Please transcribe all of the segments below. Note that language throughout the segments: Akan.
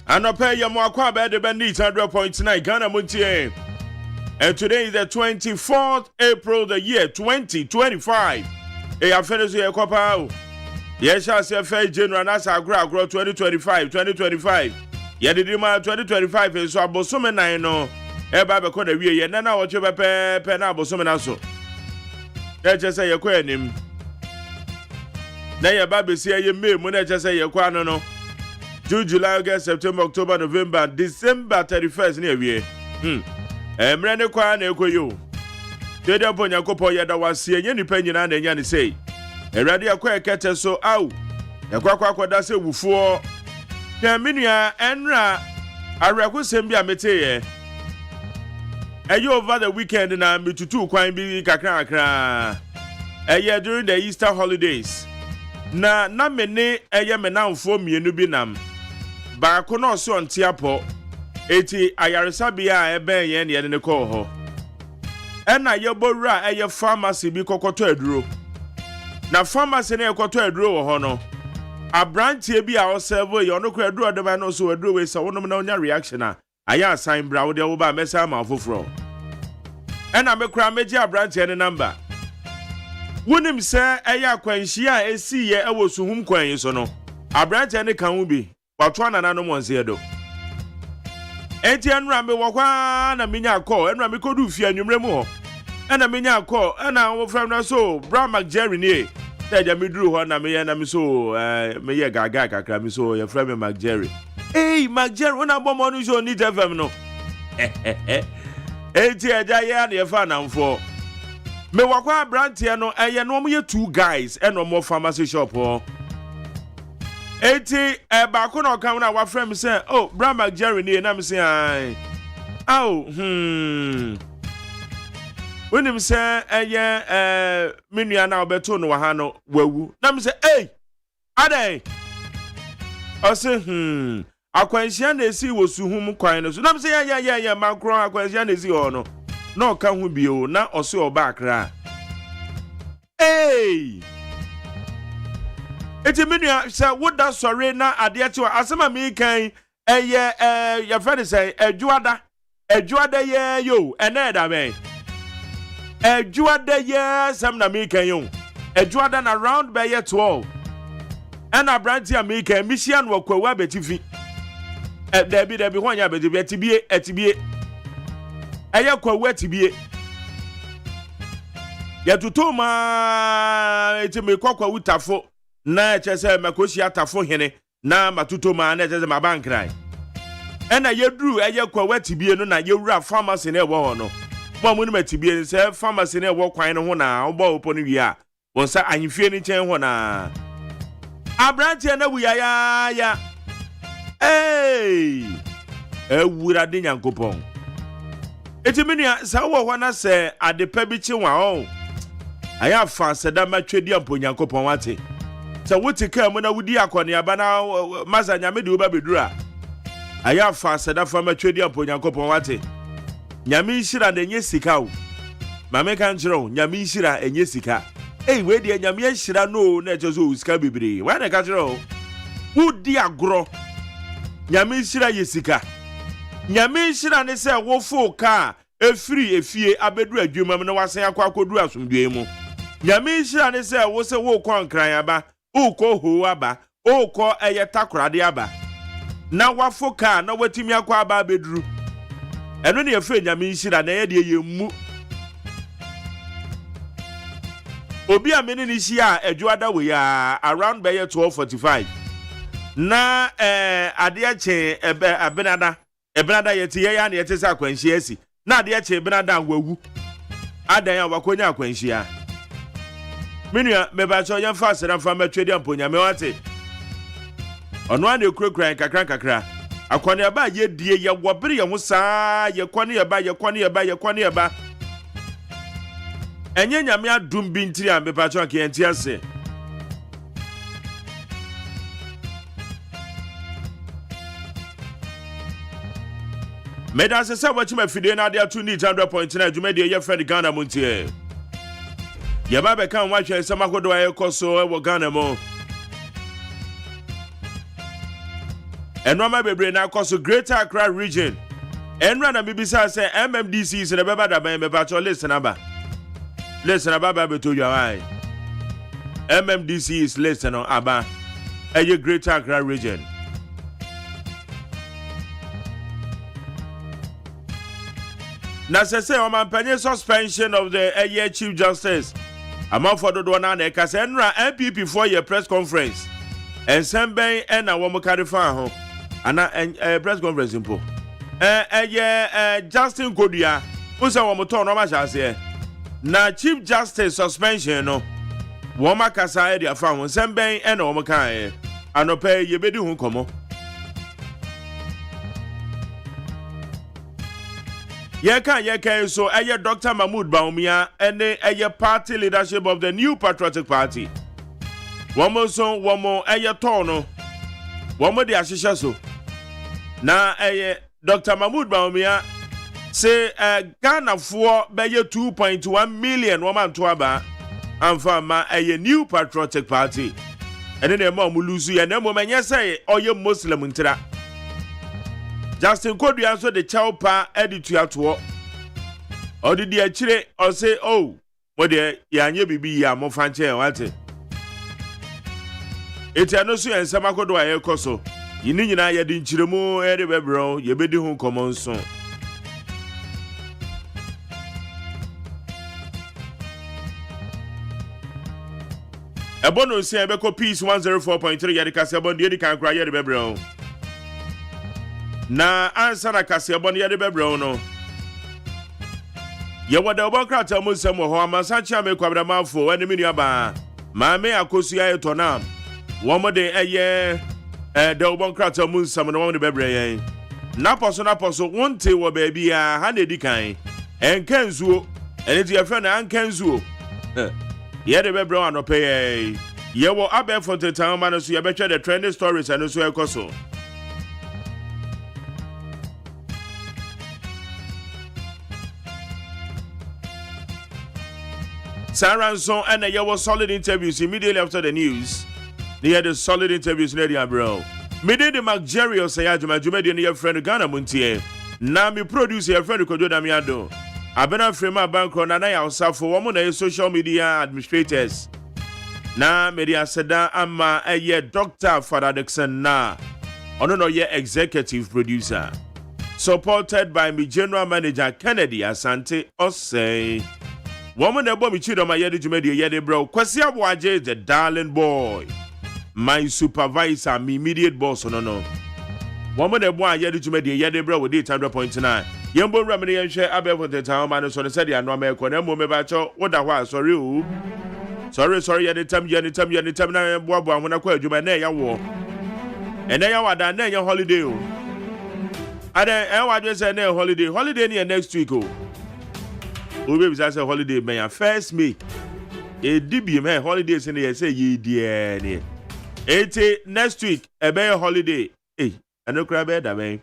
Anope ya mwakwa bede bandit 100.9 Ghana Montie. And today is the 24th April the year 2025. Ya finish ye kwapa. Ye shall say fair January na sa agro 2025. Ye didima 2025 is so abosome nan no. E ba be ko na wie ye na na wo che pe na abosome na so. Ya che say ye kwa anim. Na ye ba be se ye me mu na che say ye kwa no. June, July, August, September, October, November, December 31st near we. Emrene kwa na ekoyo. Tede upon Yakopo yada wasi enye ni penyi na enya ni sei. Erade akwa ekete so au. Yakwa da se wufuo. Ke minua enra areku sembi amete ye. Eye over the weekend na mitutu kwan bi kakra. Eye during the Easter holidays. Na mene eye menamfo mienu bi nam. Baako no so ntiapo eti ayaresabia ebe ye ne ne ko ho ena ye bowura eye pharmacy bi kokoto aduro na pharmacy ne kokoto aduro wo ho no abrantie bi a o serve ye ono ko aduro de ba no so aduro we so wonom na onya reaction a aya assign bra wo de wo ba mesa ma foforo ena me kura meji abrantie ne number wonim se eye akwanhia esi ye ewo suhum kwan yi so no abrantie ne kan wo bi Watwa na no monse edo. Enti enra me wokwa na menya call, enra me kodu fi anwumre mu ho. Ena menya call, ena wo frem na so, Bra McJerry ni. Teja me duru ho na me ye na me so, me ye gaga kakra me so, ye frem me McJerry. Hey, McJerry, una bomo no so ni FM no. Enti eja ye na ye fa na mfo. Me wakwa brantie no, eye no mo ye two guys, eno mo pharmacy shop ho. Eti baako na okan na wa frame say oh Bra McJerry ni na me say ai oh Wenim say eye menua na obeto no wa ha no wawu na me say hey adai o say akwanhia na esi wo suhum kwan no so na me say ya makro akwanhia na esi ho no na oka hu bio na o say oba akra hey Eti minua say woda sore na ade ati asema mi kan eye ya fede say ejuada ye yo ene da me ejuada ye sam na mi kan yo ejuada na round by ye 12 ena branti a mi kan mission wo kwawa betifi debi honya betibi etibie eye kwawa tibie ya tutuma eti me kwakwa utafo na chese makoshi atafo hene na matuto ma na chese mabankrai ena yedru eye kwa watibie no na yewura pharmacy na ewo ho no mo mu ni matibie se pharmacy na ewo kwan no ho na obo opo no wi a wonsa ahimfie ni chen ho na abrantie na wuya ya hey ewura de nyankopon etimenia sa wo ho na se adepa bi chi wa o aya fa seda matwedi ampo nyankopon wate sa wuti ka mu na wudi akone aba na maza nyame de oba bedura aya fa sada fa matwedi aponyankopon wate nyame nhira na enye sika o mame kan kiro nyame nhira enye sika we de nyame nhira no na eche so sika bebre wa na ka kiro wudi agro nyame nhira ye sika nyame nhira ne se wo fo ka efiri efie abedu adwuma mu na wasen akwakodu asomdwe mu nyame nhira ne se wo se wo kwankran aba uko ho aba uko eye takorade aba na wafoka na watimi akwa aba beduru eno ne efe nyame nhira na ye de yemu obi amene ni hia adwoada we ya around by 12:45 na ade ache ebenada yete ye ya na yete sa akwanhia asi na ade ache ebenada wawu adan ya wakonya akwanhia Minua mebacho yam fa sera fa matwedi amponya me wate ono an ekura kakra akwane aba ye die ye wobere ye ho saa ye kwane ye ba enye nyame adum bi ntiri a mebacho ke enti ase meda se wachima fide na dia 2 100.9 jumede ye friend Ghana Montie Yaba be kan wa hwe sama kodo aye koso e wo Ghana mo Enoma bebre na koso Greater Accra region. Enra na bibisa say MMDC is the baba da ban mepacho listen aba. Listen aba ba beto you why. MMDC is listen on aba. Eye Greater Accra region. Na say o man penye suspension of the Chief Justice. Among for the one na ka say Enra MPP for your press conference. And semben and a woman carry fan ho. Ana press conference impo. Justin Kodia. Usa woman turn no ma say. Na Chief Justice suspension no. Woman kasa e dia fan ho semben and a woman kan anope ye bedi hu komo. Ye so Dr. Mahmoud Baumia and party leadership of the New Patriotic Party. One more tono. One more the ashisha so. Na Dr. Mahmoud Baumia say Ghana for by 2.1 million woman to aba and from a New Patriotic Party. And then the mom lose and then woman say or Muslim intera. Justin Kodu answer the chowpa editorial to or did the chile or say, oh, what the Yanya Bibi ya Mofanche what it? It's a no so and Samakodo a Koso. You need na ya din chiremo everywhere, bro. You be the common son. A bonus say Beko Peace 104.3 Yadikasabon, Yadikan cry yet, bro. Na answer na kase abon ye de bebro no ye wada obokrata mu nsem ho amasancha me kwabramafo wani minu aba ma me akosu ya etonam wo mo de de obokrata mu nsem no wo de bebre yen na poso wonte wo ba bia ha na edikan enkanzuo ene ti ye fe na ankanzuo ye de bebro anope ye wo abefo tetan ma no so ye betwe the trending stories and so ekoso. Saranson and a solid interviews immediately after the news. They had a solid interviews ready, bro. Me did the Mark Jerry or say, Jumedi and your friend Ghana Montie. Now me produce your friend Kodo Damiado. I've been a frame of bank on and I also for one of social media administrators. Now, media Sada Amma a year Dr. Father Dixon na. On no year executive producer. Supported by me general manager Kennedy Asante OSEI. Woman that bomb chido my yedi jumedi yedi bro. Kwasi Abuaje the darling boy. My supervisor, my immediate boss no. Woman that boy yedi jumedi yedi bro with 100.9. Yembo remedy and share abe for the town man so said ya no me ko na mo me ba cho what that sorry o. Sorry anytime na boa boa wona kwa adwuma na ya wo. And then ya wada na ya holiday o. Ada e wa just say na holiday near next week o. We be say holiday man first May. E dibi man holidays in the say ye die ne. Ete next week e be holiday. Eh, eno kra be da man.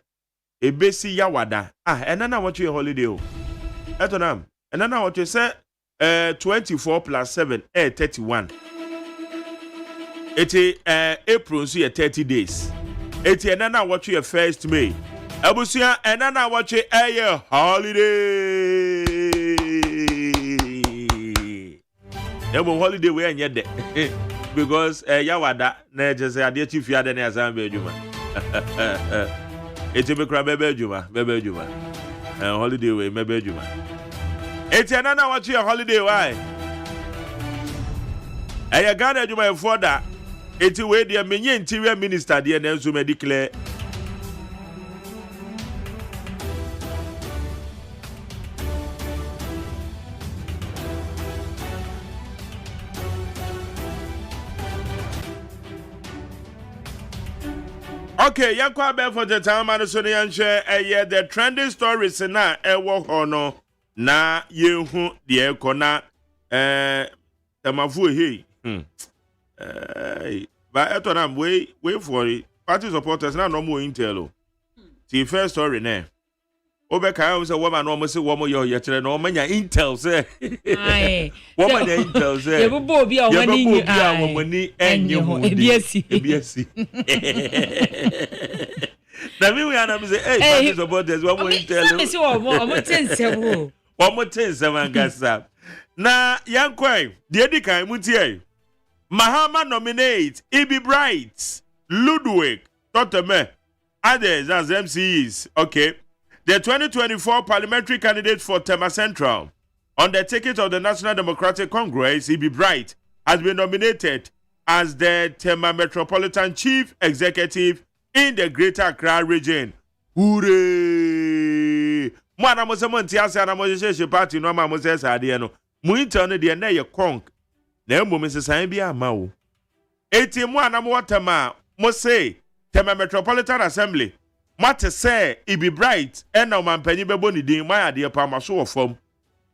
E be si ya wada. Ah, enana want you holiday o. Etonam. Enana want you say 24 plus 7 31. Ete April so 30 days. Ete enana what you first May. Abusia enana what you holiday. Ebo holiday we anya de because yawada na je say ade chief ya de na azan be adwuma eti be kra be adwuma holiday we me be adwuma eti na what your holiday why Ghana adwuma for that eti we de menye interior minister de na nso me declare. Okay, yakwa be for the time man so yan share the trending stories na ewo hono na yehu de ekona tamafu hey ba etonam we for it. Party supporters na no more intel. See first story na Obeka say woman no say woman yo yetere no manya intel say ai woman the intel say ye bo bi a wani enyi ho ebiasi Na me we ana me say, hey, party supporters, what mo tell me say omo tensem o. Omo tensem angasa. Na yankoi, de edi kan mutie. Mahama nominate Ibi Bright, Ludwig, Toteme, others as MCs. Okay. The 2024 parliamentary candidate for Tema Central on the ticket of the National Democratic Congress, Ibi Bright, has been nominated as the Tema Metropolitan Chief Executive in the Greater Accra region. Hooray! Mwana mo se monti ase na mo je party no ma mo se sade no. Mu interne de na ye konk. Na emo me se san bia ma wo. Eti mwana mo watama mo se Tema Metropolitan Assembly. Mate se Ibi Bright and na mampanyi bebo ni din ma ade pa ma so wo fam.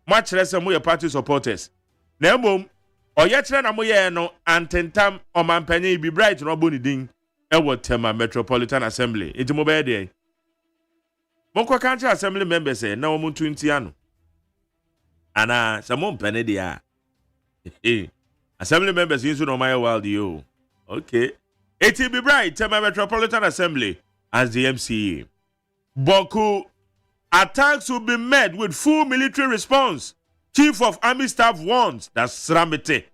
Ma kire se mo ye party supporters. Na emo oye kire na mo ye no antentam o mampanyi Ibi Bright no bo ni din e wo Tema Metropolitan Assembly. Eti mo be de Monko country assembly members say na omo 20 ano. Ana some mpene dia. Assembly members inso no my world yo. Okay. It will be bright Tema Metropolitan Assembly as the MCA. Boku attacks will be met with full military response. Chief of Army Staff warns. That's Ramete.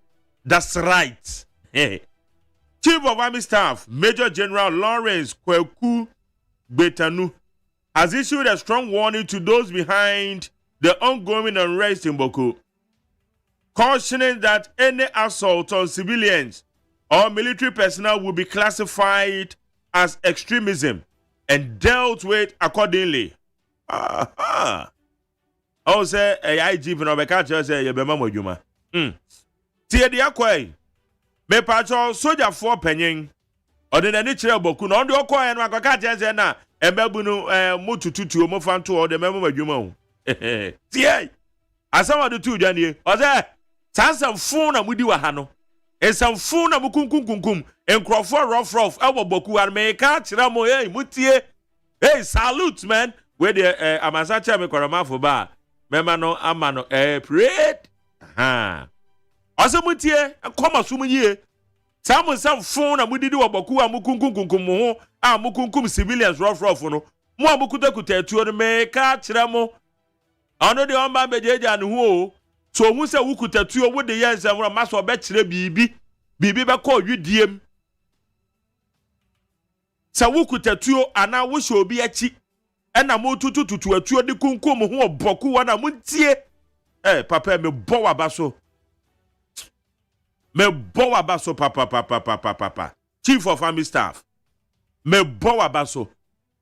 That's right. Chief of Army Staff Major General Lawrence Kweku Betanu has issued a strong warning to those behind the ongoing unrest in Boku, cautioning that any assault on civilians or military personnel will be classified as extremism and dealt with accordingly. I say IG for Nobeka say you be mama juma. Tie dia kwai. Me pacho soldier for penyin. Ode na ni kire Boku no ndo kwai no akaka say na ebebunu motututu mo fanto o de memo adwuma o tie asama de tu dwane o say sansan fun na mudi wa ha no ensam fun na mukunkunkunkum enkrofo rough abo Boku an me ka kire mo mutie salute man we the amasa cha me korama fo ba mema no ama no prayed mutie koma sum yie Sam phone na mudidi wa Boku amukunkunkum ho amukunkum civilians rough no mo amukutakuta atuo no me ka kire mo ono de on ba bejeja ne ho so hu se wukutatuo wo de yensa wora maso be kire bibi be ko dwidiem sa wukutatuo ana wo hye obi achi ena mo tutututu atuo de kunkum ho Boku wa na muntie papa me bo wa baso me bowa baso papa Chief of Army Staff me bowa baso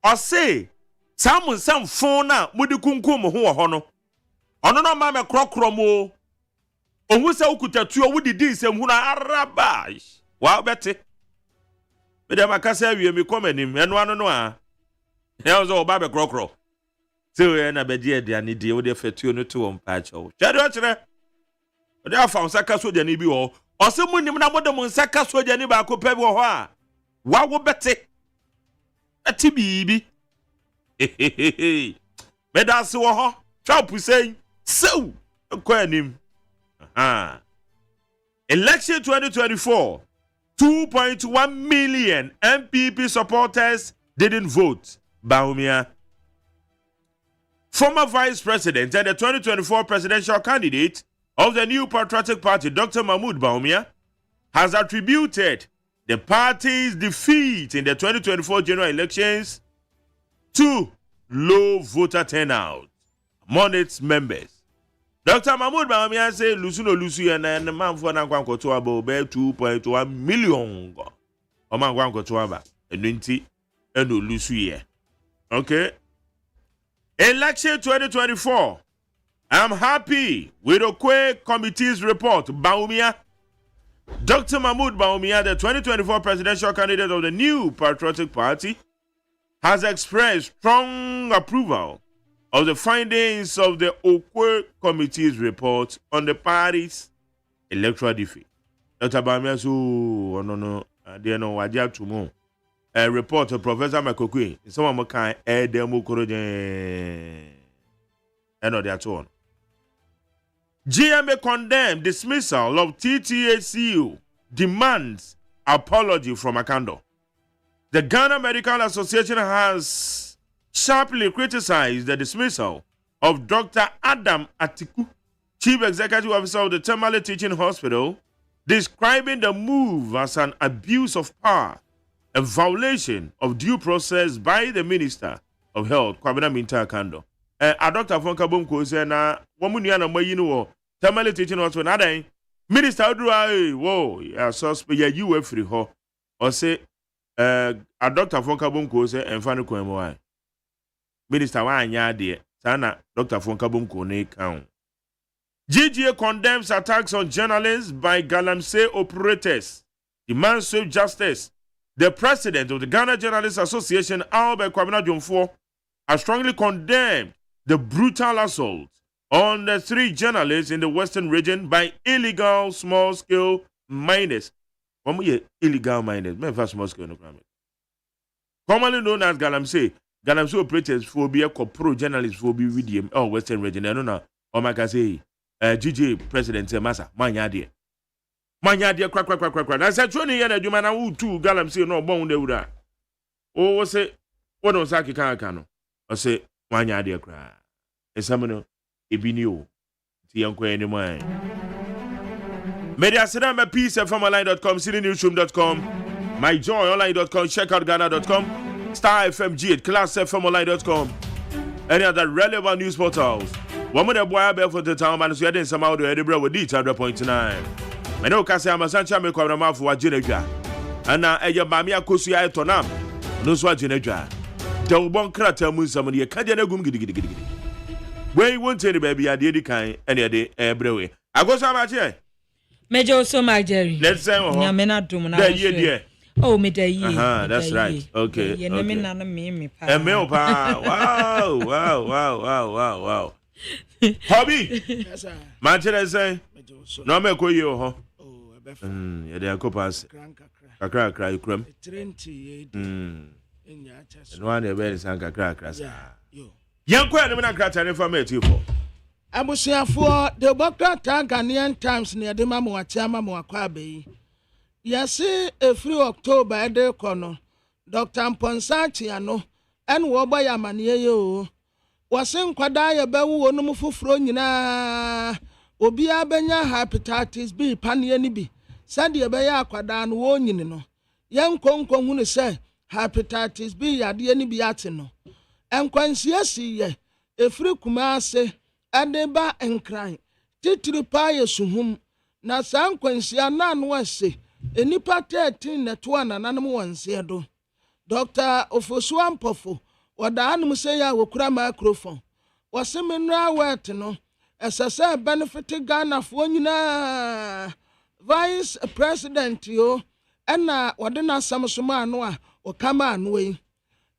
o say sam phone na mudi kunkum ho ho no ono no ma me krokro mo ohun se ukutatuo wudi din sem hu na araba wa bete me dem akasa awie me komanim eno ano no a e o zo ba be krokro se we na be die dia ni die wo de fatuo no to mpa cho chede o kire o de afa nsaka so de ni bi ho Ose munim na modem nsaka soja ni ba ko pe bi ho a wa wo bete ati bibi medase wo ho Trump say so ko anim election 2024 2.1 million MPP supporters didn't vote. Baumia, former vice president and the 2024 presidential candidate of the New Patriotic Party, Dr. Mahmoud Baumia, has attributed the party's defeat in the 2024 general elections to low voter turnout among its members. Dr. Mahmoud Baumia said, Lusu and the man for Nankwanko to about 2.1 million. O Mankwanko to about 20 and Lusu. Okay. Election 2024. I'm happy with Okwe Committee's report. Baumia. Dr. Mahmoud Baumia, the 2024 presidential candidate of the New Patriotic Party, has expressed strong approval of the findings of the Okwe Committee's report on the party's electoral defeat. Dr. Baumia, so no, they know what you have to move. A report of Professor Makokwe, someone can add them and all that one. GMA condemned dismissal of TTACU, demands apology from Akando. The Ghana Medical Association has sharply criticized the dismissal of Dr. Adam Atiku, Chief Executive Officer of the Tamale Teaching Hospital, describing the move as an abuse of power, a violation of due process by the Minister of Health, Kwabena Minta Kando. A Dr. Fonka Bumko said, na woman Mayino, Tamale Teaching Hospital, Nada, Minister Odua, whoa, yeah, suspect, yeah, you were free, ho, or say, a Dr. Fonka Bumko said, and Fanny Kwemo. Minister Wanya, dear, Sana, Dr. Fonka Bumko, ne count. GGA condemns attacks on journalists by Galamsey operators, demands swift justice. The president of the Ghana Journalists Association, Albert Kwabena Jomfo, has strongly condemned the brutal assault on the 3 journalists in the Western region by illegal small-scale miners. Illegal miners, small-scale. Commonly known as Galamsey operators for be a pro journalists for be with them or Western region. I don't know. Oh my God, say. GG President Masa, Manya crack. I said 20 years, you man, I would 2 Galamsey no bone de Uda. Oh, say, what on Saki Kankano? I say, Manya dear cry. A summoner, it be new. The uncle anymore. Media Sedama Peace at FamaLine.com, CityNewsroom.com, MyJoyOnline.com, checkoutGhana.com, Star FMG at ClassFMOnline.com, any other relevant news portals. One more boy bear for the town, man, so you didn't somehow do Edinburgh with each 100.9. I know Cassia Masancha make a mouth for Geneja. And now, a Yamamia Kosia Tonam, no swat Geneja. Don't bon crater moon somebody a Kajanagum giddy. Where you won't tell the baby, I did the kind, any day, every I go so much here. Major so much, Jerry. Let's say, yeah. Oh, me day. That's right. Okay. You know me, none of me. Wow. Hobby. Yes, sir. Manchester say. No me ko yo ho. Oh, ya dey akopas. Kakra ukram. 38. Enya chas. No one dey be san kakra sa. Yo. Yan ko ya na kra tare for me tifo. Abusiafo the Bokra Ghanaian Times near the Mamu Achama Mwakwabe. Yasi every October de kono. Dr. Mponsachi ano and woba ya maniye yo. Wasen kwada ya bewu onumu fufuro nyina obi abenya hepatitis B panie ni bi sade ya beya kwada no wo nyine no yenkonkon hu ne se hepatitis B yade ni bi ate no enkwansie siye efiri Kumase adeba enkran titiri pa yesuhum na sankwansia na no ase enipa 13 na to ananam wanse do Dr. Ofosu Ampofo wada anum say ya wokura microphone wase menra wet no esese benefit Ghana fo nyina vice president yo ena wade na samsoma ano a okama ano yi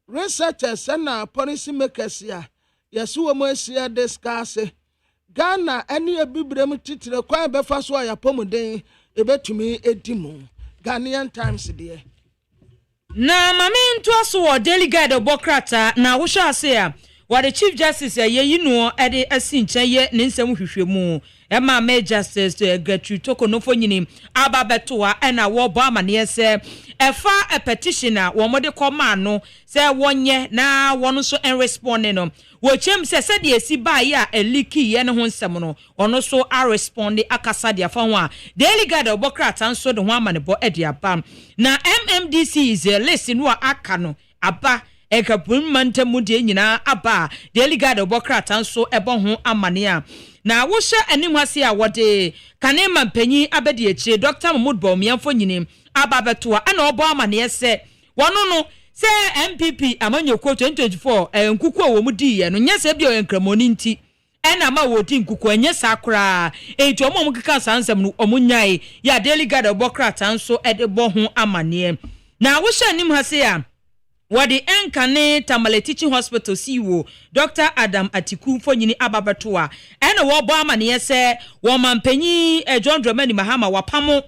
researchers na policy makers ya yesu wo asia discuss Ghana eni ebibrem titire kwa befa so ya pomoden ebetumi edimu Ghanaian Times de na mame nto aso wo daily guide obokrata na wo sha ase a what the chief justice ye no ede asinche ye ne nsem hwehwemu e ma me justice Gertrude Tokonofo nyini aba betoa e na wo bo amane se e fa a petitioner wo mode koma no se wonye na wono so en respond no wo chem se de esi ba ye a eliki ye ne ho nsem no ono so a respond akasa de afa ho a daily guide obokrata nso de ho amane bo e de aba na MMDC is a list no aka no aba ekapun mantamu de nyina aba daily guide obokrata nso ebo ho amane a na wo hye anim hase a wode kanema panyi abedi echi Dr. Mahmoud Bawumiamfo nyini aba betoa ana obo amane se wono no se MPP amanyoko 2024 nkuku wo mu di ye no nyese bia oyenkramoni nti ena ma wodi nkuku enye sakra enti omo keka sansem no omunyai ya daily guide obokrata nso edebo ho amane na wo hye anim hase a wadi enkane Tamale Teaching Hospital CEO Dr. Adam Atiku fonyini ababatoa ene wo bo amane se wo mampanyi John Dramani Mahama wapamo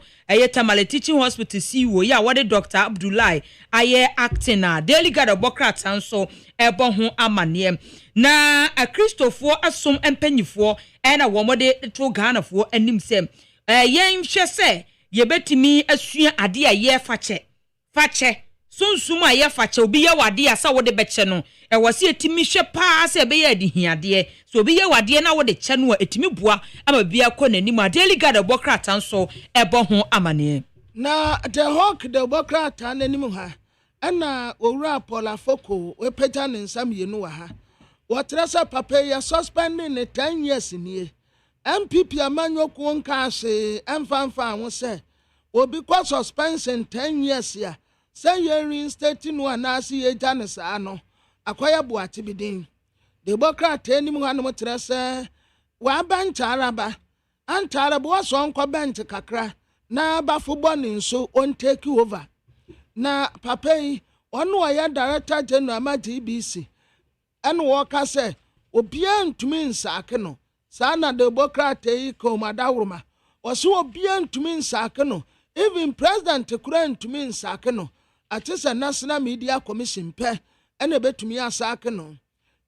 Tamale Teaching Hospital CEO ya wadi Dr. Abdullahi aye actina daily guide obokrata nso ebo ho amane na Christopher asom empanyifo ena wo mode to Ghana fo anim se yen hwe se yebetimi asua ade a ye fache sunsum a ye fache obi ye wade asa wo de beche no e wose etimi hwe pa asa be ye adihiade so obi ye wade na wo de che no etimi bua ama bia kɔ nanim a daily guard obokrata nso ebo ho amane na the hawk the obokrata nanim ha ana owura Paula Foko we peta ne nsam ye no wa ha wotresa papa ya suspending ne 10 years nie MPP amanyoko nka ase emfanfa ho se obi kwa suspension 10 years ya say ye reinstate no anase ye jane saa no akwaya buate bidin the bokrata anim ha no tresa wa bantaraba antaraba wo so nko bench kakra na bafo bone nso on take over na papa yi ono ya director general ma GBC eno wo ka se obia ntumi nsake no saa na the bokrata yi ko madawroma wo so obia ntumi nsake no even president kura ntumi nsake no atisa national media commission pe ene betumi asake no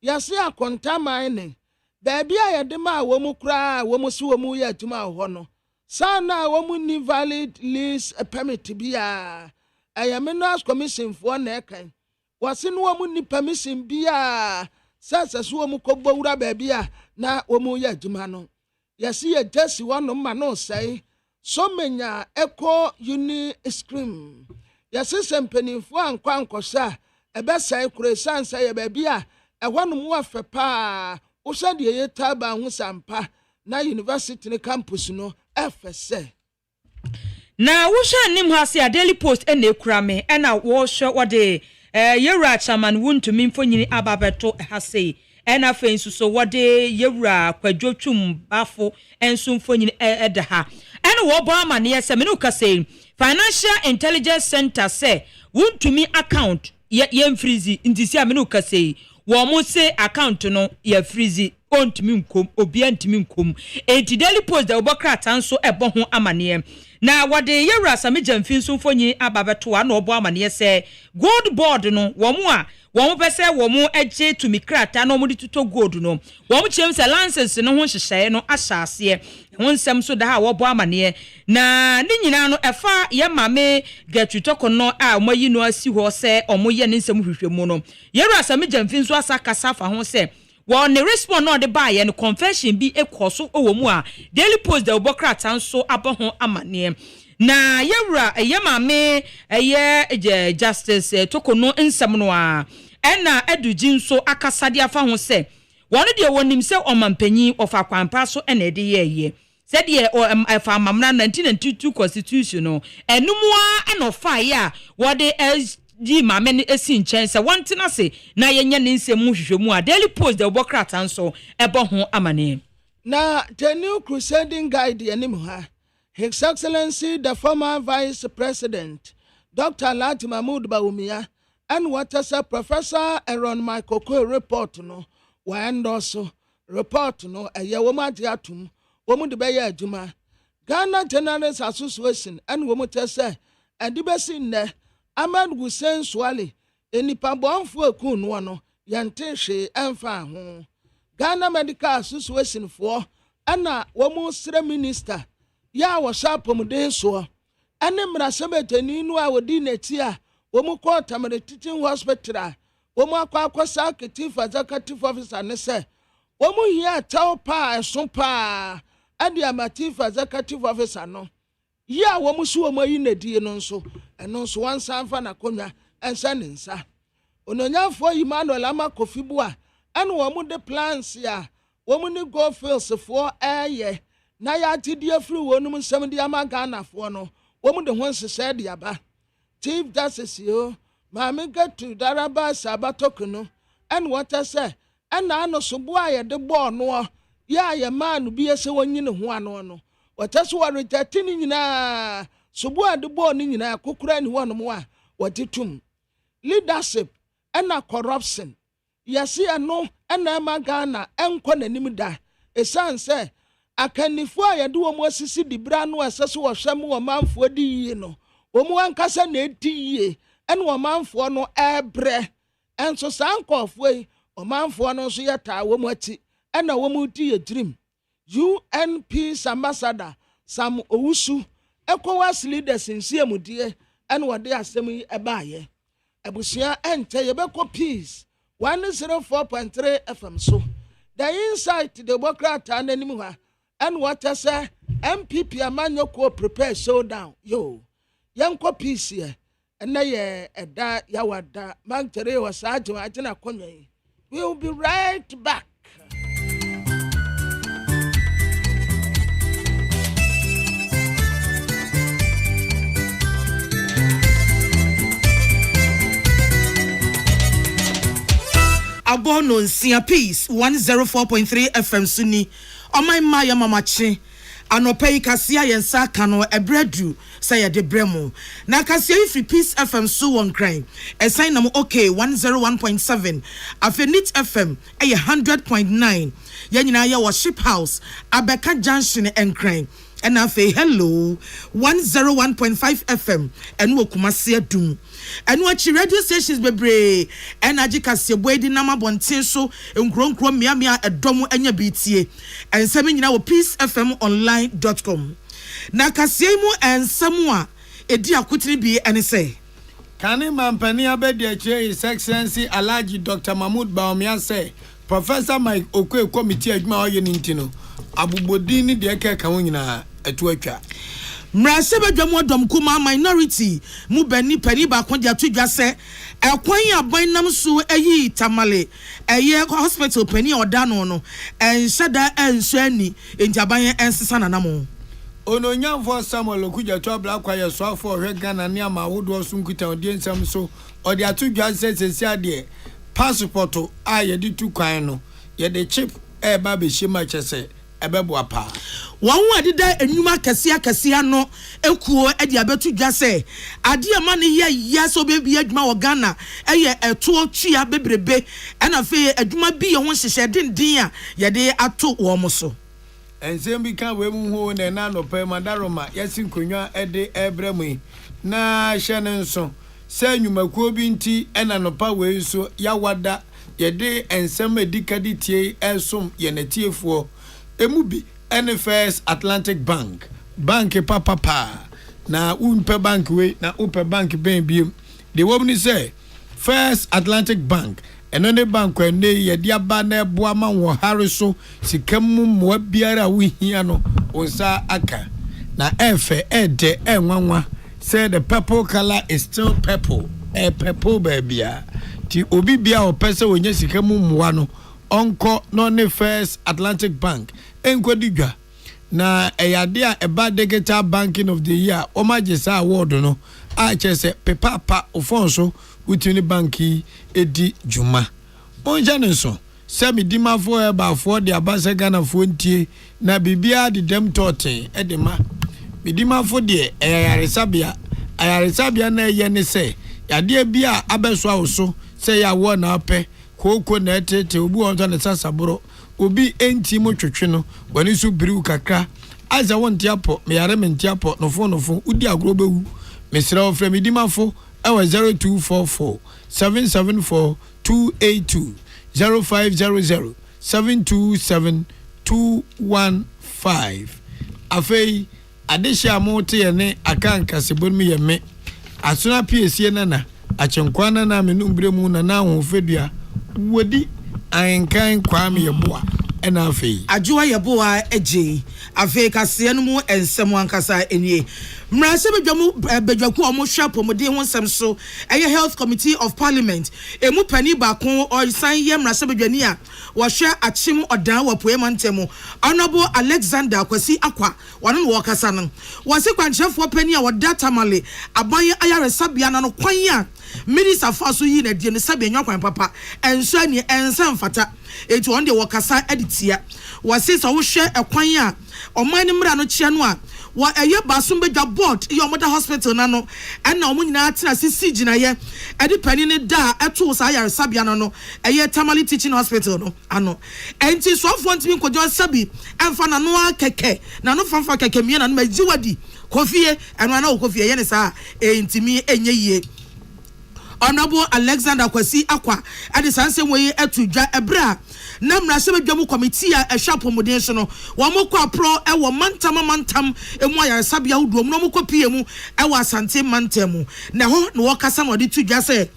yase akonta mine baabi a yede ma wo mu kura wo mu si wo mu ya atuma ho no saa na wo mu ni valid lease permit bia ayamenas commission for na ekan wase no wo mu ni permission bia sasa so wo mu kogbo wura baabi a na wo mu ya atuma no yase ye jesi wono ma no sai so menya echo uni scream yase sempenifo ankwankosa ebe sai kuresan sai baabi a ehwanum wa fe pa wo sha de ye taba hu sampa na university ne campus no efese na wo sha nim ha se a daily post ene kura me na wo sho wode yewura chairman wuntumi mfonyini ababeto ha sei ena fe nsuso wode yewura kwadwotwum bafo enso mfonyini eda ha ena wo bo amane se me no ka sei financial intelligence center say wuntumi account ye mfrizi ndisi a me no ka sei wo mo se account no ye freeze ontimi nkom obi antimi nkom enti daily post da obokrata nso ebo ho amane na wode yewura samija mfinso mfonyi ababeto a na obo amane se gold board no wo mo a wo mo pese wo mo eje tumi krata na mo di tuto gold no wo mo chem se license no ho hyehye no ahyase ho nsem so da ha wo bo amane na ni nyina no efa ye mame gatwitoko no a omayi no asi ho se omo ye ne nsem hwehwemu no yewura samija mfinso asaka safa ho se won respond no de baye no confession bi ekoso owo mu a daily post da obokrata nso aboho amane na yewura yemame eye justice tokono nsem no a ena eduji nso akasade afa ho se won de wonim se omampanyi ofa kwampa so ena de yeye said ye efa mamna 1992 constitution no enumwa ena ofa ya wode di mame ne esi nchen se wantina se na yenye ne nsemu hwehwemu a daily post the obokrata nso ebo ho amane na the new crusading guide anim ha His Excellency the former Vice President Dr. Lati Mahmoud Bawumia and Watasa Professor Aaron Michael Kwe report no wa endoso report no ayewoma diatum womu de beye adwuma Ghana Journalists Association and womu tese adibesi nne Ahmad Hussein Swale enipa bonfo ekun no no yante hwe emfa ho Ghana Medical Association for ana womu sre minister ya wo shapom den so ene mrasebetani nu a wodi neti a womu ko tamare teaching hospital womu akwa executive officer ne se womu hia taw pa eso pa ade amative executive officer no ya womu so womu yi nadie no nso eno nso wansan fa na konwa ensa ne nsa ononyafo Emmanuel Amakofibu a ene womu de plans ya womu ni go fields for eye na ya tidie firi wonum nsem de amagana fo no womu de ho nsese de aba Chief Justice yo maame gatu daraba sabatoku no ene wata se ena ano sobo aye de bo no ya ye man bi ese wonyine ho ano no wata so reject ni nyina sobo ade bo ni nyina kokura ni wonom a watitum leadership ena corruption yesi eno ena magana enko nanim da esanse akanifo ayede wo mo asisi dibra no asese wo hwem wo manfo di yi no wo mo ankasa na edi yi ene wo manfo no ebre enso sankofo yi wo manfo no so yeta wo mo ati ena wo mo di ye dream UNP ambassador Sam Owusu ECOWAS leaders nsiamudie ene wo de asem yi ebaaye abusia ente yebeko peace 104.3 FM so the insight the Democrat ananim ha and what say MPP amanyoko prepare showdown yo yanko peace here and ye eda yawada mantere wasajo ajina konye. We'll be right back. Abono nsia peace 104.3 FM suni omai maya mamachi anopai kasia yensa kano ebredu say de bremu na kasia ifi peace FM so won crying esign nam okay 101.7 afenit FM 100.9 yanyina ya worship house abeka junction and crying and afi hello 101.5 FM and wo kumase adum and what radio stations bebre energy kase boedi na mabonten so nkronkro miamia edomo anya bitie ensem nyina wo peacefmonline.com na kase mu ensem a edi akotini bi ene say kane mampani abedi ache his excellency Alhaji Dr. Mahmoud Bawumia say Professor Mike Okwe committee adwuma oye nintino abubodini de eke ka wonyina etu atwa Mrasebe dwamo dom kuma minority mu bani pani ba kon dia tudwa se ekwan aban nam so eyi tamale eye hospital pani oda no enhyada enso ani enjaban ensesa nanamo ononyamfo Samuel Okuja to abla ya so afọ hwe Ghana ne ama wodo so nkuta odi ensam so odi atudwa se sesi ade passport a ye di tu kwan no ye de chip e ba be shima chese ebebo apa wanwa dida enuma kasia no ekuo edi abetu dwa se ade ama ne ye so be bi adwuma wo Ghana eye eto twia bebrebe na fe adwuma bi ye ho hyehye dindin a ye de ato wo mo so ensem bi kan we mu ho ne na no pe madaroma yasin konwa ede ebremu na hyene nso se nwumakuo bi nti ena no pa we so ya wada ye de ensem edikadi tie esom ye natiefuo emubi First Atlantic Bank papa na unpe bank we na upe bank ben bi the woman say First Atlantic Bank enone bank ene ye dia ba na eboa ma wo hare so sikamu mo biara wo hia no onsa aka na efe ede enwanwa say the purple color is still purple purple babia ti obi bia o pese onye sikamu mo no onko no ne First Atlantic Bank enkodidwa na eyade a eba digital banking of the year omagesa award no a chese pepapa ofonso witini banki edi juma onja nso se midimafo eba fo de abase Ghana fo ntie na bibia de dem toten edema midimafo de ayaresabia na ye ne se yade bia abeso awoso se ya wo na ape koko na etete obu onto ne sasaboro obi enti mo twetwe no wani so biriu kakra aza wonti apo me yare menti apo nofo udi agro bewu mesra ofre midimafo ewa 0244 774 282 0500 727 215 afei adehia mote ye ne akanka sebonmu ye me asuna piesie nana achenkwana na menumbremu na ho fedua wodi ankan kwame yeboa ena afei ajuwa yeboa eje afei kase no mu ensem ankasa enie mrase bedwamu bedwaku omo hwapo mode ho nsem so eye health committee of parliament emu pani ba kon oisan ye mrase bedwani a wo hwe achim odan wapoe mantemu honorable Alexander Kwasi Akwa wano no wakasa no wose kwanchefo pani a wodata male aban ayaresabia na no kwan a minister faso yi na die ne sabe nyakwan papa enso ani ensam fata etu on de wakasa editia wose so wo hwe ekwan a oman ne mra no chia no a wa eye basum bedwa board e omoda hospital na no na omo nyina atena sisi gina ye edi pani ne da eto sa yare sabia no eye Tamale teaching hospital no ano enti so afo ntimi nkojo sabi emfa na no akeke na no fanfa keke mie na no majiwadi kofie eno na kofie ye ne sa entimi enye yie Honorable Alexander Kwasi Akwa ade sansem we etu dwa ebra na mmrasebedwam committee a ehwa pomodin so no wo mokọ apro e wo mantam emu ayaresabia huduom no mokọ pie mu e wo asante mantam na ho no wo kasa mo de tu dwa se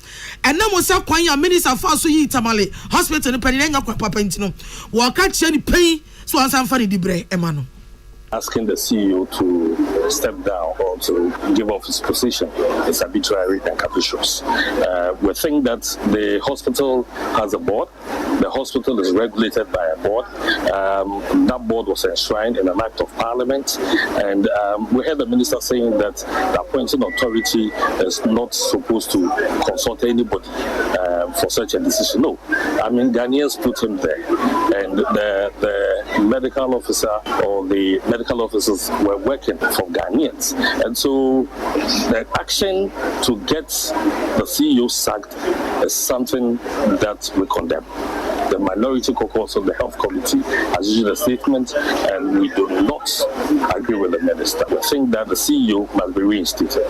enam se kwan ya minister fa so yi tamale hospital ni pani nya kwa papa ntino wo ka kye ni pen so ansan fa di bre e ma no asking the CEO to step down or to give up his position is arbitrary and capricious. We think that the hospital has a board. The hospital is regulated by a board. That board was enshrined in an act of parliament. And we heard the minister saying that the appointing authority is not supposed to consult anybody for such a decision. No. I mean, Ghanaians put him there. And the medical officer or the medical officers were working for Ghanaians. And so the action to get the CEO sacked is something that we condemn. The minority caucus of the health committee has issued a statement and we do not agree with the minister. We think that the CEO must be reinstated.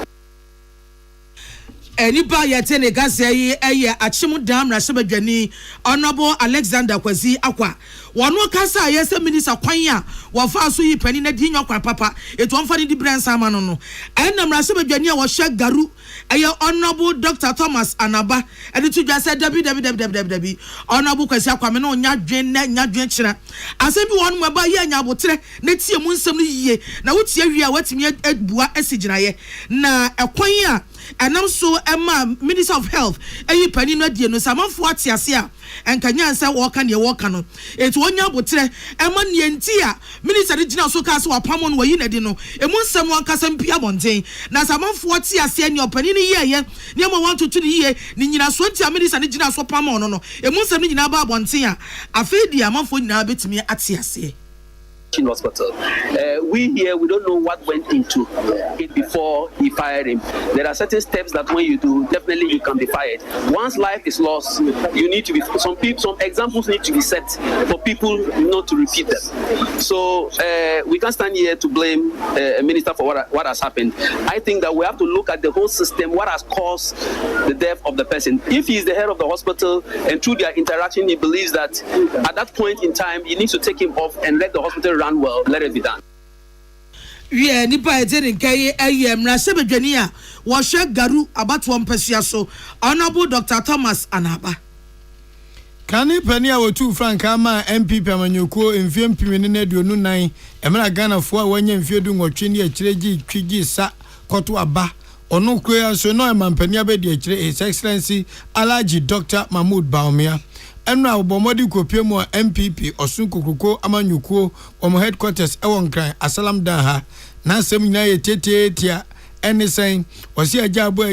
Enipa yetene gasei eye achimu dam na sebedwani Honorable Alexander Kwasi Akwa wonu kasa yese minister kwan a wo fa so yi pani na di nyokwa papa etu omfa di bransa ma no no enam na sebedwani a wo hwe garu eye Honorable Dr. Thomas Anaba edi tu dwa se dabi Honorable Kwasi Akwa me no nyadwen kira asebi wonu maba ye anya abotre na tie mu nsem no yiye na wotie wi a watimi adbua asiginaye na ekwan a enam so Emma, Minister of Health, ayi pani no die no samanfo atiase a enkanya nsa wo ka ne wo ka no etu onya botre Emma ne nti a minister de gina so ka so apamo no wayi na di no emu nsam wan kasa mpia bonten na samanfo atiase ne opani ne yeye ne mo want to ne yeye ne nyina so nti a minister de gina so pamo no emu nsam ne nyina ba bonten a afedi amanfo nyina betimi atiase hospital. We here, we don't know what went into it before he fired him. There are certain steps that when you do, definitely you can be fired. Once life is lost, you need to be, some examples need to be set for people not to repeat them. So we can't stand here to blame a minister for what has happened. I think that we have to look at the whole system, what has caused the death of the person. If he is the head of the hospital and through their interaction, he believes that at that point in time, he needs to take him off and let the hospital run well, let it be done. Yeah, nipa etene kai mra sebedwani a wo hwe garu abato mpasia so Honorable Dr. Thomas Anaba Kani pani a wotu franka ma MPP amanyoko mfie mpimene na aduonu nan emra Ghana fo a wanya mfie du nwotwe ne akiregi twigi sa koto aba ono kura so no emampani abedi akire His Excellency Alhaji Dr. Mahmoud Baumia Enra obomodi kopie mu MPP osun kokoko amanyukuo omo headquarters ewon kran asalam dan ha na asem nyina ye tetetia enisen osi ajabo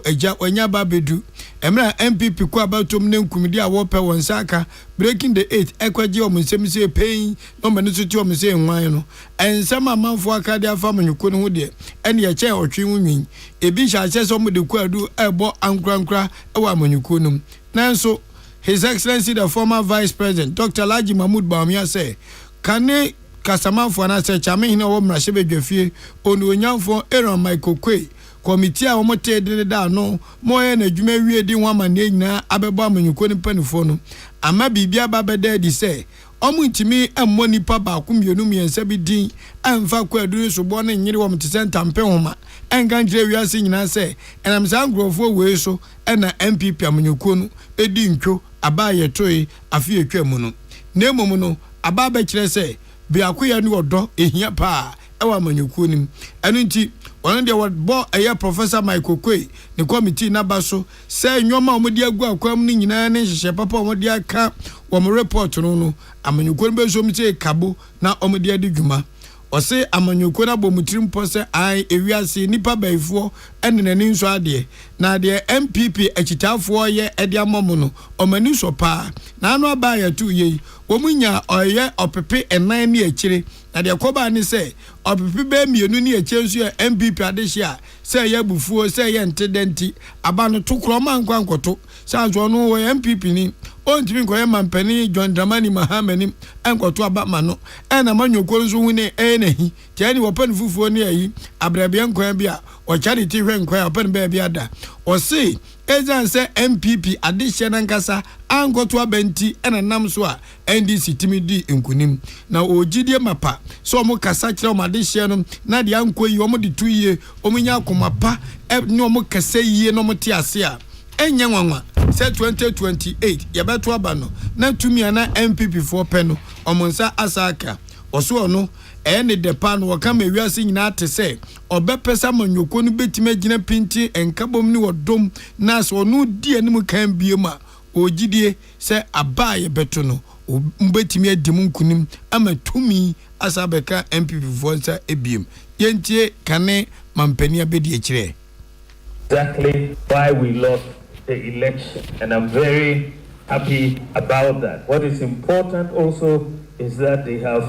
eja onya babedu emra MPP ko abatom ne nkumidi a wope won saka breaking the 8 ekwaje omo nsem se pain no mane so ti omo se nwan no ensem amanfo akade afa manyukuo no ho de ene ye che otwe nwin ebi sha che so mo de kwadu ebo ankrankra ewa amanyukuo no nanso His Excellency the former Vice President Dr. Alhaji Mahmoud Baumia say kane kasamanfo na se chame hina wo mra sebedwafie onu onyamfo Aaron Michael Kwe committee a wo mote de da no moye na dwuma wie di ho amane nyina abebo amanyuko ni panifo no ama bibia babeda di say omu ntimi ammo nipa ba akumienu miensa bi din amfa kwadu so bo na nyire wo mte sentampe homa enga njire wiase nyina say enam sa ngrofo we so na MPP amanyuko no edi ntwo aba ye toyi afi etwa mu no na emom no aba ba kire say biakoya ni odo ehia pa ewa amanyuko nim enu nti one de what bo eye Professor Michael Kwe ne committee na ba so say nyoma omodi agu akwam ni nyina ne hyehyɛ papa omodi aka wo mo report no amanyuko be so mtie kabo na omodi adi dwuma ose amanyuko na bo mutirim pose ai ewiase nipa baifo enenani nso ade na de MPP achitafo ye ede amomo no omani so pa na anu aba ya tu ye wo munya oye opepe enan ni akire na de koba ni se opepe be mienu ni akire nso ya MPP adehia se ya bufuo se ya ntedenti aba no tokro ma nkwankoto sanzo no wo MPP ni ontimi nkoye mampani John Dramani Mahama ni enkoto aba ma no na manyoko nso hu ne enahi tiani wo pan fufuo ni ayi abrabia nkoya bia o charity hwe nkoya open be bia da o se ezan say MPP addition ankasa angoto abenti ena nam so a NDC timidi nkunim na ogidie mapa so omo kasa kire omo addition no na de ankoyi omo de tuye omo nya komapa ne omo kasa yie no omo te ase a enya nwanwa say 2028 yebeto aba no na tumi ana MPP for peno omo nsa asaka oso no ene de pan wo kama wiase nyina te se obepesa manyoko no betime gina pinti enkabom ni wodom na so no die anim kan biema ogidie se abaye beto no mbetime adim nkunim ama tumi asabeka MPP vonsa ebiem yentie kane mampani abedi ekire. Exactly why we lost the election, and I'm very happy about that. What is important also is that they have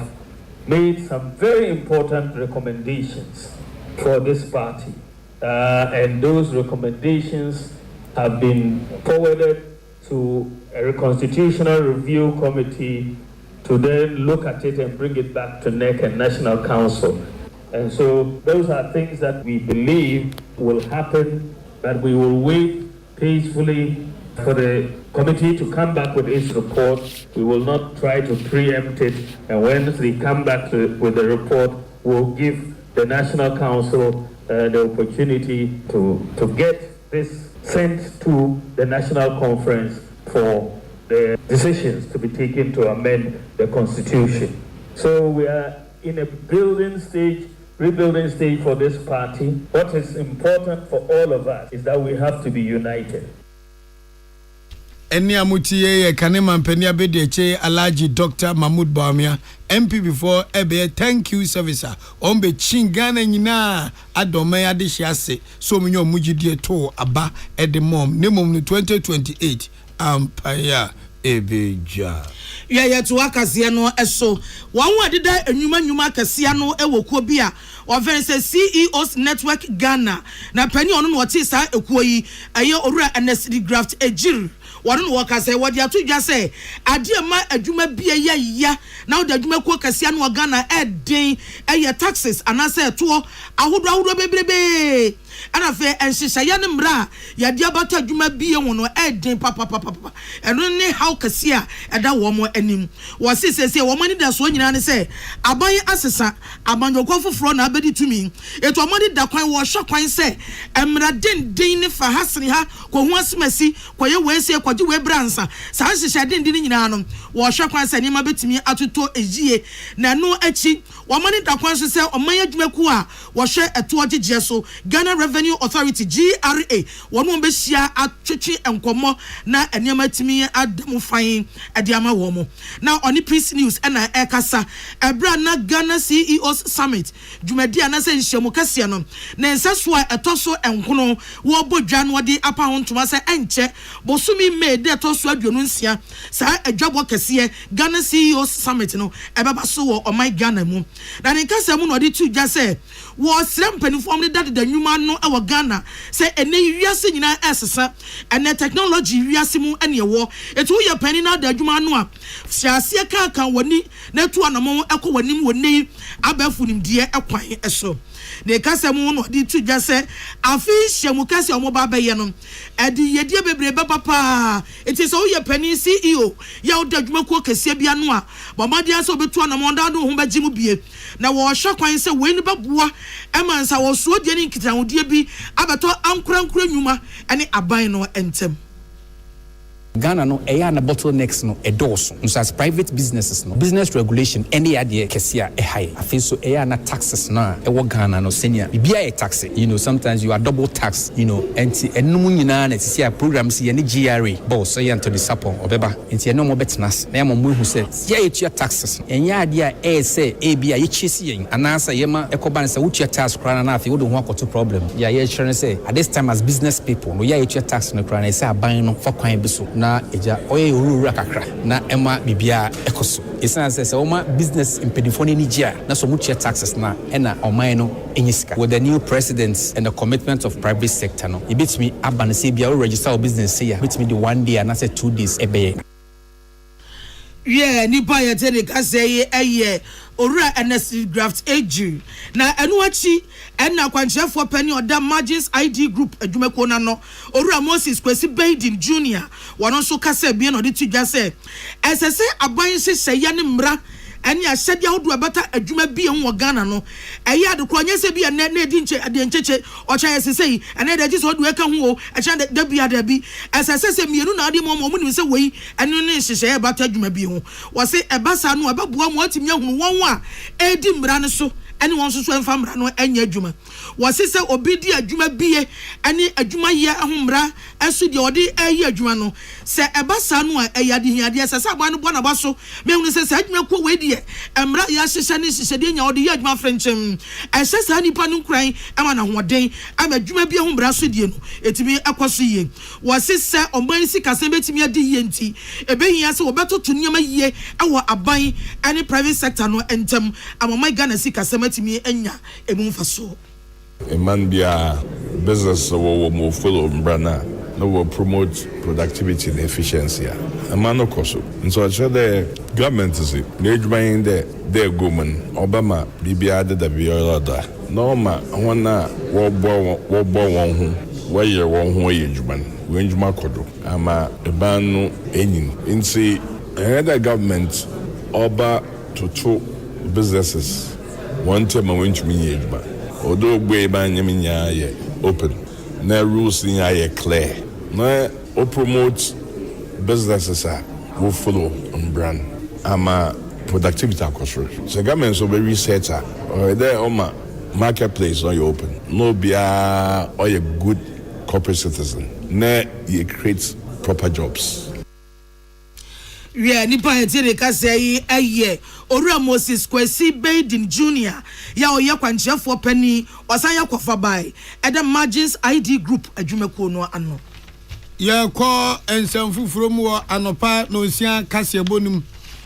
made some very important recommendations for this party, and those recommendations have been forwarded to a constitutional review committee to then look at it and bring it back to NEC and National Council. And so those are things that we believe will happen, but we will wait peacefully for the committee to come back with its report. We will not try to preempt it, and when they come back with the report, we'll give the National Council the opportunity to get this sent to the National Conference for the decisions to be taken to amend the Constitution. So we are in a rebuilding stage for this party. What is important for all of us is that we have to be united. Eni amutiye kanema mpeni abedi eche Alhaji Dr. Mahmoud Bawumia MP before ebe thank you servicer ombe chingana nyina adome adehyiase so munyo mujidie to aba edemom nemom no 2028 ampaya ebeja ya to akasia no eso wanwo adeda enwuma akasia no ewokuo bia oven say CEOs Network Ghana na pani ono no wote sa ekuo yi aye orura NSD graft ejir wano no waka say wodi atu dwa say ade ma adwuma bia ya na wodi adwuma kuo kasia no Ghana eden eye taxes anase to ahodo bebrebe ana fe enhyehyaya ne mra ya dia bata adwuma bia wono eden papa eno ne how kasia eda wo mo anim wo sesese wo mani da so nyina ne say aban asesa abanyokwa foforo na abedi tumi eto mani da kwan wo hwe kwan say emra den ne fa hasene ha ko ho asemasi ko ye wense kwaji we bransa sa hyehyya den nyina no wo hwe kwan say nima betumi atoto ejie na no achi wo mani da kwan so say oman adwuma ku a wo hwe eto ogigye so Ghana Revenue Authority GRA wono be hia atwetwe enkomo na enema timi adamu fan ediama wo mo na oni Peace News na ekasa ebra na Ghana CEOs Summit dwumadi anase nhyiamu kase no na nsaso a etoso enkono wo bodwa no de apa hontoma se enche bosumi me de etoso aduonu nsia sa adwabo kase Ghana CEOs Summit no ebeba so wo oman Ghana mu na ne kase mu no de tu dwa se wo srempanifo am de dada nwuma no e wo Ghana se ene wiase nyina esesa ene technology wiase mu ene wo etu ye pani na da adwuma no a siase kan wani na tu anamo ekọ wanim woni abafu nimde ekwan eso ne kase mu no di tu dwa se afi hyemu kase omo ba baye no edi yedie bebrebe papa eti so ye pani CEO ya oda adwuma ko kase bia no a bomade so betu anamo da do ho bagimu bie na wo hwa kwan se we ni baboa emansa wo so die ni nkitawodie bi abeto ankurankura nyuma ene aban no entem Ghana no eya na bottlenecks no edoso nso as private businesses no business regulation any ade kesia high afi so eya na taxes na ewo Ghana no senior bibia e tax sometimes you are double tax enti enum nyina na tisia programs ye ne GRA boss so to the support obeba enti enum obetnas na yammo hu se ye etua taxes enya ade a say bia ye chisi yen anasa yema ekoban se wutua tax kra na afi wo do ho akoto problem ya ye chere say at this time as business people no ye etua tax no kra na say aban no for kwan bi so na eja oye urura kakra na ema bibia ekoso esan se oma business impedifone ni gia na so mutua taxes na ena oman no enyisika with the new presidents and the commitment of private sector no ebetimi aban se bia register business say ya betimi the 1 day and say 2 days ebeye Yeah, nipa ya tene ka say eye owura NSC graft age na enu achi na kwanchefo pani oda margins ID group adwumako na no owura Moses Kwesi Baden Junior wono so ka say bia no de tudwa say esese aban hyehyɛ ya ne mra ani ahyɛde ahodo abata adwuma bi en wo Ghana no ɛyɛ adekro nya se bia na edi nche ade ncheche ɔkya yɛsesei ɛna de gye so do eka ho o ɛkya da bia da bi ɛsese se mienu na ade mo nim se wei ɛno ne hyehyɛ abata adwuma bi ho wɔ se ɛbasa no ababoa mo atimi ahunu wɔn a edi mra ne so ɛne wɔn so ɛmfa mra no anya adwuma wɔ se sɛ obi di adwuma bie ɛne adwuma yɛ ahomra ɛso de ɔde ɛyɛ adwuma no sɛ ɛbasa no a ɛyɛ ade hiade sɛ sɛ aba no bɔ na ba so mehunu sɛ adwuma ko wei de emra ya hyehyɛ ne hyehyɛ de nya ɔde yɛ adwuma frenchim ɛhyɛ saa nipa no kran ama na hoɔden ama adwuma bi ahombra so die no etimi akɔso yie wɔse sɛ ɔman si kasa betimi ade yie nti ebehia sɛ wɔbɛtoto nneɛma yie ɛwɔ aban ɛne private sector no entem amamai Ghana si kasa metimi anya emu mfaso man bia business wo mo follow mbrana no will promote productivity and efficiency. A man of course. And so I said the government is it. The adwuma the government Obama BBI the Viola. No ma wana wo bo won ho. Why you won ho adwuma. We adwuma kodo. Ama ban no enin. Nti the government oba to businesses. One time I went to me adwuma. Although we ban nyaminya ye open. Na rules ni are clear. Na o promote businesses will follow on brand. Ama productivity across. So government so be researcher or there on my marketplace on you open. No be or a good corporate citizen. Na you create proper jobs. Yeah, nipa hetire ka say eye owura Moses Kwesi Baden Junior ya oye kwanchefo pani osan yakofa bai eda margins ID group adwumako no ano ye ko ensamfufuro mu anopa no sia kase bonum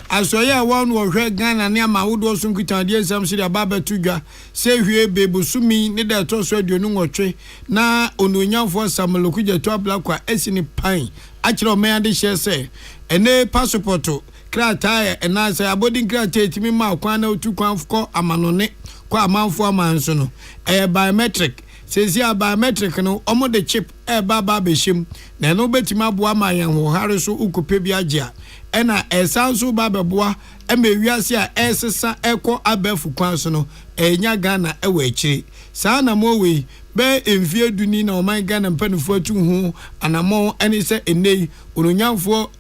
asoye won wo hwe Ghana ne amawodo so nkitande ensam sire baba tudwa se hwie bebusumi ne da to so aduonu nwotwe na ononyamfo samaloku jeto ablakwa esini pan akire o me ade hye se ene passporto krata ena se abodin krata etimi ma kwan na otu kwan fko amanone kwa amanfo amanso no biometric sezi biometric no omo de chip baba behim na no betima aboa ma yan ho hare so ukope bi agea ena esanso baba boa emewiase a esesa eko abafu kwan so no enya Ghana ewa akiri saa na mo we be emfie duni na oman Ghana mpanufo atu hu anamo ene se enei ononyamfo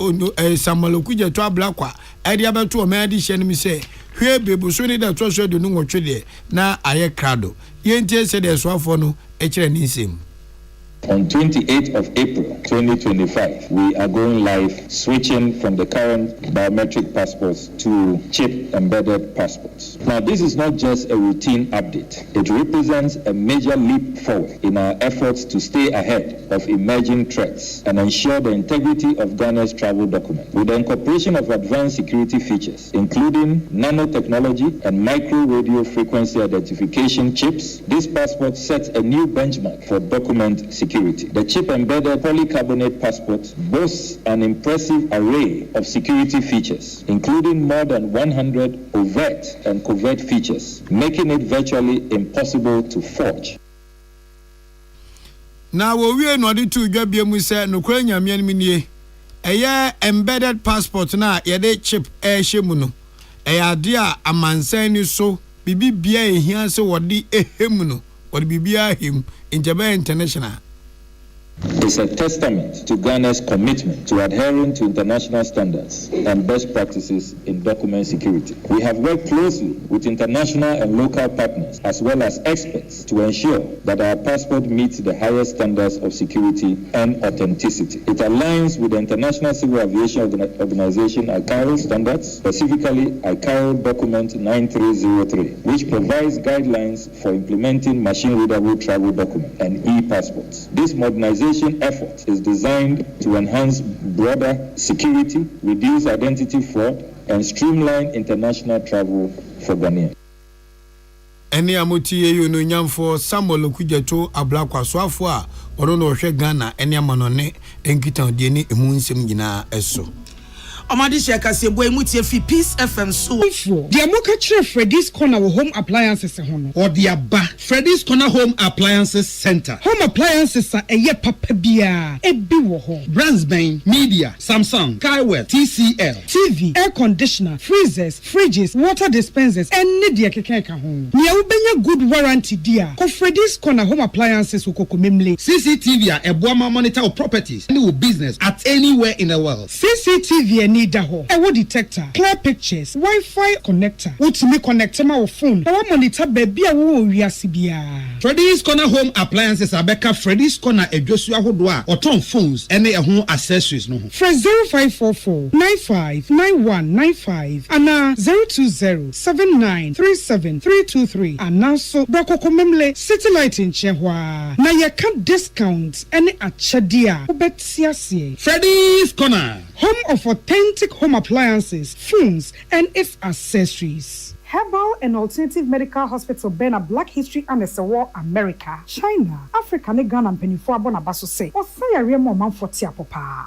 samaloku jeto ablakwa ede abeto o ma ade hye ne mi se hwe bebuso ni da to so de no nwotwe de na aye krado yentie se de soafo no ekire ni nsem. On 28th of April 2025, we are going live, switching from the current biometric passports to chip-embedded passports. Now, this is not just a routine update. It represents a major leap forward in our efforts to stay ahead of emerging threats and ensure the integrity of Ghana's travel document. With the incorporation of advanced security features, including nanotechnology and micro-radio frequency identification chips, this passport sets a new benchmark for document security. The chip-embedded polycarbonate passport boasts an impressive array of security features, including more than 100 overt and covert features, making it virtually impossible to forge. Now, we no di to dwa bia mu se no kura nyame an minie. Eye embedded passport na ye de chip hye mu no. Eye ade a amansan ni so bibi bia ehia se wodi ehemu no. Wodi bibia him in Japan International. It's a testament to Ghana's commitment to adhering to international standards and best practices in document security. We have worked closely with international and local partners as well as experts to ensure that our passport meets the highest standards of security and authenticity. It aligns with the International Civil Aviation Organization ICAO standards, specifically ICAO Document 9303, which provides guidelines for implementing machine-readable travel documents and e-passports. This modernization effort is designed to enhance broader security, reduce identity fraud, and streamline international travel for Ghanaians. Eni amotie yo no nyamfo Samuel Okujeto ablakwa soafo a oro no hwe Ghana eni amanone enkitan de ni emu nsem nyina eso. Omadi sheka se boy mutie fi Peace FM so. The Amoka Chire Freddy's Corner home appliances hono. Or the Aba Freddy's Corner Home Appliances Center. Home appliances are eye papa bia ebi wo ho. Brands Bain, Media, Samsung, Kaiwell, TCL, TV, air conditioner, freezers, fridges, water dispensers, and media keke ka ho. Nia ubenya good warranty dia. Ko Freddy's Corner Home Appliances ukoko memle. CCTV a boama monitor of properties and your business at anywhere in the world. CCTV ni da ho. Ewo detector, clear pictures, Wi-Fi connector. Utimi connect ma wo phone. Ewo monitor baby a wo wiase bia. Freddy's Corner Home Appliances abeka Freddy's Corner edwosu ahodoa oton phones ene ehun accessories no ho. Fresh 0544 959195 ana 0207937323 ana so brokoko memle city light in chehwa na ye ka discount ene achadia obetiasie. Freddy's Corner, home of authentic home appliances, phones and its accessories. Herbal and Alternative Medical Hospital Bena Black History and War America, China, Africa, ne Ghana penifo abona baso say. O say area mo man for tia papa.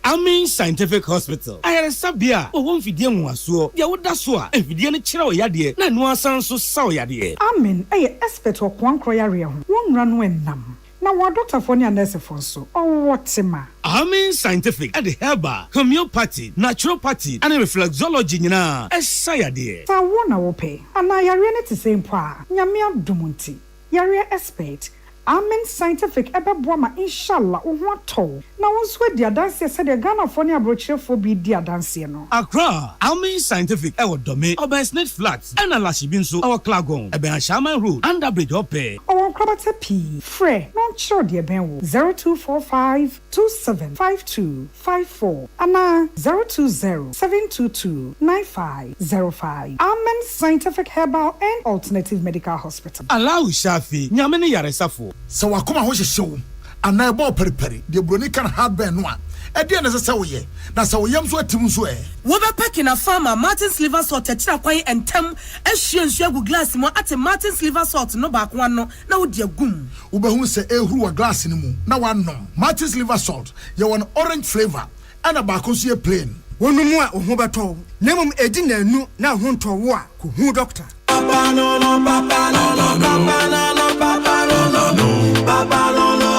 Amin Scientific Hospital. Ayere sabia o won fidie nwaso. Dia woda so a fidie ne kire o yade na no asan so saw yade. Amin expert o kwan kroya area ho. Won ra no enam. Na wa doctor for ni nurse for so. O wotima. Amin Scientific at the herbal, homeopathy, naturopathy, and reflexology nyina. Esayade. Sa wona wo pe. Ana yare ne te same pa. Nyame adumunti. Yare expert. Amen Scientific ebeboama inshallah uwato na wonswe dia dance se de Ghana for ne abrochefo bi dia dance no. Accra Amen Scientific e wodome Obersnet Flats and Lashibi nso our Klagon ebe Ashaman Road under bridge ope. Owo krabata p frɛ non sure de ben wo 0245275254 ana 0207229505. Amen Scientific Herbal and Alternative Medical Hospital. Allah Shafi nyame ne yaresafo. So wakoma ho hyehyew ana ebo periperi de broni kan hardware no a ede na se woye na se woyam so atim so wo be packing a farmer Martin's liver salt tira kwan entem ehwie nsu agu glass mo ate Martin's liver salt no ba kwa no na wo de agum wo be hu se ehuru wa glass ni mu na wanom Martin's liver salt ye won orange flavor ana ba ko so plain wonu mu a ho beto nemum edi na anu na ho nto wo a ko hu doctor papa no no papa no no papa no no papa no no papa no no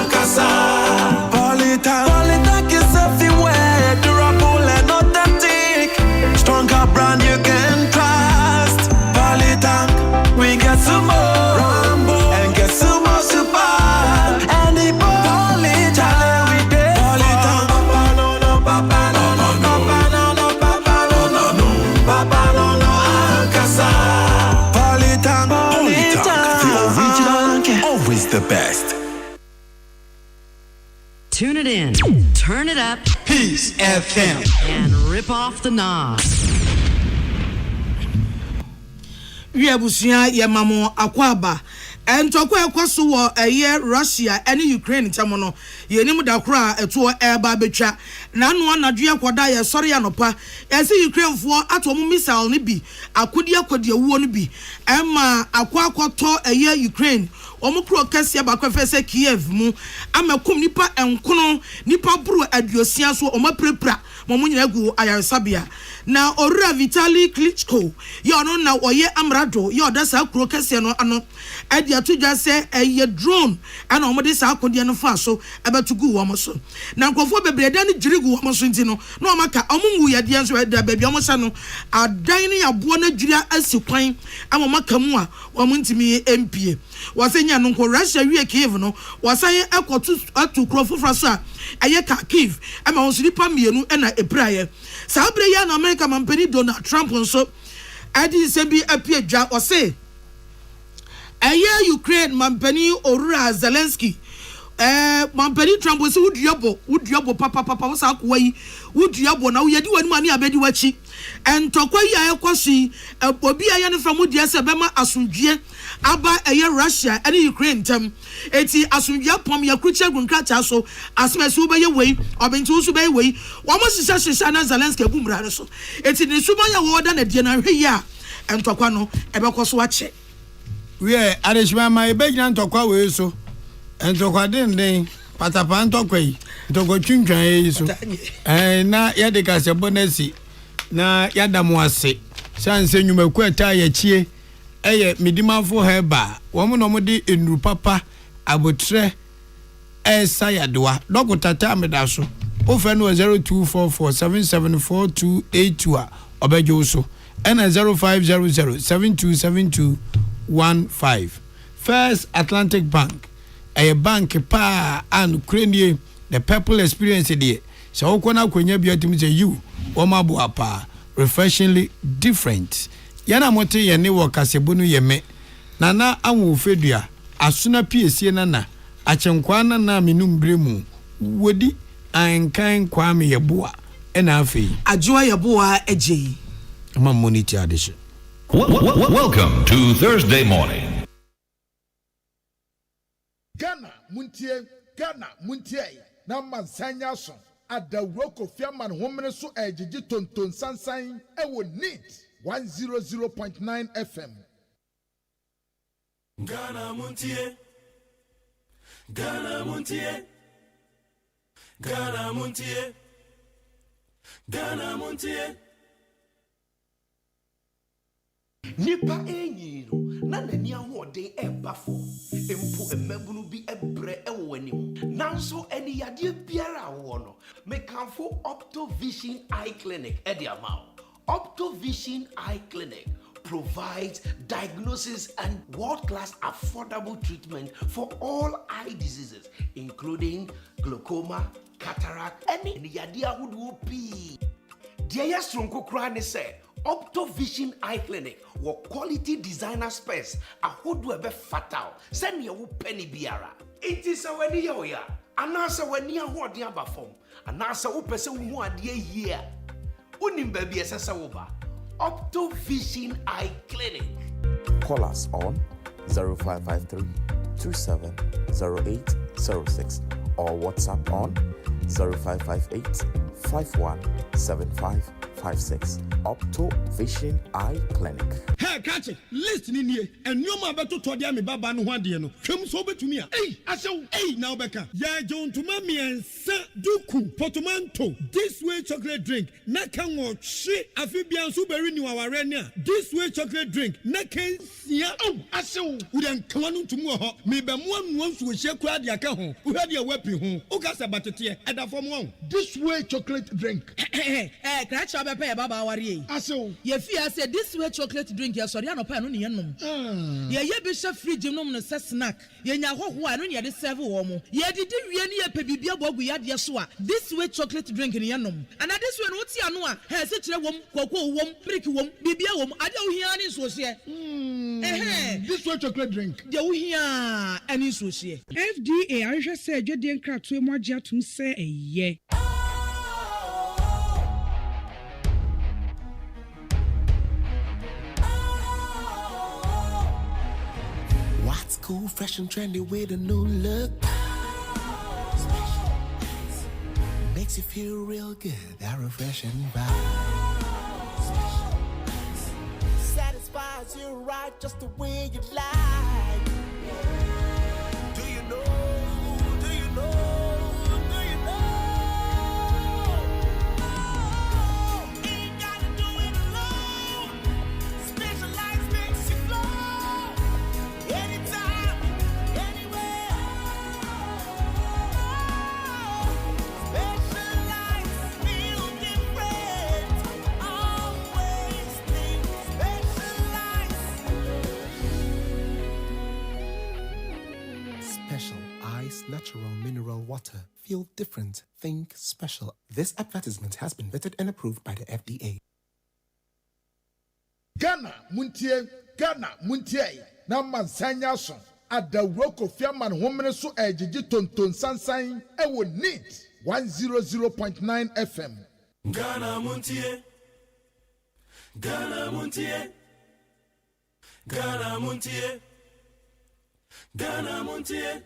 ankasa Polita is everywhere durable and authentic stronger brand you can trust Polita we get some more Rambo and get some more super and the Polita we dey Polita papa no no papa no no papa no no papa no no papa no no ankasa Polita the original always the best. Tune it in, turn it up, Peace FM, and rip off the knob. We abusia ye mamo akwaba entokwa ekwaso wo eye Russia ene Ukraine tamono ye nim da kora eto eba betwa na no anadwe akoda ye sori anopa ese Ukraine fo ato mu missile ne bi akodi wuo ne bi ema akwakoto eye Ukraine omukro kase ba kwefese Kiev mu amakum nipa enkono nipa buru aduosia so omaprepra momunyina gu ayarsabia na orura Vitali Klitschko ye ono na oye amrado ye odasa kro kase no ano ade atudwa se eye drone ana omode sa akode no fa so abatugu wo so na nkofo bebreda ne jirigu wo so ntino na omaka omungu ye de nso da babia omosa no adan ne yabo na jira asikwan amomaka mu a wo ntimi MPA wasenya no ko Russia wie Kiev no wasaye ekotu atu krofofra so a eye ka Kiev ama won siripa mienu na ebraye sa abre ya na America mampani Donald Trump nso adi se bi apie dwa o se eye Ukraine mampani Orura Zelensky mampani Trump se wuduabo papa wo sa akwa yi wuduabo na wo yedi wani mani abedi wachi entokwa yi ayekosi obi aye ne from dia se bema asundwie aba eye Russia and Ukraine tem eti asundwie pom ya kruche gunkracha so asmesu be ye wei obintu so be wei wo mo sisa na Zelensky bumra ne so eti ne suma ya wo da na die na hwe ya entokwa no ebekoso ache we arishma my beg nan tokwa we so entokwa den Patapan tokwe. Toko chunchwa yesu. Na yade kase bonesi. Na yada mwase. Sanse nyume kweta ye chie. Eye midimafo heba. Wamu nomodi inru papa. Abotre. Sayadwa. Doko tata amedaso. Ofenu 0244774282 obejoso. And 0500727215. First Atlantic Bank. A bank pa and Ukraine the purple experience there. So okona kwenye biatim say you omabu apa refreshingly different. Yana mote ye ne wo kasebunu yeme. Nana awu fedua asuna piesie nana achenkwana na minum bremu wodi ankan kwame yeboa ena afei adwoa yeboa eje ma monitor addition. Welcome to Thursday morning. Ghana muntie na mansanya so adawroko fiaman homene so ejiji tonton sansan e wo neat 100.9 FM. Ghana muntie Ghana muntie Ghana muntie Ghana muntie Nipa enyiro na nani ahoɔden ɛba fo empo emabunu bi ɛbrɛ ɛwɔ anim nanso ɛni yadeɛ biara awɔ no mekanfo Optovision Eye Clinic ɛde ama Optovision Eye Clinic provides diagnosis and world-class affordable treatment for all eye diseases including glaucoma, cataract, any yadeɛ ahodoɔ pii. Deɛ yɛ sonko kura ne sɛ Optovision Eye Clinic were quality designer space ahodo ebe fatal send ye wo penny biara it is a weni ya oya anasa weni ahoɔden aba fam anasa wo pese wo hu ade yie unim ba bi esesa wo ba Optovision Eye Clinic. Call us on 0553 270806 or WhatsApp on 0558 517556. Optovision Eye Clinic. Hey, catch it. Listen in here. And you ma beto to dia me baba no hwade no. Hwem so betumi a. Hey, asew. Hey, now beka. Ya John to mami ensa duku portmanteau. This way chocolate drink. Na kan wo hwe afibian so beri ni waware ni a. This way chocolate drink. Na kan sia. Oh, asew. We dan kan no tumu ho. Me be mo anu nso hye kura dia ka ho. Wo hwade a wapi ho. O ka se batete e da fom ho. This way chocolate drink. Catch up a baba wari. Aso. Ye fear say this way chocolate drink ya sorry anopa no ne yenom. Ye be chef fridge nom no say snack. Ye nya hoho anu ne de serve wo mo. Ye didi wie ne ye pe bibia bogu ya de so a. This way chocolate drink ne yenom. And this way no ti anu a, he se kire wom, kwakwo wom, prick wom, bibia wom, ade wo hia ne so hye. This way chocolate drink. De wo hia ani so hye. FDA ahwehwe say adwede nkratoe mo agye atum say eye. What's cool, fresh and trendy with a new look? Makes you feel real good, that refreshing vibe. Satisfies you right just the way you like. Do you know? Do you know? Do you know? Ain't gotta do it alone. Specialized makes you flow. Anytime, anywhere. Specialized feel different. Always think specialized. Special Ice Natural Mineral Water. Feel different. Think special. This advertisement has been vetted and approved by the FDA. Ghana muntie na mansanya so adawroko fiaman homene so ejiji tonton sansan e wo neat 100.9 FM. Ghana muntie Ghana muntie Ghana muntie Ghana muntie.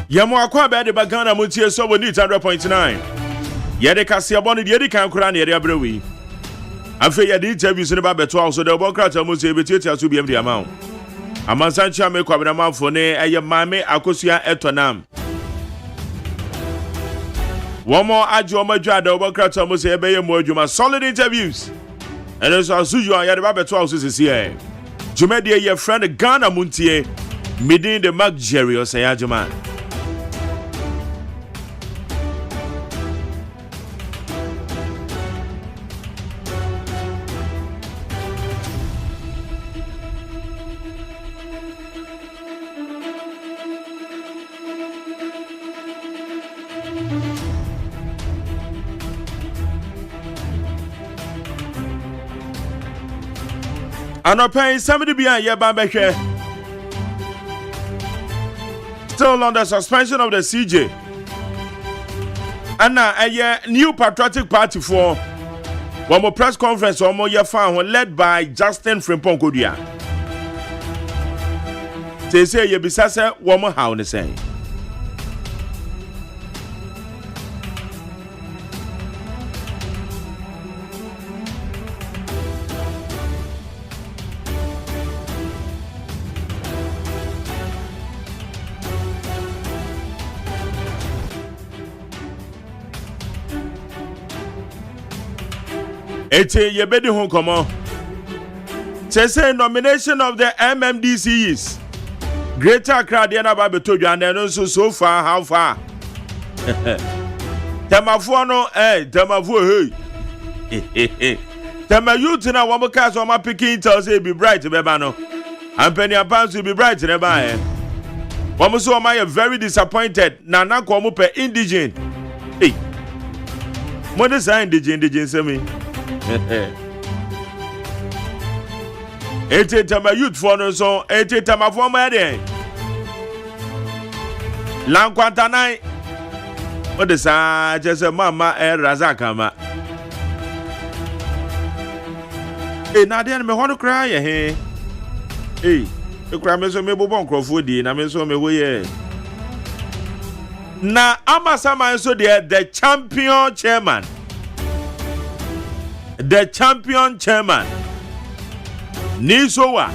Yamo akwa be de bagana mutie so bo need 100.9. Yede kase abon de yedi kan kura na yede abrewi. Afi yede interviews ne ba beto also de Obokrata mutie betietia so biem de amount. Amansanchi me kwabena manfo ne eye mame akosua etonam. One more ajo madwa de Obokrata mutie ebeye mo adwuma solid interviews. And as usual yede ba beto also sisi here. Jumede ye friend Ghana Montie midin the Mark Jerry OSEI AGYEMAN. Anopen somebody behind your bambeke. Still under suspension of the CJ. And now a new patriotic party for one more press conference or more year found led by Justin Frimpong Kodia. They say you be sasa one more how they say. Ete yebedi hon komo. Say nomination of the MMDCs. Greater Accra de na ba betodwa and so far how far. Temafo no temafo hey. Tema youth na wo mo ka so ma pikin tell say be bright beba no. Ampani apans be bright ne ba eh. Wo mo so ma very disappointed na ko mo pe indigene. Hey. Mo de say indigene say me. Ete tama youth for no so ete tama for ma de lankwanta nai o de sa je se mama razaka ma na de me hono kra ye he e kra me so me bobon krofo di na me so me wo ye na amasama so the champion chairman. The champion chairman Nisowa.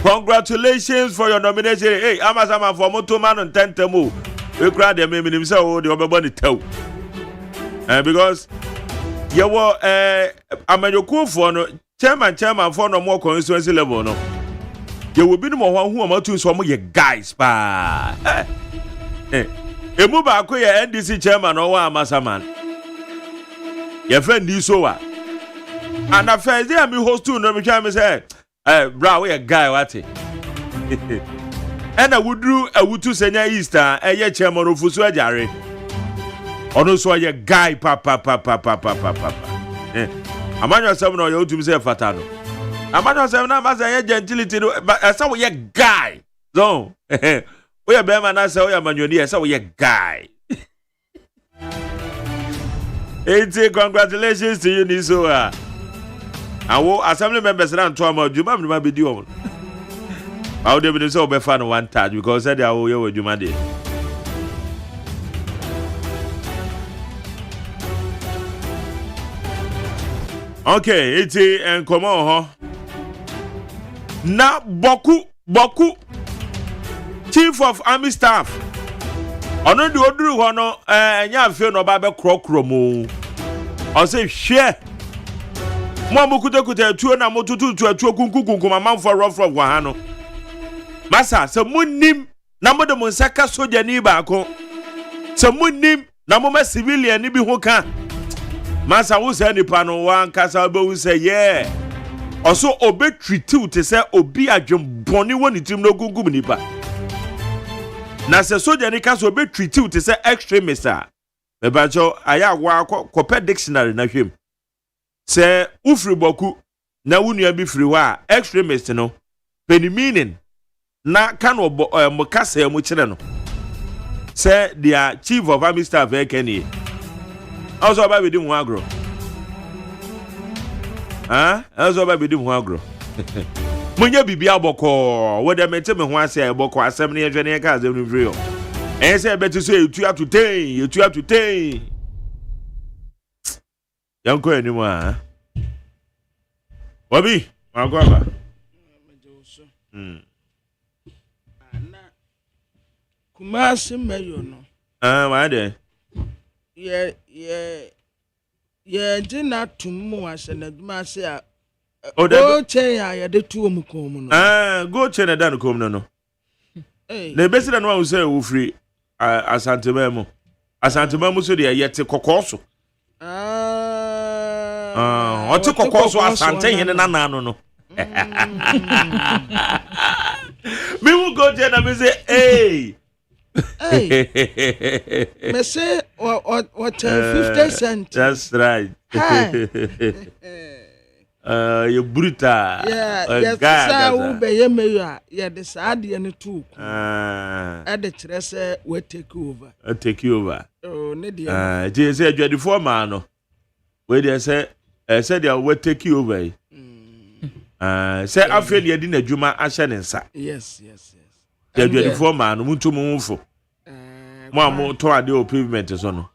Congratulations for your nomination. Hey, Amasama for Motoman and Tentemu. We cried them in himself, the Obaboni tell. Because you were Amayoko for no chairman for no more constituency level. No, you will be the one who are to some of your guys. Pa. Emuba Koya NDC chairman or Amasaman. Your friend Nisowa. And a first day I me host to no me can say, bra we a guy what it. And I would do a would to senior Easter a year chairman of Fusu Jare. Ono so a guy papa. Amanya seven or you to say fatano. Amanya seven as a gentility but as a guy. So we are beman as a manual as a guy. It's congratulations to you, Nisowa. Our assembly members around Toma, you might be doing. I would have been so be fun one time because I owe you with Jumadi. Okay, it's and come on, huh? Na Boku, Chief of Army Staff. Ono di oduru hono nya fe no ba be krokromo o se hwe mo mukuta tuo na motutu atuo kunkunkunkum amanfo rough wa ha no masa se munnim na mo de mo saka soja ni ba ko se munnim na mo ma civilian ni bi ho ka masa wo se nipa no wan kasa be wo se yeah oso obetreat te se obi adwembone woni tim no kunkum nipa. Na se soja ni kaso be treat you to say extremist a me bacho aya wa ko dictionary na hwem se ufri boku na wunua bi firi wa extremist no penny meaning na kan mo kasa mo kire no se dia chief of army staff ekeni also ba be di mu agro also ba be di mu agro Munya bibi aboko, whether me tell me who I say aboko, assembly engineer cars, every real. And say better say you have to take. Don't go anymore. Bobby, my grandma. Kumasi mayo no. Why there? Yeah, dina tumu ase na duma se a. Go chain ya de tu omukom no. Go chain na dan kom no. Na besi na no say wo free asantemamu. Asantemamu so de yete kokoso. Ote kokoso asante hene na no. Me will go there and me say, hey. Me say what 50 cents. That's right. You brutal. Yes, sir. Ube ye meya. Yeah, the sad ye too. At the tres we take over. Take you over. Oh, Nidia. Just say you the foreman. Where they say they will take you over. Say I feel you didn't Juma Ashanensa. Yes. You the foreman. Muntu mufo. Mo to ade o pavement so no.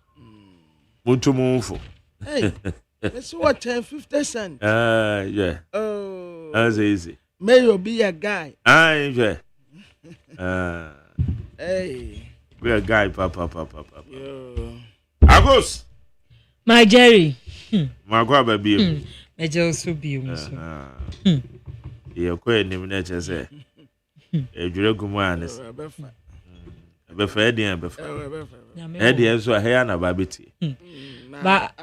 Muntu mufo. Hey. Let's watch 50 cents. Yeah. Oh. That's easy. May you be a guy. Yeah. Hey. Be a guy, papa. Agos. My Jerry. My grandma baby. Me also be You quite name nature say. A Juragumanis. Be fair, dear. Eddie, so a hair and a babity. But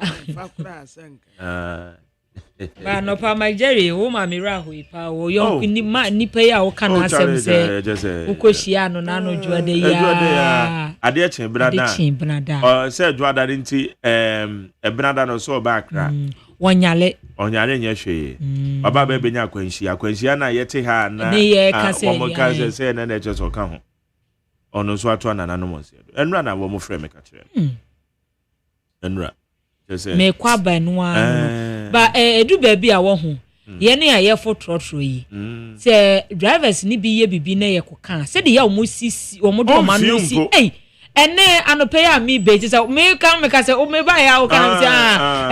no pa my Jerry wo ma mira ho ipa wo yo ni pa ya wo kana asem se ukohia no na no dwade ya ade chen brada say dwada nti brada no so ba akra onyale nya hwe baba ba benya akwanhia na yete ha na omo ka say na na cheso ka ho ono so ato na no mo se enra na wo mo frɛ me ka kire enra me kwa ba no ba edu baby a wo ho ye ne aye fotrotro yi se drivers ni bi ye bibi na ye koka se de ya o mo sisi o mo do ma no si ene anope ya mi be se me ka se o me ba ya o kan se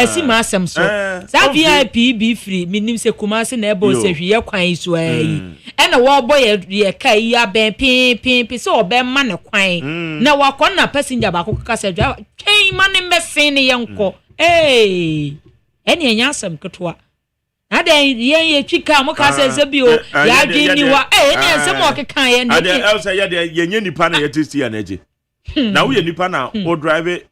esi ma asem so sa VIP be free minim se kuma se na ebo se hwe ye kwan so ayi ena wo boy ye kai ya ben pin so obe ma ne kwan na wakọ na passenger ba ko ka se driver twin ma ne mesen ne yenko eni enya asem ketwa na den ye twika mo ka se bi o ya dwini wa eni asem o keka ye ne ade elsa ye de ye nya nipa na ye testi ya na eje na wo ye nipa na o drive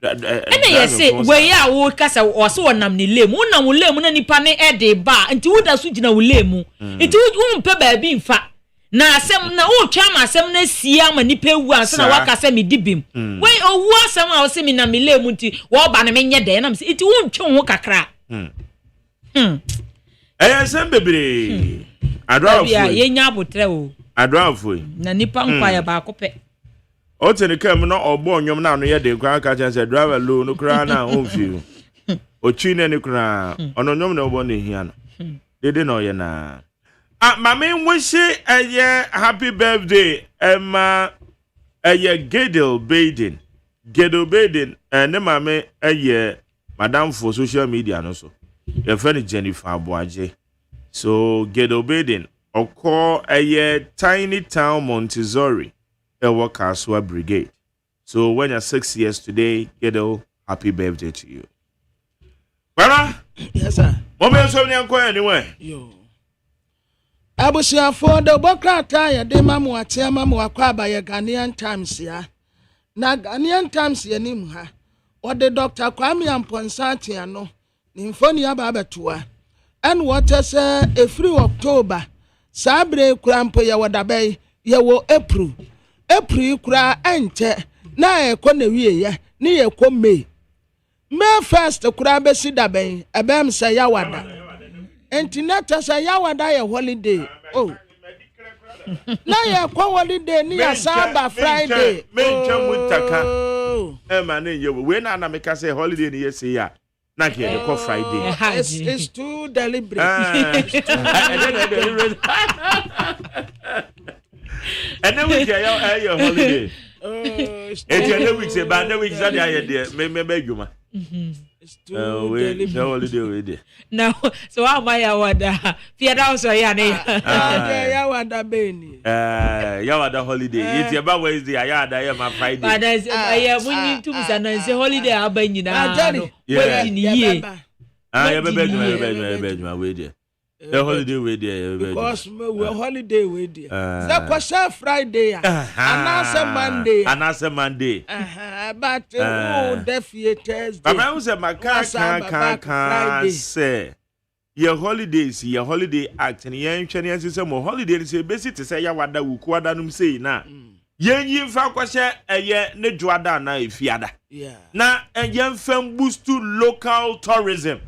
ene ye se we ya wo ka se o se wonam ne lemu na wo lemu na nipa ne ede ba nti wo da so gina wo lemu nti wo mpe ba bi mfa na asem na o twa ma asem na sia ma nipa wu ansa na waka se me dibim we owu asem a o se me na me lemu nti wo ba na me nye de na me se nti wo ntwe ho kakra sem bebre adwa ya ye nya abotre o adwa foi na nipa nkwa ya ba kope o tene kam na ogbo onyom na no ye de kwa ka chan se driver low no kra na o fi o chi ne ni kra ono nyom na ogbo ne hia no dede na o ye na mama wishi happy birthday Emma Gedel Baden ne mama madam for social media no so your friend Jennifer Aboaje so Gedel Baden oko tiny town Montessori Kaswa Brigade. So when you're 6 years today, Gedel, happy birthday to you. Brother? Yes, sir. Mama, so anyway. Yo. Abusia for the Bokrata, ya de mamu atia mamu akwaba ya Ghanaian Times ya. Na Ghanaian Times ya nimha. Ode Dr. Kwame Amponsah ya no. Nimfoni ya baba tuwa. And what I say a free October. Sabre krampo ya wadabe ya wo April. April kura ente na ekọ na wie ya ni ekọ May first kura be sida ben ebem say yawada enti nata say yawada ya holiday na ya ekọ holiday ni ya Saba Friday me ntwa mutaka ma na ye we na make say holiday ni yes ya na ke ekọ Friday it's too deliberate and then we get your holiday. Eti week say ba na week say dey aye me bedwuma. Holiday we dey. Now, so how my yawada? Fiada also ya ne. Yawada beni. Yawada holiday. Eti ba Wednesday ayada ya ma Friday. But I when you to say holiday aba nyina no. Wait ni ye. Ya bedwuma we dey. The holiday we there because we holiday we there. The question Friday announce Monday. But the Thursday. But I say my can say your holidays, your holiday act and your engineer say more holiday say basic to say ya wada wuku wada num say na. Yen fa kwase eye ne dwada na efiada. Na yen fam boost to local tourism.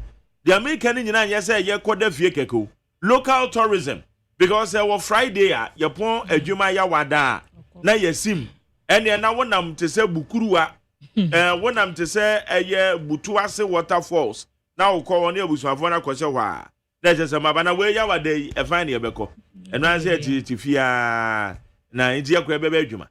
The American nyina say ye kwada fie keko local tourism because Friday ye pon adwuma ya wada na yesim ene na wonam te say bukuruwa wonam te say eye butuase waterfalls na ukọ won ebusuafo na kwose hwa na je say mabana we ya wada e fine ye beko eno an say tifia na nti ye kwa ebe adwuma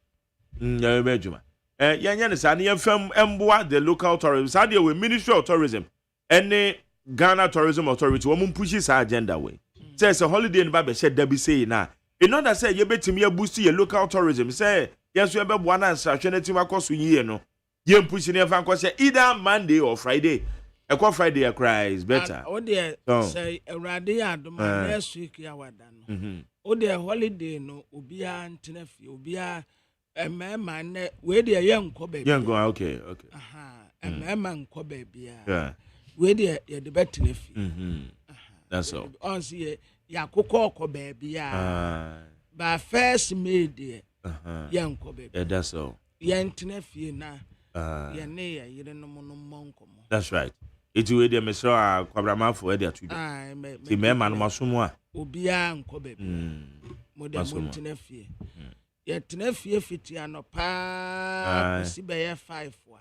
ya ebe adwuma ye ne sa ne fam emboa the local tourism sa de we Ministry of Tourism ene Ghana Tourism Authority womun push sa agenda way says a holiday in Baba said Debbie say na in order say you betimi ya boost your local tourism say yes we be one answer trinity makoso yi no ye push ne fan say either Monday or Friday e kwa Friday a cry is better o dey say Erade adoma next week ya wada no o dey holiday no obia ntena fie obia emema ne we dey ye nko baby okay emema nko baby yeah we dey ye the better fie that's all on see ya kokoko baby ba first made ye nko baby that's all ye ntena fie na ye ne ye yire no monkomo that's right it we dey mesro kwabrama for dey atu ti mema no masomo a obia nko baby mo dey ntena fie ye tena fie fiti anopa si be ye 5 wa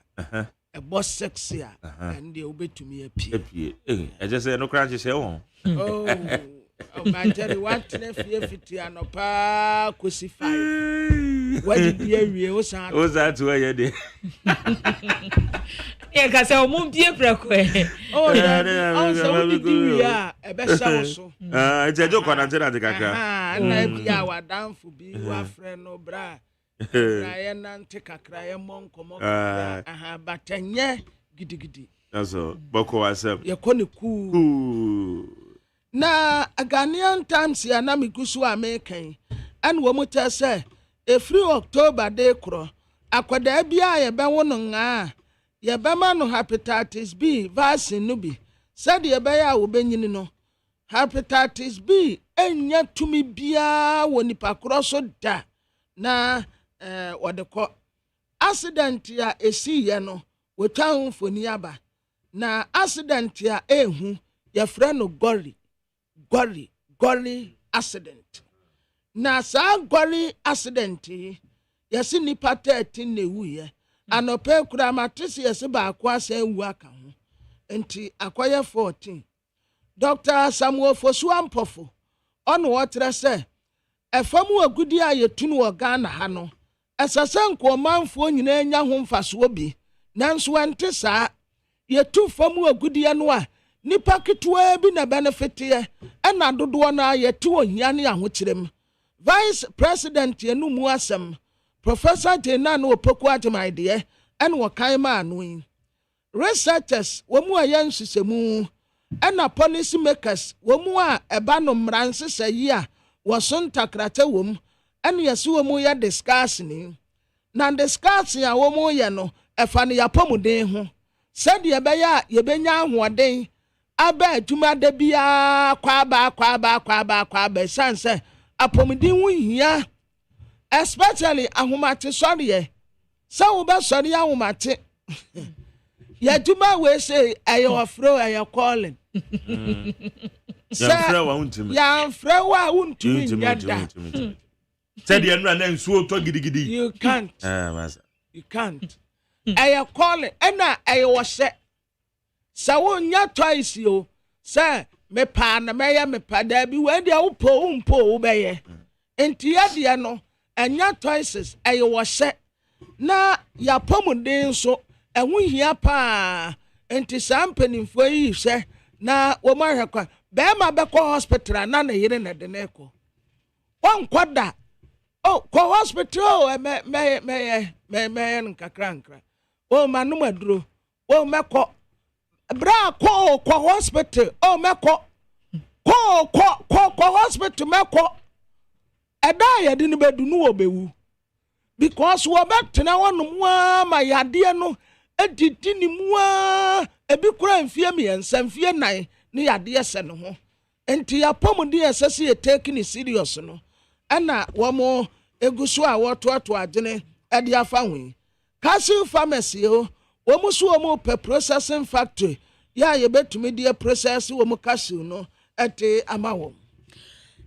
a boss sexy and the obetumi apie I just say no crash say won my tell what tena fie fiti anopa kosi 5 what did you we o san to where dey e ka say o mu bie preko so we do ya e be sha so e je ko na tena de kakra na ya wadanfo bi wa friend no bra na nante kakra ye monkomo batanye gidigidi so boko asem ye koni ku na Ghanaian Times ya na migusu amekan an wo muta say e free October day kro akwada bia ye be wono nga ye be ma no hepatitis B vaccine no bi said ye be ya wo benyini no hepatitis B enya tumi bia woni pakro so da na wadeko accident ya esi ye no wotwa mfoni aba na accident ya ehu ya freno gori accident na sa gori accident yesi nipa 13 newu ye anope kura matrisi yesi ba akwa sa ewu aka ho enti akwaya 14 Dr. Samuel Fosuampofo ono wotre se efamu agudi a yetunu wo Ghana ha no esasanko manfo nyina nya ho mfaso bi nanso ante saa yetu famu agudi no a nipa ketwa bi na benefit ye na dodo na yetu ohia ne ahokyerem Vice President yenumu asem Professor Jena no opoku atemaide ene wo kan ma anu researchers wo mu ayan sisemu na policy makers wo mu a eba no mranse sayi a wo son takrate wo mu ene yesu wo mu ya discuss ni na discuss ya wo mu ye no efa ne yapomuden ho said ye be ya ye benya ahoden aba adwuma da bia kwa ba sanse apomuden hu hia especially ahomate sorry ye sa wo be sorry ahomate ya duma we say ayo afro ayo calling ya afro wa untimi ya afro wa untimi yada said ye nra na nsuo to gidigidi you can't masa you can't ayo calling ena ayo wose sa wo nya twice yo say me pa na me ya me pa da bi we dia wo po wo be ye enti ya dia no enya twices ayo wose na ya pomuden so ehun hia pa enti saa mpanimfo yi hwe na wo ma hwekwa be ma be ko hospital na yire na de na ko on kwada ko hospital me nkakra o manu maduro o meko bra ko hospital o meko ko hospital meko eda ya de ni bedunu obewu because wo betena wonum ma yade no edidi ni mua ebi kura mfie miensa mfie nan ne yade se no ho enti ya pomudi esese ye take ni serious no ana wo egusu a wotoato agene ede afa hwi cashew pharmacy wo musu wo processing factory ya ye betumi de process wo cashew no ete amawo.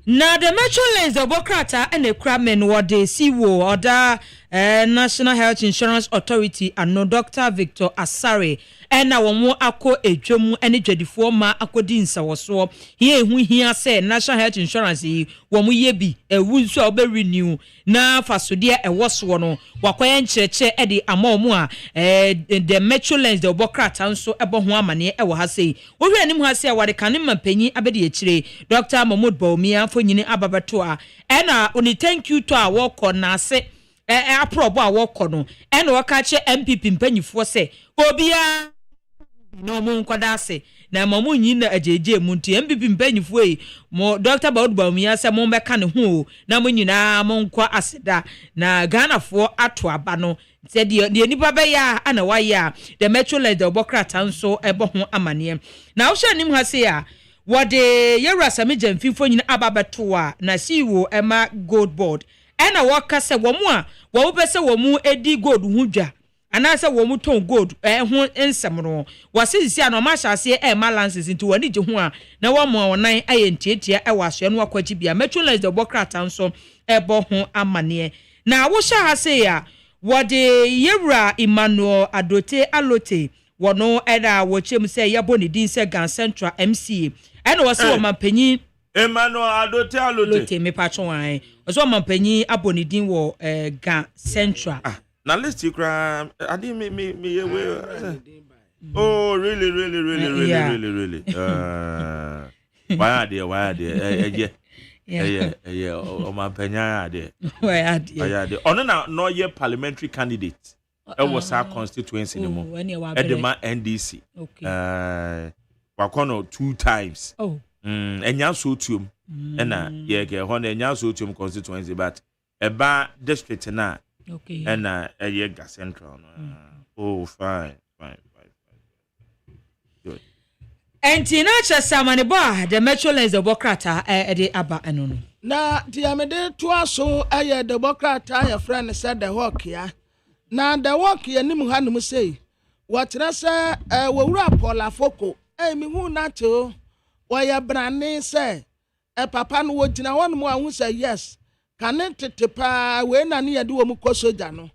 Na the Metro Lanes the Bokrata and the Kramen what they see order National Health Insurance Authority and no Dr. Victor Asare and now more ako ejwemu any jedifo ma akodi nsawoso here hu hia say National Health Insurance wo mu ye bi ewunso obe renew na fasodie ewoso no wakoye nchereche e de amaomu a the Metro Lanes the Bokrata nso ebo ho amane e wo ha sei wo hwe anim ha sei wade kane mampanyi abede ekire Dr. Mahmoud Baumia fonyini ababato a na oni thank you to a work na se aprobo a work no na waka che MPP mpanyifo se obia no mo nkwada ase na mamu nyina ajeje mu nti MPP mpanyifo yi mo Dr. Mahmoud Baumia se mo beka ne ho na mo nyina mo nkwa aseda na Ghana fo ato aba no se de nipa be ya ana wa ya the Metro Lanes the Bokrata nso ebo ho amane na wo hwe nim ha se ya wode yewra samija mfifo nyina ababeto a na siwo ema gold board ena waka se wo mu a wo be se wo mu edi gold hu dwa ana se wo mu ton gold ho ensem no wasisi a no ma hyase balances nti wani je ho a na wo mu onan aye ntietia e waso no akwaji bia Metro Lanes the Bokrata nso ebo ho amane na wo hya ha se ya wode yewra Emmanuel Adote Alote wono era wo chem se yabo ne din se Gan Central MCA ena wo se wo mampanyi Emmanuel Adote Alote me patron an wo se wo mampanyi abonidin wo Gan Central na list you cry adi me oh really why there yeah o mampanya ade why ade ono na no ye parliamentary candidate e was our constituency no mo edema NDC wakono 2 times enya so tuom ena ye ke ho na enya so tuom constituency but eba district na ena ye ga central no oh fine good enti na chasamane ba the Metro Lanes the Bokrata de aba eno no na diamede to aso aye the Bokrata ya friend said the hawk ya na the work ye nim hanum sei wakyerɛ sɛ wowura Paula Foko mi hu na to wɔyɛ brane sɛ papa no wogina wɔn mu ahu sɛ yes kane tete pa we na ne yɛde wɔ mu kɔ soja no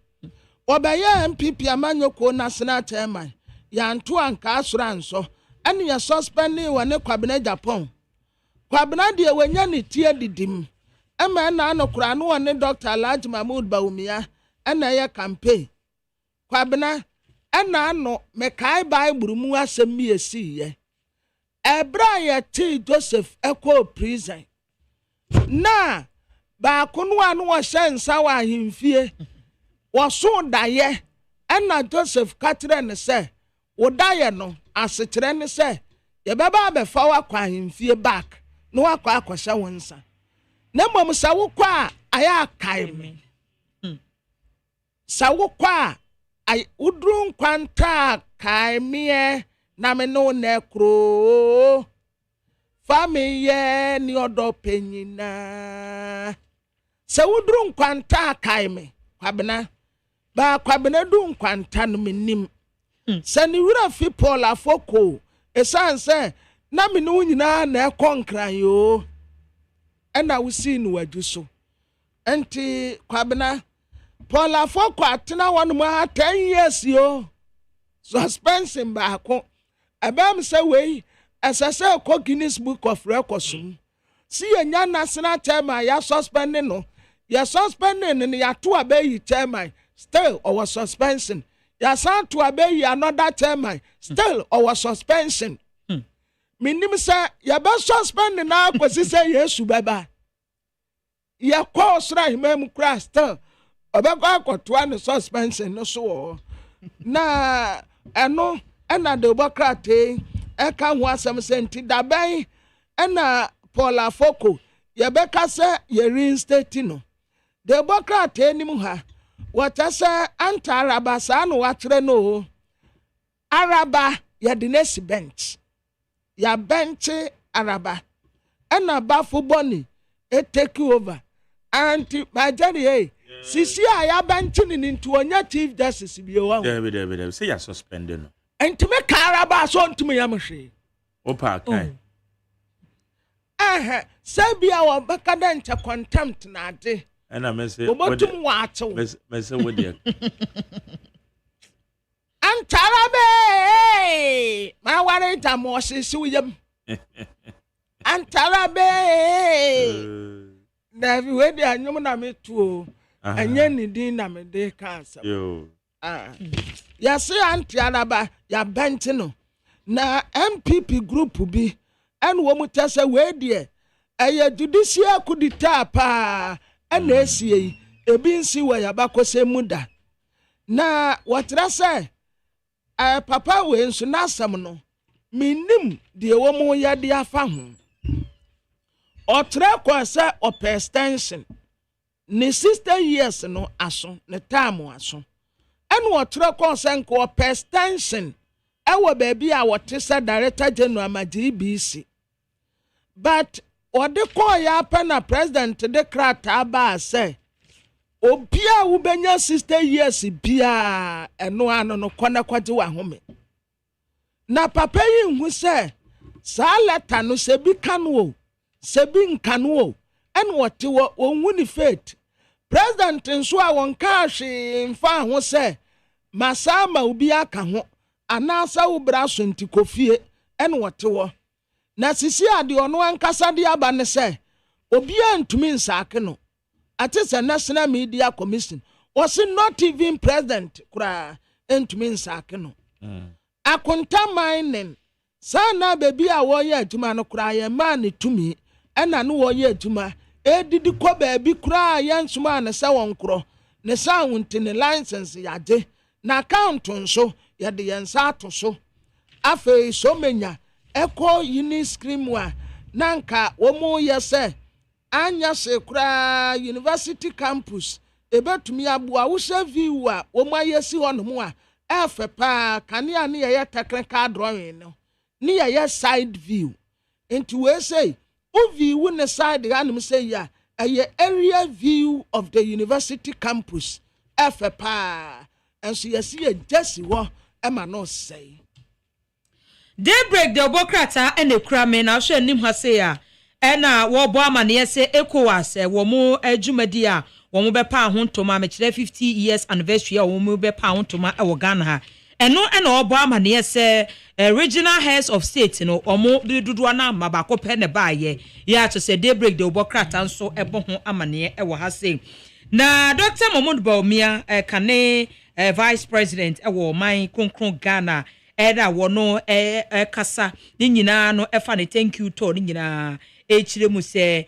wɔbɛyɛ MPP amanyoko na sena chairman yanto anka asora nso ɛne yɛ suspend wɔ ne Kwabena Japan Kwabena de wɔnya ne tie didim ɛma na anokora no wɔ ne Dr. Alhaji Mahmoud Baumia ɛna yɛ campaign Kwabena ɛna no mekai Bible mu asɛm mi esiye ebra ya ti Joseph ekɔ prison na ba kunu anu wo hyensa wa ahemfie wo so daye ɛna Joseph katere ne sɛ wo daye no asekyerɛ ne sɛ ye beba abefa wa kwa ahemfie back no wakɔ akɔhyɛ wonsa na mmom sa wo kwa aya kai me sa wo kwa ai udrun kwanta kai me na me no nekro famiye ni odo penyina sa udrun kwanta kai me Kwabena du kwanta no menim sa ni wura fi Paula Foko esanse na me no nyina na ekonkran yo ena wusi ni wadu so enti Kwabena Paula Foko atena wonu mu 10 years yo suspension baako abam say we asase ko Guinness Book of Records si enya national chairman ya suspending no ya suspending ne ya to abayi chairman still our suspension. Yasan to obey another term, still our suspension. Minim say ya be suspend na kwesi say Yesu baba. Ya course right mem crash still. Obekwa akoto an suspension no so. Na eno na de bokrate e ka ho asem senti daban na Paula Foko ya beka say ye reinstate no. De bokrate nim ha. What I say anti-Araba sa no watre no. Araba ya the next bench. Ya bench Araba. And a bafu boni it take you over. Anti my journey sisi ya benching into a chief justice be one. David, say ya suspended. And to make Araba so to me yamashi. Opa kai. Say be our bacadent contempt na de. And I may say, what you? Antarabe, my warrant, I'm more William. Antarabe, never ready. I know I met too, and yenny dinner me de cancer. Yes, Antaraba, ya bentino. Na MPP group be, and woman tell away, dear. A judicial could tap. NSA ebinsi wa yabakose muda na watra say papa we nso nasam no minim de wo mo ya de afa ho otra kwa say extension ne 60 years no aso ne time aso ene otra kwa say ko extension ewo ba bi a wote say director general MGBC but Ode ko ya na president de krata ba say obia wo benya 60 years bia eno ano no kona kwaje wa home na papa yi hu say sa letter no se bi kanwo se bi nkanwo en wote wo onwu ni faith president nso a won ka hwe mfa ho say masama obi aka ho anasa wo bra so ntikofie en wote wo na sisi ade ono ankasa de aba ne se obi antumi nsake no ate se National Media Commission was not even president kura antumi nsake no akonta mining sana bebi a wo ye adwuma no kura ye ma ne tumi ena no wo ye adwuma edidi ko bebi kura ye nsuma ne se won kro ne sa wonti ne license yaje na account nso ye de yensa ato so afi so menya Eko uni scream wa nanka womo yese anya sekura university campus ebetumi abua wo hye view a womo ayesi hono a efepa kanea ne ye technical drawing no ne ye side view into we say o view ne side hanum say ya area view of the university campus efepa enso yesi ye jesi wo ema no say Daybreak the Obokrata and the Krame now share nim hasea ena wo bo amane se ECOWAS wo mu adwumadia wo mu bepa ho ntoma me kire 50 years anniversary wo mu bepa ho ntoma e wo Ghana ha eno ena wo bo amane se regional heads of state no omo dudu na mabako pe ne baaye ya to say Daybreak the Obokrata nso ebo ho amane e wo ha se na Dr. Mahmoud Baumia kane vice president e wo man konkron Ghana Eda wono kasa ni nyina no efa ne thank you to ni nyina echire mu se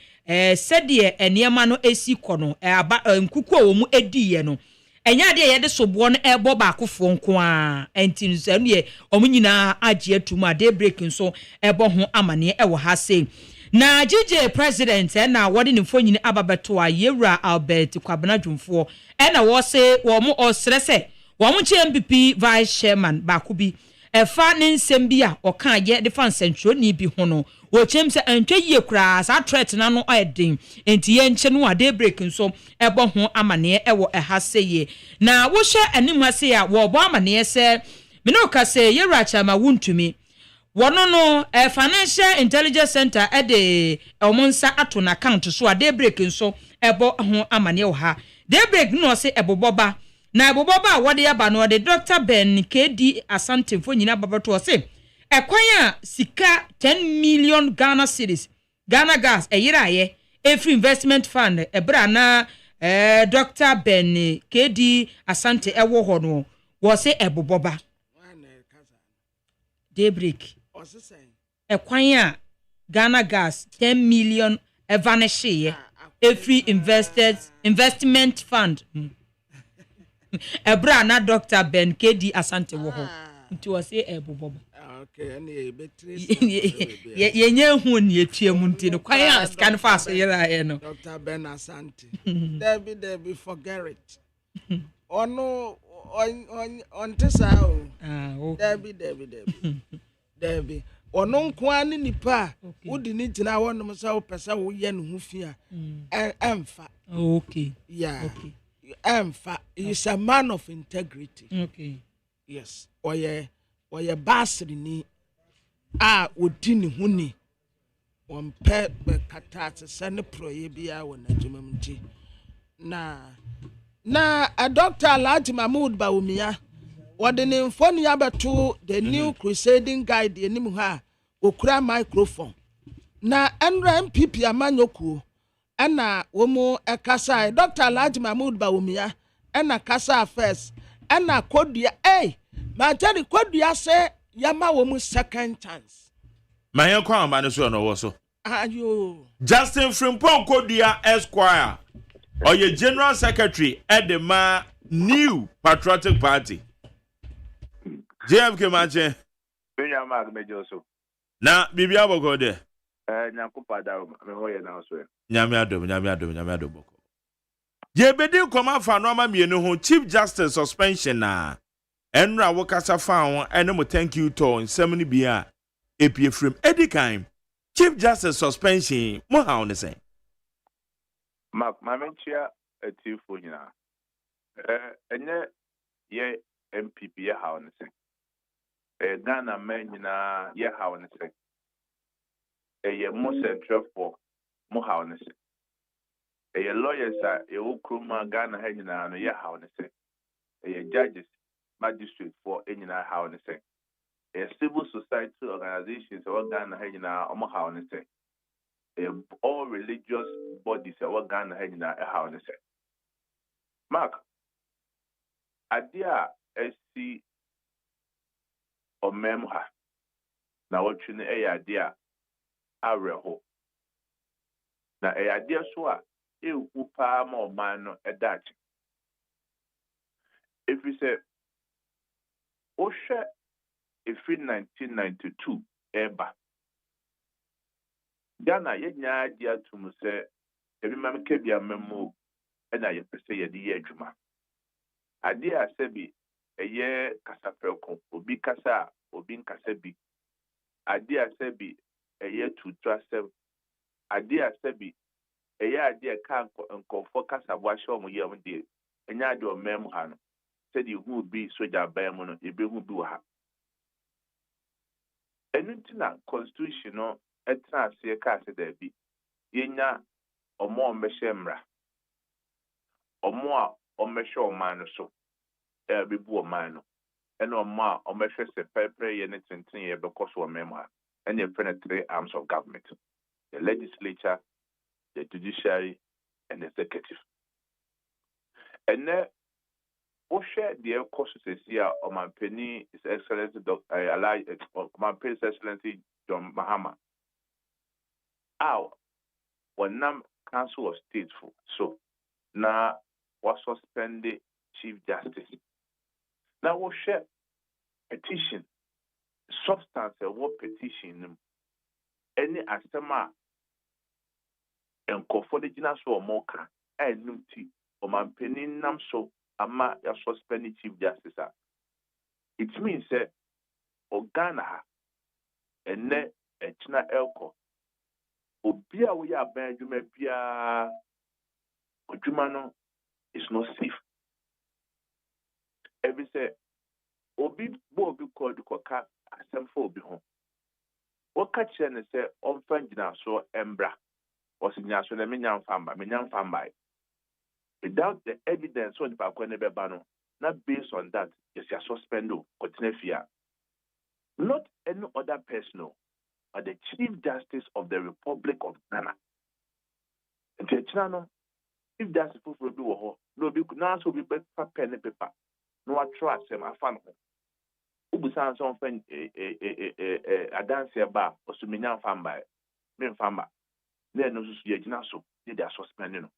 sede eniema no esi kono aba nkuku a wo mu ediye no enya de ye de sobo no ebo ba akofo nko a enti nso no ye omu nyina age atuma Daybreak nso ebo ho amane e wo ha se na GJ president na wode ne fonyini ababeto a Yewura Albert Kwabena Dwumfo na wo se wo mu osrese wo mu MPP vice chairman ba ko bi efa ne nsem bi a oka ye defense central ni bi hono wo chem se antwa yie kura sa threat na no edin enti ye nche no Daybreak nso ebo ho amane ewo eha seye na wo hye anim ha se ya wo bo amane se me no ka se Yewura chama wuntumi wono no financial intelligence center de omonsa ato na account so Daybreak nso ebo ho amane wo ha Daybreak no se eboboba na boboba wode yaba no de Dr. Ben KD Asante fo nyina babato se ekwan a sika 10 million Ghana cedis Ghana gas eyiraye every investment fund ebra na Dr. Ben KD Asante ewo ho no wo se eboboba daybreak ekwan a Ghana gas 10 million vanish every investment fund ebra na Dr. Ben KD Asante wo ho nti wo se eboboba okay any betri yenye hu ni etuam nti no kwan a scan fast yela no Dr. Ben Asante Debbie forget it on tesa o Debbie ono nko ani nipa wodi ni gina wonom sa wo pesa wo ye ne hu fi a emfa okay yeah okay emfa is a man of integrity okay yes oye basri ni a wodi ne hu ni won pe kata se ne proye bia wo na djumamti na a Dr. Alhaji Mahmood Bawumia wodi ne mfoni abeto the new crusading guide enim ha okura microphone na enra MPP amanyoku ena womo ekasa Dr. Alhaji Mahmood Bawumia ena kasa first ena kodua ma tani kodua se yama womo second chance ma yen kwa amba ne so no wo so ayo Justin Frimpong Kodua Esquire or your general secretary at the new patriotic party JFK Mache na bibia boko de nyakupa da me hoye na so nyame adom boko ye bedi koma fa no ma mienu ho chief justice suspension na enra wo kasa fa ho ene mo thank you to nsem ni bia epie frem edikan chief justice suspension mo ha on say mak mamenchia atifo nyina enye ye MPP ye ha on say Ghana men nyina ye ha on say ye mo central for mo ha on say ye lawyers a ye ukruma Ghana ha nyina no ye ha on say ye judges magistrate for nyina ha on say civil society organizations or Ghana ha nyina omo ha on say all religious bodies or Ghana ha nyina ha on say Mark adia esi omemha na wotwene adia areho na adia so a ewu pa ma oman no edachi if we say ohwe efi 1992 eba Ghana yenya adia tum se ebi mam kebia memo na ye pese ye di adwuma adia sebi eye kasafreko obi kasa obi nkasa bi adia sebi eye tutrasem adia sebi eye adia kan nkofo kasa bo ahye omo yam de enya ade omem ha no sedi hu bi soja ban mu no ebe hu bi wa ha enuntina constitution no etra ase ka ase da bi yenya omo omehye mra omo a omehye oman no so bebu oman no ena omo a omehye se pepre ye ne tenten ye bekoso omem ha and the three arms of government: the legislature, the judiciary, and the executive. And then, share the courses here on my penny His Excellency my His Excellency John Mahama. When Nam Council was stateful, so now was suspended Chief Justice. Now we share petition, substance of what petition. Any asema enkofo de gina so omoka enumti o man penin nam so ama ya suspend chief justice. It means that Ghana ha ene echina elko obi a we aban adwuma bia adwuma no is not safe. Every say obi bo obi called koka asem for obi ho what catch and say on fangina so embra was in Yaso Minian Famba. Without the evidence on the Bakone Bebano, not based on that, is your suspendo, Cotinefia. Not any other person, but the Chief Justice of the Republic of Ghana. And Techano, If that's supposed to be no be now so be pen and paper. No trust him, I found him. Ubu sounds something a dance bar or Suminian fan by men farmer. Then no so did their suspending.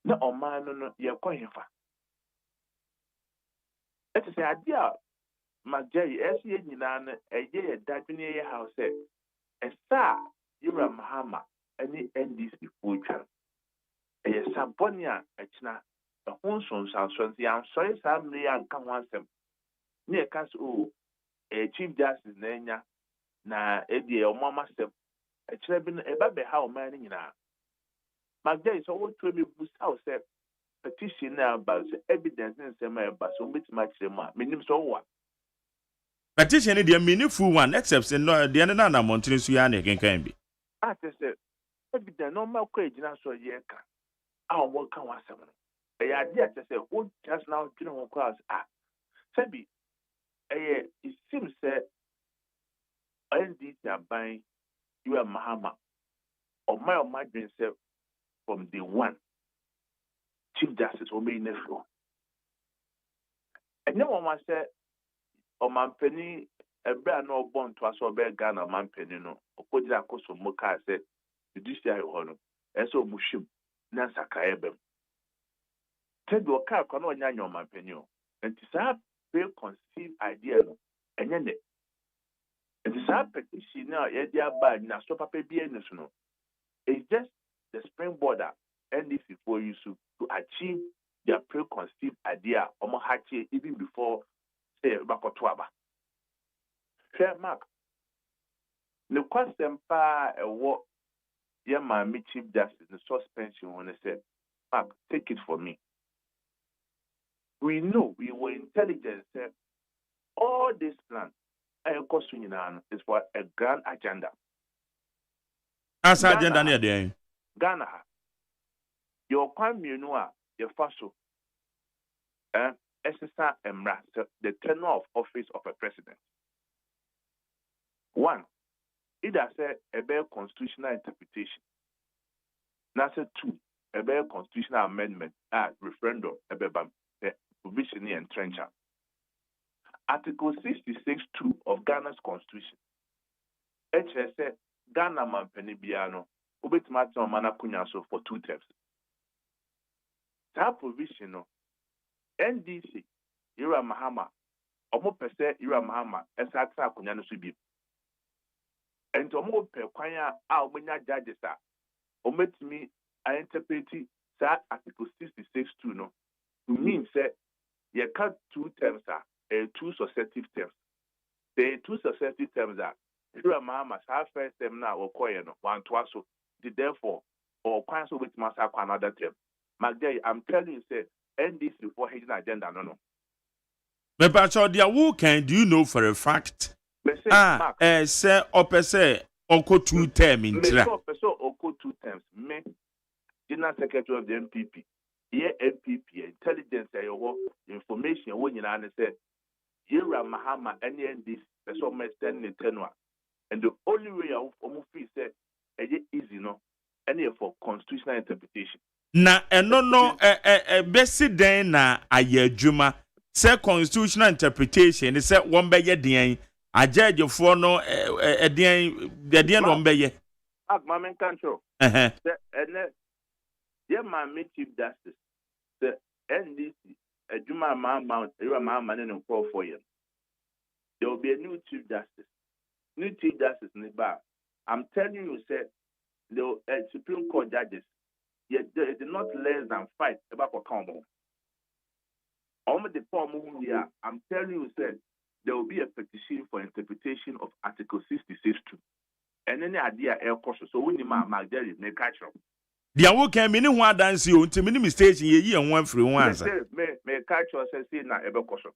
No, or man, no, you're quite here. Let us say, idea, my Jerry, as ye nan, a year that near house said, a star, you're a Mahama, any NDC food channel. A Samponia, a china, a Honson sounds the answer, some and come once them. Near Castle, a chief justice, Nanya, na Eddie or Mamma step, a children, a baby how manning now. My Jerry is all to me, whose house said. Petition now about evidence and some about so much minimum so what. Petition is the meaningful one, except no the other Montini Suyane can be. I said, evidence no more crazy now so ye can. I'll work on 17. A idea to say, what just now, general class are. Sabi, it seems that NDC are buying you are Mahama or my dream self from the one. Chief Justice will be in the floor. And no one said, "O man penny, a brand no born to us or bear Ghana man penny no." O put that cost of Moka said, "Judiciary honor." And so Mushim, Nansa Kaebem. Ted your car can only your man penny. And to have very conceived idea, and then it is a petition now, yet they are bad, now stop up a BNS. It's just the springboard NDC for you to achieve their preconceived idea or even before say Bakotwaba. Fair Mark. The question pa what my chief justice the suspension when they said, Mark, take it for me. We know we were intelligent said all this plan is for a grand agenda. As agenda near there. Ghana. Your crime you know your faso SSR Emra, the tenure of office of a president. One, it has a bare constitutional interpretation. Number two, a bare constitutional amendment referendum a bare provision and trencher. Article 66(2) of Ghana's constitution. HS Ghana man penibiano ubetimatno mana kunyaso for 2 terms. That provision, NDC, Ira Mahama, Omo Pese, Ira Mahama, Esatra Kunyano Subi. And Omo Pequania, our Mena judges are. Omet me, I interpret that Article 66(2) no. To mean, say, you cut 2 terms are 2 successive terms. The 2 successive terms are Ira Mahama, half first term now, or Koyano, 1 twice, so therefore, or Quanso with Massa another term. Magday, I'm telling you, say, NDC for hidden agenda, no. But the who can do you know for a fact? Say, Opese, Oko 2 term in Tra. Oko 2 terms. Me, General Secretary of the MPP. Here, MPP, intelligence, information, when you say, here, Mahama, any NDC, that's what my standing tenure. And the only way I will say, easy, no, any for constitutional interpretation. Na no besi den na ayadwuma say constitutional interpretation say one beye den ajejefo no den no beye mamen control yeah my chief justice the NDC adwuma ma you no call for you. There will be a new chief justice in the bar. I'm telling you, say the Supreme Court judges. Yet they did not less than 5 about for combo. On the form here, I'm telling you, said there will be a petition for interpretation of Article 66(2). And any idea air cautious. So when you my Jerry may catch up. The awo can mean one dance you to many mistakes ye and one free one. May catch us and say na ever cautious.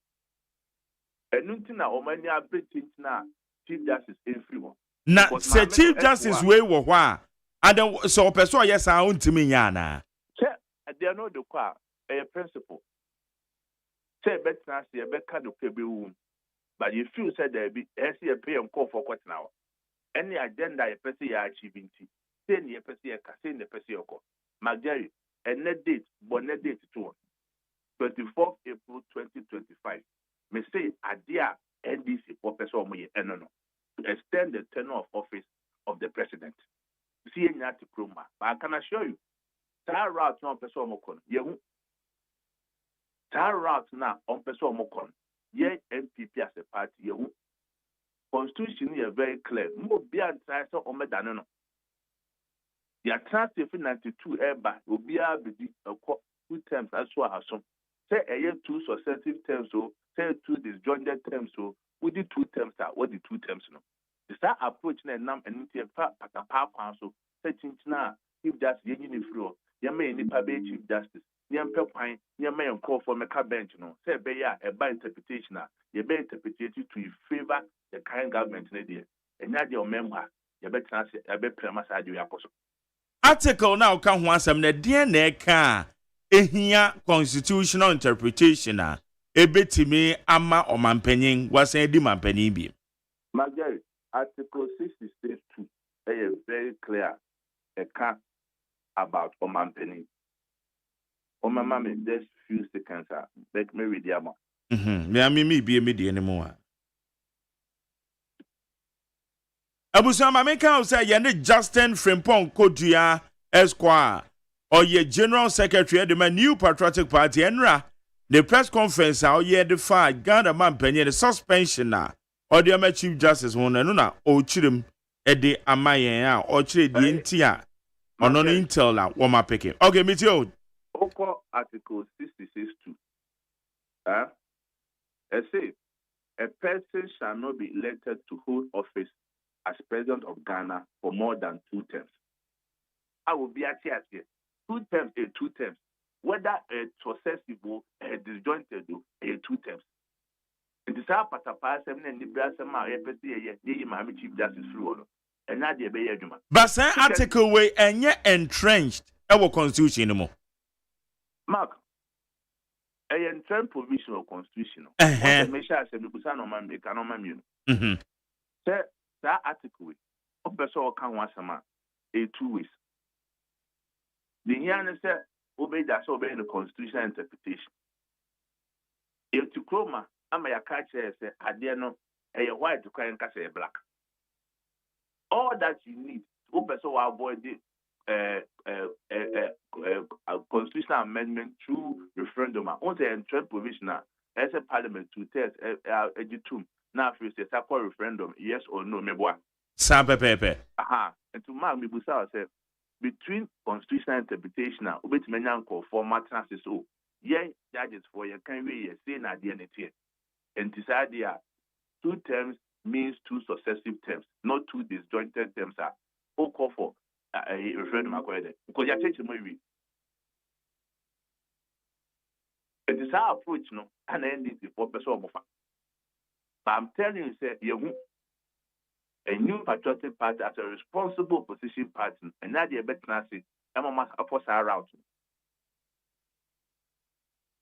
And nothing now many are British now Chief Justice in free one. Now say Chief Justice way wa. And so person yes I want to me yana. They are not the car a principle. Say better see a better to pay room. But you feel said there be see a pay and call for what now. Any agenda a person you are achieving say the person you can say the person you call. Magari and net date, but net date to 24th April 2025. Me say idea NDC for person to extend the tenure of office of the president. See any article, but I can assure you, that route now person mokon. That route now on person mokon. Yeah, MPP as a party. Constitution is very clear. More beyond size of Omedano. The attractive 92 eba will be able to 2 terms as well as some. Say a year 2 successive terms, so say 2 disjointed terms, so with the 2 terms are what the 2 terms no. The start approaching a number and it's a power council, setting now, if that's the union floor, you may need to chief justice. Yam pepine, you may call for a bench, no. Say a by interpretation, you may interpret it to favor the current government in the and not your member, you better answer a better premise idea. Article now can want some the DNA can ehia constitutional interpretation ebetimi ama omanpanyin was a di manpanyin bi. Margaret, Article 66(2) is very clear. A can about omanpanyin. Omamami, just few seconds. Let me read the amount. Me be a media anymore. Abusama meka say yene Justin Frimpong Kodua Esquire or ye General Secretary of the New Patriotic Party Enra the press conference or ye defied Ghana man penny the suspension or the Chief Justice one and na o chirim ede amayen or chire the intia or non intel la woma picking. Okay, meet you. Oko Article 66(2). I say a person shall not be elected to hold office as president of Ghana for more than 2 terms. I will be at here. 2 terms, 2 terms. Whether a successive or a disjointed or 2 terms. It is our patapa, and the Brasama, APC, Chief Justice through. And not the Bay Juma. But say article way and yet entrenched our constitution anymore. Mark, a entrenched provision of constitution. Make sure I said the Busano man, they cannot mammy. Say, that article, a person can once a month, 2 weeks. The Yana said, obey that's obeying the constitutional interpretation. If to chroma, I'm a catcher, say, I dare not a white to cry and catch a black. All that you need, to person will avoid the constitutional amendment through referendum. Only a trend provision as a parliament to test a G2. Now, if you say a referendum, yes or no, maybe one. Pepe. And to mark me, Busa said, between constitutional interpretation and obey menyanko for matrances, so, judges for your can we say na DNA. And this idea, 2 terms means 2 successive terms, not 2 disjointed terms. All call for a referendum according because you're taking my view. It is our approach, no, and ending for person. But I'm telling you, say, a new patriotic party as a responsible opposition party, and not the better Nancy, I'm must oppose our route.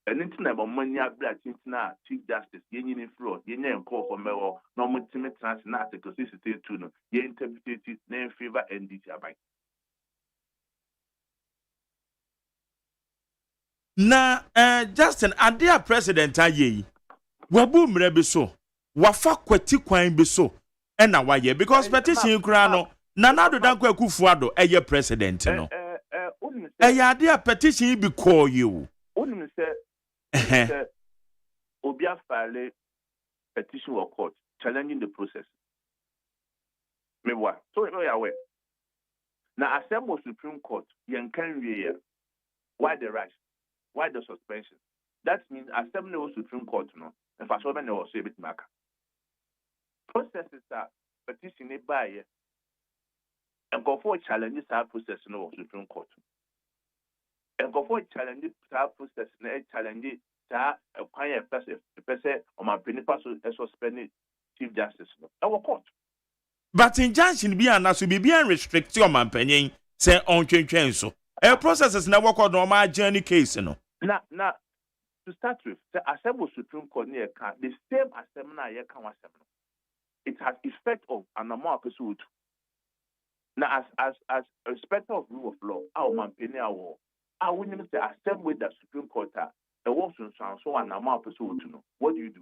And it's never money up that now, Chief Justice, Union Floor, Union Call for Mero, no more timid transnational because this is to know, ye interpreted name favor and detail by. Na Justin adia president aye wabu mrebe so wafa kwati kwan be so e na waye because petition kura no na nado danko akufuado eye president no adia petition bi call you unim say obia file petition or court challenging the process me what so you aware na assemble Supreme Court yen kan wie why the rush. Why the suspension? That means assembly of Supreme Court, no, and for so many was a bit marker. Processes are petition by and go for challenges our process no Supreme Court. And go for challenges our process and challenge that acquire a person on my principal suspended Chief Justice. Our court. But injunction be an as be restrict your man penny, say on change so. A process is never called normal journey case, no. Now, to start with, the Assembly Supreme Court near the same assembly it has effect of an amount of suit. Now, as a respect of rule of law, our man penny our I wouldn't say accept with the Supreme Court. The Washington so and I'm up to know. What do you do?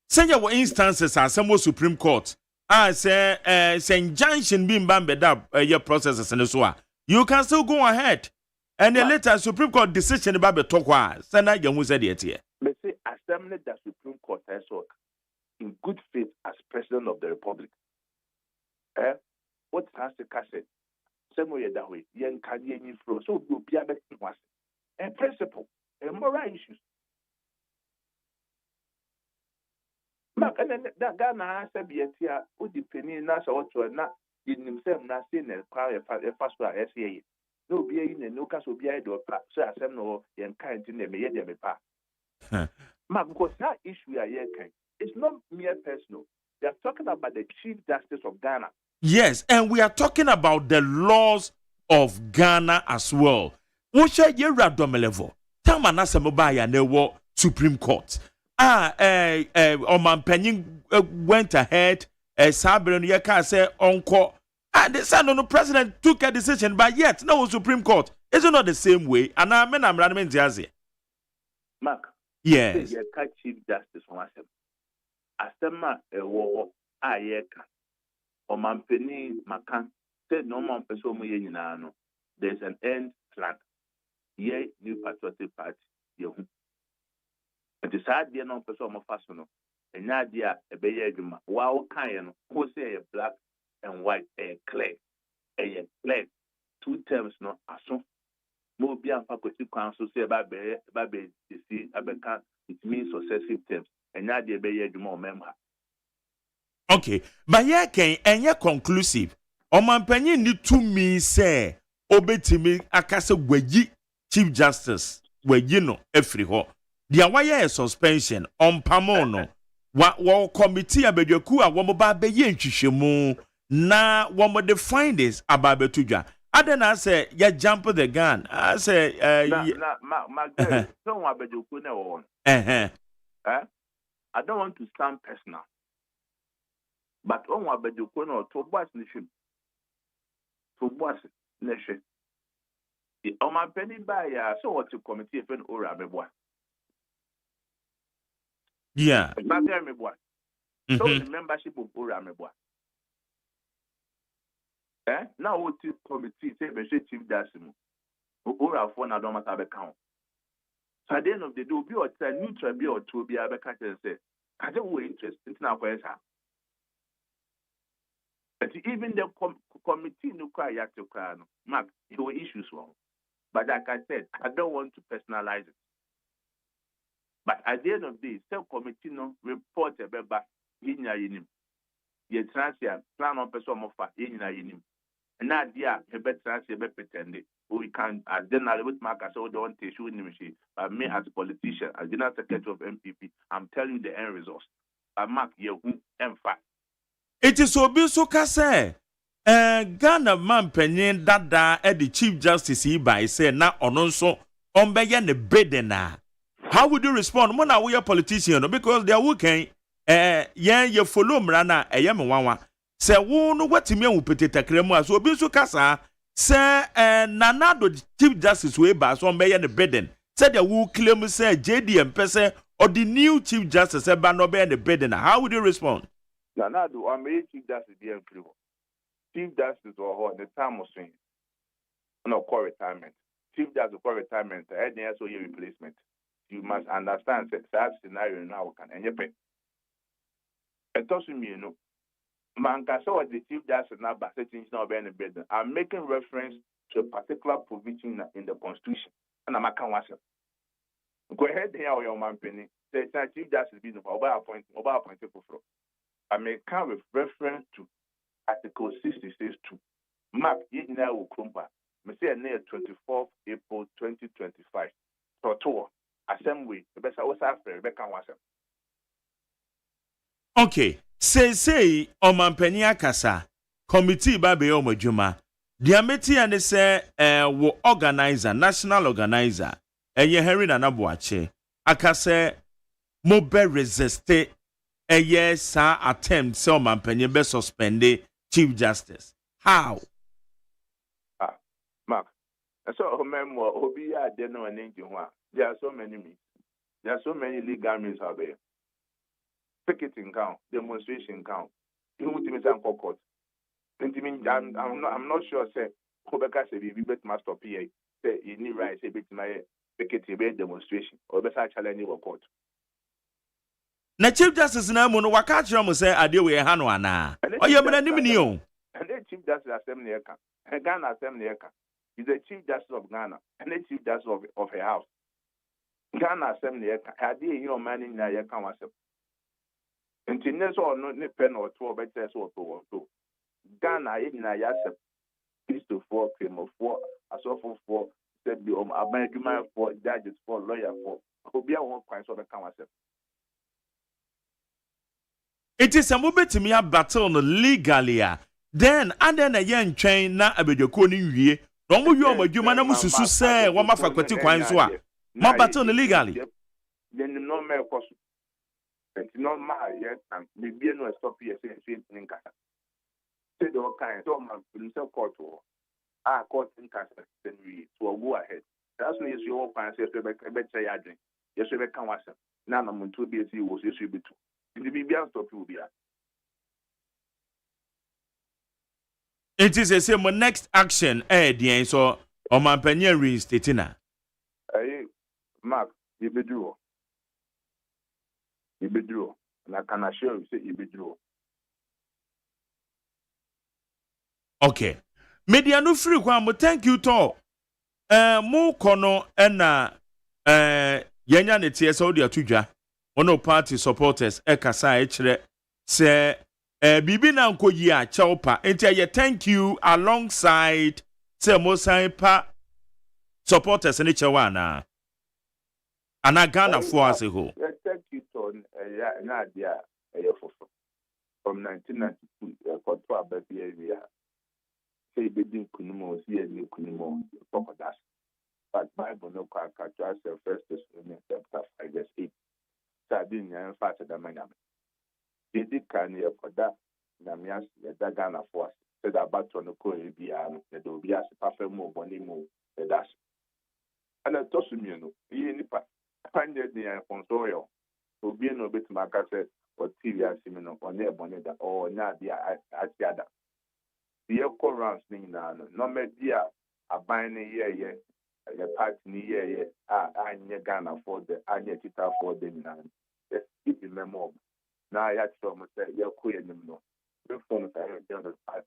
Say your instances are some Supreme Court. Say injunction being banned up your processes and so on. You can still go ahead. And then later Supreme Court decision about the talk send out your said it here. But say assembly the Supreme Court has in good faith as President of the Republic. What has the cassette? Same way that way, young Canadian flow. So you'll be able to was a principle, a moral issues. Mark, and then that Ghana said, be a tear, who depending on us or not in himself, not seeing a crowd a fast one, SCA. No be in the no castle be a door, so I said no, young kind in the media. Mark, because that issue are here, it's not mere personal. They are talking about the Chief Justice of Ghana. Yes, and we are talking about the laws of Ghana as well. Which are your random level? Tamanasa Mobaya Newo Supreme Court. Oman Penning went ahead. Sabrin Yaka said encore. And the son of the president took a decision, but yet no Supreme Court. Is it not the same way? And I'm running Jazi. Mark. Yes. You catch Chief Justice from us. Asema war ayeka. Oman Penning Makan said no man person no. There's an end flag. Ye New Patriotic Party. Yehu. It is hard dear no person of fasono. And Nadia a bayaguma. Wow kayan who say a black and white a clear. A clear. 2 terms no aso. Mo bi am faculty council say babe you see abeka it means successive terms. And Nadia bayaguma member. Okay, but yeah can and yeah conclusive. Oman Penny need to me say obetimi akase gwaji Chief Justice we no every ho. Dia why suspension on pamono. Wa committee abedwaku a wo ba be ye ntwihwemu na wo mo the findings about betudwa. Adena say ya jump the gun. I say my girl, don't want abedwaku na wo. I don't want to sound personal. But on what abedwaku na to boss nation. To boss nation. The Oman Penny by so what to committee if an ora meboa. Yeah. So the membership of ora meboa. Now what is committee say be Chief Justice. Ora for na don't matter be count. So at the end of the day, be or neutral be or to be able to say, I don't want interest in now for but even the committee no cry to cry no. Mark, there were issues wrong. But like I said, I don't want to personalize it. But at the end of the day, self committee no report about yinya yinim. Ye transfer plan on person of yinya yinim. And now dia be transfer be pretend. We can then I with Mark so don't take show him. But me as a politician, as general secretary of MPP, I'm telling you the end results. Mark ye who emphasize. It is so kase. Ghana man penyin dada the Chief Justice by say na ononso ombeye ne bedena. How would you respond? Mona we a politician because they are working you follow mrana eyem wanwa. Say wo no watimi wu peteta kremu aso obi so kasa say nanado Chief Justice we ba so ombeye ne beden. Say they will claim say JDM person or the new Chief Justice ba no be ne bedena. How would you respond? Nanado ombeye Chief Justice be free. Chief Justice or the time was saying, no call retirement. Chief Justice call retirement, and also your replacement. You must understand that scenario now can and you pay. It doesn't mean no. Man can say what the Chief Justice now by setting now being in bed. I'm making reference to a particular provision in the Constitution, and I'm a council. Go ahead here, your man penny. Say Chief Justice be no over appointed for. I make with reference to Article 66(2). Mark, you know, Kumpa. Me say near 24th April 2025. So, assembly, the best I was after Rebecca was. Okay, say, Oman Penya Kasa, committee baby omojuma. Diameti and say, wo organizer, national organizer, ye Henry Nanabuache. Akase, mobe resiste, yes, attempt, so Oman Penya be suspended. Chief Justice. How? Mark. So remember, Obi there no an engine one. There are so many means. There are so many legal means out there. Picketing count, demonstration count. You want to miss Uncle Court. I'm not sure. Say, Rebecca said, we bet must stop here. Say, you need right. Say, bet my picketing demonstration or better challenge your court. Na Chief Justice na mo no waka kire mo say ade we ha no ana. Oye me na nim ni o. And the Chief Justice Assembly Eka. And Ghana Assembly Eka. He's the Chief Justice of Ghana and the Chief Justice of her house. Ghana Assembly Eka. Ade you man in na Eka wasem. Until next or no pen or two better so to. Ghana in na yasem. Kristo for claim for asofo for said the abandonment for judges for lawyer for. Obi a won kwan so be kan wasem. It is a mobetimi a battle no legally. Then and then a yen train na abedwako ni wie. No mo wi o madwuma na mususu se wo mafa kwati kwan so a. Ma battle no legally. Then no me koso. It's not my yet and be no stop here say ninka. Say the kind so man himself court to court in Canada then we to go ahead. That's no issue all pan say say adwin. Yes we can wasa. Na na muntu bi esi wo so bi to. The Bibian stop you be. It is a same next action the so on my penny reinstating na. Mark, you be draw. And I can assure you say you be draw. Okay. Media no free kwa thank you to mo kono na yenya ne tie so dia tudwa. Ono party supporters ekasa ekire se bibi na nkoyi a chaupa enti ye thank you alongside se mo sign pa supporters ni chewa na ana Ghana for as a whole. Thank you to na dia from 1992 for 12 years say be kunimo see any kunimo pokodas but Bible no kwa katwa say first Thessalonians chapter 5 verse 8 Sabin yan fata da manyam. Didi kan ye koda na mias ye da Ghana for say that bato no ko e bia no ye do bia se pafa mu boni mu e das. Ana to sumi no ye nipa pande de yan konsoyo. Obi no betima ka say o TV asimi no onye boni da o nya dia atiada. Ye ko rounds ni na no me dia aban ni ye the party ni ye anye Ghana for the anye tita for the nan. Keep the memo. Now I had to say ye ko ye nim no. We form the party.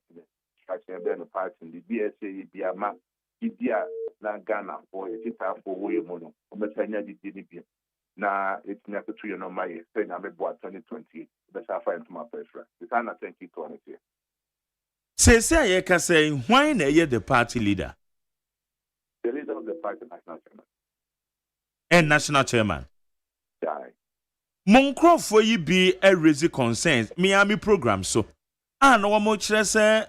Structure be no party the BSA be ama idia na Ghana for ye tita for we mo no. O be tanya di bi. Na it na to you no my say na me bo 2020. Be sa find to my preference. The time I thank you to it. Say ye ka say why na ye the party leader? The leader of the party, national chairman. And national chairman. Die. Monkrofo yi be a raise concerns Miami program so. And no mo kire say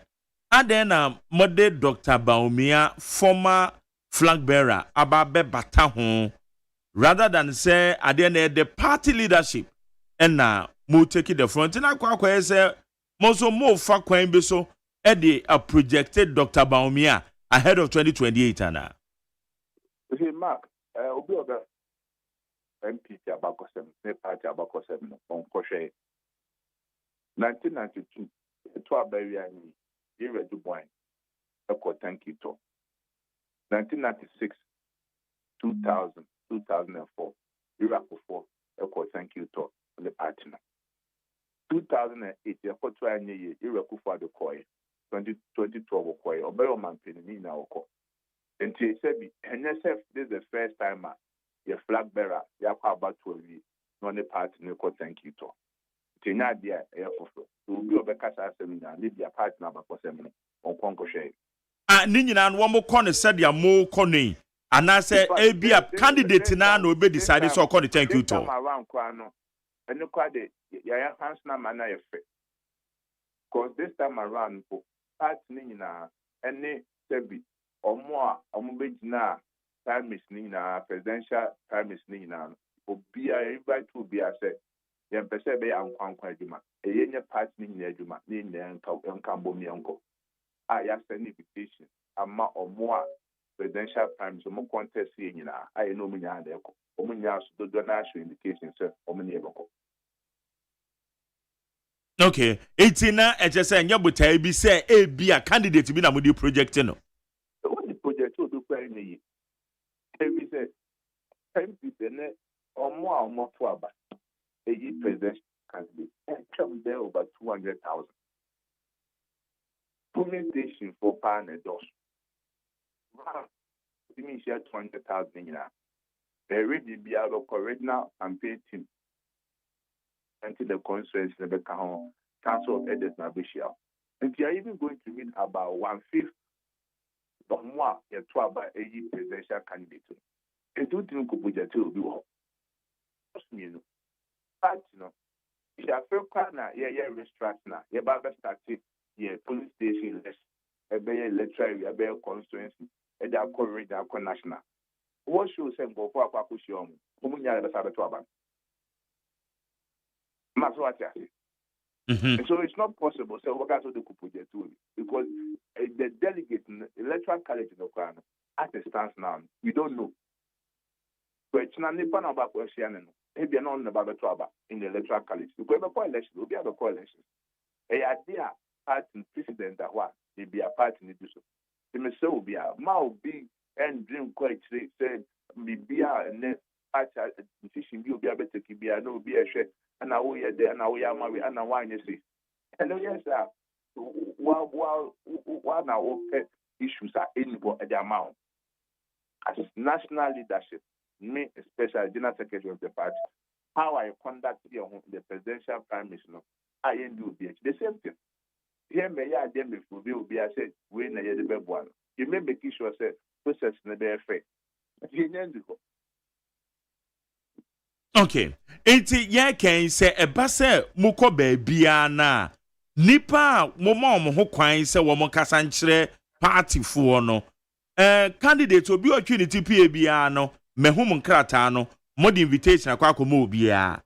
adena mode Dr. Baumia former flag bearer ababe bata ho rather than say adena the party leadership and na mo take the front na kwa say mo so mo fa kwan bi so e a projected Dr. Baumia ahead of 2028 ana. See, Mark, Obi Oga MP Abakosem, ne party Abakosem on Koshe. 1992, to a baby and you read the wine. Thank you to. 1996, 2000, 2004, Iraq for thank you to the partner. 2008, you put 2 years, Iraq for the coy. 2012 coy, or better man penny now. And she said, NSF, this is the first time your flag bearer, your about 12 years, no party, no thank you to. Tina, dear, air for will be a Becassa seminar, leave your partner for seminar on Conco Shay. Nina and one more corner said your more corny. And I said, a be a candidate now will be decided so corny thank you to. Around Quano, and look at it, your hands now, man, I effect. Because this time around, party Nina, any Sebi. Or more, na time is nina, presidential time is nina. Obi a invite to be a say, yan percebe an kwankwa juma. E yenye party ni juma, ni nka mbo mi anko. I asked an invitation. I'm or more presidential prime, so more contest here, I know me and the Omunya, so do not show indication, sir, Omni. Okay, 18 na HSN Yabuta be say a be a candidate to be na mudi project no. What the project will do for any? Every say, 10 people or more to about a presidential candidate and come there over 200,000. Polling station for pan and dos. Wow, it means you have 200,000 in there. They already be out of original campaign team until the conference in the Council of Elders Nabishia. And you are even going to meet about 1/5 of more than 12 by a presidential candidate. And don't think of budget will be well. You know, but you know, if you feel corner, restrict now, you're about to start police station less, a better electoral, a better constituency, and they're covering their national. What should say go for a papushum? Umunya the Sabataba. So it's not possible. So what guys will do because the delegate electoral college in the crown at the stance now, we don't know. But it's not nippon about question. Maybe not about the trouble in the electoral college. Because the coalition will be a coalition. A idea party president that one will be a party in the so. The Messiah will be a mouth big and dream quite said, be a net decision you be able to keep a no be a share. And now we are there, and now we are married, and now why you see? And yes, sir. While now issues are in the amount as national leadership, me especially general secretary of the party, how I conduct the presidential primary, I do the same thing. Here may I then will be I said when I the best one. You may make sure say process in the bare fair. Okay, enti ye can say e ba say mukọ baabia na nipa mo ho kwan say wo mo kasa nkyere party fo no candidate obi otwe ne TPA bia no mehum nkrata no mo the invitation akwa akoma obia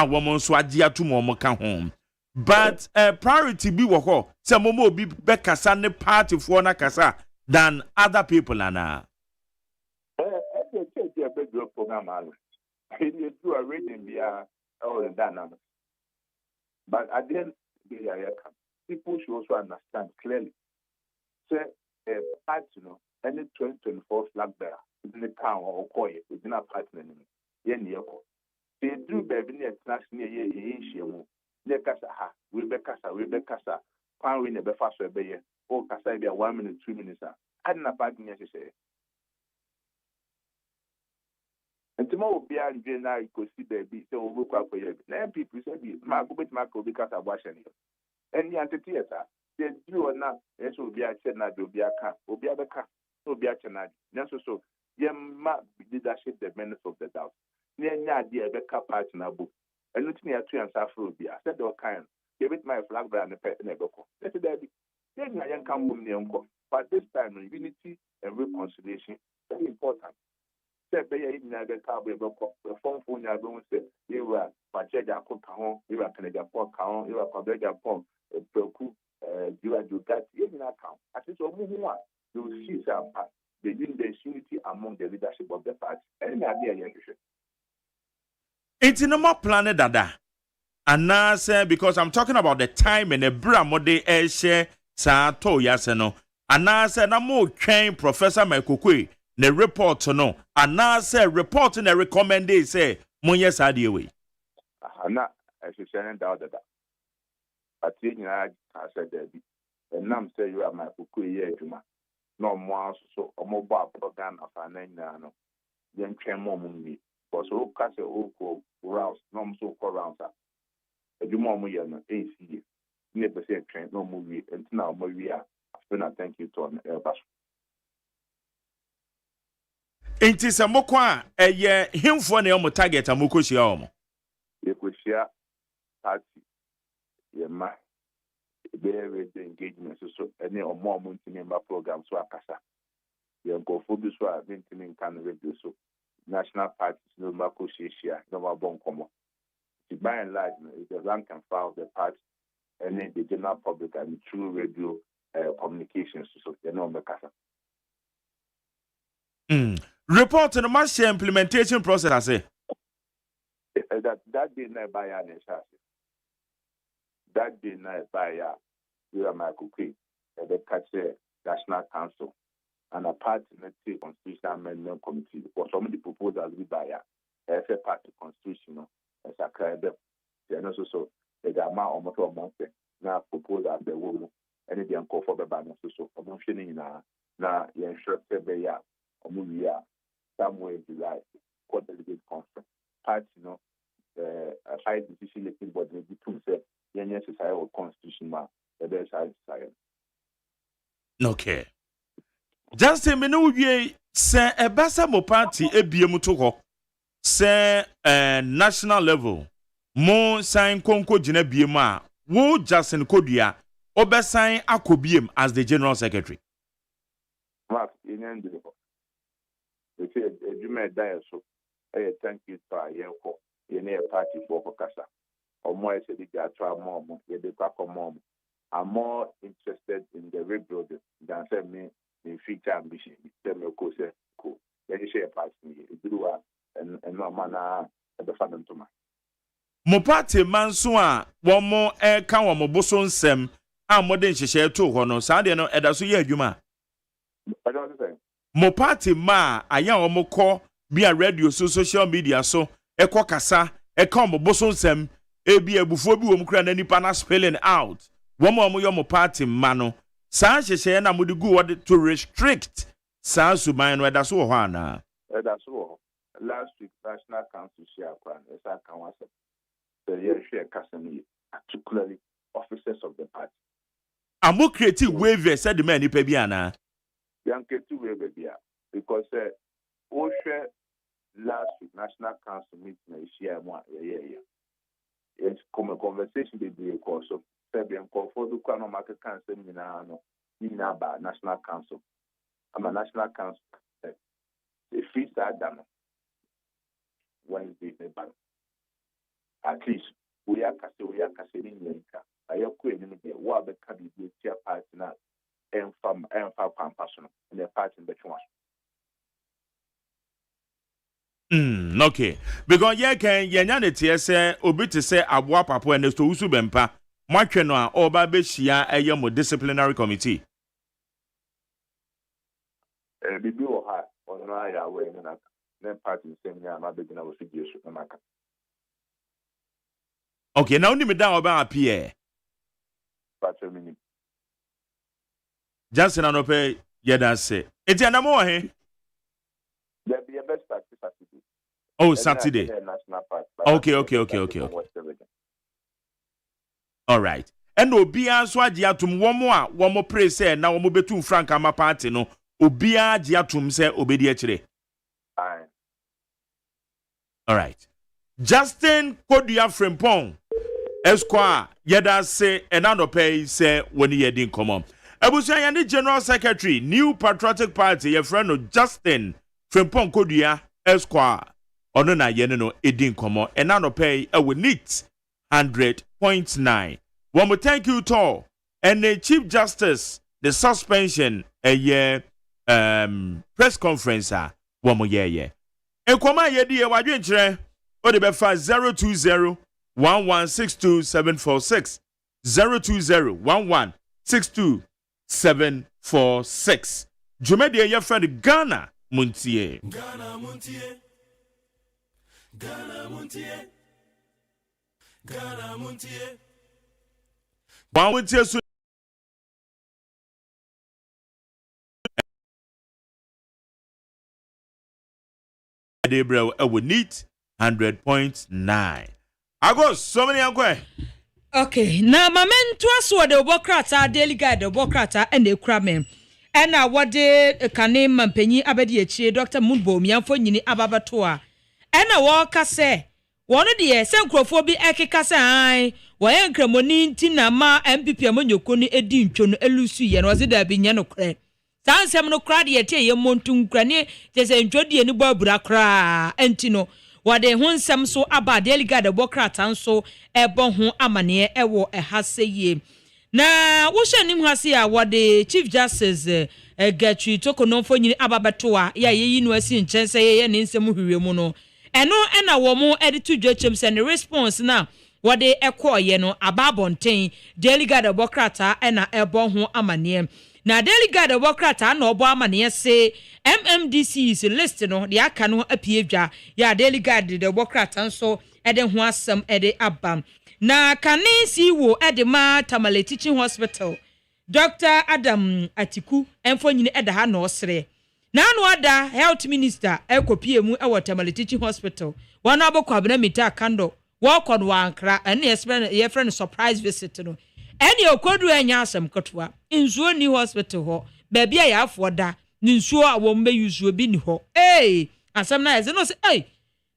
wo mo nso age atum mo ka ho but priority bi wo ho say mo obi be kasa ne party fo na kasa than other people ana You do a reading via all the dynamics. But at the end, people should also understand clearly. Say, any 2024 flag bearer within the town or Koye, within a partner, they do baby international year, we be Casa, Pan win a befasso bay, or Casabia 1 minute, 2 minutes. I didn't have partner necessary. And tomorrow be a now you could see baby, so we'll look up for you. Then people say, Marco with Marco because I'm washing you. And the anti-theater, they do or not, and so be a chenad, will be a car, will be a car, will be a chenad. So, you might leadership the menace of the doubt. Near dear Becca partner book. And looking at 2 and Afro be I said, all kind. Give it my flag brand and pet never call. Let it be. Then I come with me uncle. But this time, unity and reconciliation, very important. Be in the carbon phone say you were Pacheja Coca, you are Canada Port Count, you are Quabeja Pong, Proku, you are do that in account. As it's all moving on, you will see some part. They didn't the unity among the leadership of the party. Any idea you should. It's in a more planet dada. And now say because I'm talking about the time and the bramode air share sa to yaseno. And now say na mo train Professor Mekokwe. The report no, and now say report and recommend they say Monya Sadi away. Not as you send out that. I think I said that. And now say you are my Fukuya Juma. No more so a mobile program of an no. Then train more movie. For so castle oko rouse, no so called rounds up. A Juma Moya AC. Never said train no movie and now Maria. After thank you to an Airbus. Inti se mokwa eye himfo na yomo target amoko hia omo yekohia party ye ma be engagement so any omo member program so akasa ye go for bi so a mentimi kan radio so national parties no mako hia no ma bon komo by and large the rank and file of the party and then the general public and through radio communications so you know mekasa. Report on the mass implementation process I say. That day na by ya that day na by ya you are my cookie the catch National Council and a party constitutional amendment committee for some of the proposals we by ya as a party constitutional as a crowd and also so the amount of month now propose as the woman and the uncle for the banner so promotion na ensure be ya omuya somewhere in July what delegate conference party a high decision making body the two say yes society or constitution ma the best side society. Okay. Just a minute we say a basa mo party ebiem to ho say national level mo sign konko gina biem a wo Justin Kodua obesign akobiem as the general secretary. Mark in end we say edume die so thank you to ayenko ye party for kasa or more say the atwa mom ye dey mom. I'm more interested in the rebuilding than say me in future ambition. Say me ko say ko. Let me share part me. Do and no man the fan to ma. Mo party man so a wo mo ka wo mo boso nsem a mo den hyehyɛ to ho no saa de no ɛda so yɛ adwuma. I don't say. Mo party ma aya wo mo kɔ bia radio so social media so ɛkɔ kasa ɛka mo boso nsem ebi abufo bi wo mo kura na nipa na spelling out. Womo yo party mano saa hyehyɛ na mudi gu what to restrict saa suban no ɛda so ho ana ɛda so last week National Council share plan esa kan wasa the year share kasani particularly officers of the party amu creative waiver said the man nipa bi ana yan creative waiver bia because o share last week National Council meeting na share mo it's come a conversation be also Fabian call for the Kwano Market Council in about National Council. I'm a National Council. The fees are done Wednesday. At least we are casting in America. I am quitting the what the candidate chair partner and from personal and the party in the okay. Because ye can yanyanity say obi to say abwa papo and to usu bempa. Matwe no a oba be hia eyemo disciplinary committee. Bibi o ha ono aya we na party same ya na begina wo figure na maka. Okay, now only me down oba appear. Patrol mini. Just na no pay yeda say. Eti anamo he. There be a best practice Saturday. Oh, Saturday. Okay. All right. And obia so agye atum wo mo pray say na wo mo betum frank ama party no obia agye atum say obedi akire. Aye. All right. Justin Kodua Frimpong Esquire yeda say enando pay say woni yedin komo. Abusuan yande General Secretary New Patriotic Party your friend no Justin Frimpong Kodua Esquire ono na yene no edin komo enando pay e we neat 100.9. One more thank you to and the Chief Justice the suspension a year press conference one more year. And kwama yedi e wadwen kire o de be fa 02011627746 02011627746 Jumedi e your friend Ghana Montie Ghana Montie Ghana Montie Ghana Montie One would say so. Debra would need 100.9. I go so many uncle. Okay, now my men to us what the Bokrata daily guide the Bokrata and the Kramen. And now what the Kanem and Penny Abedi Dr. Mumbo Mianfo Yini Ababatoa. And a walker say. One of the Sancrophobia Ekikasa, why Cramoni Tina Ma MPP Amonyokoni Edin Chon Elusi and was it there being Yano Cre? Sans Samno Cradi at a Montum Crane, there's a Jody and Bobra Cra, Antino, what they want some so about delegate the Bocrat and so a bon amane ewo a hase ye. na wo hye nim ha se a wode chief justice Gatwi Tokononfo nyini ababeto a ya yeyi no asi nkyɛn sɛ ye ne nsɛm hwiwe mu no ɛno ɛna wo mo editu dwachem sɛ ne response na wode ɛkɔɔye no ababɔnten Daily Guide bokrata ɛna ɛbɔ ho amane na Daily Guide bokrata na ɔbɔ amane se MMDC's list no de aka no apie dwa ya Daily Guide de bokrata nso ɛde ho asɛm ɛde aba na kane si wo ɛde ma Tamale Teaching Hospital Dr. Adam Atiku enfo nyine ɛda ha na ɔsere na anu ada health minister ekopie mu ɛwɔ Tamale Teaching Hospital wɔn abɔkɔ abena mita kando wɔkɔ no wankra ɛne ye friend surprise visit no ɛne okodu anya asɛm kotwa nsuo ni hospital hɔ baabi a yɛafo da ne nsuo a wɔn bɛ use obi ni hɔ asɛm na yɛze no sɛ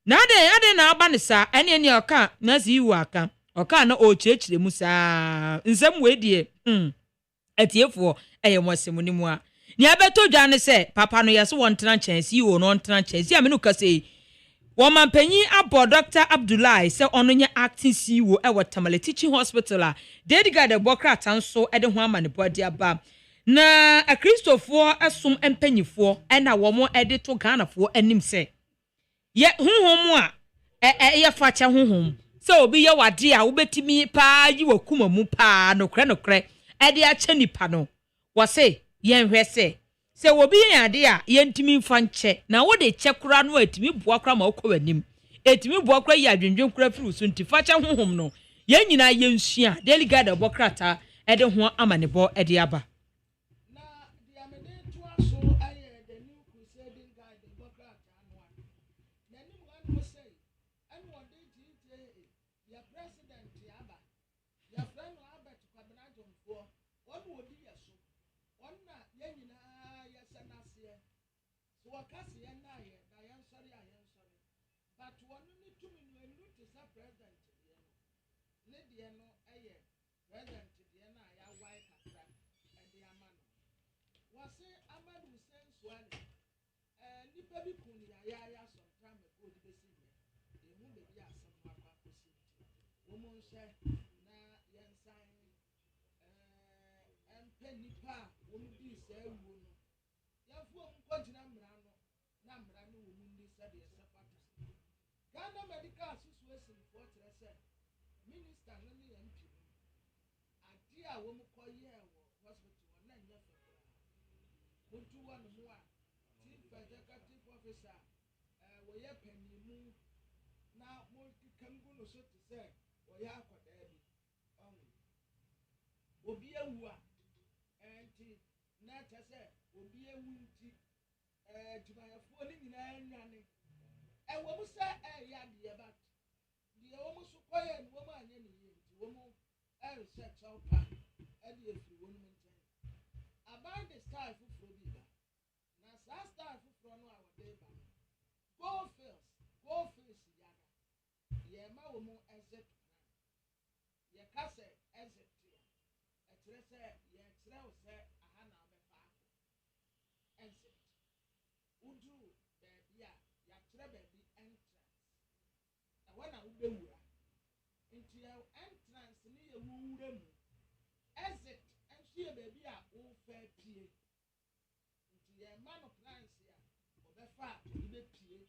na ade na aba ne sa ɛne ɔka na si yiwu aka ɔka na ɔkyerɛkyerɛ mu saa nsɛm wei die etiefo mosemu ni mu a ni abeto dwa ne se papa no yeso won tena nkyɛnsi wo no tena nkyɛnsi a me no kase wo mampanyi abo Dr. Abdullahi se ono nya acting CEO ɛwɔ Tamale Teaching Hospital a Daily Guide bokrata nso ɛde ho amane body aba na a Christopher asom empanyifo ɛna wo mo ɛde to Ghanafo anim se ye honhom a ye facha honhom se obi ye wade a wobetimi pa yi wakuma mu pa nokre ade ache nipa no wo se yen hwese se obi yen ade a yentimi mfa nche na wo de che kura no atimi boa kura ma okɔ wanim etimi boa kura ya adwendwen kura firi so nti facha honhom no yen nyina yensua Daily Guide bokrata ede ho amanebo ede aba na dia me de to aso aye the new crusading guide bokrata no na nim wan mo say and one day your president yaba your friend Albert Kwabena one would be a so one yenina yasanase so wakasi na ye na yan sorry but one need to me no to sa president ne de no aye president de na ya wai kakra e de ama no wase amadu sen swale nipa bi kun ya sometime ago de besi e mu be bi asem akwa kosi wo mo nse na yan san nipa wo mu bi se awu no yafu om kogina mra no na mra no wo mu ndi se de sepatu Ghana Medical Association for say minister no ne MP ade a wo mu koye wo hospital na nya febra mutu wa no mu a chief executive officer wo ye panimu na mo kambu no so to say wo ya akoda bi obi awu a na tese obi ewu nti jumayafo ni nyina nyane wo mu se ya de ba de wo mu so koye ni wo mu anye ni yi nti wo mu research out e de efi wo mu nti about the style fufuro bi ba na sa style fufuro no a wo de ba go face ya ye ma wo mu exit ye kase exit ya etre se ye etre o se udu baby a ya kire baby entrance when I ube wura into your entrance ni ye wura mu exit and see baby a o fair pie into your man of plans ya obefa ibe pie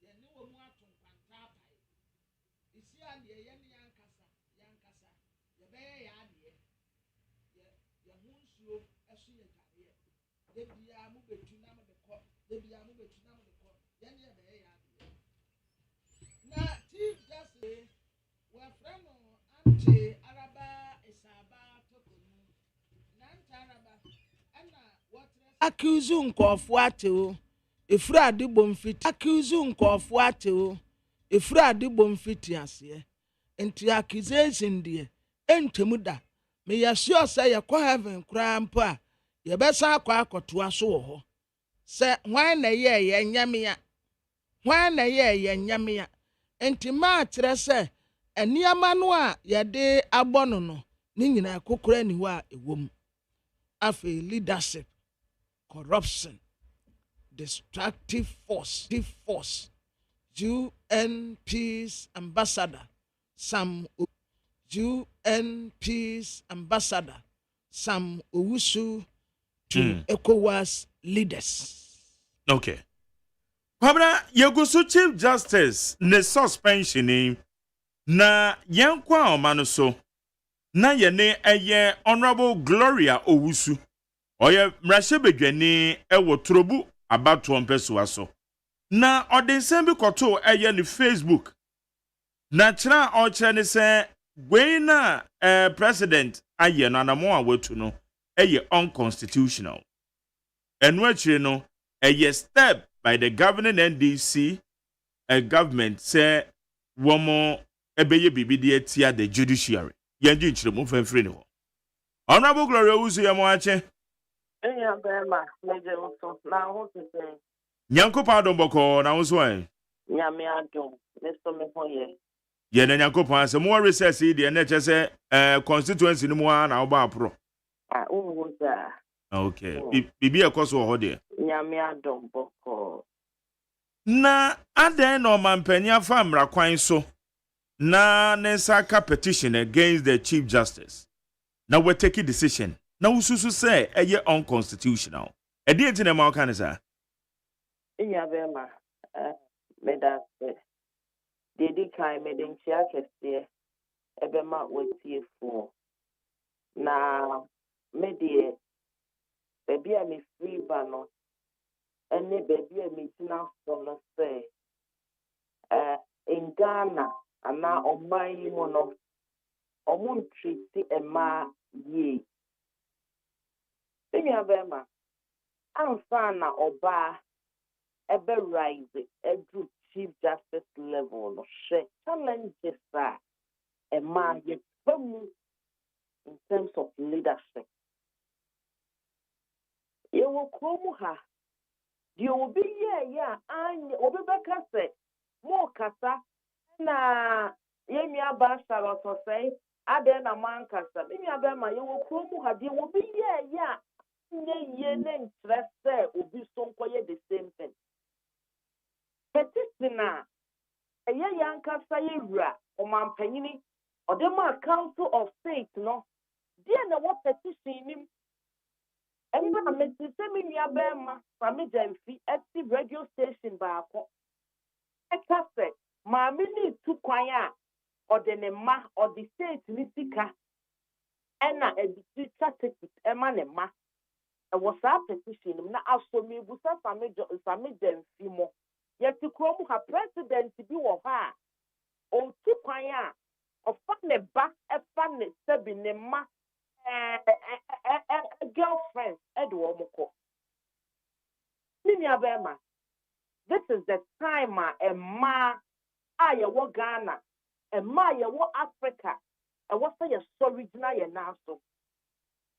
ye ni wo mu aton kwanta pai isi ade ye ni yankasa ye be ye ade ye hu nsuo esu ye gare debia mu betu na mo de ko debia mu betu na mo de ko ye ne be ya ade na chief justice wa friend anti araba isaba tokonu na anti araba ana wotre accuse nkofo ateo efura ade bomfiti accuse nkofo ateo efura ade bomfiti ase enti accusation de entemu da me yasio say ye ko heaven kra mpo a ye besa akwa akoto aso wo ho se hwan na ye nyamia hwan na ye nyamia enti ma kire se eniama no a ye de abono no ni nyina kokora ni ho a ewom afi leadership corruption destructive force UN peace ambassador Sam UN Peace Ambassador Sam Owusu to ECOWAS leaders. Okay. Kwabra Yegusu Chief Justice ne suspension na yankwa omano so na yene eye Honorable Gloria Owusu oye mrashebedwani ewo trobu abato mpesua so na odensem bi koto eye ni Facebook na kira o kire ne se gweina president aye no anamo a watu no eye unconstitutional enu akire no eye step by the governing NDC government say womo ebeye bibidi etia the judiciary yenji nchire mu fanfiri ne ho Honorable Gloria Owusu yamoache Enya bema meje so na ho tete Nyanko pardon boko na wo so en nyame adom nesto me hoye ye na nyanko pan se mo research de na che se constituency ni mo na wo ba apro wo za okay bibi ekoso ho de nyame adom boko na aden no mampanya famra kwan so na nesaka petition against the chief justice na we take a decision na ususu say eye unconstitutional e dey enti na ma kan sa Inya bema medase dedi kai medenchia kese ebema wetie fo na medie bebi a me free ba no ene bebi a me tina fo no say in Ghana ana oman yi mo no omun treat ema ye Inya bema ansana oba ebe rise edu chief justice level no she challenges are a man yet in terms of leadership. You will come ha. You will be yeah and obebeka say more kasa na yemi abasha to say ade na man kasa yemi abema you will come ha you will be yeah ye interest obi so nkoye the same thing. Petitioner eye yankasa yewura omampanyini odema council of state no dia na what petition nim emba na metise me nua bema fami jamfi active radio station baako ekase maami ni tu kwan a ode ne ma ode state ni sika ena editi certificate ema ne ma e was a petition na asomi busa fami jamfi mo yeti kromu ha president bi wo ha o tu kwan a ofa ne ba efa ne sebi ne ma girlfriend edo omoko ninia bema this is the time a ma aye wo Ghana a ma ye wo Africa e wo say original ye naso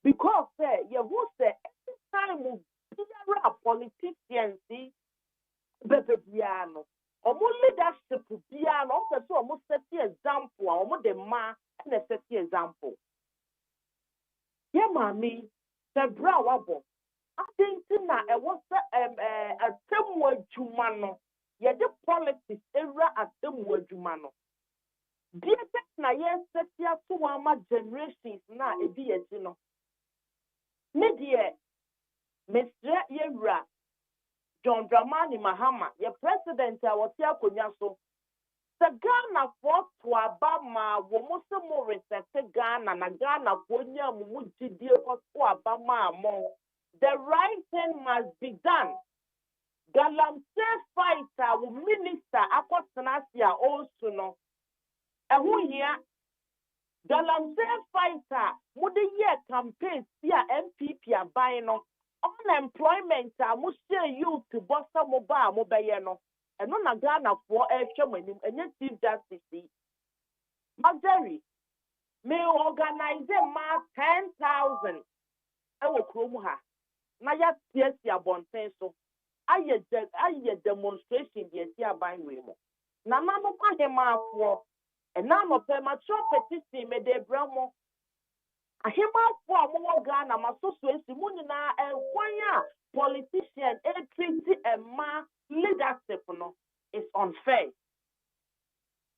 because ye who say every time we are politicians Bebiano, omo leadership biano, so almost set example, omo de ma and set example. Yeah, mommy, the brow wabo. I think na I was a temwa jumano. Yeah, the politics era at temwa jumano. Dear na yes, set ya to one generations na a dear, you know. Media, Mr. Yera. John Dramani Mahama, your president, I was here Kunyaso. The Ghana fought to Abama, Womosa Morris, and Ghana, and Ghana, Konya, Muji, dear, to Abama, more. The right thing must be done. Galamse fighter, minister, Aposanasia, also no. And who here? Galamse fighter, would the year campaign, see MPP, a buying unemployment must you to bossa mobile no and no Ghana for and chief justice Magari may organize ma 10,000 I will chrome her na ya tia bonten so aye demonstration yes ya ban we mo na ma no kwa hema afo and na no premature petition me de bramo ahema for mo Ghana masoso esimu na kwanya politician treat a ma leadership no is unfair.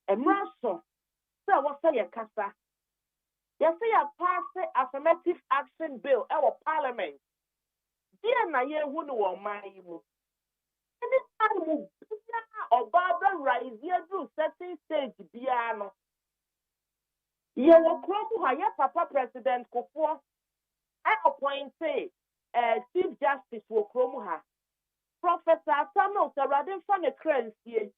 Emraso say what say kasa You say you pass affirmative action bill our parliament. Dear na ye who know my you. Anytime you or Barbara rise here do certain stage piano. You will come to your papa president Kofo. I appoint Chief Justice will come her. Professor Samuel Saradin from the currency.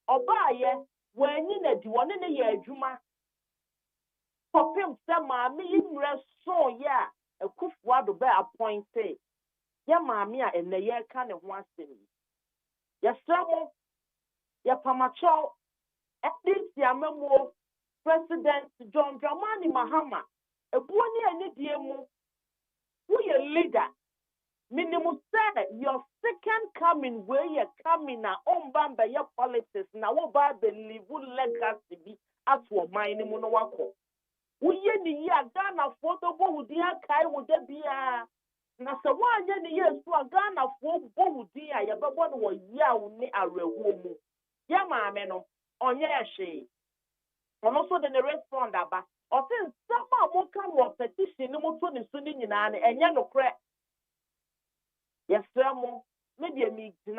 Obaye when you need one in a year juma. For him, some mammy in restaurant, yeah, a cook what to be appointed. Ya mammy and the year kind of one thing. Ya struggle, ya pamacho, at this ya memo, President John Dramani Mahama, a bonny and idiom, who your leader. Minimum say your second coming where you're coming now on bamba your politics now about the legal legacy be as for mine monowako. We ye ya Ghana photo bo dia kai would be a na so one ye years to a Ghana photo bo dia ya babon wo ya uni a rewomu. Ya mameno on ye she. And also the respond about or since some more come what petition no more to the Sunni and ya no crack. Yes, sir, maybe a meeting.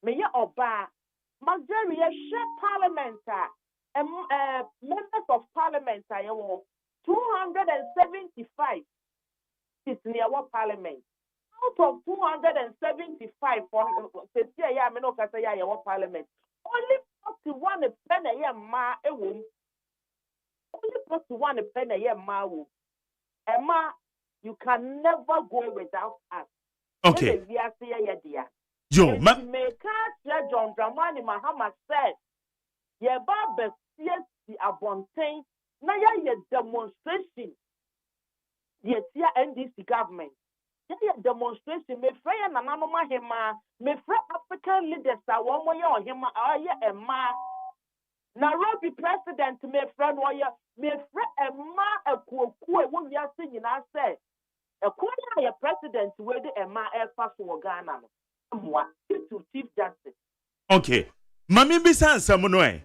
May you oba, majority share parliament, members of parliament, 275 is near what parliament. Out of 275 for parliament, only 41 pen a year ma a womb. Only 41 pen a year ma womb. Emma, you can never go without us. Okay. Yo, John Dramani Mahama said, "Ye Baba the abontain, na ye demonstration. Ye tia NDC government. Ye demonstration. Me free na nanoma hema. Me free African leaders a womo ye o hema. Aye Emma. Nairobi president me free no ye. Me free Emma ekuoku wo wi ase nyina say. A president where the Emma Air Pass or Ghana. To Chief Justice. Okay. Mami Bisan Samunoe.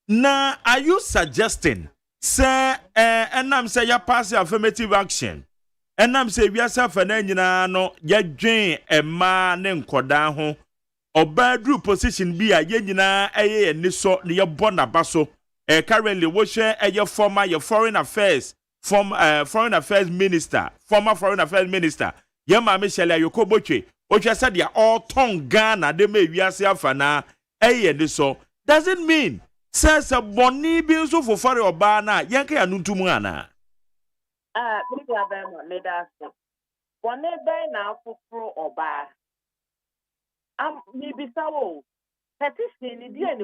Now, are you suggesting, sir, and I'm say ya pass affirmative action? And I'm say we are suffering no ya drain Emma Nenkoda ho or bedroom position be a yenina a niso near Bonabaso. Currently, what share your former your foreign affairs. Former foreign affairs minister. Yema Michelle Yokoboche. Ocha said they are all tongue Ghana. They may be as afana. So doesn't mean says a boni bills for Fari Obana. Yanke Anutumana. Maybe I made us. One day now for pro Oba. Maybe so. Petition in the end.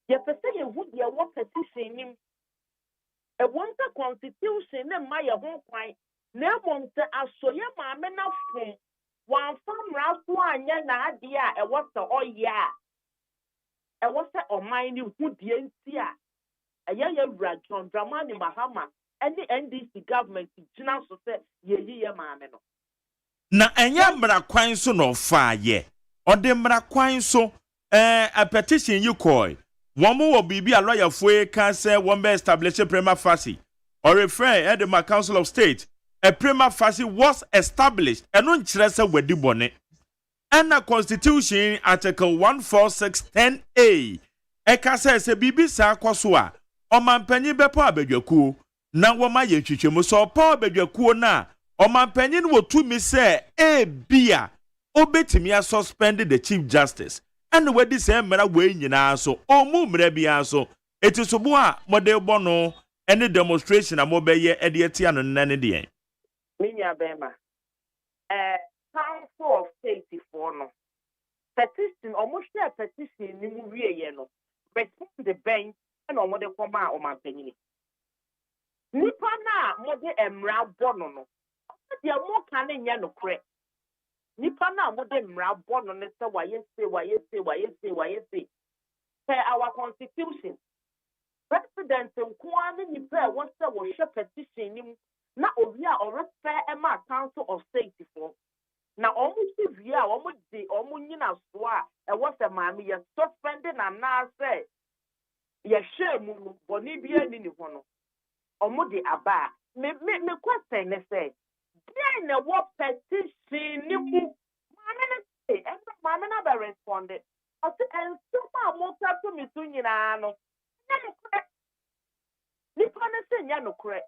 Your petition would be a what petition. A wonder constitution and my home point. Never want to show your mamma enough. One from Ralph one idea, a what's the oh yeah. A what's the or mine you would be in Sia. A young John Dramani Mahama and the NDC government to now say, ye mamma. Na enyamra kwan so no fa ye. Ode mra kwan so a petition you call. One more will be a lawyer for a cancer, one may establish a prima facie or refer at the Council of State. A prima facie was established and on Chesa with the bonnet. And a constitution, Article 14610A. Eka says a bibi sa kwaswa. O man penny bepo abedwaku. Na wama ye chichemu so pa abedwaku na. O man penny wo to me say bia. Obetimi suspended the Chief Justice. And where this emera way nyina so o mu mre bia so etisobo a model bono any demonstration a mobeye e de tia no nane de minya bema Council of State for no petition almost share petition ni mu wie ye no respond the bench and o model koma o mampanyini nipa na model emra bono no de mo kan nya no kre nipa na mo de mra bono ne se waye say per our constitution president nkwani nipa won se wo hwe petition nim na obi a orefa ema Council of State for na omu si via omu de omu nyina so a e wo se maami ye suspending na na say ye hwe mu boni bia ni ho no omudi aba me question ne say there na what petition ni mu maame ne say and maame na be responded o say and some mo ta to me to nyina no nya no kure ni kone say nya no kure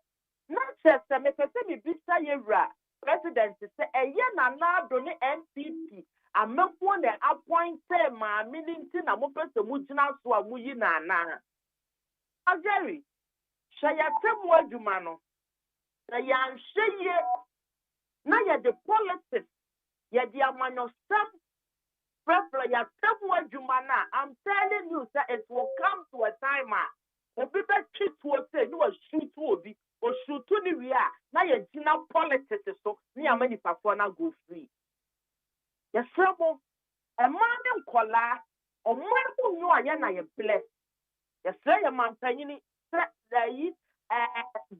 na just me pese me bisa yewra president say eye na na do ne MPP amefo na appointed maame ni nti na mo pese mu gina so a mu yi na na Jerry, shaya temu adwuma no. Na ya nhye na ya the politics ya the amanosam prefer ya temu adwuma na. I'm telling you that it will come to a time obi be treat wo say no shoot obi o shoot ni wi a na ya gina politics so ni amani pafo na go free. Ya sebo e man nkola o man ko nyu anya na ya bless. Ya say ya man tanyini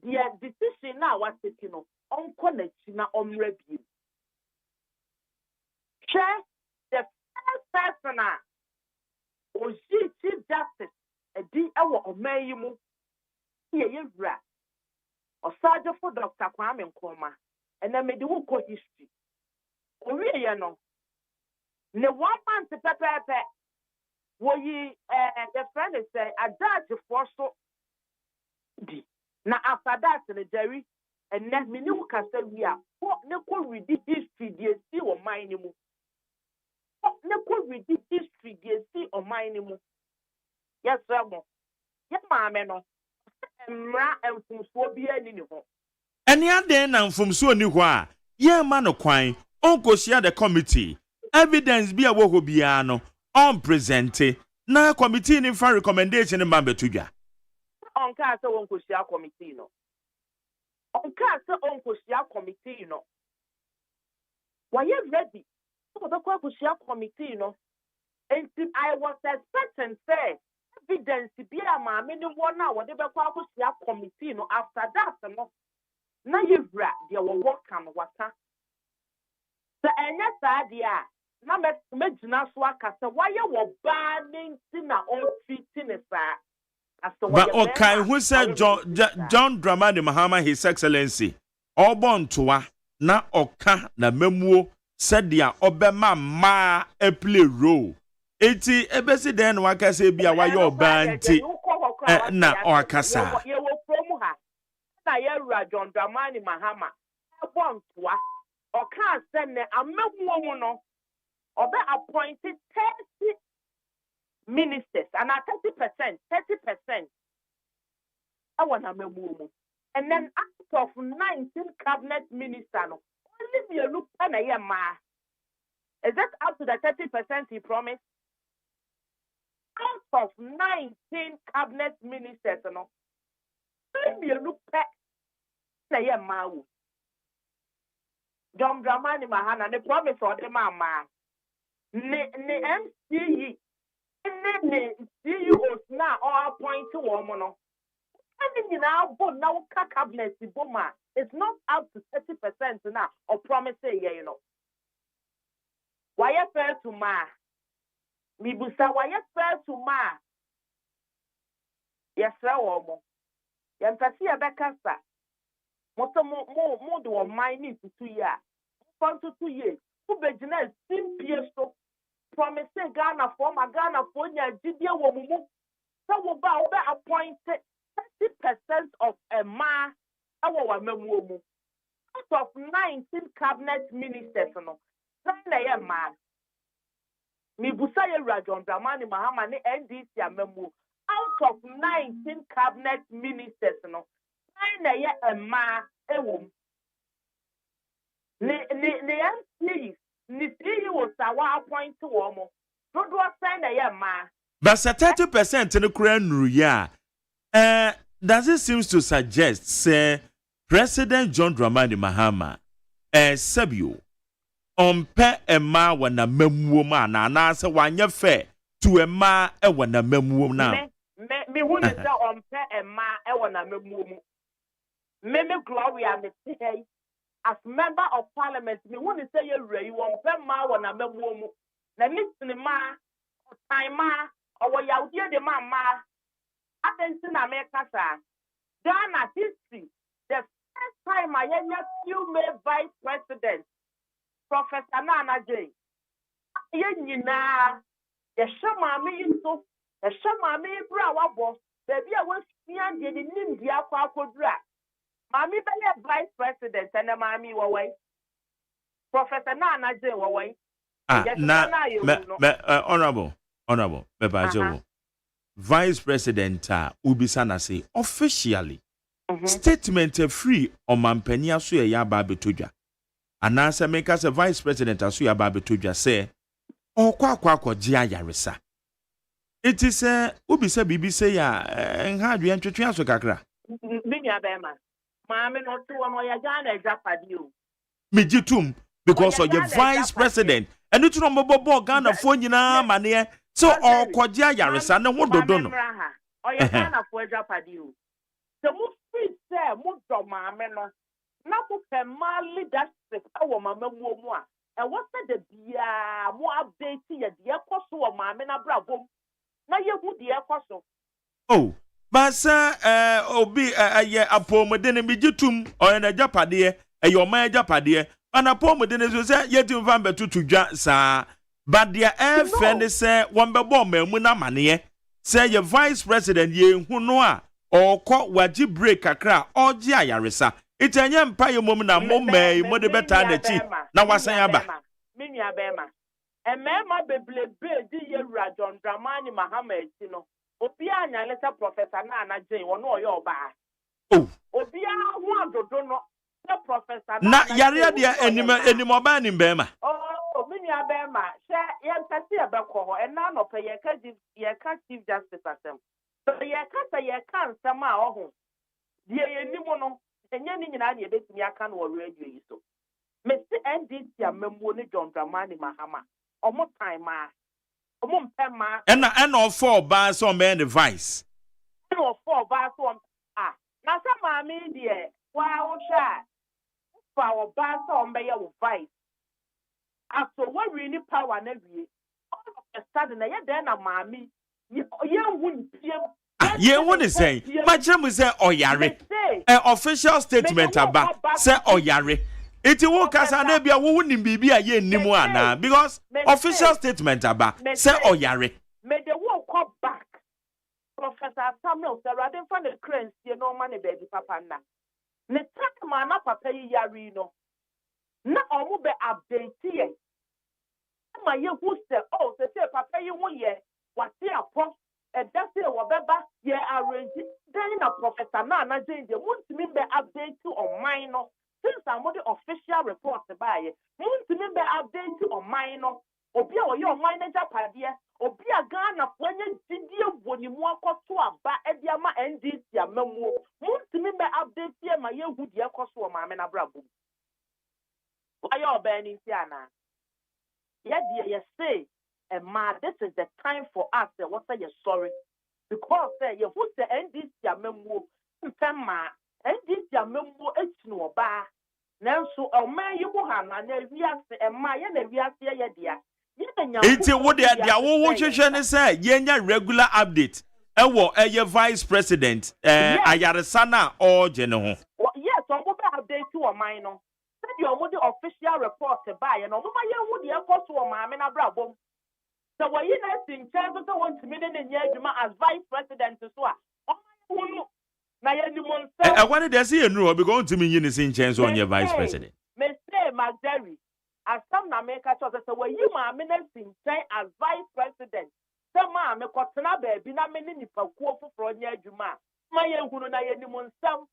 the decision now was taken on connection na omra bi. Share the first person o chief justice di ewo oman yi mu ye yewra osaje for Dr. Kwame Nkrumah and na me di wo ko history o wi ye no ne 1 month pepepe wo yi the friend say adage for so di na after that the Jerry and let me know kasa wi a ne ko read history dey see o man ni mu ne ko read history dey see o man ni mu yes ramo ye maame no mra emfumso bi ani ni ho eni aden na mfumso ni ho a ye ma no kwan onkosia the committee evidence bi a wo ho bia no on present na committee ni fa recommendation ma betudwa on ka se onkosia committee no on ka se onkosia committee no why you ready so the onkosia committee no and I was expecting say evidence be a maame ni one na wode be onkosia committee no after that no na yewra de wo work am wata so enya sa dia na me gina so aka se why wo ba ninti na on treating sa. But okay, who said John Dramani Mahama, His Excellency, Obontoa, na oka na memuo said dia obema ma a play role. Eti ebesi den waka se bia wa yo banti na okasa. Ye wo from ha. Na ye ra John Dramani Mahama. Obontoa, oka se ne amemuo mu no. Obe appointed 30 ministers and at 30%. I want to move. And then out of 19 cabinet ministers, only be a look and a year ma. Is that up to the 30% he promised? Out of 19 cabinet ministers, no, only be a look and a year ma. John Dramani Mahana, the promise for the mama. Ne MCE. Ne CEOs now are appointed to woman. And now, but now cabinet boma it's not up to 30% now or promise you know. Why you fair to ma? Me busa why you fair to ma? Yes, sir, woman. Yan pasi abekasa. Moto mo do mine need to 2 years. For 2 years. Who be general simple so promise Ghana for my Ghana for nya jidie wo mumu so wo ba wo be appointed 30% of a ma awo wa mamuo mu out of 19 cabinet ministers no na ye ma mi busa ye John Dramani Mahama ne NDC amamuo out of 19 cabinet ministers no na ye ma ewo ne ni CEO sawa appoint to womo dodo sign na ye ma but 30% no kura nuru ya does it seems to suggest say President John Dramani Mahama Sabio ompe ema wana memuo ma na se wanye fe to ema e wana memuo na me hu ni say ompe ema e wana memuo mu me Gloria me say as member of parliament, me want to say you won't pay ma wana memuo na listen ma time ma or ya the ma atensi na me kasa Ghana history, the first time I had a female vice president, Professor Nana J. Yenina, the Shamami so, the Shamami Brawa boss, baby, I was beyond the India Quakodra. Mammy be vice president and a mammy away. Professor Nana J. away. Honorable, Vice President Ubisana say officially statement free on Mampenia Suya Yababe Tuja. And answer make us a Vice President Asuya Babe Tuja say, oh, kwa Jia Yarisa. It is Ubisa Bibi say ya and how do you enter Kakra? Minya Bema, Mammy not to a Moyagana Japadu. Mijitum, because of your Vice President. And it's no more Ghana phone you know, money. So, all Quadia Yarisa, no one don't know. Or your Ghana for Japadu. The most say, Mudo Mamma, not to Pema leadership, our Mamma Moa. And what's the dear more update here, dear Cosso or Mamma Bravo? Now you would dear Cosso. Oh, but sir, be a year upon Medina Mijitum or in a Japadi, a your man Japadi, and upon Medina yet in Vamba to sir. But the air friend say one bomb muna money. Say your Vice President ye who know or caught what you break a cra or Jia Yarisa. It's a young pie woman and more may more the better than the chief. Now what's saying about Minya Bema? And Mamma Beble dear Rajon Dramani Mohammed, you know. Opiana letter Professor Nana J. or no your bar. Oh, Opia one don't know. Professor not Yaria dear any more ban in Bema. Oh, Minya Bema, share Yankasia Bako, and none of your chief justice at them. So your can't say can't somehow. Dear Nimono, and Yanin idea that me I can already so. Mr. Andy, your Memoni John Dramani Mahama, or more time, and all 4 bars on man device. No 4 bars on now some mammy dear. Wow, child. For our bars on by your vice. After what really power and every all of a sudden, I then a mammy. You wouldn't be yeah, what is saying? My gem is say Oyare. An official statement about say Oyare. It won't cast an ebia wouldn't be a year Nimuana because official statement about say Oyare. May the war come back. Professor Samuel, sir, I didn't find the cranes, you know, money, baby, papa. Ne time na papa yi yari no na omo be update ye ma ye hu se oh se papa yi hu ye wate apo e da se wo beba ye arrange then na Professor na change muntimi be update on mine no since am the official report by ye muntimi be update on mine no obi a wo ye on mine japade obi a Ghana fanye didie woni mu akoto aba e dia ma NDC amamu muntimi be update ye ma ye hu die koso o ma me na brabo ayo obani tiana ye die ye say and ma this is the time for us what say you sorry because say you hu say NDC amamu mpema NDC amamu etinu oba nanso o ma ye hu ha na wiase e ma ye na wiase ye dia. It's what they are won't say, Yenya regular update. Your Vice President, Ayaresana or General. Yes, I'm going to update to a minor. Said you are the official report to buy, and I'm going to go to a mamma brabo. So, what you know, in terms of the 1 million in Yajuma as Vice President to Swa. I wanted to see a new going to mean in chance on your Vice President. Mr. Magdari. As some America chose to say, well, you are ministering as Vice President. Some are a cotton baby, not many for Kuofu for Yajuma. My young na Yenimonsam.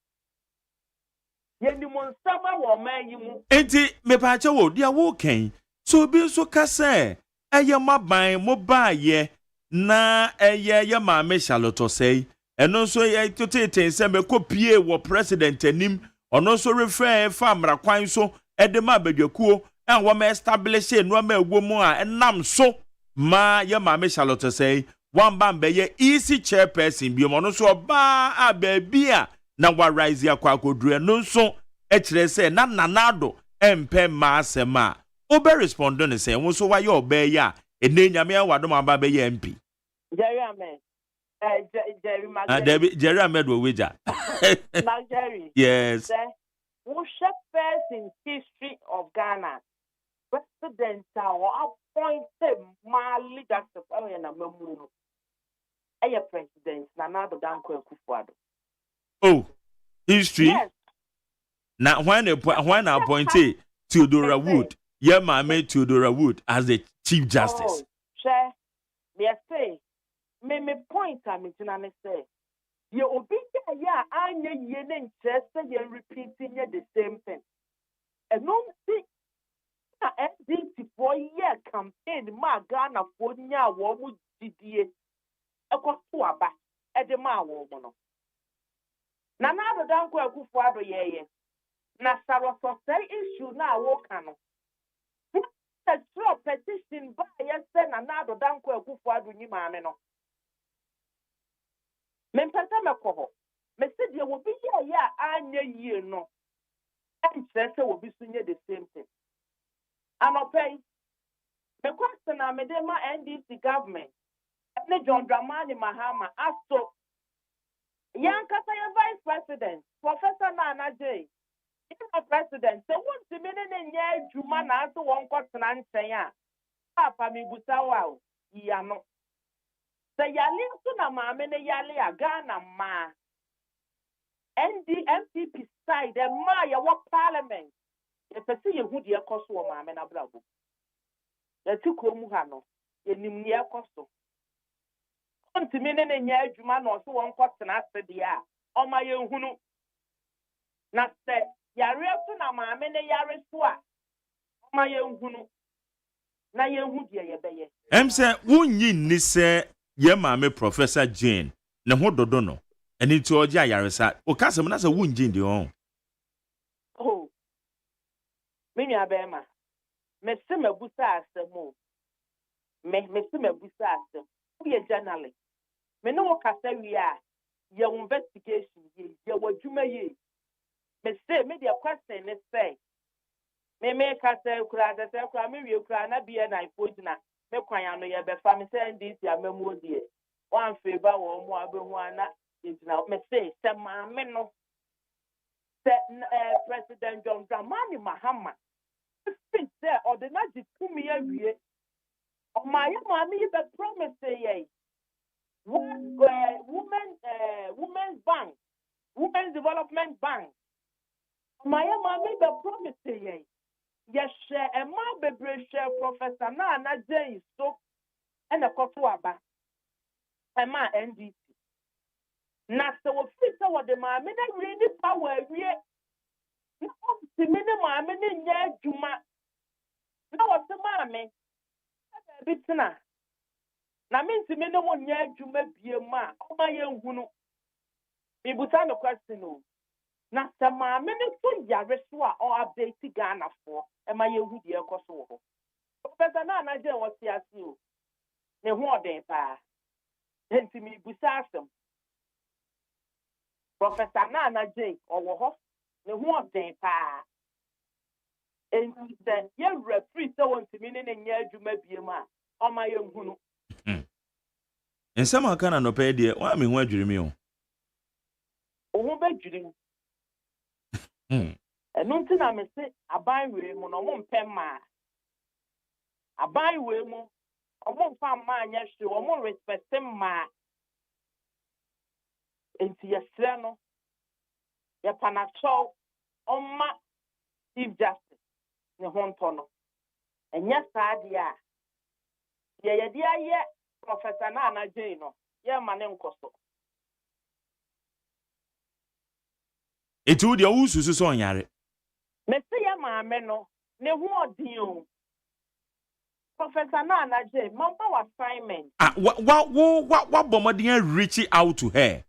Yenimonsama or man you. Ain't it me pacho, dear walking? So be so case. Your mobile mobile ye. Na ya mamma Charlotte say. And also ye to take and send a copy what President and him. Or also refer farmer quine so at the Mabejo. And what may establish in one woman and nam so ma your mamma Charlotte say one bambe ye easy chairperson be mono so ba baby na wa rise ya kwako dre no so e kire say na nanado empe ma asema obe respond no say won so wa ye obe ya enenya me wadom aba be ye MP Jerry Ahmed Jerry Ahmed Jerry Ahmed wo weja Nigeria. Yes. Who first in history of Ghana, president or appointed my leadership na memory. President Nana Danko Akufo-Addo. Oh, history. Yes. Now when appointed Theodora Wood, made Theodora Wood as the Chief Justice. Oh, share. Me say, me point am in say. You obey anya ye na interest ye repeating the same thing. And no see na NDC for year campaign ma Ghana for nya wo mu didie. Ekoto aba e de ma wo mo no. Nana Danko Akufo-Addo ye. Na sarososai issue na wo kanu. The petition by yesterday Nana Danko Akufo-Addo ni maame no. Me mpesa me ko. Me say there will be anya yie no. And say will be sunye the same thing. And okay. The question I made my NDC government. And John Dramani Mahama asked Yankasa vice president, Professor Nana J. President, so once the minute in year Juma na to one question and say, Papa mi busawa, yano. Say yali suna ma mene yali a Ghana ma. NDMPP side, the ma ya what parliament. If I see you who the cost of ma mena bravo. The two komuhano, ye nimnia costo. Once the minute in year Juma no so one question and said, yeah, oh my young hunu. Na say, yare to na maame ne yare so a ma ye nhunu na ye hu die ye beye Em say wonyi ni say ye maame Professor Jane ne ho dodo no eni ti oje ayaresa o ka sem na say wonji ndi on oh me nua be ma me se mabusa asemo me se mabusa asem ye journalist me no kasa wi a ye investigation ye wadwuma ye. Me say, me the question is say, me kasa kura da say kura me wi kura na bia na ifojina me kwan no ye be fa me say this ya memu die one favor wo mo abehu ana ejina me say maame no say President John Dramani Mahama speak there or the na ditumi awie o ma ye maame ye be promise say ye women's bank, women's development bank. My mammy the promise ye. Yes, share a ma bebre share Professor Nana Jane so and a kotuaba. A ma NDC. Nasta will fit over the mammy that really power ye. No, the minute mammy in ye juma. No, what's the mammy? Bitina. Na means the minute one ye juma be a ma. Oh, my young hunu. Me butan a question. Na sama mene so yare so a or update Ghana for e ma yehu de ekoso ho Professor Nana je wo ti ase o ne ho oden pa enti mi busa asem Professor Nana je owo ho ne ho oden pa enti de ye referee so wonti mi ne nya adwuma biem a o ma yehu no ensema aka na no pe de wa me ho adwiri mi o ho ba dwiri nti na me se aban we mu no mo mpem ma aban we mu omo mfa ma anya hwe omo respect ma enti yesre no ye panacho omma chief justice ne honto no enya saade a ye de aye Professor Nana Jane no ye ma ne nkoso etu de wususu so nyare me se ye maame no ne ho odin o Professor Nana J, Mamba assignment. What bomodin reach out to her?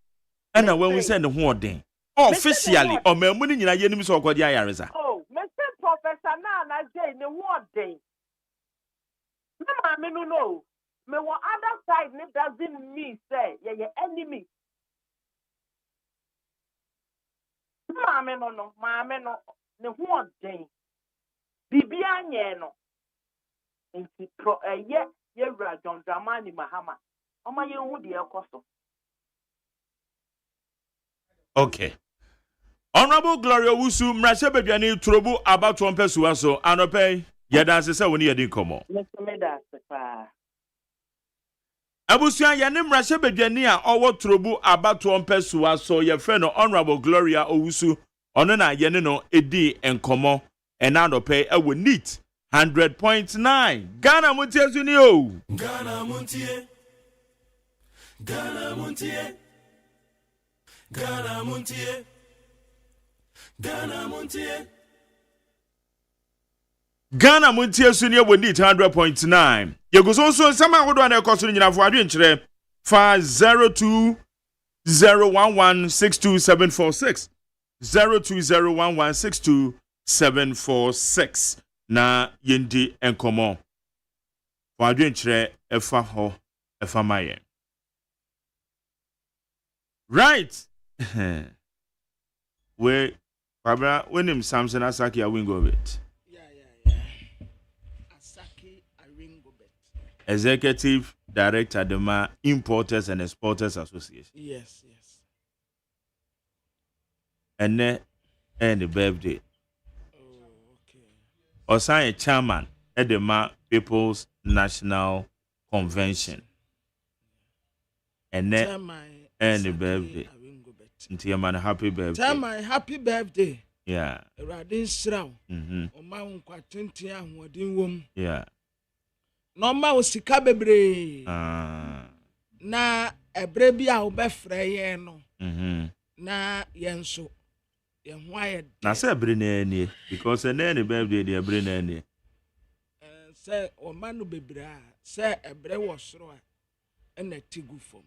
And when we send the warden officially, or my money in a year, so called Yareza. Oh, Mr. Professor Nana J, the warden. No, no. Me what other side doesn't mean say, yeah, your enemy. Mamma no, the warden. Bibian, no. Nti pro ye John Dramani Mahama. Oma ye hu de ekoso. Okay. Honorable Gloria Wusu mrashe bedwani trobu about one person so anope yeda se woni yedi komo. Mr. Sepa. Abusuan yene mrashe bedwani a owo trobu about one person so ye friend no Honorable Gloria Owusu ono na yene no edi enkomo enanope e wo neat 100.9 Ghana Montie suni o. Ghana Montie. Ghana Montie. Ghana Montie. Ghana Montie. Ghana Montie suni wo neat 100.9 Yego so sama wodo na ekoso nyina fo adwe nkyere fa 0201162746 0201162746 na yendi enkomo fo adwe nkyere efa ho efa maye right we Barbara when him Samson Asaki a wing of it. Asaki a ring of it. Executive Director the Importers and Exporters Association. Yes. And then the birthday. Osan a chairman at the People's National Convention. And then the birthday. Until man happy birthday. Tell my happy birthday. Yeah. Radin Sraw. Oma unkwa 20 ahwodin wom. Yeah. Norma osika bebre. Na ebre bi a obefre ye no. Na yenso. Ye ho aye. Na say ebre na ani because any birthday dey ebre na ani. Say o manu bebre a say ebre wo soro a na tigu fom.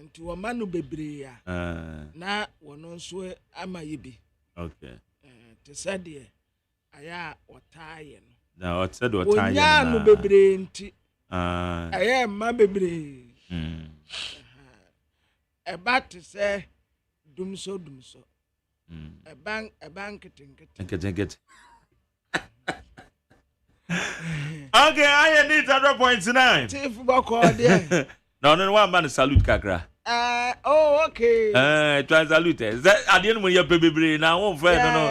Nti wo manu bebre a na wono nso ama yibi. Okay. Te said de aya otaye no. Na what said otaye na. Onya no bebre nti. Aya ma bebre. Eba te say dumso. Eban keten. Okay, I need 100.9. Chief Boko there. No, one man salute kakra. Okay. Salute. At the end when you baby now one friend no.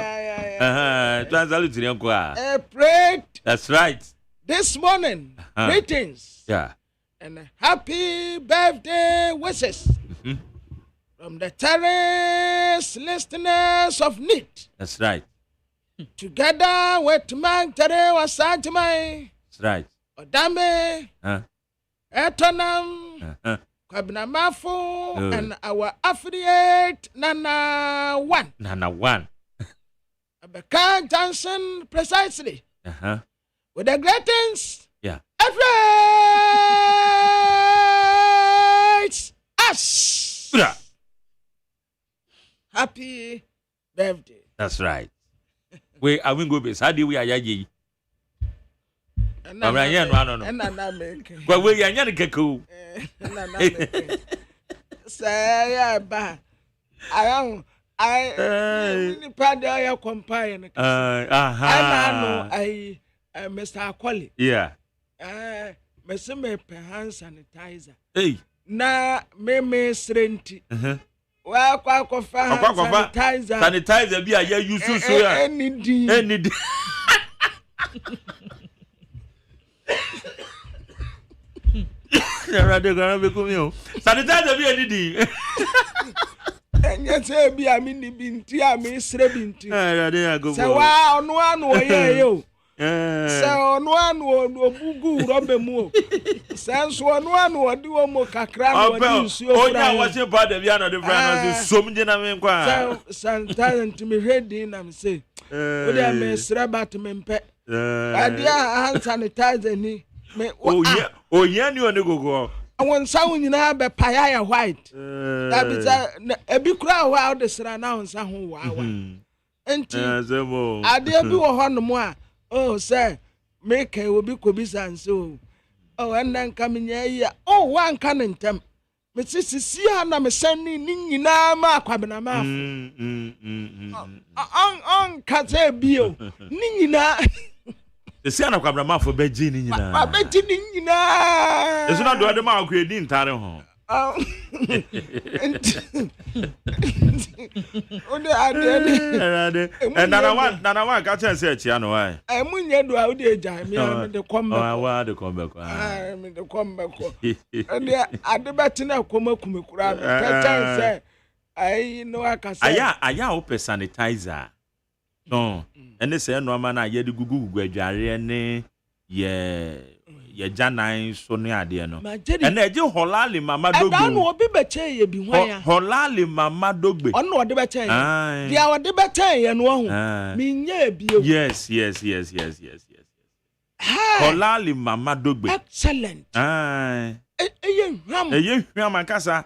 Salute the uncle. Pray. That's right. This morning, greetings. Yeah. And happy birthday wishes. From the terrace listeners of NIT. That's right. Together with Mang Tere Wasajmai. That's right. Odame. Etonam. Kwabna Mafu. And our affiliate Nana One. Abeka Johnson precisely. With the greetings. Yeah. Average us. Happy birthday. That's right. We I will go base. How do we are yayi? No. Well, we are yan keku. Say ba. I pardon your companion. I Mr. Akwali. Yeah. Mr. Me hand sanitizer. Hey. Na me strength. Well, sanitizer be a year you so any day. Sanitizer be any day. And yet, be a mini binti, I may srebinti. So, wow, no one, yo. So, no one will bugu, Robert Moore. Sans one will do a more cacra. Oh, yeah, what's your part of Yana de Brand? So many gentlemen, sometimes to me ready, and I'm saying, would I may srabat me pet? I dear hand sanitizer me. Oh, yeah, you and go. I want someone you know, but Paya White. That is a big crowd out the surround some wow. And I dare do a hundred more. Oh, sir, make a will be Kobisan so. Oh, and then coming here. Oh, one cannon temp. Mrs. Siana, me sending Nina Quabana. Kate Bio. Nina. The son of Quabama for Beijing. Beijing. It's not the other mouth creating Taro. And Nana one catch and say, Chiano, why? I mean, you do out there, Jamie. I'm the combat. I want to come back. I'm the combat. And at the batina, Kumukura, I know I can say, I open sanitizer. No, and they say, no man, I hear the Google Guajarian, ye Janai, Sonia, dear no. And I do Holali, Mamma Dogbe. I don't know be better, ye be Holali, Mamma Dogbe. Oh, no, the better. They are the better, and one. Mean, yes. Holali, Mamma Dogbe. Excellent. Aye. A young Ramacasa.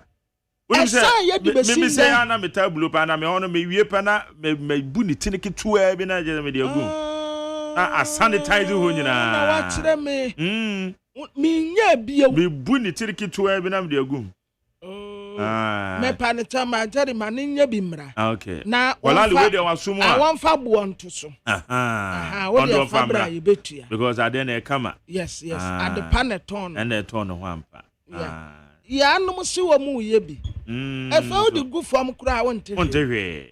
Maybe say, Anna, me tableau, and I'm on me, weepana, may bunny tinnicky to a bina, Jeremy. I sanitize you now. What's them me? Me, yeah, be a bunny tinnicky to a bina, dear goom. Me panita, my daddy, my ninja bimra. Okay. Now, well, I'll wait on some. I want fab one to so. What do you fabra you bet you? Because I didn't come. Yes, at the paneton and the tone of wampa. Yeah, no see what mu ye bi. I found the good from cry want to hear.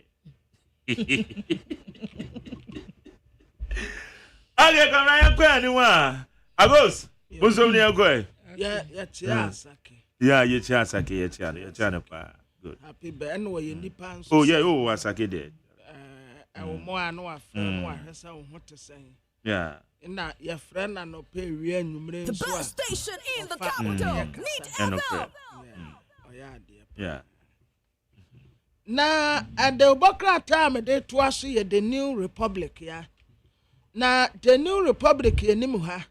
Ali come right go anyone. Abos, what's on your go? Yeah, Saki. Yeah, you Saki, you pa. Good. Happy Ben where you nipan. Oh yeah, oh Saki dead. I will more know a friend what to say. Yeah. Na your friend and no pay we numere so. The best station in the capital. Need FM. Yeah. Na at the Bokra time they twice the New Republic, yeah. Na the New Republic ye nimu ha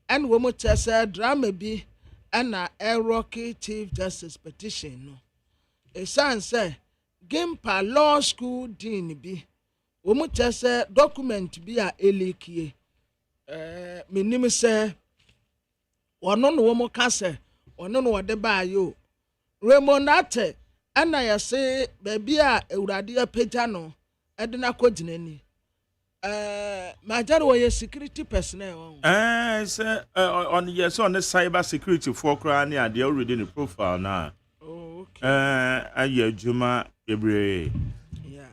and wo mo tese drama bi and na Rocky Chief Justice petition no. E san say Gimpa Law School Dean bi wo mo tese document bi a elikie. Minim say ono no wo mo ka say ono no wode ba yo Remonate ana ya say baby a ewurade apagya no ede na koginani majaro ye security personnel say on yes on the cyber security for kra na ade already in the profile na aye adwuma ebre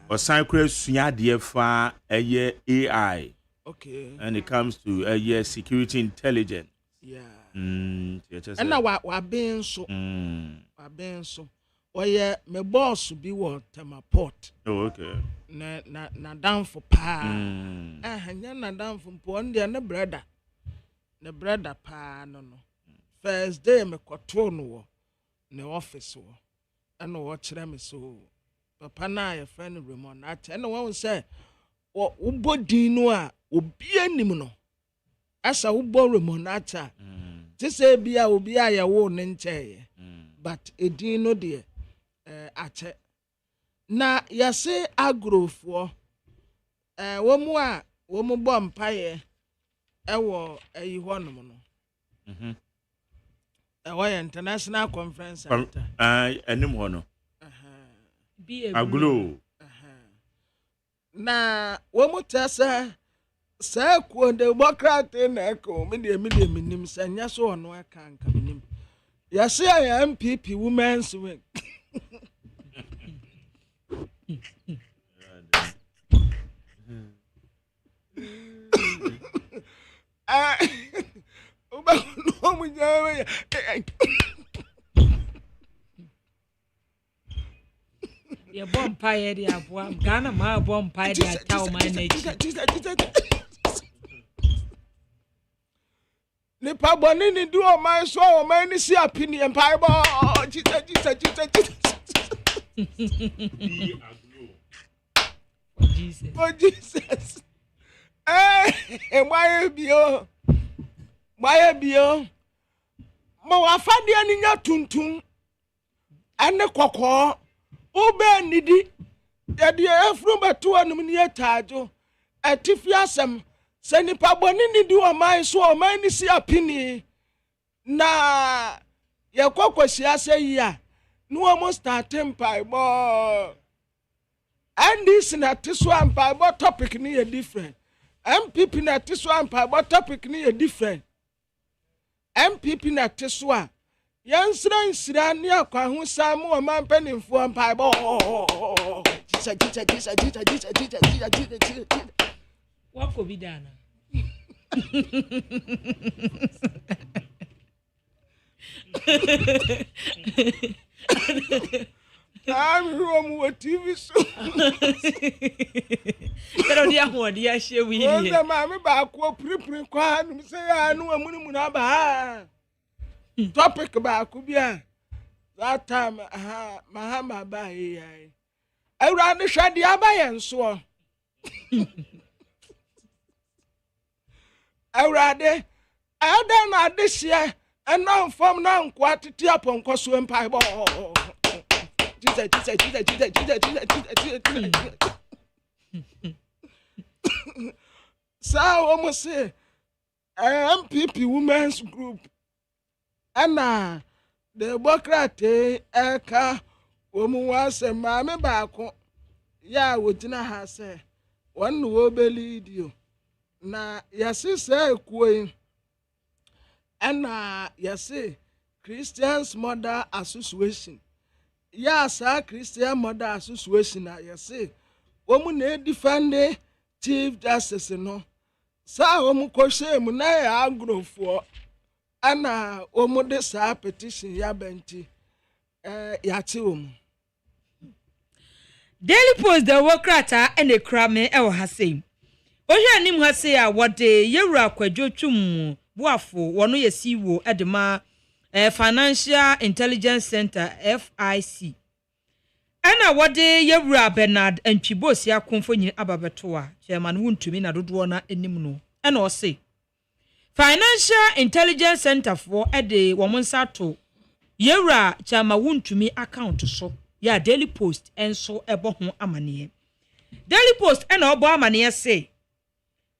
osan kra sua ade fa AI. Okay. And it comes to security intelligence. Yeah. And now what been so. Oh yeah, my boss be what my port. Oh okay. Na down for pa. Na down for pon dia na brother. Na brother pa no. First day me control no na office wo. And wo kire me so. Papa na your friend Raymond at and one say wo body no a obi anim no asa wo bo remonata ti say bia obi a ye wo ne nche but edin no de ache na yase agrofo wo mu a wo mu bo mpaye wo ayi honom no wo international conference center anim ho no aglo na wo mu tesa say ko de democrat na ko me de minim sanya so ono aka nka minim ya say ya MPP women's wing oba no mu jawe ya bompire dia boa Ghana ma bompire dia taw man na ni pa boni ni do o man so o man ni si apini empire bo Jesus why bio mo wa fade ni nya tuntum ane kokko ube nidi yadi efru betu anum ni etajo atifi asem se nipa boni nidi o man so o man ni si apini na ye kokkosi ase yi a no almost starting pai bo and this na tiso ampai bo topic ni e different MPP na tiso ampai bo topic ni e different MPP na tiso a Yansra ne akwa ho sam o man penimfo mpai bo. Jesus. What could be done? I'm wrong with TV so. Pero dia ho dia hye wi. Oh, the mammy back ko pripri kwan say I know amuni munaba. Topic about Kubia. That time, Mahama Bay. I ran the shady abay and so. I rather, I done not this year, and now from now quantity upon Coswim Pie. So, almost say, MPP Women's Group. Anna, the Bocrate, Eka, woman was a mammy back. Ya, would not have said, one will believe you. Na, yes, say, Queen. Anna, yes, Christian's Mother Association. Yes, Christian Mother Association, yes, woman, defend Chief Justice, no. Sa, woman, crochet, Munay, agro for. Ana omude sa petition ya benti yate omu Daily Post the Wokrata and the crame e wo hasem. Ohwe anim hase a wode yewura kwadwo twum boafo wono yesiwo edema Financial Intelligence Center FIC. Ana wode yewura Bernard Antwibosi akonfo nyi ababeto a chairman wuntumi na dodo na enim no. Ana o se Financial Intelligence Center for Ede Womonsato Yera Chama Wuntumi account so ya Daily Post enso ebo ho amane. Daily Post ena obo amane say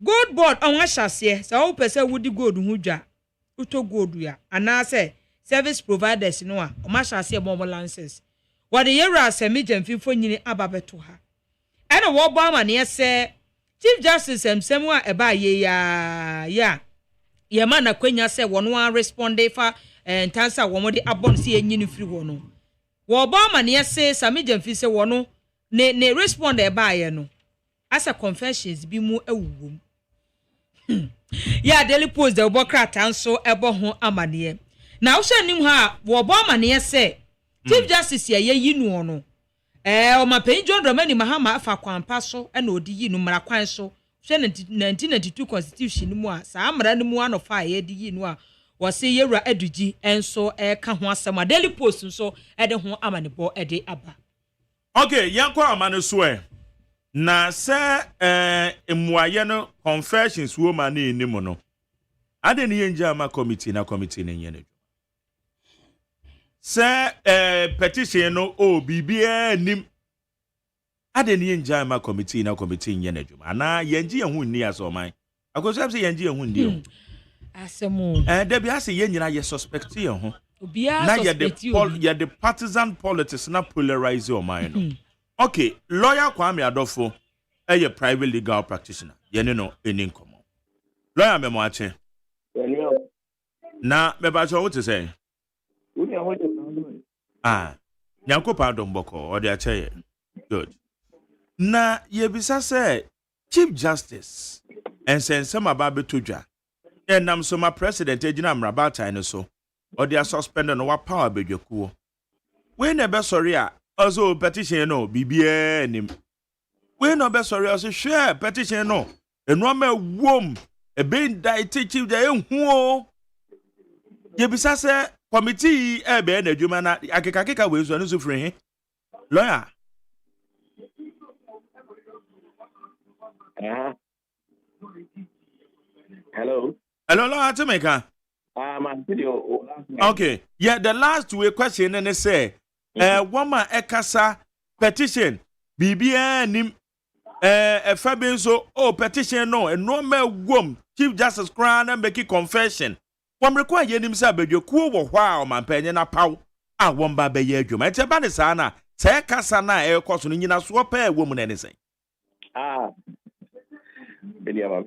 gold board on ahyase sa wo pese wudi gold hu dwa uto gold ya ana say service providers no a o mahyase ebo license wade yera asemi jamfifo nyini ababeto ha ena wo obo amane say Chief Justice emsemu a eba ye ya Yama na kwenya se wono a responde fa ntansa womode abon se enyini firi wono wo ba ma ne se sami jamfi se wono ne responde ba ye no asa confessions bi mu awuwom ya Daily Post the Bokrata nso ebo ho amane na wo hwanim ha wo ba ma ne se Chief Justice ye yinu ono o mapen John Dramani Mahama afa kwampa so na odi yinu mara kwan so 1992 constitution mu a sa amara ne mu anofa ye di yi no a wose yewura adugi enso ka ho asema Daily Post nso de ho amanebo de aba. Okay, yankwa amane so na se emuaye no confessions wo ma na enim no ade ne yenja ama committee na committee ne nyene se petition no bibia anim ade ne yenja ama committee na committee nyene adwuma ana yenji yehu nni asoman akoso se yenji yehu ndi o asemu da bia se yenyina ye suspect ye ho obia na suspect ye the partisan politics na polarize o man no. Okay, lawyer Kwame Adofo a private legal practitioner yene no eni nkomo lawyer memo ache na me ba so what to say nyanko pardon boko o de ache ye good na ye bisa say Chief Justice ensensem aba betodwa enam so ma president ejina mrabata ene so o de suspend no wa power bedwakuo we na be sorry a also petition no bibia nim we no be sorry also share petition no eno ma wom e be indicted Chief da ehu o ye bisa say committee e be na adwuma na akeka we so no so free lawyer Hello, lawyer Timeka. video. Okay, yeah, the last two question and they say woman ekasa petition bibia nim fabin so petition no and no me wom Chief Justice Crown and make confession wam require yenim say bedwakuo wo hwa o mampanyi na paw a womba be ye adwuma ete ba ne sa na say kasa na ekoso no nyina so pa wom na ne say Believe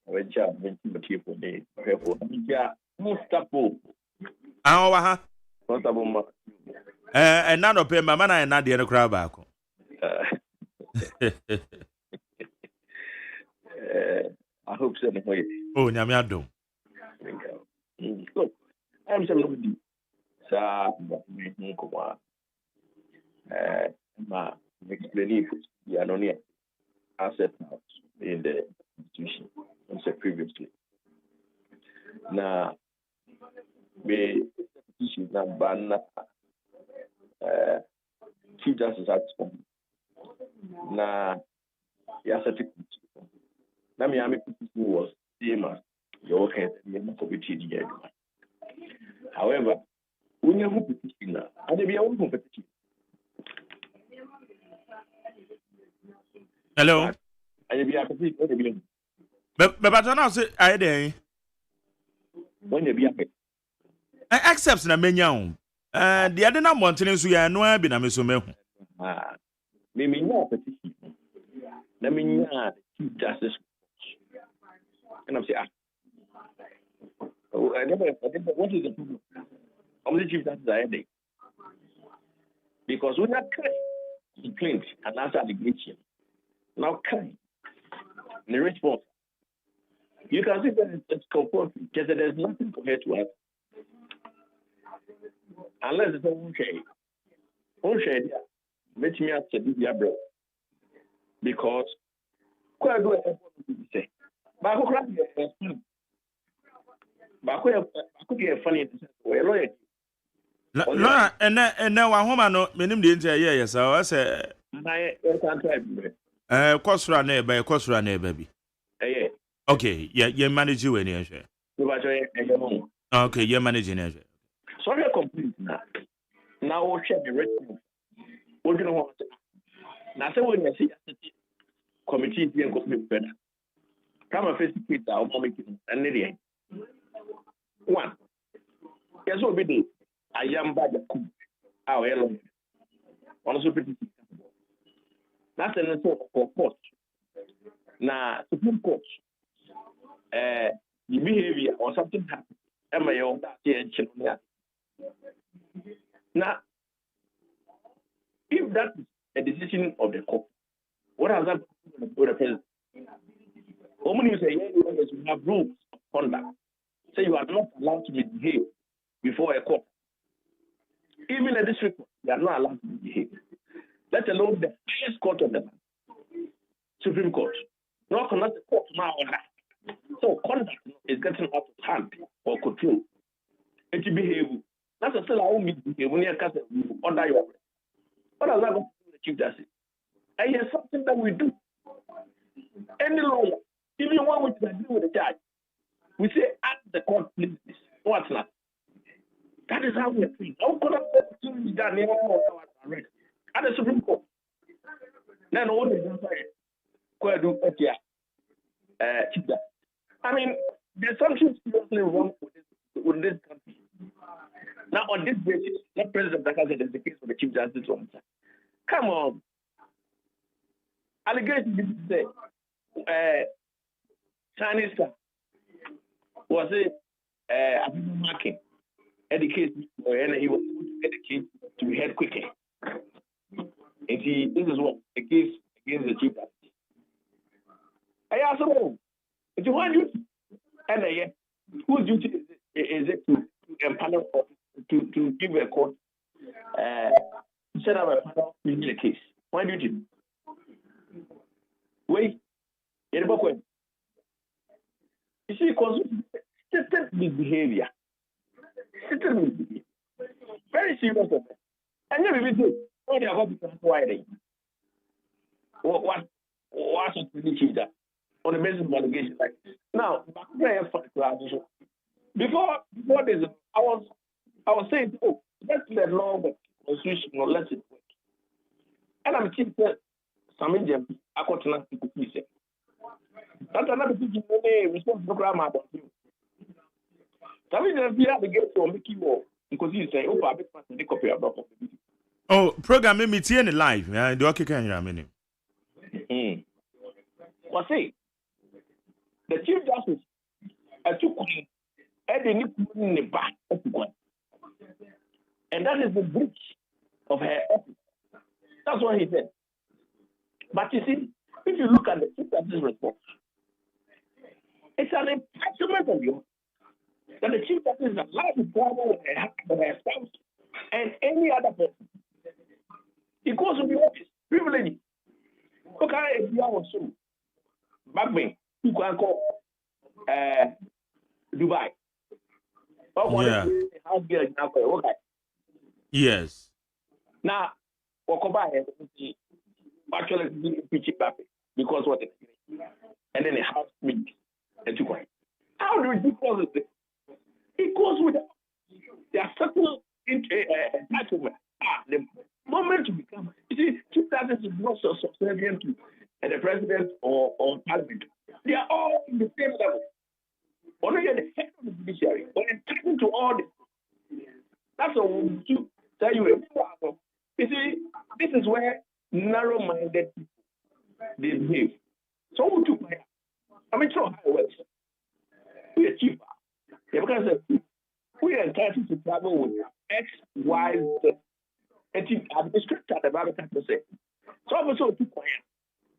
we job when people need help. Yeah, Mustafa Ah, wa ha. Comfortable ma. And none of them, Mamma, and not the other crowd back. I hope so. Oh, Nyamiado. Look, I'm saying, sir, ma explaining the anonia asset in the institution, I said previously. Now, we petition na ban Chief Justice at na certificate. Na me ame petition was same as your head and for petition. However, when you have petition na, and they be able to petition. Hello. And be a petition. But I now say I day. When you be a accepts na menya the other na mountain so ya no abi na mesomehu me nya petition na me nya Chief Justice and I'm say what is the problem of the Chief Justice I day because we not complaint and answer allegation now can the response you can see that it's comfort because there's nothing for her to ask. Unless it's okay. Let me ask you, bro. Because, quite good say. But who can be But could get funny way. No, and now one home no menim the entire year, so I say, I can't cost run neighbor, cost run neighbor. Okay, you manage you any. Okay, you're managing it. Sorry, complete now. Now we'll check the response. What do you want? Now, so when you see committee being better, come and face it out, and then one. Yes, will be the I am by the coup. Our hello. Also, pretty. That's an answer for court. Now, Supreme Court, the behavior or something happened. Am I on that? Now, if that is a decision of the court, what has that to the president? When you say you have rules of conduct, say you are not allowed to behave before a court. Even a district court, you are not allowed to behave. Let alone the highest court of the land, Supreme Court. Not the court now on that. So conduct is getting out of hand or control. And to behave. That's still our own behave when you under your breath. What does that have to do with the Chief Justice? And it's something that we do. Any lawyer, even when we agree with the judge, we say, ask the court, please. What's not? That is how we are treated. How could have done arrest at the Supreme Court? Then all the Chief Justice. I mean, there's something seriously wrong with this country. Now, on this basis, let President Dakar say there's the case for the Chief Justice officer. Come on. Allegation say Chinese was marking at the case, and he was able to get the case to be heard quickly. And this is what the case against the Chief Justice. I ask him, it's one duty, and whose duty is it to empower to give a court set up a panel in the case? Why do you? Wait, you see, consistent misbehavior. Very serious. And then we do. What they are going to why they? What's the Chief that on the basis of allegation like this? Now, before this, I was saying, oh, let's let law the constitution or let it work. And I'm keeping some agent I got to say. That's another thing you response program about you. Some agent be at the gate to make you because you say, oh, I bet the copy of the video. Oh, program me in live. Yeah, do okay can you mean? Well, say the Chief Justice took and they need in the back of one. And that is the breach of her office. That's what he said. But you see, if you look at the Chief Justice's response, it's an entitlement of yours that the Chief Justice is allowed to travel with her spouse and any other person. He goes to the office, privilege. Okay, if you are also back me, you can call Dubai. Yeah. Okay. Yes. Now, actually pitch it back because what it is. And then the house meet and you go. How ridiculous is it? It goes with there are certain entitlement. The moment you become, you see, 2000 is not so subservient to the president or parliament. They are all in the same level. Only at the head of the judiciary, but entitled to all this. That's what to tell you. You see, this is where narrow-minded people they behave. So who took my hand? I mean, how it works. We are cheaper. Because we are entitled to travel with X, Y, Z. And administrator the Bible can say. So also took my hand.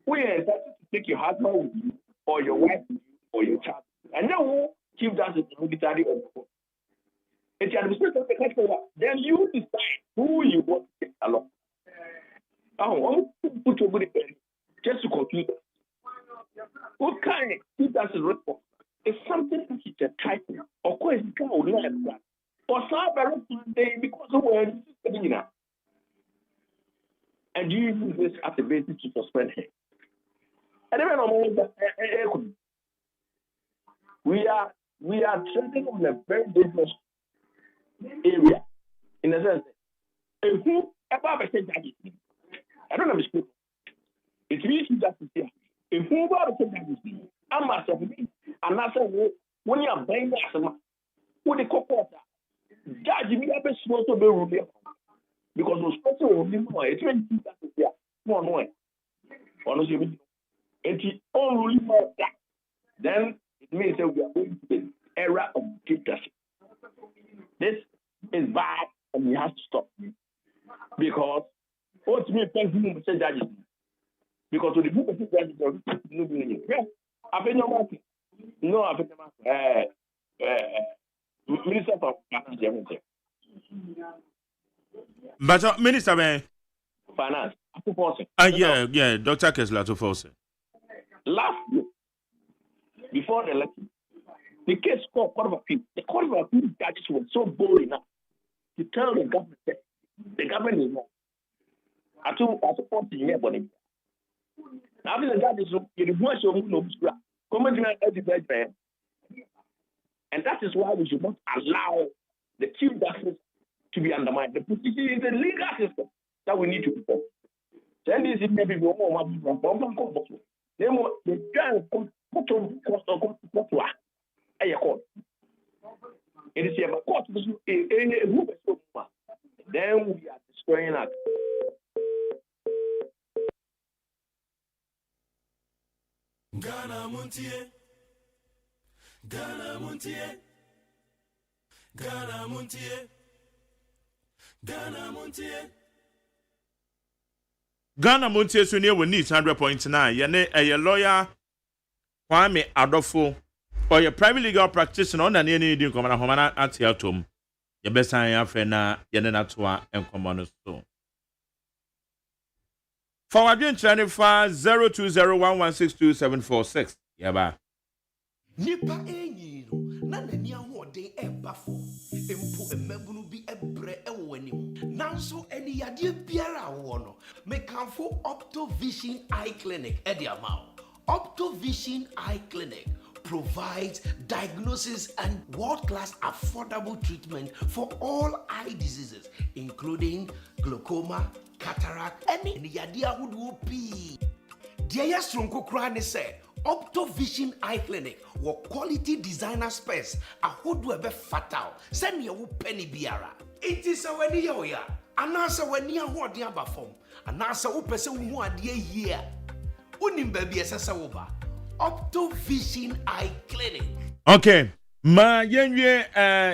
We are entitled to take your husband with you, or your wife with you, or your child. And now Chief Justice is military on the phone. It's the administrator of the country. Then you decide who you want to take along. I want to put your body just to conclude. What kind of Chief Justice report is something that is a title, of course, it can't learn that. Or some day because of where this is getting out. And you use this as a basis to suspend him. And even on we are treading on a very dangerous area in a sense. If who ever said that I don't understand. It's really just to say if who ever said that I'm a me and I said when you are buying that what the court judge me up a small to be ruled because those person will be more it's really that to say no way. Honestly, it's all really more that then it means that we are going to the era of dictatorship. This is bad and we have to stop. Because what's me thinking say judges? Because to the group of judges are no doing it. Yes, I've been your market. No, I've been Minister of Finance. But Minister man. Finance. Yeah, Dr. Kessler to force. Last year, before the election, the case called Court of Appeal. The Court of Appeal judges were so bold enough to tell the government that the government is wrong. I support the year, but now the judges the voice of and that is why we should not allow the Chief Justice to be undermined. The position is a legal system that we need to perform. Then this is maybe more the giant it is a court. Then we are destroying us. Ghana Montie, Ghana Montie, Ghana Montie, Ghana Montie. Ghana Montie so near we need 100.9. Yene a lawyer Kwame Adofo or your private legal practitioner on any need come na homa at yatom. Your best ya friend na yene na toa enkomo so. Forward in 0201162746. Yaba. Nipa enyi no na nani ahoden ebafo empo emabunu bi ebre ewonim nanso eni yade biara wo no mekanfo Optovision Eye Clinic ediamao. Optovision Eye Clinic provides diagnosis and world-class affordable treatment for all eye diseases including glaucoma, cataract, any yade ahodo pi. Dia yasronko kra ne se Optovision Eye Clinic wo quality designer space ahodo ebe fatal send ye wo penny biara. It is wani ye oya anasa wani ahoden abafom anasa wo pese wo ade yie unim baby esesa wo ba Optovision Eye Clinic. Okay, Ma yenye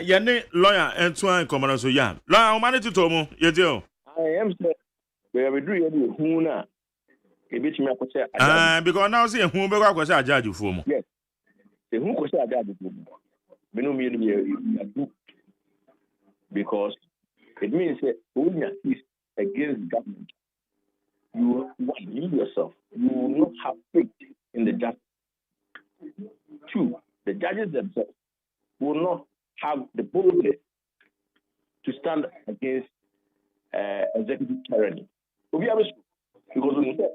yene lawyer entwan komana so ya. Lawyer o mane tito mu yetio. I am say we have do you who na e bit me akoche Because now see who be kwa kwese ajaju fo mu. Yes. The who kwese ajaju fo mu. Me no me do because it means that when you is against government, you yourself, you will not have faith in the justice. 2, the judges themselves will not have the boldness to stand against executive tyranny. Because when you say,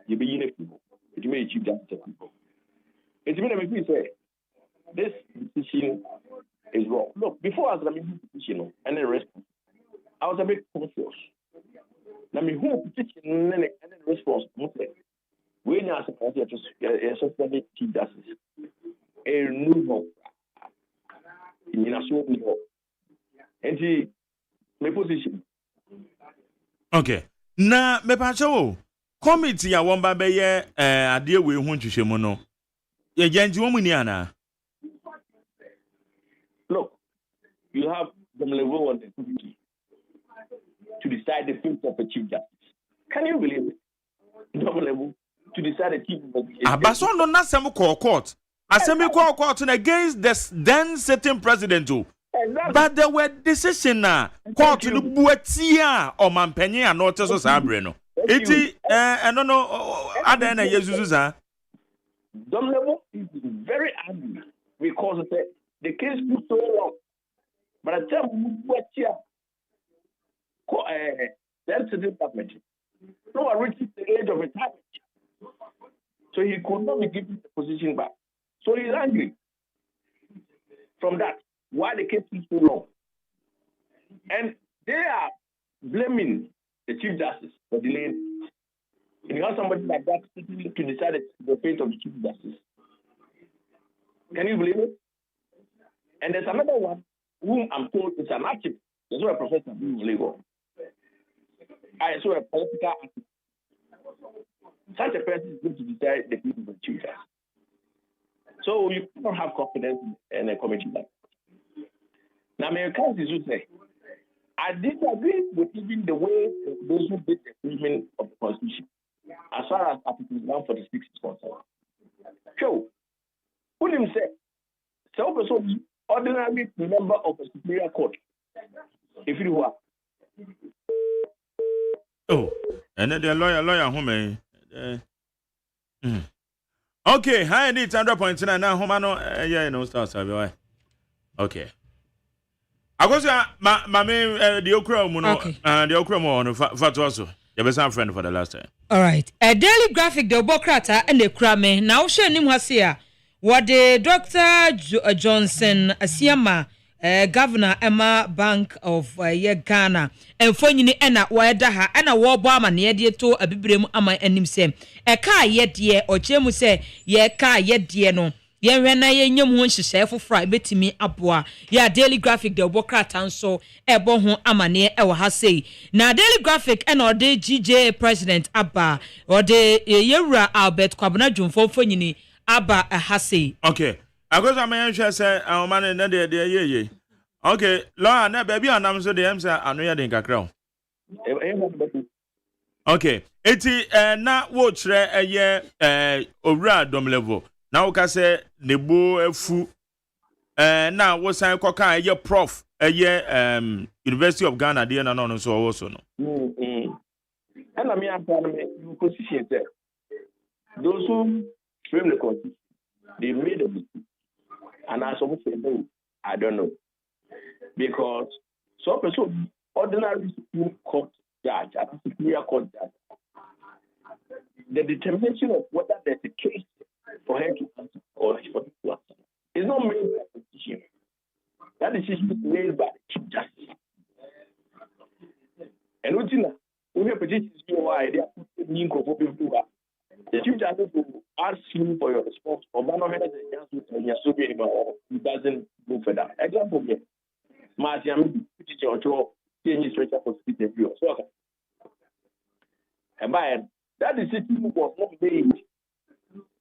you be in people, it may achieve justice people. It may make me say, this decision is wrong. Look, before I was making this decision and the response, I was a bit confused. Now, me who petition and the response, when you are supposed to suspend chief justice, a new hope in a short hope. And my position. Okay. Na me pa cho committee ya won ba be ye ade we hu nhwehwemu no. Ye janji wo mu ni ana. Look, you have the level on the committee to decide the fate of a chief justice. Can you believe it? Double level to decide the chief justice. Abaso no na sem court. Assembly court against the then sitting president. Exactly. But there were decision na court no buatia o mampanyin anote so sabre no. Iti no ada na yesusu za. Double level is very angry because the case took so long. But I tell you what here, that's the department. No one reaches the age of retirement. So he could not be given the position back. So he's angry. From that, why the case took so long? And they are blaming the Chief Justice for delaying. And you have somebody like that to decide the fate of the Chief Justice. Can you believe it? And there's another one whom I'm told is an activist. There's no a professor in legal. I saw a political activist. Such a person is going to decide the people of the Chief Justice. So you cannot have confidence in a committee like that. Now, Americans will say, I disagree with even the way those who did the treatment of the Constitution, as far as Article 146 is concerned. So, who him say, so person ordinary member of a superior court, if you are. Oh, and then the lawyer, home. Okay, hi, need 100.9 now, home, yeah, no stars, okay. I was my main the okra the okra mo fat also. You be some friend for the last time. All right. A daily graphic the Bokrata and the crame. Now she nim hasia. What the Dr. Johnson Asiama Governor Emma Bank of Ghana and Fonyini Ena Wadaha and a war bomber near the to a bibrem ama enim sem. A car yet ye or chemu say ye car yet dear no. Ye when I nyam won hye for fry betimi aboa ya daily graphic de obokratan so ebo ho amane e wo ha sei na daily graphic and or the GJ president aba or the yewura Albert Kwabena Dwumfo fonyini aba ha sei. Okay, I go am yan say man na de ye okay law na baby anam so de am say anu ya den kakra. Okay, eti na wo kire eye owura dom level. Now we can say nebo efu na we say koka eye prof eye University of Ghana dey na no so also no. And I mean you position there. Those who frame the constitution, they made a mistake. And I suppose say no, I don't know. Because some person ordinary Supreme Court judge and Superior Court judge, the determination of whether there's a case for her to answer or for him to answer is not made by the decision. That decision is made by the Chief Justice. And when you petition why they are putting the Chief Justice will ask you for your response or man of he doesn't go further. Example here. Martian change structure for city review. So and by that decision was not made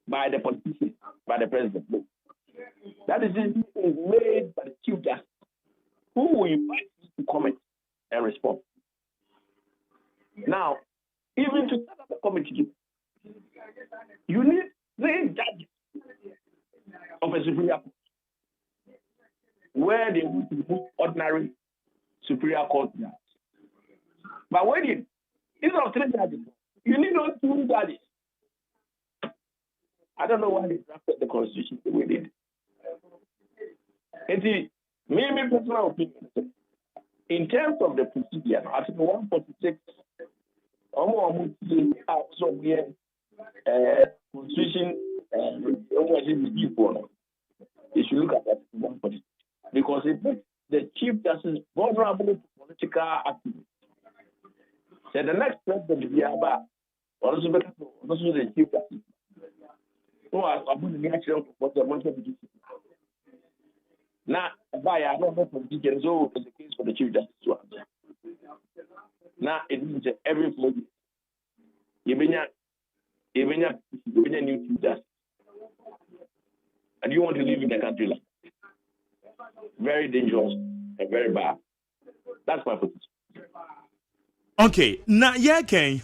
by the politician, by the president. That decision is made by the Chief Justice, who will invite you to comment and respond. Now, even to set up a committee, you need 3 judges of a superior court, where they will remove ordinary superior court judges. But when you, instead of 3 judges, you need only 2 judges. I don't know why they drafted the constitution the way they did. And see, my personal opinion, in terms of the procedure, Article 146, also here, constitution, you should look at that 146 because it makes the Chief Justice vulnerable to political activism. So the next president will be about also the Chief Justice. No, I'm going to actually what the money to do. Now, by I don't know from teachers, so it's the case for the Chief Justice to answer. Now, it means that every 4 years, you bring a new Chief Justice. And you want to live in a country like that. Very dangerous and very bad. That's my position. Okay, now, yeah, Ken.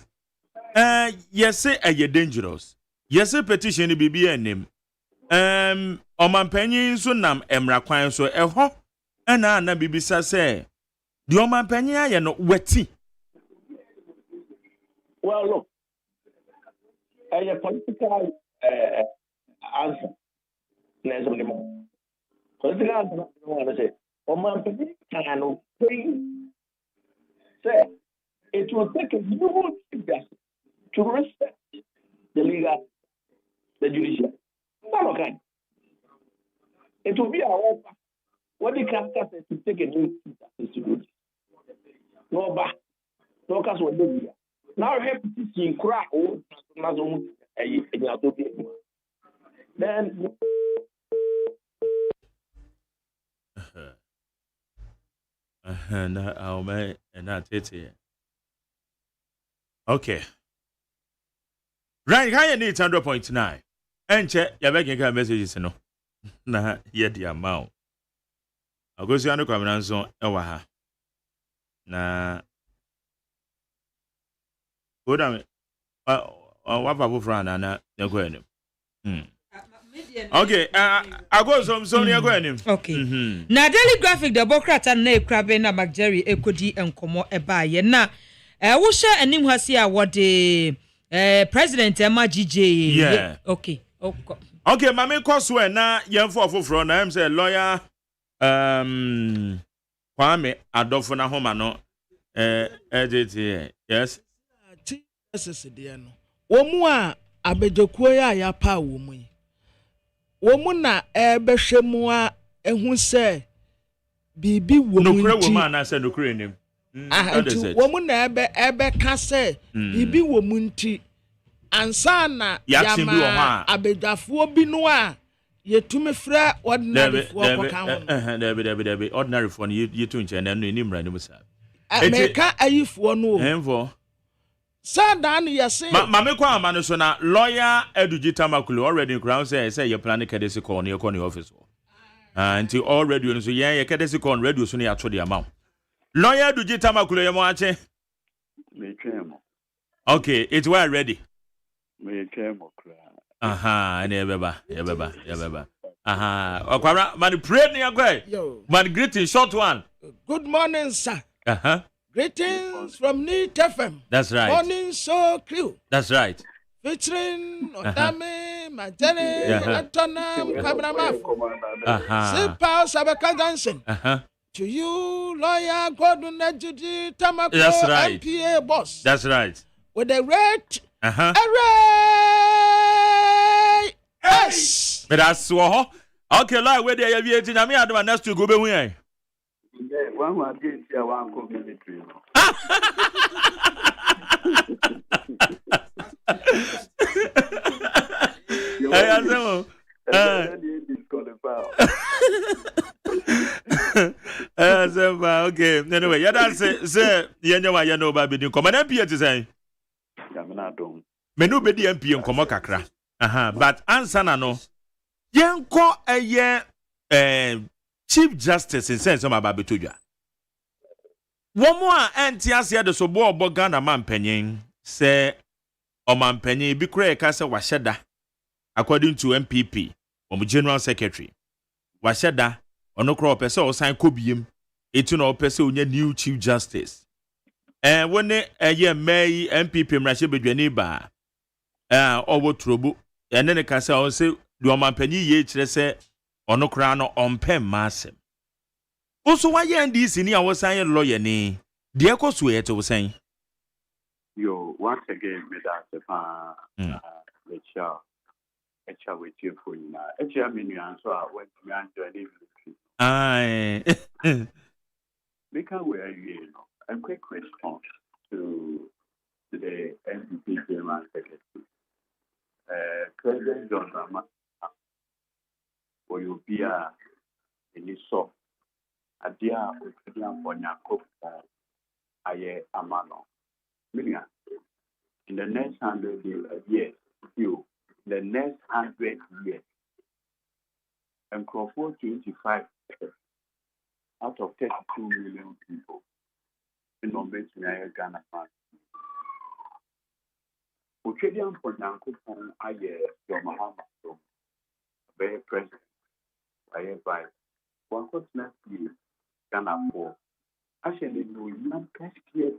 Yes, say you're dangerous. Yes, a petition to be a name. Oman so nam emra kwan so eho na na bibisa say the oman penyin aye no weti. Well, look, a political answer. Political answer, I want to say, oman penyin can say it will take a new justice to respect the legal, the judicial. Not okay. It will be our offer. What the character says to take a new justice to do this. No back. No case will do here. Now we have to see in crack or then okay. Right, how you need 100.9. And check your making messages, no. Na yet the amount. I'll go see on the covenant zone. Na go down. What about Frana? You're going. Okay, I go some you're going. Okay. Now, Daily Graphic, the Democrat and Nay Crabbe, na McJerry, Ekodi, and Como Ebaye. Na, we share a name was here what the President Emma GJ. Yeah. Okay. Okay, mame koswe na yemfo from na say lawyer Kwame Adolfo na homa no edit yes TSS de no womu a abejokuo ya pa womu yi womu na ebehwemu a ehu se bibi womu no kure womu na say no kure nim womu na ebe ka se bibi womu nti ansana yama abedafo bi no a yetumi fra ordinary for kokan Debi ordinary for you to nche na no ni mra ni musa America ayifo no envo Sadan yese mame kwa amano so na lawyer Edugita Makulu already ground say you plan kedesi call ne your office until already so ye kedesi call radio so na ya to the amount lawyer Edugita Makulu ye mo ache me twemo okay it's well ready me twemo kra and yebeba okwara man pray ni agwe man greeting short one good morning sir greetings from Neat FM. That's right. Morning show crew. That's right. Featuring Otame, Majene, Antonam, Kabramaf. Sipa Sabaka Johnson. To you, lawyer Gordon Judy Tamako, that's right. MPA boss. That's right. With the red array. Yes. But that's so. Okay, like where they have yet in Amia, the next to go away. One was against your one community. Okay, anyway, yeah, that's it. Say, you know, baby, you come and MP to say. Menu be the MP on Komokakra. But answer no. Yenko a year Chief Justice in sense of my babituja. One more anti-asia the sobo bogana man penyin say o man penyin bi kure kasa washeda according to MPP General Secretary washeda ono kro pese o sign kobiem etu na o pese onye new Chief Justice when ye may MPP mrashe bedwani ba owo trobo ene ne kasa o say do man penyin ye kire say ono kra no ompem masem. Also, why you and this in our sign lawyer ni? Dear Cosway to saying. Yo, once again, Mr. Lecture with you for you now. Actually, I mean, you answer when you answer any military. Aye. Because we are you know, a quick response to the NPP General Secretary. President John Rama, for you be in this sort. Adia Ukidian Bonyako Aye Amano. Meaning, in the next 100 years, the next 100 years, and Crawford 25 out of 32 million people in Ghana. Ukidian Bonyako Aye Yomahama, very president, Aye by one could not see. Ghana for actually no young year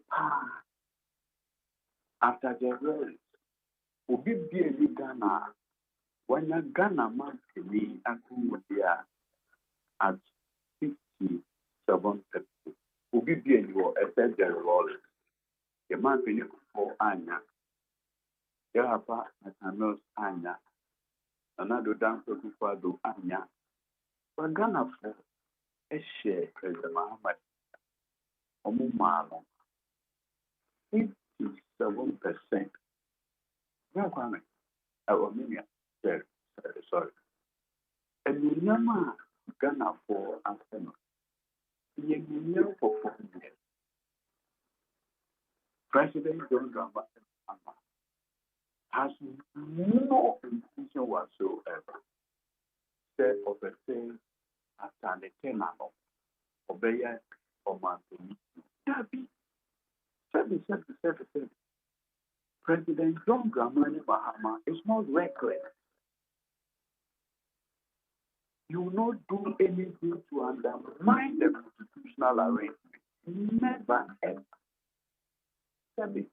after the rally. Obi be a Ghana when a Ghana man to me and who there at 67 people. Obi be a you a the role. The man be for Anya. There are part at Anya. Another dance to Fado Anya. But Ghana for a share President Muhammad Omumalo 57%. No, Kwame, sorry. And you never Ghana for Anthony. You never for 4 years. President John Drama has no intention whatsoever. Say of a thing after the tenor obey or man. President John Dramani Mahama is not reckless. You will not do anything to undermine the constitutional arrangement. Never ever. Sabi,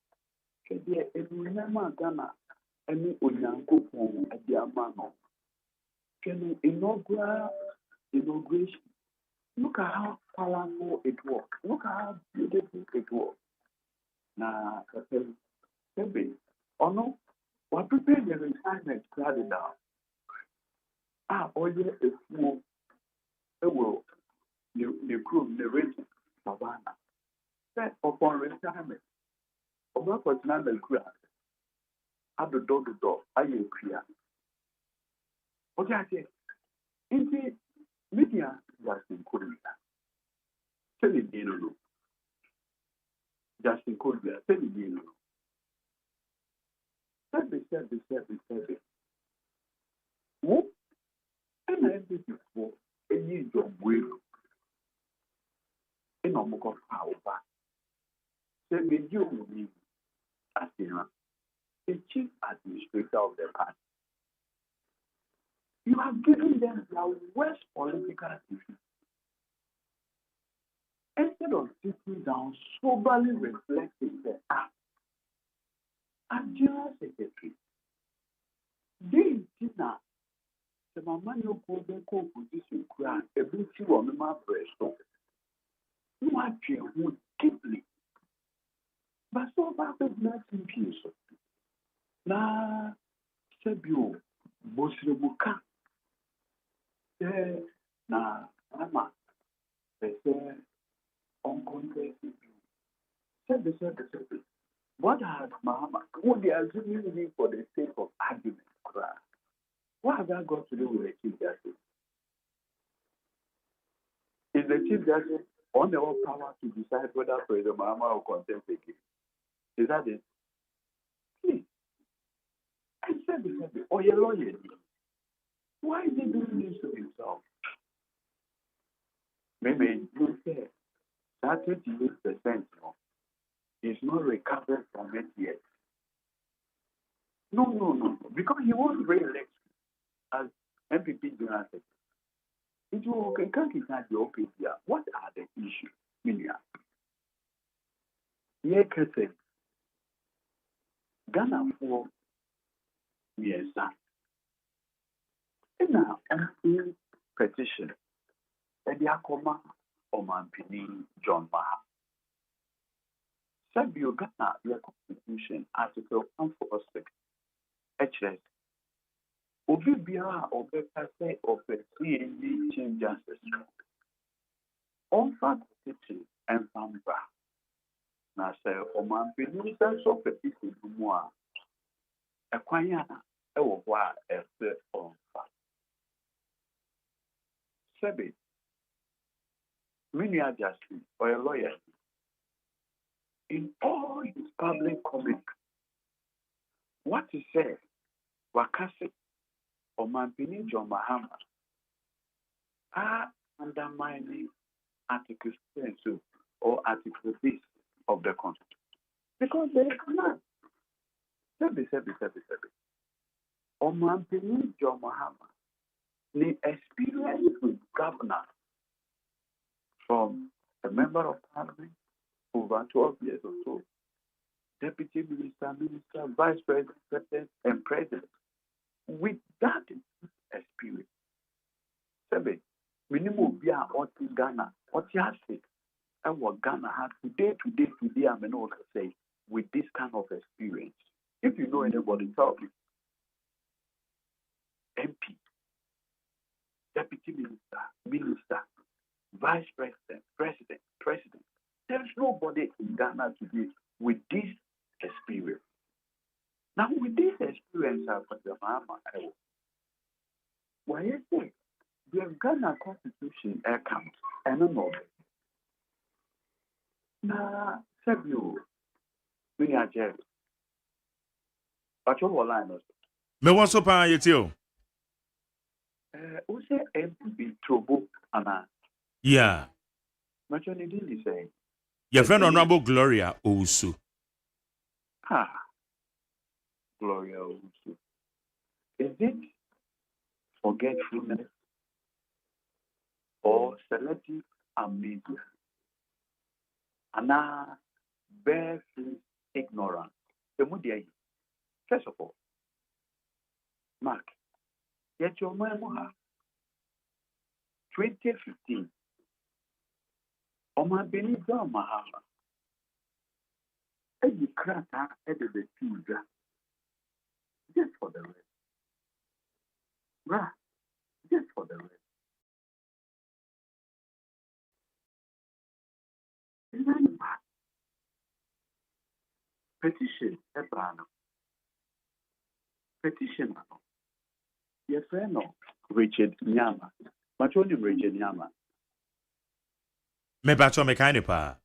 kede enyama Ghana eni onyanko pon adi amano. Can inauguration. Look at how powerful it was. Look at how beautiful it was. Now, Sabi, no, what prepared the retirement crowded down. All year a fool, the world, the crew, the region, Savannah. Set upon retirement. Over for another crowd. At the door to door, I am clear. Okay, I say, in the media, Justin Korea. Tell me, you Justin Korea, tell me, you know. Sabi. Who? And I did before a year of will. In a mock of power back. Sabi, you mean as the chief administrator of the party. You have given them their worst political decision. Instead of sitting down, soberly reflecting the act, as General Secretary, they did not. The man who called the co-position grant a bit on the map breast. You are who deeply. But so about the nothing peace. Na Sabio, Bosribuka. Na Ama, they say, on contrary. Said the what has Muhammad? What they are doing for the sake of argument? What has that got to do with the Chief Justice? Is the Chief Justice on the power to decide whether President Muhammad will contest the case? Is that it? Please. I said, oh, your lawyer. Why is he doing this to himself? Maybe you say that 28% is not recovered from it yet. No. Because he was re-elected as MPP General Secretary. It will can't the OPP. What are the issues? Minia. Ye kese. Ghana for yes, sir. Now, MP petition. Ediakoma Omampini John Maha. Sabio Ghana, your constitution, Article 146, HS. Obi biara obekase ofesi change justice. Onfa petition and famba. Na se Omampini so petition mu a ekwanya ewo ho a efe onfa. Sebi Minia Justice or a lawyer, in all his public comment, what he said, Wakase or Mampini John Mahama are undermining Article 2 or Article 6 of the Constitution. Because they cannot. Sebi. Or Mampini John Mahama, the experience with governor from a member of parliament over 12 years or so, deputy minister, vice president, and president. With that experience, Sebe, minimum be a Ghana, what you have said, and what Ghana had today, I may not say, with this kind of experience. If you know anybody, tell me. MP, deputy minister, vice president, president. There's nobody in Ghana today with this experience. Now, with this experience, why is it? The Ghana Constitution comes and no. Now, Sabio, we are Jerry. But your line is. Me want so pa yetio. Who say MPB Trobo Anna? Yeah. Much only did he say. Your friend Honorable Gloria Owusu. Gloria Owusu. Is it forgetfulness or selective amnesia? And now, barefaced ignorance. First of all, Mark, yet your memoir, 2015, Oma Benito Mahama, Eddie Krata, Eddie the Tuja, just for the rest. Right, just for the rest. Petition, petition, your friend, Richard Nyama, but only Richard Nyama. Me bacho me kind pa.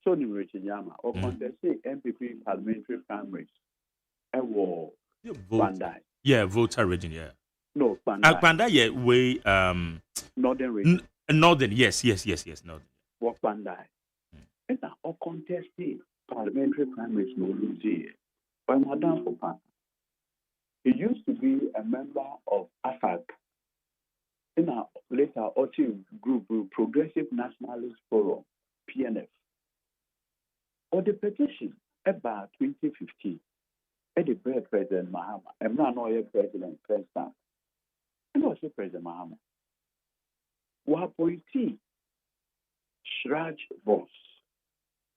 So ni Richard Nyama or contest MPP parliamentary primaries. A war. Bandai. Yeah, voter region, yeah. No, Bandai. Bandai, yeah, way Northern region. Northern, yes, Northern. What Bandai? It's a or contested parliamentary primaries no lose here. By Madame Fopan. He used to be a member of AFAC. In a later OTI group, Progressive Nationalist Forum, PNF. Or the petition about 2015, at the President Mahama, and now President Preston, and also President Mahama. Who appointee Shraj Boss,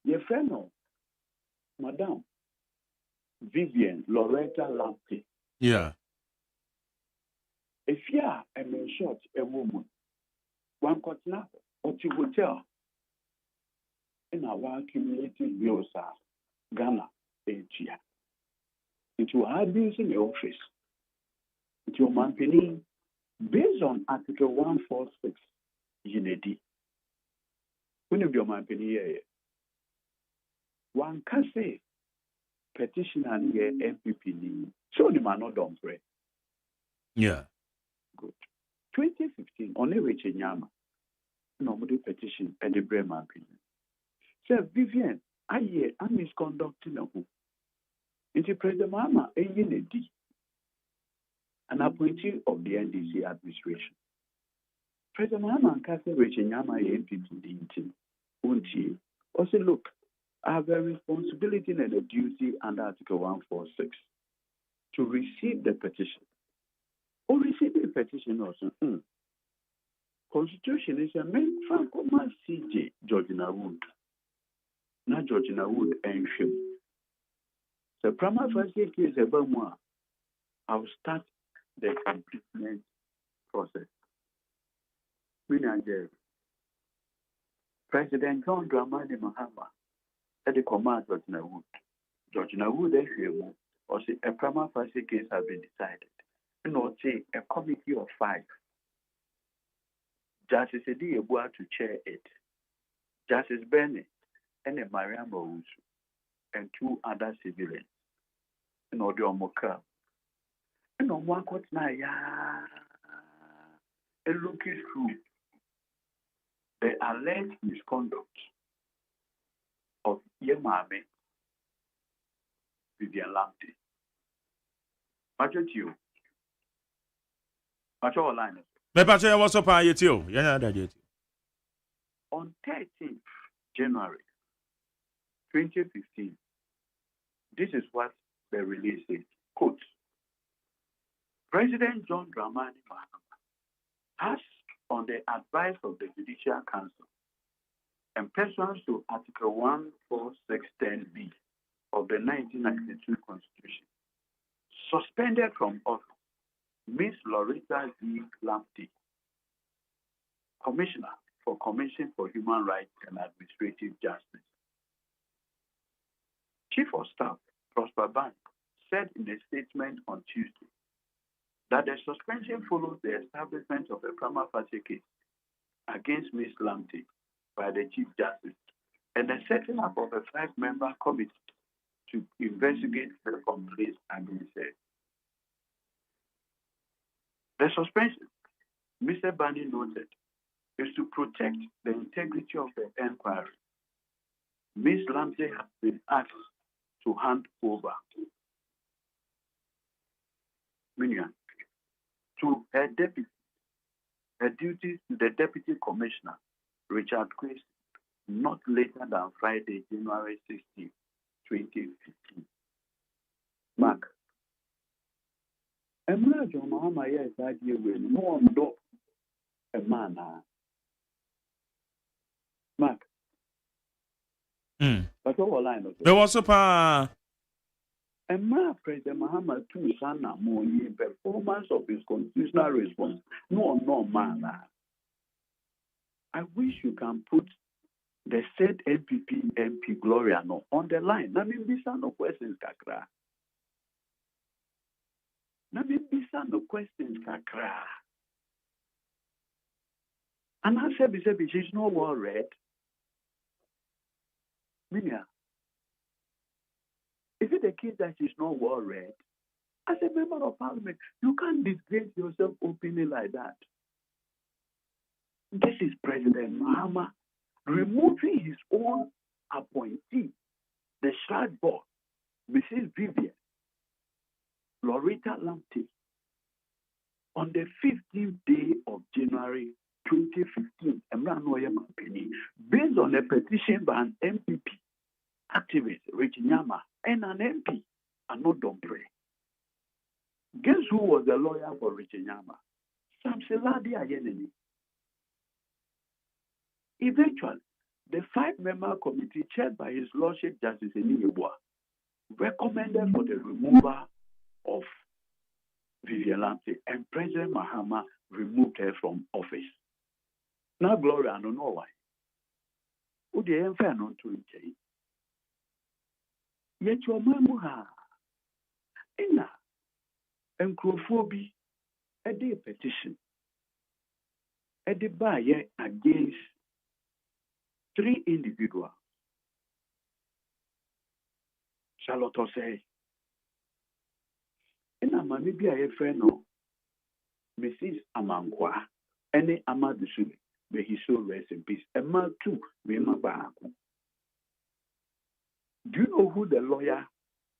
your friend, Madame Vivian Loretta Lampe. Yeah. If you are a man short a woman, one continent or two hotel in our accumulated bills are Ghana each year. It will have bills in the office. It will maintain based on Article 146 Unity. When you be maintaining one can say petition and MPP. So the man not done pray. Yeah. good. 2015, on a rich in Yama, no petition at the Bremer opinion. Sir Vivian, I misconducting a who. Into President Mahama, a unity, an appointee of the NDC administration. President Mahama and Castle Rich in Yama, MPP, Montie, also look, I have a responsibility and a duty under Article 146 to receive the petition. Or receive the petition also. Constitution is a main Franco CJ Georgina Wood. Not Georgina Wood and Shim. The prima facie case about moi. I'll start the completion process. President John Dramani Mahama at the command Georgina Wood. Georgina Wood and Shim or say a prima facie case has been decided. Not say a committee of 5. Justice Edi Ebua to chair it. Justice Bennett and a Mariam Owusu and 2 other civilians. In order to mock and on one court now, and looking through the alleged misconduct of Yemame Vivian Lamte. Much at you. Much all line. Mepache was up on you. On 13th January 2015, this is what the release says. Quote, President John Dramani Mahama has, on the advice of the Judicial Council and pursuant to Article 14610B of the 1992 Constitution, suspended from office Miss Loretta Z. Lamptey, Commissioner for Commission for Human Rights and Administrative Justice. Chief of Staff Prosper Bank said in a statement on Tuesday that the suspension follows the establishment of a prima facie case against Ms. Lamptey by the Chief Justice and the setting up of a 5-member committee to investigate the complaints against her. The suspension, Mr. Bani noted, is to protect the integrity of the inquiry. Ms. Lamptey has been asked to hand over to her deputy, her duties to the Deputy Commissioner, Richard Quist, not later than Friday, January 16, 2015. Mark. Emra John Mahama is idea with no one do a man. Mark. But all line of there was a Emra President Mahama to Sana Moye performance of his constitutional response. No man. I wish you can put the said MPP MP Gloria no on the line. I mean, these are no questions, Kakra. No questions, Kakra. And I said, she's not well read. Minia, is it the case that she's not well read? As a member of parliament, you can't disgrace yourself openly like that. This is President Mahama removing his own appointee, the Shard Board, Mrs. Vivian Loretta Lamptey, on the 15th day of January 2015, based on a petition by an MPP activist, Rich Nyama, and an MP, Ano Dompre. Guess who was the lawyer for Rich Nyama? Samseladi Ayeneni. Eventually, the 5-member committee chaired by His Lordship Justice Eniyebua recommended for the removal of Vivian Lamptey, and President Mahama removed her from office. Now, Gloria, I don't know why. Who the unfair not to it? Yet your mamuha. Ina. Encrophobi. A day petition. A debate against 3 individuals. Charlotte say, Ina mami bi a friend no. Mrs. Amankwa, any Amadusuli, may he so rest in peace. Emma too, remember. Do you know who the lawyer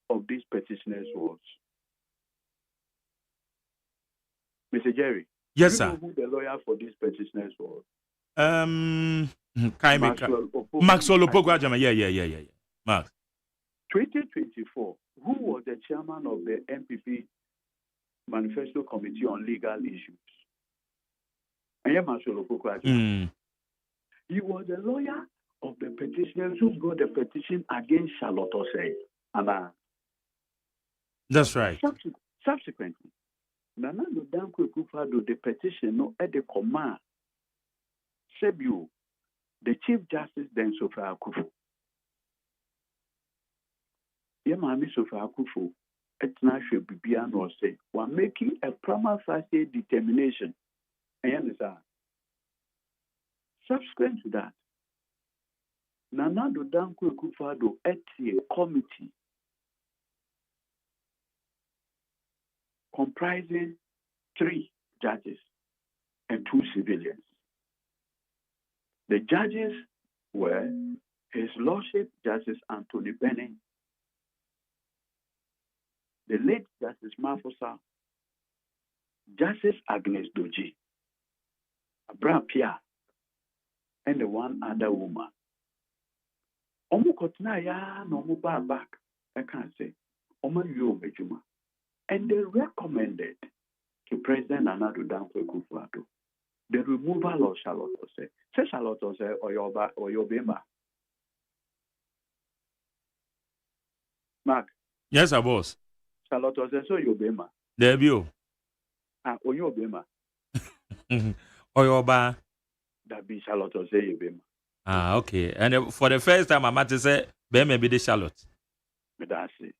of these petitioners was? Mr. Jerry. Yes, do you sir. know who the lawyer for these petitioners was? Maxwell Opoku Agyeman. Yeah. Max. 2024, who was the chairman of the MPP Manifesto Committee on Legal Issues? I am Maxwell Opoku Agyeman. He was the lawyer of the petitioners who got the petition against Charlotte Osei. That's right. Subsequently, Nana Danko Akufo-Addo, the petition no at the command, Sebu, the Chief Justice then Sofa Akufo. Yemami Sofa Akufo, Etnashe Bibiano say, we're making a prima facie determination. I understand. Subsequent to that, Nana Danko Akufo-Addo at a committee comprising 3 judges and 2 civilians. The judges were His Lordship Justice Anthony Benning, the late Justice Mafosa, Justice Agnes Doji, Abraham Pia, and the one other woman. Omo kotna ya no mo back. I can't say. Omo yo mejuma. And they recommended to President Nana Danko Akufo-Addo the removal of Charlotte Osei. Say Charlotte Osei or Yobema. Mark. Yes, sir, boss. Charlotte Osei so Yobema. There you. Oyobema. Oyoba. That be Charlotte Osei Yobema. Okay. And for the first time, I'm about to say, maybe the Charlotte. That's it.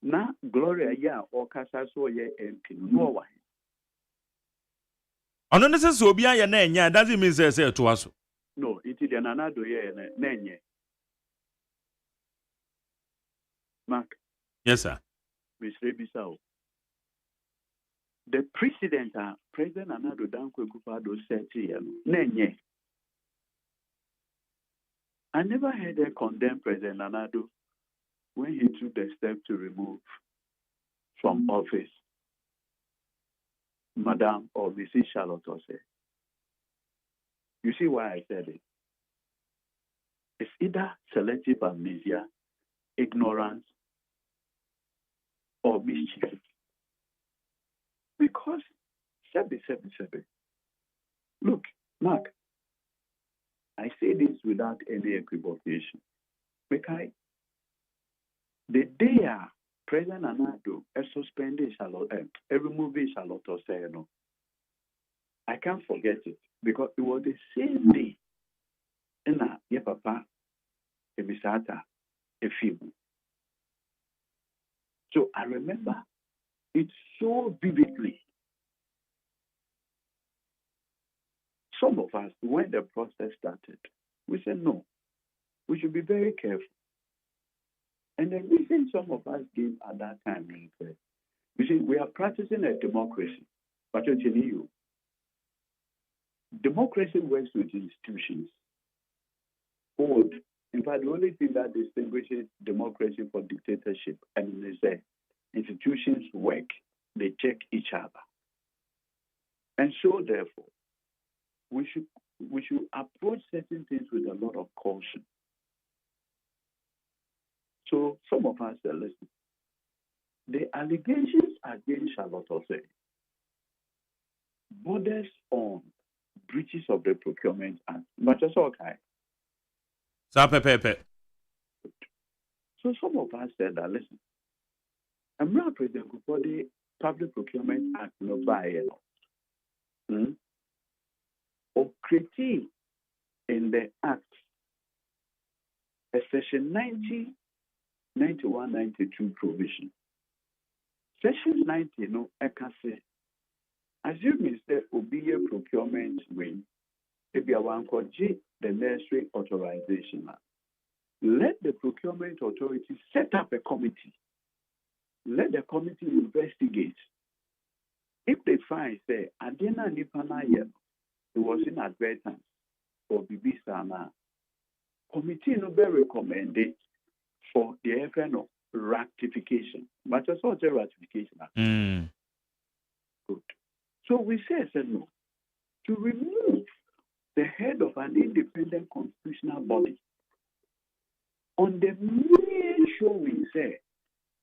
Na Gloria ya okasa so ye MP no wa. Ono ne se obi aye na enya doesn't mean say to aso. No, it is the Nana do ye na enye. Mark. Yes, sir. Mr. Bisao. The President Nana Danko Akufo-Addo said na enye. I never heard her condemn President Nana when he took the step to remove from office Madame or Mrs. Charlotte Osei. You see why I said it? It's either selective amnesia, ignorance, or mischief. Because, look, Mark, I say this without any equivocation. Because the day President Anado suspended Charlotte, removing Charlotte Osei, I can't forget it because it was the same day in your papa, Emisata, a film. So I remember it so vividly. Some of us, when the process started, we said, no, we should be very careful. And the reason some of us gave at that time is, you see, we are practicing a democracy, but it's in EU. Democracy works with institutions. Old. In fact, the only thing that distinguishes democracy from dictatorship and is that institutions work, they check each other. And so, therefore, we should approach certain things with a lot of caution. So some of us are listening. The allegations against Charlotte Osei borders on breaches of the Procurement Act. But that's okay. So some of us said that, listen, I'm not president for the Public Procurement Act no buy or critique in the Act, a section 90, 91, 92 provision. Section 90, no, I can say, assume that obey procurement wing, if you want to the necessary authorization. Let the procurement authority set up a committee. Let the committee investigate If they find, say, Adena Nipana, it was in advertence for Bibisana, committee no be recommended for the FN of ratification. But it's also ratification. Good. So we say, no, to remove the head of an independent constitutional body on the main show we say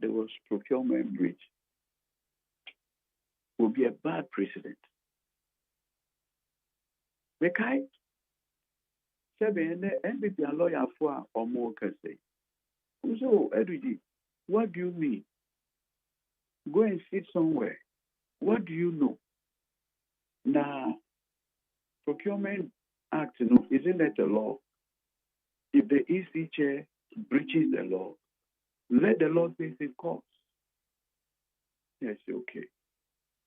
there was procurement breach will be a bad precedent. Mekai, seven NPP and lawyer for or more can say. So, Edwin, what do you mean? Go and sit somewhere. What do you know? Now, Procurement Act, isn't that a law? If the EC chair breaches the law, let the law face its course. Yes, okay.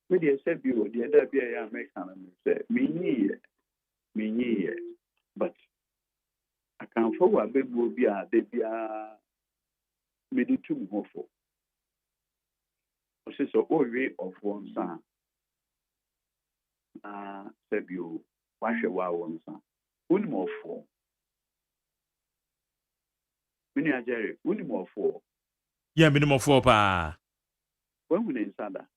But the said you the other be a American say, me, but I can't forward baby will be a debia meditum hopeful. So, all way of one son. Said you, wash a wow one son. One more four. Mini Jerry, one more four. Yeah, minimum 4 pa. When we in Sada.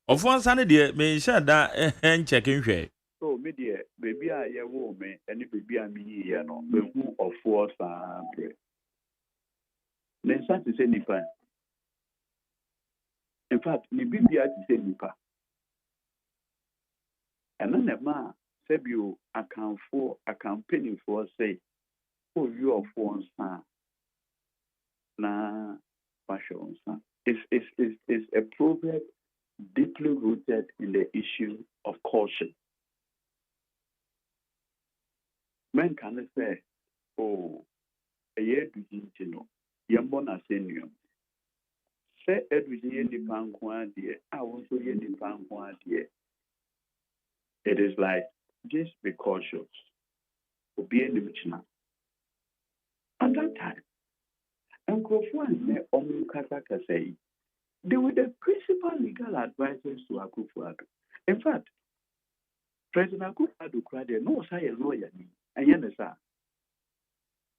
Of one Sunday, dear, may share that and checking share. So, media, baby, I hear woman, and if baby, I mean, you know, the who of 4 pray. Then Santa say Nipa. In fact, the baby had to say Nipa. And then the man said you account for a campaign for say, oh, you are 4 son. Na fashion son. It's a proverb deeply rooted in the issue of caution. Men can say, oh, a year to you, Yambona senior. Say Edwin Nipan Kwan dear, I also Nipan Kwan dear. It is like, just be cautious. Be in the Michina. At that time, Uncle Fuan Omukataka say, they were the principal legal advisors to Akufo-Addo. In fact, President Akufo-Addo cried, no, say a lawyer, and Yenesa.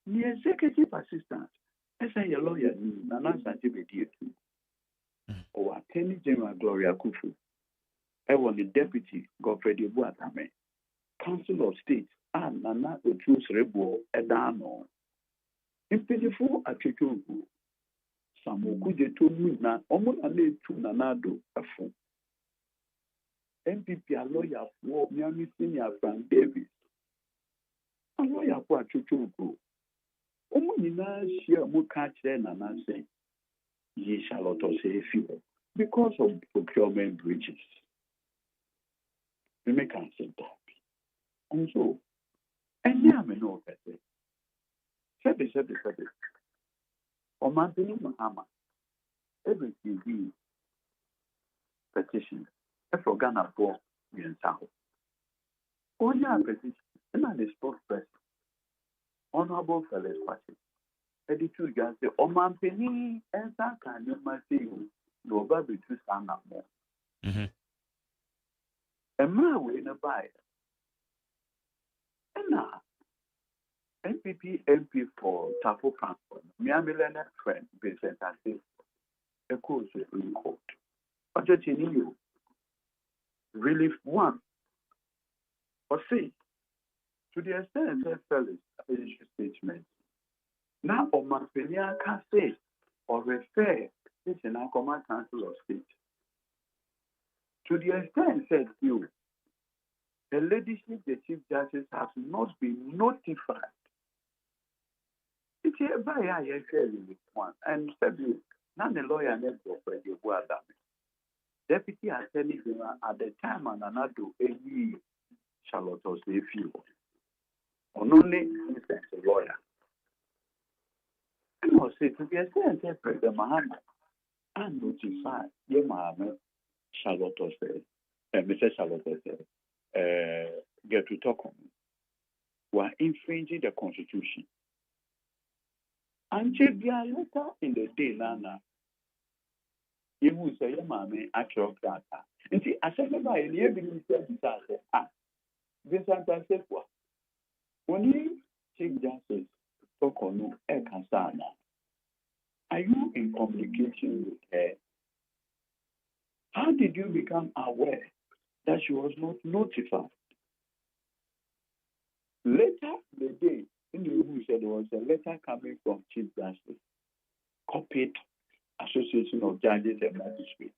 The executive assistant, as a lawyer, Nana Santibedia too. Or Attorney General Gloria Kufu. I was the deputy Godfrey Buatame, Council of State, and Nana Otus Rebo Edano. In 24 Achiku, Samoku de Tumina, almost a late to Nanado, a fool. MPP, a lawyer for Miami Senior Frank Davis. A lawyer for Achiku. Omunina share Mukache Nana say, ye shall not say few because of procurement breaches. We make answer that. And so, and yeah, I know that. Sabi. Omantini Mahama, every TV petition, for Ghana for South. Only a petition, and I spokesperson, Honorable Felix Patrick. Editor guys say, Omantini, and that kind of my thing, no baby to stand up more. And my way in a buy. And now, NPP MP for Tapo Transport, Miami Leonard friend, Vincent Assis, a course in court. But you relief one, or say, to the extent that Felix issue statement. Now, Omanpenia can say or refer this in our Command Council of State. To the extent said you, the leadership, the Chief Justice has not been notified. It's a by one and said you, none the lawyer never offered you word. Deputy Attorney General at the time and another any Charlotte or say few. On only instance a lawyer. And was say to be a interpret the Muhammad and notify your Muhammad Charlotte or say, Mr. Charlotte say, get to talk on. We are infringing the Constitution. And later in the day, Nana, Even say, Mammy, actual data. And see, I said, by the evidence that this answer said, when you Chief Justice talk on Ekasana, are you in communication with her? How did you become aware that she was not notified? Later the day, in the room said there was a letter coming from Chief Justice, copied Association of Judges and Magistrates,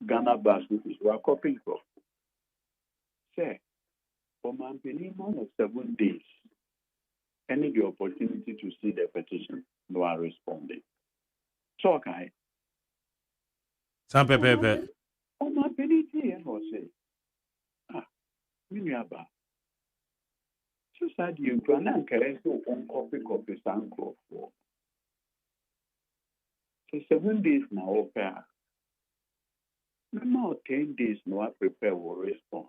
Ghana Bas, which is we are copying from. Say, for my minimum of 7 days, any the opportunity to see the petition, no are responding. So, okay. Some pepe. On my penalty, and was say, Miniaba. So sad you can encourage to on copy sanko for. So 7 days now, okay. Now 10 days, no, I prepare for response.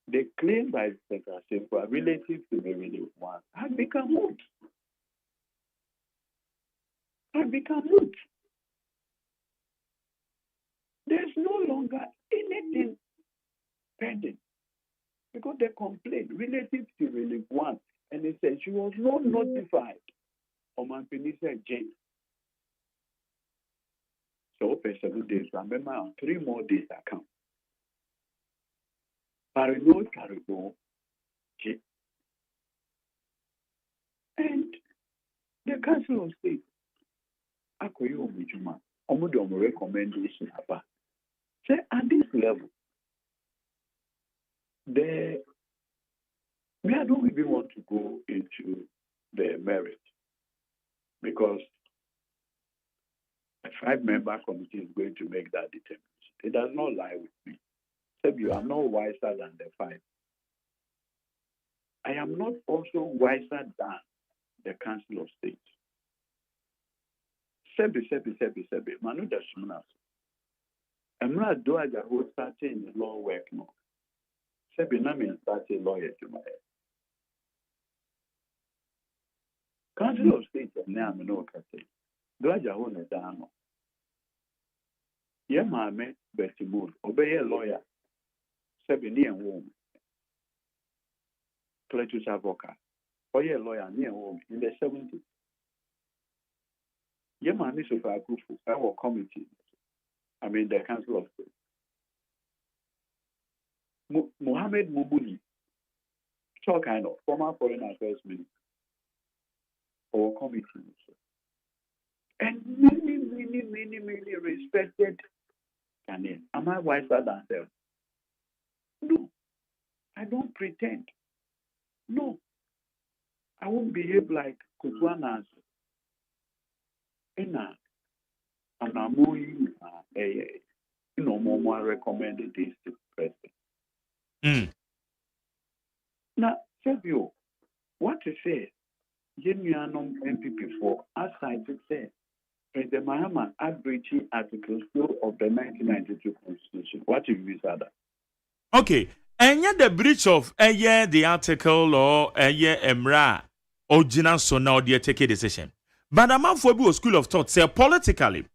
The claim by Secretary relative to the relief one has become moot. There's no longer anything pending because they complain relative to relief one, and they said she was not notified. Omanpini said, Jane. So, for 7 days, remember, 3 more days I come. Parano Caribou, Jane. And the Council of State, Akoyo Mijuma, Omudom recommendation about. Say, at this level, I don't even want to go into the merit because a 5-member committee is going to make that determination. It does not lie with me. Said you are not wiser than the 5. I am not also wiser than the Council of State. Sebi. Manu Dashmunas. I'm not doing a whole starting in law work no. Sebi Nami starting lawyer to my head. Council of State and now I'm no Kate. Do I own a dano? Yeah, my mate, Betty Moon, obey a lawyer. Sebi near home. Cletus Avoca. Or a lawyer near home in the 70s. Yeah, my Miss of our committee. I mean, the Council of State. Mohammed Mubuni, so kind of former foreign affairs minister, our committee. And many respected Ghanaians. Am I wiser than them? No, I don't pretend. No, I won't behave like Kutuanas. And I'm more recommended this to the president. Now, Fabio, what to say? Genuine MPP for as I say, President Mahama breaching Article 2 of the 1992 Constitution. What do you say that? Okay, and yet the breach of the article or Emra original so now they take a decision. But a man for a school of thought say politically,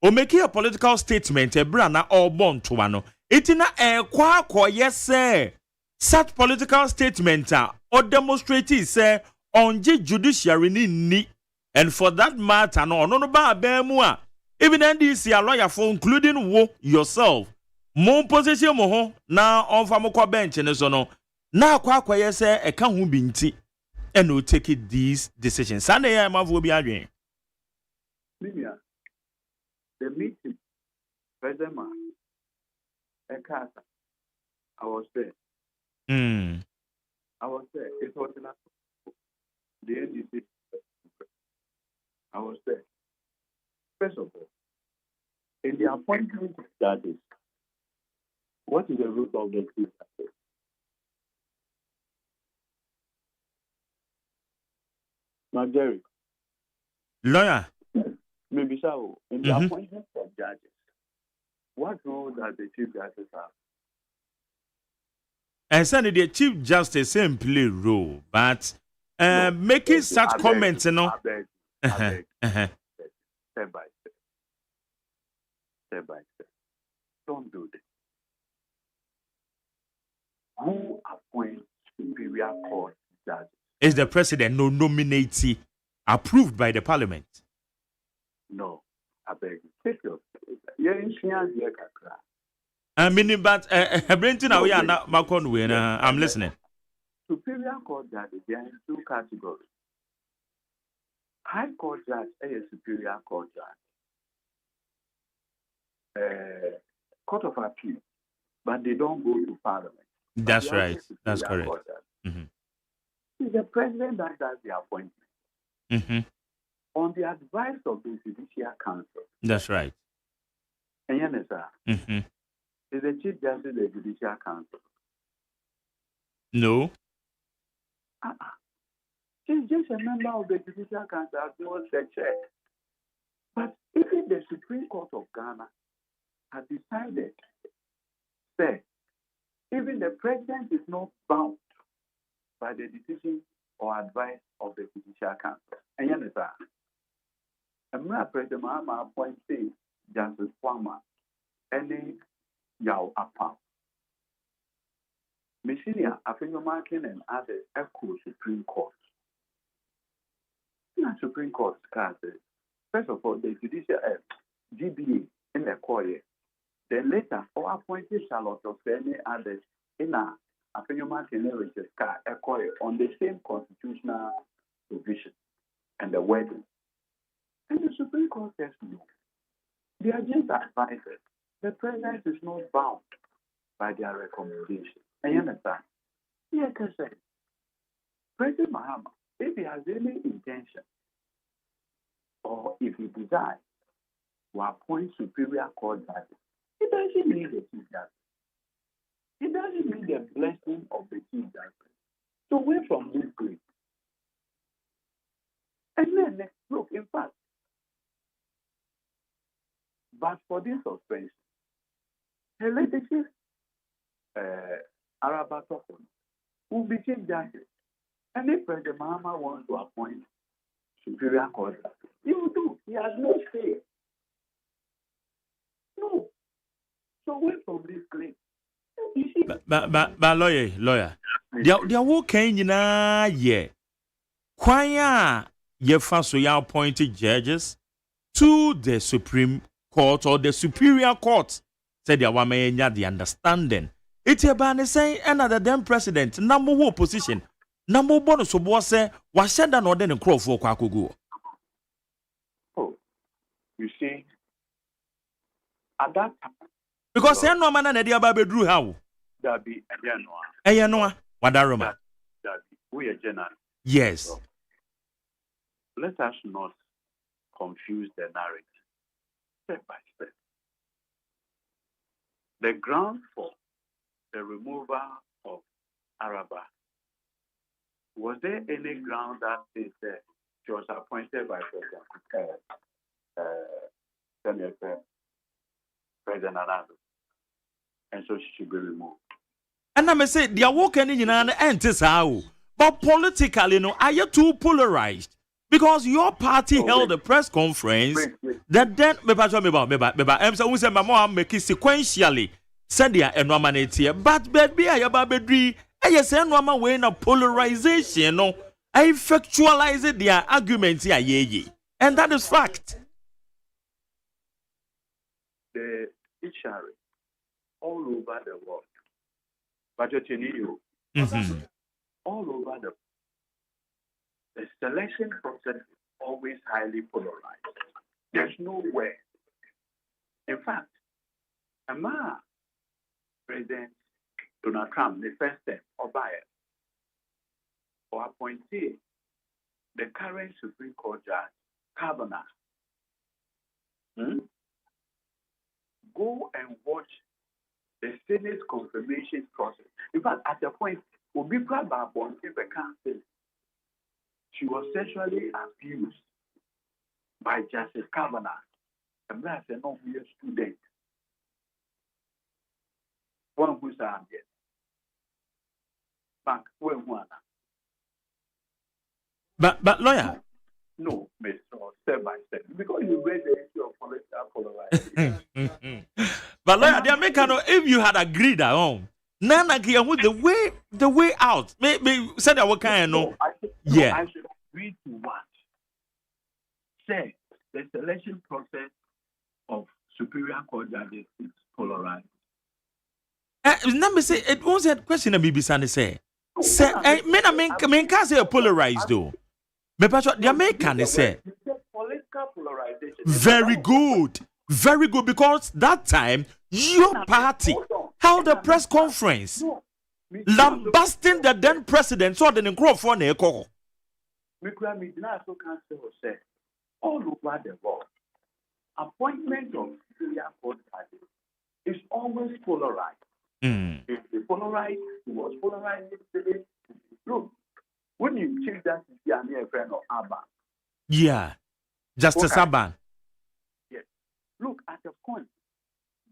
or making a political statement a brana or born to one. It in a kwa yes sir. Such political statement or demonstrate say on judiciary ni. And for that matter, no ba bemua. Even NDC a lawyer for including wo yourself. Mon position mo na on famokwa bench ne so no. Na kwa yes say e kan hu binti. And will take it these decisions. Sunday I will be arguing. The meeting, President Ekasa, I was there. I was there. It was in the NDC. I was there. First of all, in the appointment of judges, what is the root of the chief justice? Now, Jerry. Lawyer. Maybe so. In the appointment of judges, what role does the chief justice have? And certainly the chief justice same play role, but making such comments, you know. step by step. Step by step. Don't do this. Who appoints Superior Court judges? Is the president no nominatee approved by the parliament? No. I beg you. Take your. I mean, but I'm listening. Superior Court judges, they are in two categories. High Court judge is a Superior Court judge. Court of Appeal, but they don't go to Parliament. That's right. That's correct. It's the president that does the appointment. On the advice of the Judicial Council. That's right. And you understand? Is the Chief Justice of the Judicial Council? No. She's just a member of the Judicial Council as well as the chair. But even the Supreme Court of Ghana has decided that even the president is not bound by the decision or advice of the Judicial Council. And you understand? I'm not President Mahama appointed Justice Kwama and Yao Apam. Michinia, Afenyomakin and others echo Supreme Court. Not Supreme Court, first of all, the judicial GBA in the court. Then later, or appointed Charlotte of any others in a Afenyomakin Richard Car echo on the same constitutional provision and the wording. And the Supreme Court says no. They are just advisors. The president is not bound by their recommendation. And you understand? Yes, I say, President Mahama, if he has any intention or if he desires to appoint Superior Court judges, he doesn't need the Chief Justice. He doesn't need the blessing of the Chief Justice. So away from this place. And then, look, in fact, but for this suspension, her leadership, Araba Tokon, will be Chief Justice. And if President Mahama wants to appoint Superior Court, he will do. He has no say. No. So away from this claim. But lawyer. They are working in a year. Why you first appointed judges to the Supreme Court or the Superior Court? Said the woman the understanding. It's about saying another then president, number one position. Number one so boss say was said that order in crowd for Kwakugo. Oh, you see, at that time. Because say no man and the Ababe drew how? That be a Noah. Wadaroma. That we are general. Yes. So, let us not confuse the narrative. Step by step. The ground for the removal of Araba, was there any ground that says that she was appointed by President Anado, and so she should be removed? And I may say, they are working in an anti-sao. But politically, are you too polarized? Because your party held a press conference that then sequentially said they are nominated. But baby, I say no way na polarization. No, I factualize their arguments here, and that is fact. The judiciary all over the world, but you all over the selection process is always highly polarized. There's no way. In fact, President Donald Trump, the first step, or bias, or appointee the current Supreme Court judge, Kavanaugh. Go and watch the Senate confirmation process. In fact, at the point, Obi Praba appointed the council. She was sexually abused by Justice Kavanaugh. And I said, no, we are student. One who's a back when one. But lawyer. No, Mr. step by step because you raise the issue of political polarization. But lawyer, the American, if you had agreed at home, Nana here with the way out. Maybe said that what kind of I should agree to what? Say the selection process of Superior Court judges is polarized. Number say it was a question of BBC say. Say, men can't say polarized though. But the American say political polarization. Very good because that time your party held a press conference lambasting the then president so the microphone echo. All over the world, appointment of Superior Court judges is always polarized. If they polarize, it was polarized yesterday. Look, when you check that, you are near a friend of Abba. Yeah, Justice Aban. Yes. Look at the point.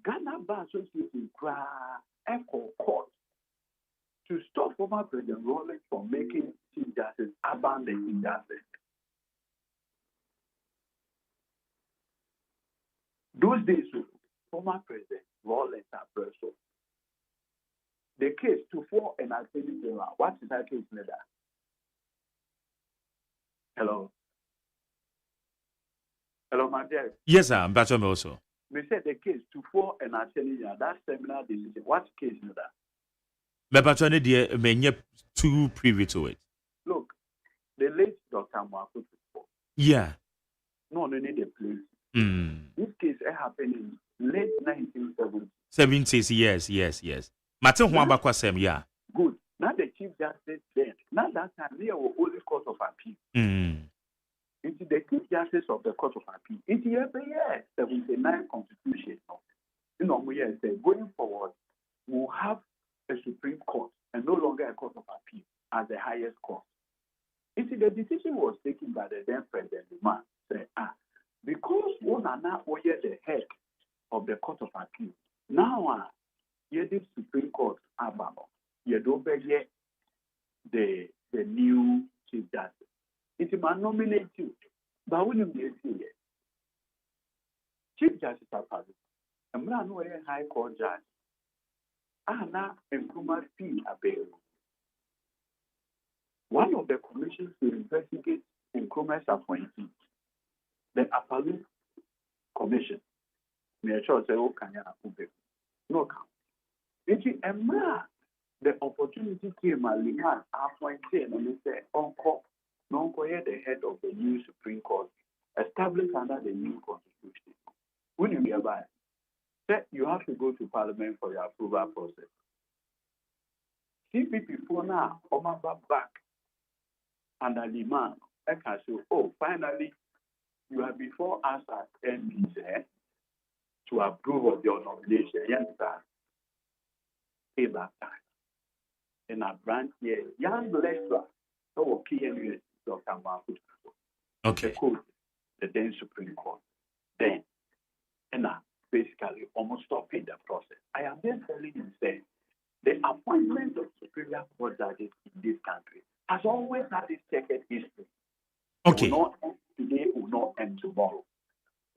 Ghana Bar Association echo court to stop former President Rawlings from making Chief Justice Aban the Chief Justice. Those days, former President Rawlings are person. The case to for an attorney general. What is that case leader? Hello, my dear. Yes, sir. I'm back on also. We said the case to for an attorney general. That seminal decision. What case leader? But attorney dear may too privy to it. Look, the late Dr. Mwakutu. Yeah. No need a place. This case happened in late 1970s. 70s, yes. Martin Huambakwa yeah. Good. Now the Chief Justice then. Now that time they were only Court of Appeal. It's the Chief Justice of the Court of Appeal. It's every year 79 Constitution. You know, we say going forward, we'll have a Supreme Court and no longer a Court of Appeal as the highest court. You see, the decision was taken by the then President Lima. Say, because one are now the head of the Court of Appeal. Now, the Supreme Court abano, you don't get the new Chief Justice. It might nominate you, but when you get here, Chief Justice Apollo, I'm not a High Court judge. Now improvement fee available. One of the commissions to investigate improvement appointees, the Apollo Commission, may I say, oh, can you no count? The opportunity came at Liman appointed and they said, Uncle, the head of the new Supreme Court, established under the new Constitution. When you nearby, you have to go to Parliament for your approval process. CPP for now, back under Liman, I can say, finally, you are before us as MPs to approve of your nomination. Yes, sir. Pay back time. In a branch here, young lecturer, so KNU, Dr. Mahfoud. Okay. The then Supreme Court. Then, and basically almost stopping the process. I am then telling you, say, the appointment of Superior Court judges in this country has always had this checkered history. Okay. It will not end today, it will not end tomorrow.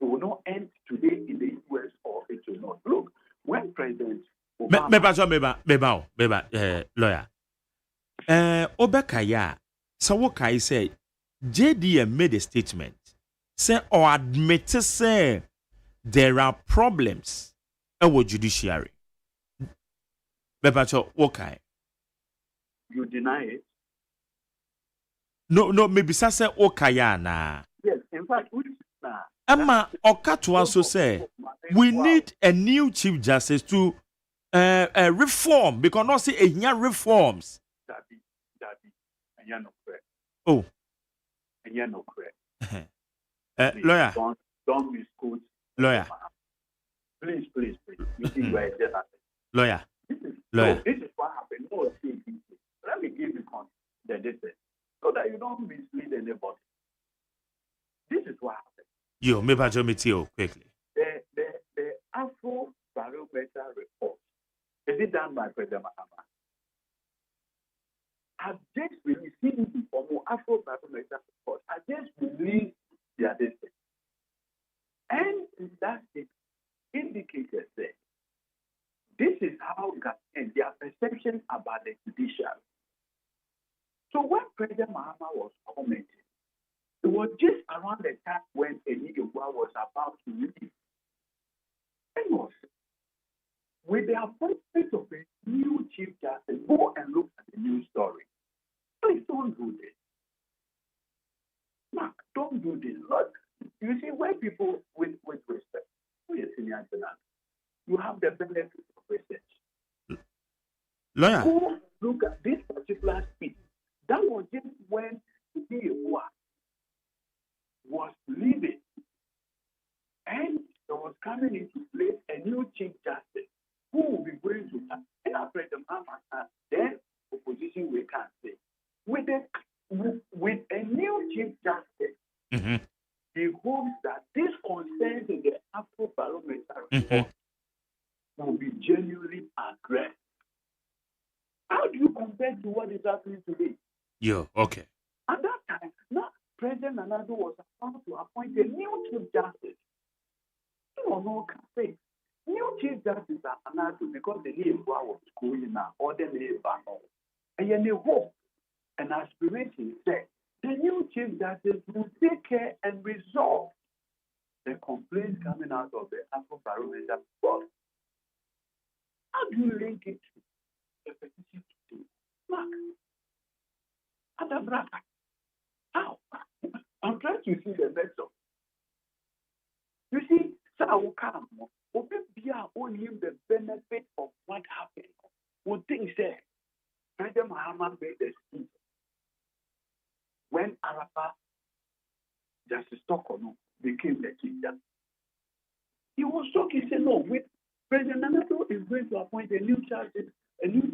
It will not end today in the US or it will not. Look, when President lawyer. Obekaya, Sawokai said, JDM made a statement, say or admitted say there are problems in the judiciary. Bebacho, okay. You deny it? No, maybe say okaya na. Yes, in fact, which na. Emma Okatu also say we need a new Chief Justice to reform because not see a reforms. Daddy, and you're not correct. Oh, and you're not correct. Lawyer, don't misquote. Lawyer, please. You think we're just lawyer. Lawyer. This is what happened. No, let me give you the details so that you don't mislead anybody. This is what happened. Yo, maybe I just quickly. The Afro Barometer report is it done by President Mahama? Has just released Afro Barometer report. Has just released their destiny. And that it indicated that this is how and their perception about the judiciary. So when President Mahama was commenting, it was just around the time when Enigwa was about to leave. And was with the appointment of a new Chief Justice, go and look at the news story. Please don't do this. Mark, don't do this. Look, you see, when people with respect, you have the benefit of research. Lawyer. Go look at this particular speech. That was just when he was leaving, and there was coming into place a new Chief Justice who will be going to and after the then opposition we can't say. With a new Chief Justice, he hopes that this concerns in the Afro Barometer report will be genuinely addressed. How do you compare to what is happening today? Okay. At that time, now President Nana was about to appoint a new Chief Justice. No can say. New Chief Justice are Anadu because the name was going now, or the name Bano. And then they hope and aspiration said the new Chief Justice will take care and resolve the complaints coming out of the Afro Barometer report. How do you link it to the petition today? Mark, Adabraka, how? I'm trying to see the method. You see, so come, only him the benefit of what happened. One thing said, President Muhammad made the speech when Arapa Justice Tokono became the Chief Justice. He was talking, he said, no, with President Nanato is going to appoint a new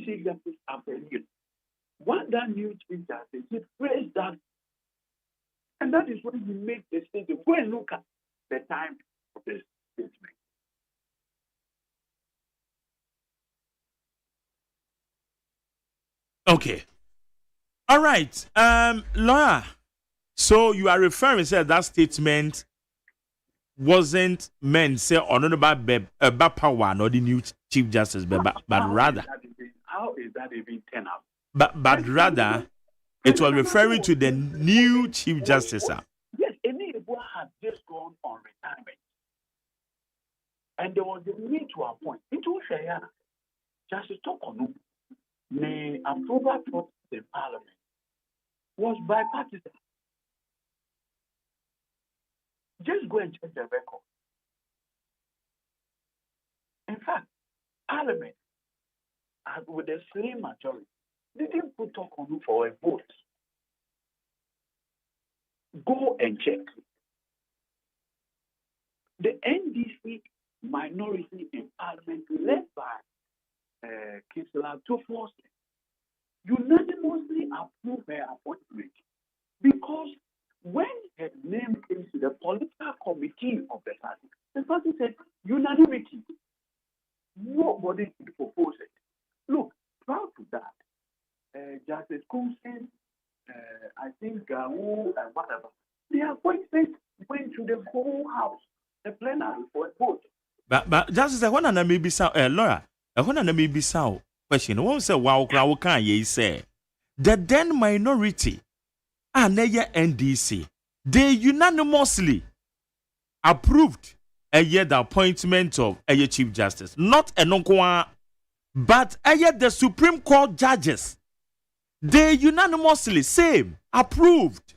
Chief Justice after a year. What that new Chief Justice, he praised that. And that is when he made the statement. Go and look at the time of this statement. Okay. All right. Lawyer. So you are referring to that statement wasn't meant say on about power nor the new Chief Justice, but rather. How is that even turn out? But rather, it was referring to the new Chief Justice. Yes, Enigwa had just gone on retirement. And there was a need to appoint. It was Justice Tokono, the approval process in Parliament was bipartisan. Just go and check the record. In fact, Parliament, with a slim majority, didn't put Tokono for a vote. Go and check. The NDC minority in Parliament, led by Kisla Tufos, unanimously approved her appointment because when her name came to the political committee of the party said unanimity. Nobody could propose it. Look, proud to that. Justice Coulson, I think Gawu and whatever, the appointment went to the whole house, the plenary for a vote. But Justice, I want to maybe sound lawyer. I want to maybe sound question. One say wow, crowd can ye say the then minority and NDC they unanimously approved the appointment of a Chief Justice, not a non but the Supreme Court judges. They unanimously same approved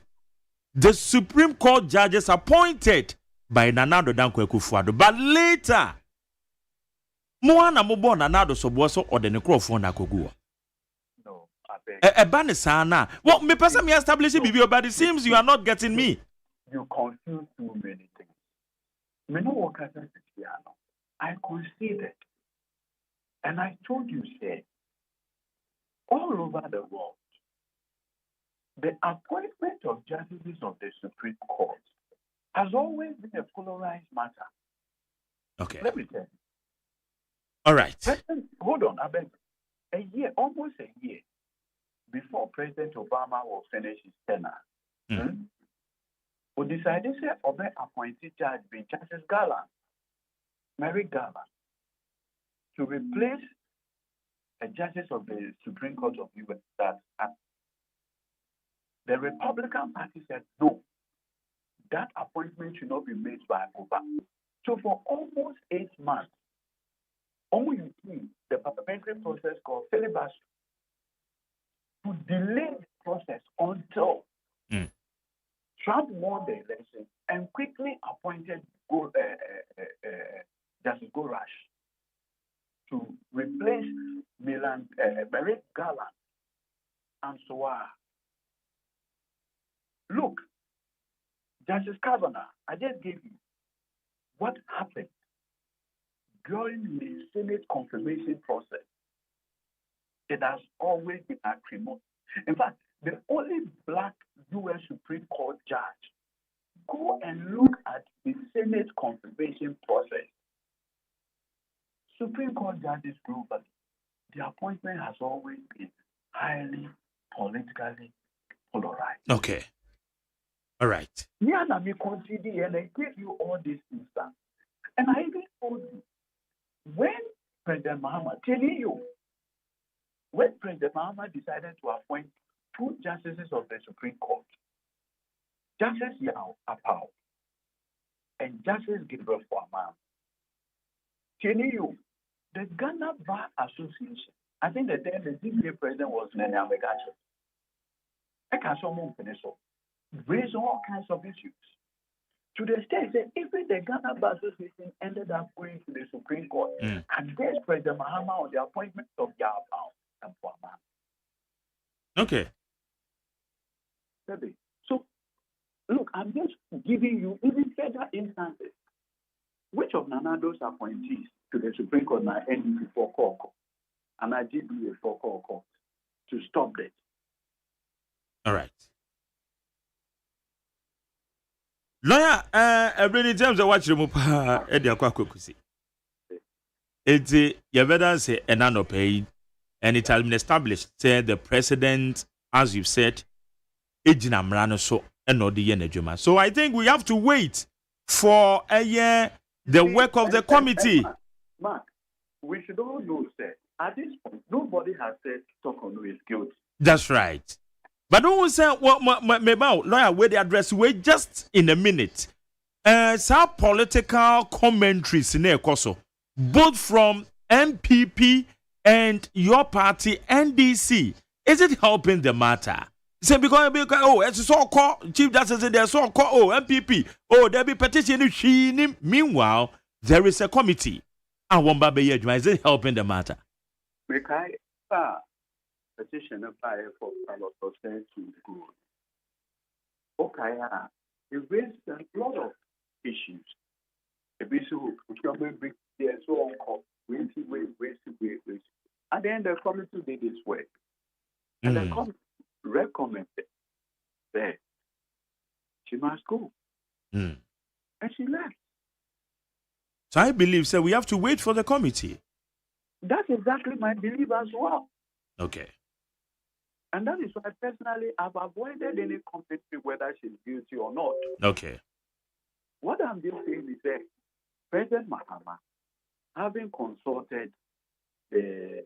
the Supreme Court judges appointed by Nanado Dankwa Akufo-Addo. But later, Moana Mobo Nanado Soboso or the Necrophone Akogua. No, I beg. Banisana. Well, me person me establish it, but it seems you are not getting me. You confuse too many things. Me no work as a piano. I considered, and I told you, say, all over the world, the appointment of justices of the Supreme Court has always been a polarized matter. Okay. Let me tell you. All right. Hold on, I beg. Almost a year before President Obama will finish his tenure, we decided to appointed judge being Justice Garland, Mary Garland, to replace a justice of the Supreme Court of U.S. that the Republican Party said no, that appointment should not be made by Oba. So for almost 8 months, only the parliamentary process called filibuster to delay the process until Trump won the election and quickly appointed Justice Gorsuch to replace Merrick Garland and so on. Look, Justice Kavanaugh, I just gave you what happened during the Senate confirmation process. It has always been acrimonious. In fact, the only black U.S. Supreme Court judge, go and look at the Senate confirmation process. Supreme Court judges globally, the appointment has always been highly politically polarized. Okay. All right. Yeah, and I consider and I gave you all these instances. And I even told you, when President Mahama, telling you, when President Mahama decided to appoint 2 justices of the Supreme Court, Justice Yao Apao and Justice Gabriel Foreman, telling you, the Ghana Bar Association, I think that then the DPA president was Nene Amegacho. I can't finish up. Raise all kinds of issues. To the extent that even the Ghana Bar Association ended up going to the Supreme Court against President Mahama on the appointment of Yao Apao and Foreman. Okay. So, look, I'm just giving you even further instances. Which of Nanado's appointees to the Supreme Court now NDC for call and I did do a for call to stop this? All right. Lawyer, every time I watch him, Eddie Akwakusi. It's the evidence say an pay, and it has been established. Say the president, as you've said, Ejina Mrano so and not the Yenejuma. So I think we have to wait for a year the work of the committee. Mark, we should all know that at this point, nobody has said Tokono is guilty. That's right. But don't say what lawyer where the address wait just in a minute. Some political commentaries in there, both from MPP and your party NDC. Is it helping the matter? Say because it's so called Chief Justice in there, so called MPP. There be petition. Meanwhile, there is a committee. And one baby is it helping the matter? Petition apply for substance to school. Okay, it raised a lot of issues. A bit so procurement big there so on call. Wait. At the end, the committee did this work. And the committee recommended that she must go. And she left. So I believe, sir, we have to wait for the committee. That's exactly my belief as well. Okay. And that is why personally I've avoided any committee whether she's guilty or not. Okay. What I'm just saying is that President Mahama, having consulted the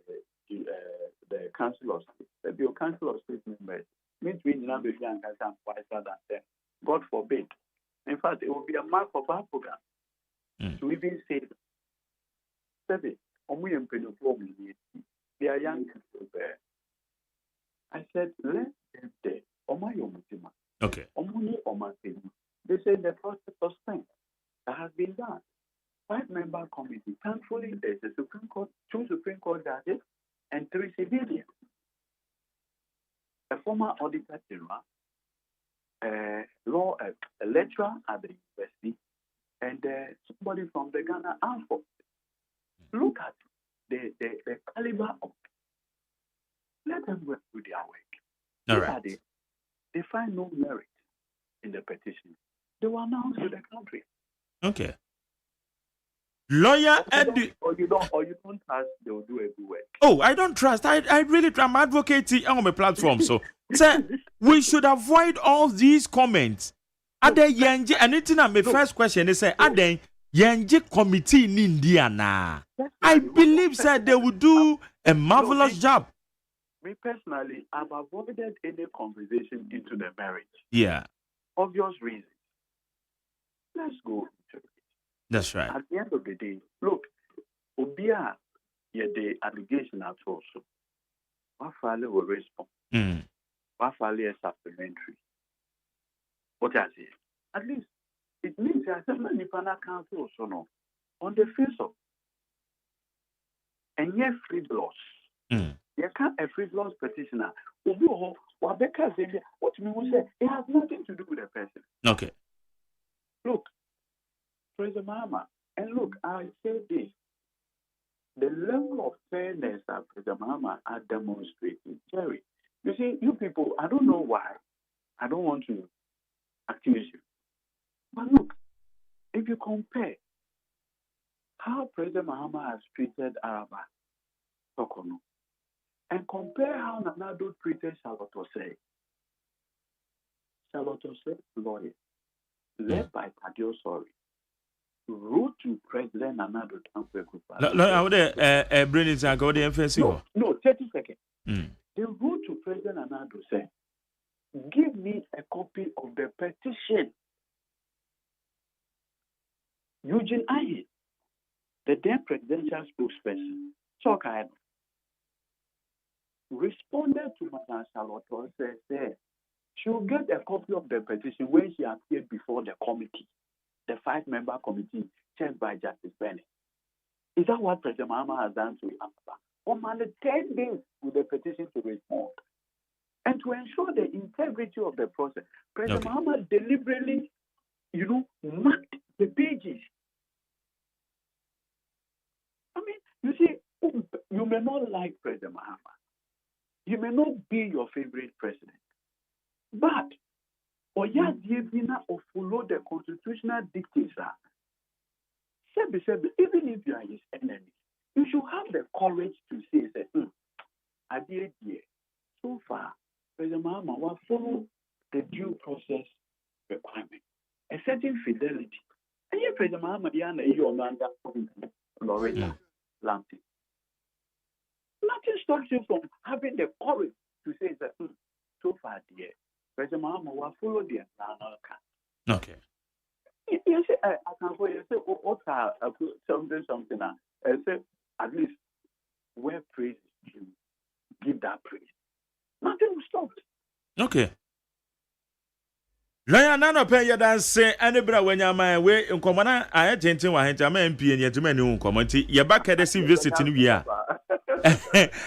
Council of State, the Council of State members, means we now be wiser than them. God forbid. In fact, it will be a mark of our program to even say, they are young people there. I said, let them there. Okay. They said the process of strength that has been done. 5-member committee. Thankfully, there's a Supreme Court, 2 Supreme Court judges, and 3 civilians. A former auditor general, a lecturer at the university, and somebody from the Ghana Armed Forces. Look at the caliber of. Let them work with their work. All right. They find no merit in the petition. They will announce to the country. Okay. Lawyer Eddie. Or you don't trust they will do a good work. Oh, I don't trust. I really try. I'm advocating on my platform. So, sir, we should avoid all these comments Aden yenje anything na my first question is say Aden yenje committee in India na. I believe that they will do a marvelous job. Me personally, I've avoided any conversation into the marriage. Yeah. Obvious reasons. Let's go into it. That's right. At the end of the day, look, Obia, the allegation at also. Wafale will respond. Wafale is supplementary. What I say? At least it means that some Nipana Council also know on the face of and yet free blows. You can't a free blows petitioner. What me say it has nothing to do with the person. Okay. Look, President Mahama, and look, I say this. The level of fairness that President Mahama are demonstrating, Jerry. You see, you people, I don't know why. I don't want to accuse you. But look, if you compare how President Mahama has treated Araba, Sokono, and compare how Nana Addo treated Charlotte Osei. Charlotte Osei, lawyer, led by Tadio Sori, wrote to President Nana Addo Dankwa. No, I would bring it and go the emphasis. No, 30 seconds. They wrote to President Nana Addo saying, give me a copy of the petition. Eugene Aye, the then presidential spokesperson, Chokai, responded to Madame Charlotte and said she will get a copy of the petition when she appeared before the committee, the 5-member committee chaired by Justice Bennett. Is that what President Mahama has done to Amaba? Only 10 days with the petition to respond. And to ensure the integrity of the process, President Mahama deliberately, marked the pages. I mean, you see, you may not like President Mahama. You may not be your favorite president. But, Oya Dievina or follow the constitutional dictates. Even if you are his enemy, you should have the courage to say, so far, President Mahama will follow the due process requirement, a certain fidelity. And yet, President Mahama, you are under Loretta Lampton. Nothing stops you from having the courage to say that so far, dear, President Mahama will follow the internal cut. Okay. You say, I can go, you say, something, I say, at least, where praise is due, give that praise. Nothing will stop. Okay. Lawyer Nano pay your dance say anybody when you're my way in common. I had to MP and yet many uncommonty. You're back at the visit in we are.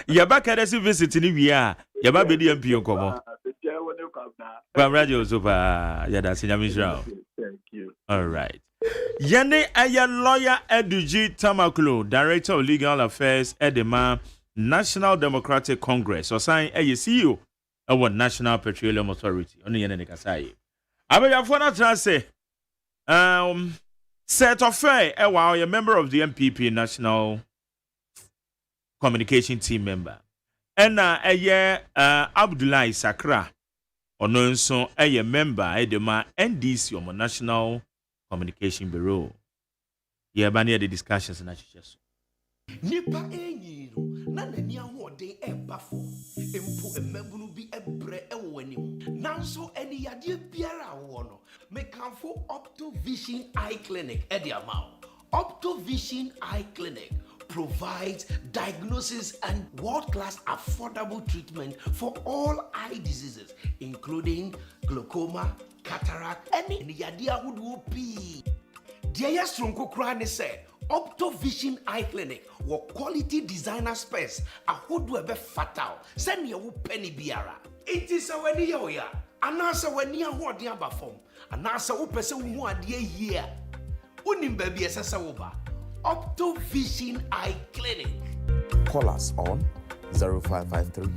You're back at the visit in we are. You're back with the MP on common. Radio Super. Yeah, that's in your Thank you. All right. Yene Aya Lawyer Eduji Tamaklo, Director of Legal Affairs, Edema, National Democratic Congress, or sign a CEO of National Petroleum Authority. Only Yene Kasai. Abeyafona Trase, set of fair, while you're a member of the MPP National Communication Team member. And a year, Abdullahi Sakra, or no, so a member, Edema, NDC, or National Communication Bureau. Yeah, but near the discussions and just. Nipa enyiro na nani ahode ebafo empo emebunu bi ebre ewonim nanso eni yade biara wo no mekanfo Optovision Eye Clinic ediamao. Optovision Eye Clinic provides diagnosis and world-class affordable treatment for all eye diseases including glaucoma, cataract, any yade ahodo pi. Dia yastronko kra ne se Optovision Eye Clinic were quality designer space ahodo ebe fatal send ye wo penny biara. It is a weni ya anasa weni ahode aba fom anasa wo pese wo hu ade here. Unim baby esesa wo ba. Optovision Eye Clinic. Call us on 0553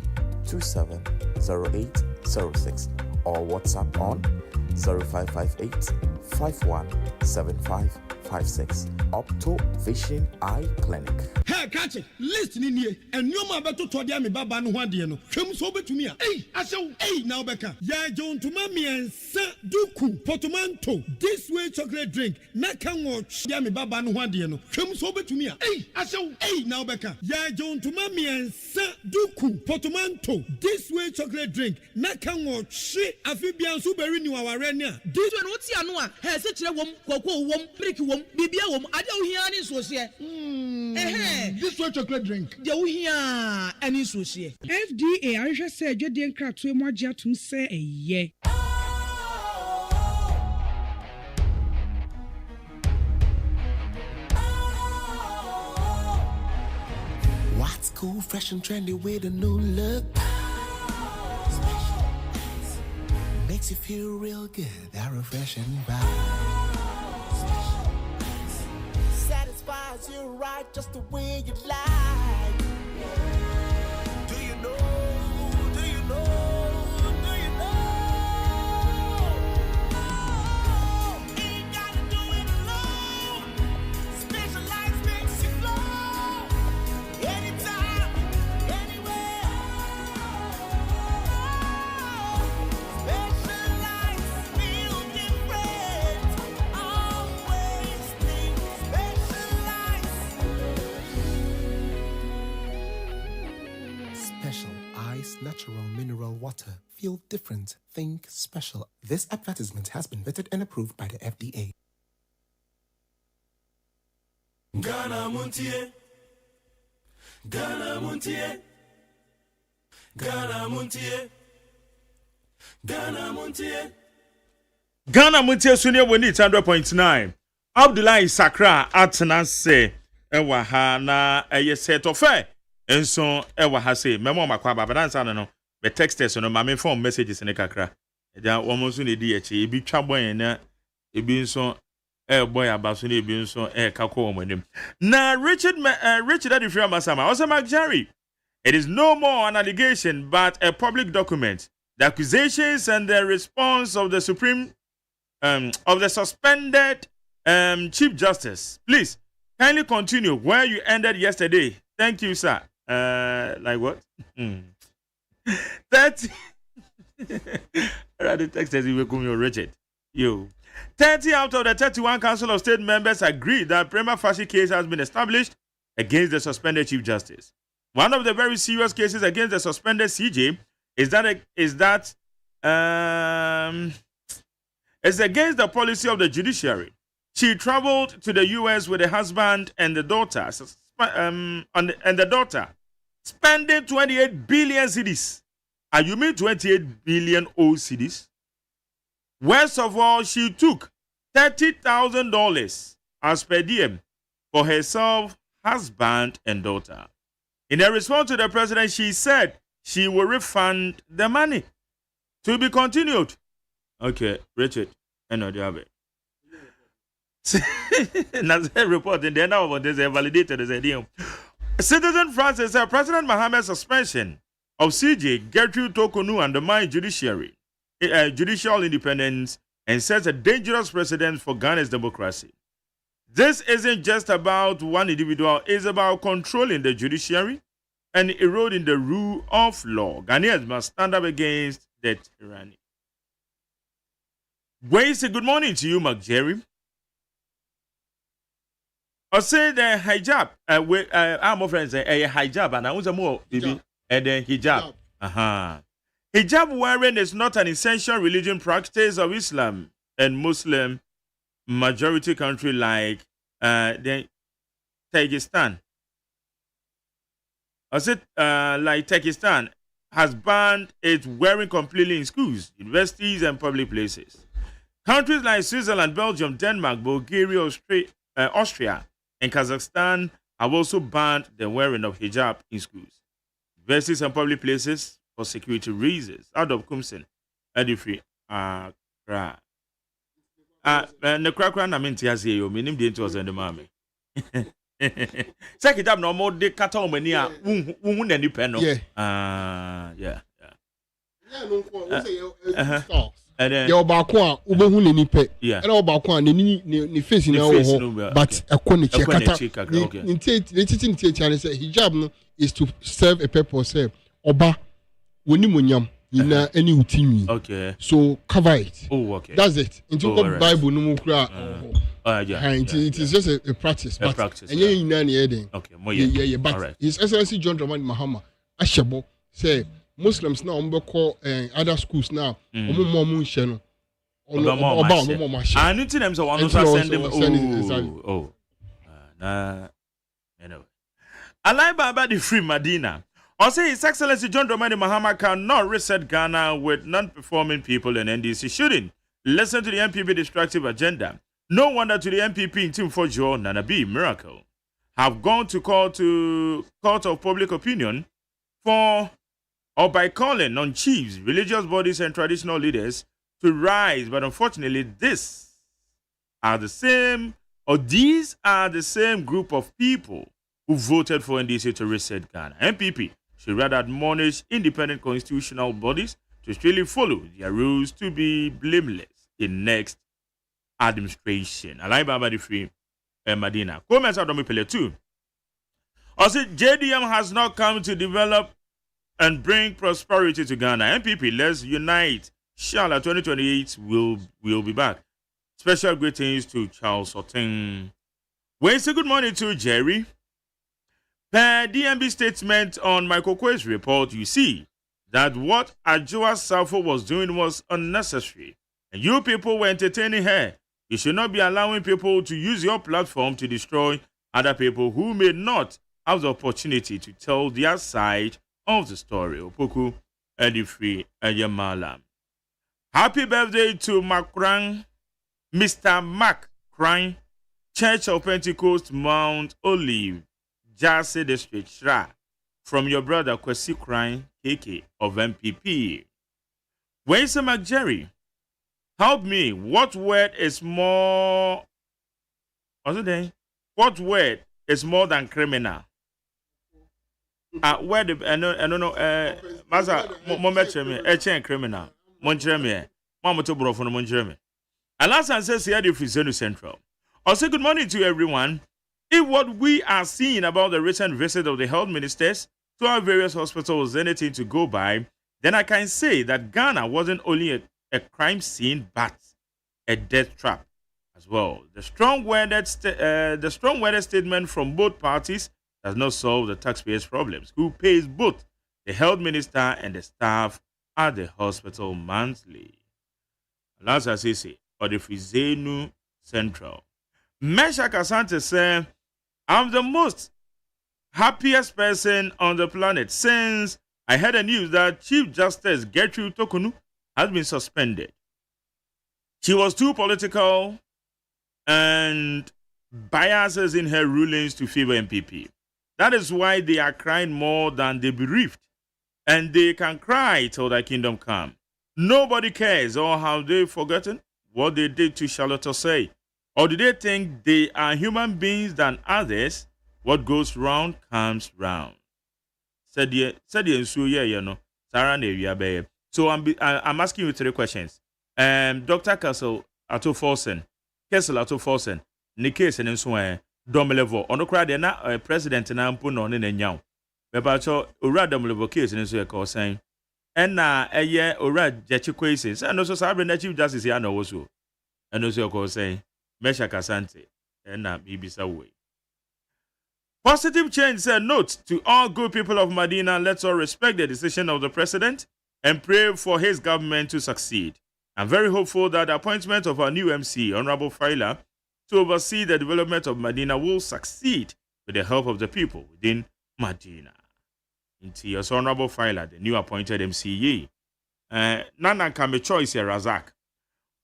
270806 or WhatsApp on 0558 5175 056 Opto Vision Eye Clinic. Hey, catch it. Listen in here. And you ma beto to dia me baba no hwade no. Twem so betumi a. Hey, asho. Hey, now beka. Ya John to mami ensa duku portmanteau. This way chocolate drink. Na kan wo dia me baba no hwade no. Twem so betumi a. Hey, asho. Hey, now beka. Ya John to mami ensa duku portmanteau. This way chocolate drink. Na kan wo hwe afibia so beri ni waware ni a. This one what ya no a. He se kire wom kwakwo wom brick wom bibia wom ade wo hia ni so se. This way chocolate drink. De wo hia ani so se. FDA ahwehwe se adwade nkratoe mu agye atum se eye. What's cool, fresh and trendy with a new look? Makes you feel real good, that refreshing vibe. Satisfies you right just the way you like. Do you know? Do you know? Do you know? Ain't gotta do it alone. Specialized makes you flow. Anytime, anywhere. Specialized feel different. Always think Special Ice Natural Mineral Water. Feel different. Think special. This advertisement has been vetted and approved by the FDA. Ghana Montie. Ghana Montie. Ghana Montie. Ghana Montie. Ghana Montie Sunia Woni 100.9. Abdullahi Sakra Atenase ewa ha na eye set of enso ewa ha say memo makwa baba dansa no be texters no ma me phone messages ne kakra eja wo mo so ne di eche ebi twabon na ebi nso boy abaso na ebi nso kakọ wo manim na Richard Adifria Masama also Jerry. It is no more an allegation but a public document. The accusations and the response of the Supreme of the suspended Chief Justice. Please kindly continue where you ended yesterday. Thank you, sir. Like what? 30. The text says you will come your Richard. 30 out of the 31 Council of State members agreed that prima facie case has been established against the suspended Chief Justice. One of the very serious cases against the suspended CJ is against the policy of the judiciary. She traveled to the U.S. with her husband and the daughter, spending 28 billion cedis. And you mean 28 billion old cedis? Worst of all, she took $30,000 as per diem for herself, husband, and daughter. In a response to the president, she said she will refund the money. To be continued. Okay, Richard, I know the other. Report in the end of this validated as a deal. Citizen Francis said President Mohammed's suspension of CJ Gertrude Tokonu undermines judicial independence and sets a dangerous precedent for Ghana's democracy. This isn't just about one individual, it's about controlling the judiciary and eroding the rule of law. Ghanaians must stand up against that tyranny. Say good morning to you, McJerry. I say the hijab. I'm friends say a hijab, and I was more baby, and then hijab. Hijab wearing is not an essential religion practice of Islam and Muslim majority country like the Tajikistan. I said like Tajikistan has banned its wearing completely in schools, universities, and public places. Countries like Switzerland, Belgium, Denmark, Bulgaria, Austria, and Kazakhstan have also banned the wearing of hijab in schools, universities, and public places for security reasons. Out of Kumsen, Adifri, Kra. The cracker, I mean, Tiazi, you mean the interest in the mommy. Check it up no more. The cattle many are any penal. Yeah. ya obako a ubehu ne nipe na obako a ne face na wo but ekọ ne che kata nti say hijab no is to serve a purpose oba woni monyam ina any utimi okay so cover it okay that's it into bible no mu kura it is just a practice but enye ina ne eden okay yeah but his excellency John Dramani Mahama ashebo say Muslims now ombeko other schools now omo nhye no oba mo share and it them so one send them anyway Alai Baba the free Medina also His Excellency John Dramani Mahama cannot reset Ghana with non-performing people in NDC shooting. Listen to the MPP destructive agenda. No wonder to the MPP in Team 4 Joe Nana B Miracle have gone to court of public opinion for or by calling on chiefs, religious bodies and traditional leaders to rise. But unfortunately, these are the same group of people who voted for NDC to reset Ghana. MPP should rather admonish independent constitutional bodies to strictly follow their rules to be blameless in next administration. Alai Baba the free Medina. Comments out on me pele too. Also, JDM has not come to develop and bring prosperity to Ghana. MPP, let's unite. Inshallah, 2028 will be back. Special greetings to Charles Otten. Well, say good morning to Jerry. Per DMB statement on Michael Kwei's report, you see that what Ajua Safo was doing was unnecessary. And you people were entertaining her. You should not be allowing people to use your platform to destroy other people who may not have the opportunity to tell their side of the story. Opoku Edifri Ayamalam. Happy birthday to Macran, Mr. Mac Crane, Church of Pentecost, Mount Olive, Jase District, Shra, from your brother Kwesi Crane, KK of MPP. Where's Jerry? Help me. What word is more? What word is more than criminal? Word I don't know. Masa mo criminal. Montreme. Mama to bro for Montreme. Alasan says here the Frizeno Central. Also, good morning to everyone. If what we are seeing about the recent visit of the health ministers to our various hospitals is anything to go by, then I can say that Ghana wasn't only a crime scene, but a death trap as well. The strong-worded statement from both parties does not solve the taxpayers' problems. Who pays both the health minister and the staff at the hospital monthly? Last as I say, or the Frizenu Central. Mesha Kasante said, I'm the most happiest person on the planet since I heard the news that Chief Justice Gertrude Tokunu has been suspended. She was too political and biases in her rulings to favor MPP. That is why they are crying more than the bereaved. And they can cry till thy kingdom come. Nobody cares, or have they forgotten what they did to Charlotte Osei? Or do they think they are human beings than others? What goes round comes round. Said the Sarah. So I'm asking you 3 questions. Dr. Kessel Ato Forsen, ne case and so on. Domelevo, on the crowd, na president and I'm put on in a young. But ura Domelevo case and so a call saying, and na a year ura Jetty Quases, and also Sabrin Chief Justice Yano also. And also a call saying, Mesha Kasante, and na Bibisa way. Positive change said, note to all good people of Medina, let's all respect the decision of the president and pray for his government to succeed. I'm very hopeful that the appointment of our new MC, Honorable Faila, to oversee the development of Medina will succeed with the help of the people within Medina. Into your Honorable Faila, the new appointed MCE. Nana can be choice here, Razak.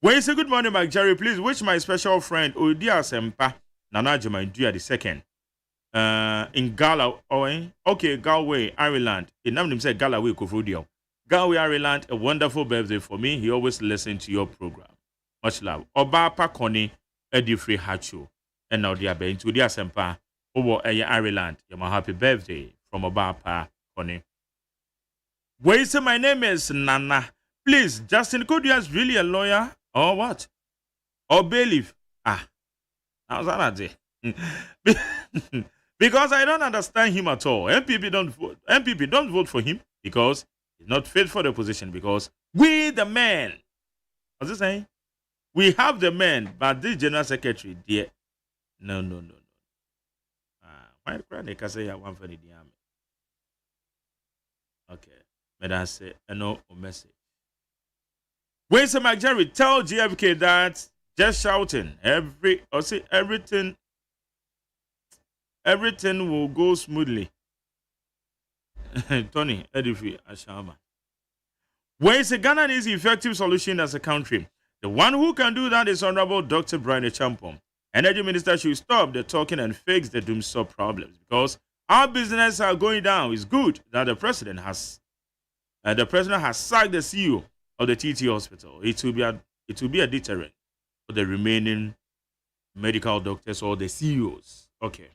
When you say good morning, Mike Jerry, please wish my special friend Odia Sempa, Nana Jamanduya II. In Galway, Galway, Ireland. In Namdim said Galway, Kofodio. Galway, Ireland, a wonderful birthday for me. He always listens to your program. Much love. Oba Pakoni, Edifri Hachu. And now they are being to their Sempa over Ireland. You're my happy birthday from Oba Pakoni. Wait, so my name is Nana. Please, Justin Kodua is really a lawyer or what? Or bailiff? How's that? Because I don't understand him at all. MPP don't vote for him because he's not fit for the position. Because we the men, what's he saying? We have the men, but this general secretary, dear, no. Why can say one for the army? Okay, but I say no message. When some Jerry tell GFK that just shouting everything will go smoothly. Tony Edifi Ashama. When is Ghana needs effective solution as a country? The one who can do that is Honorable Dr. Brian Champon. Energy Minister should stop the talking and fix the doomsday problems because our business are going down. It's good that the president has sacked the CEO of the TT hospital. It will be a deterrent for the remaining medical doctors or the CEOs. Okay.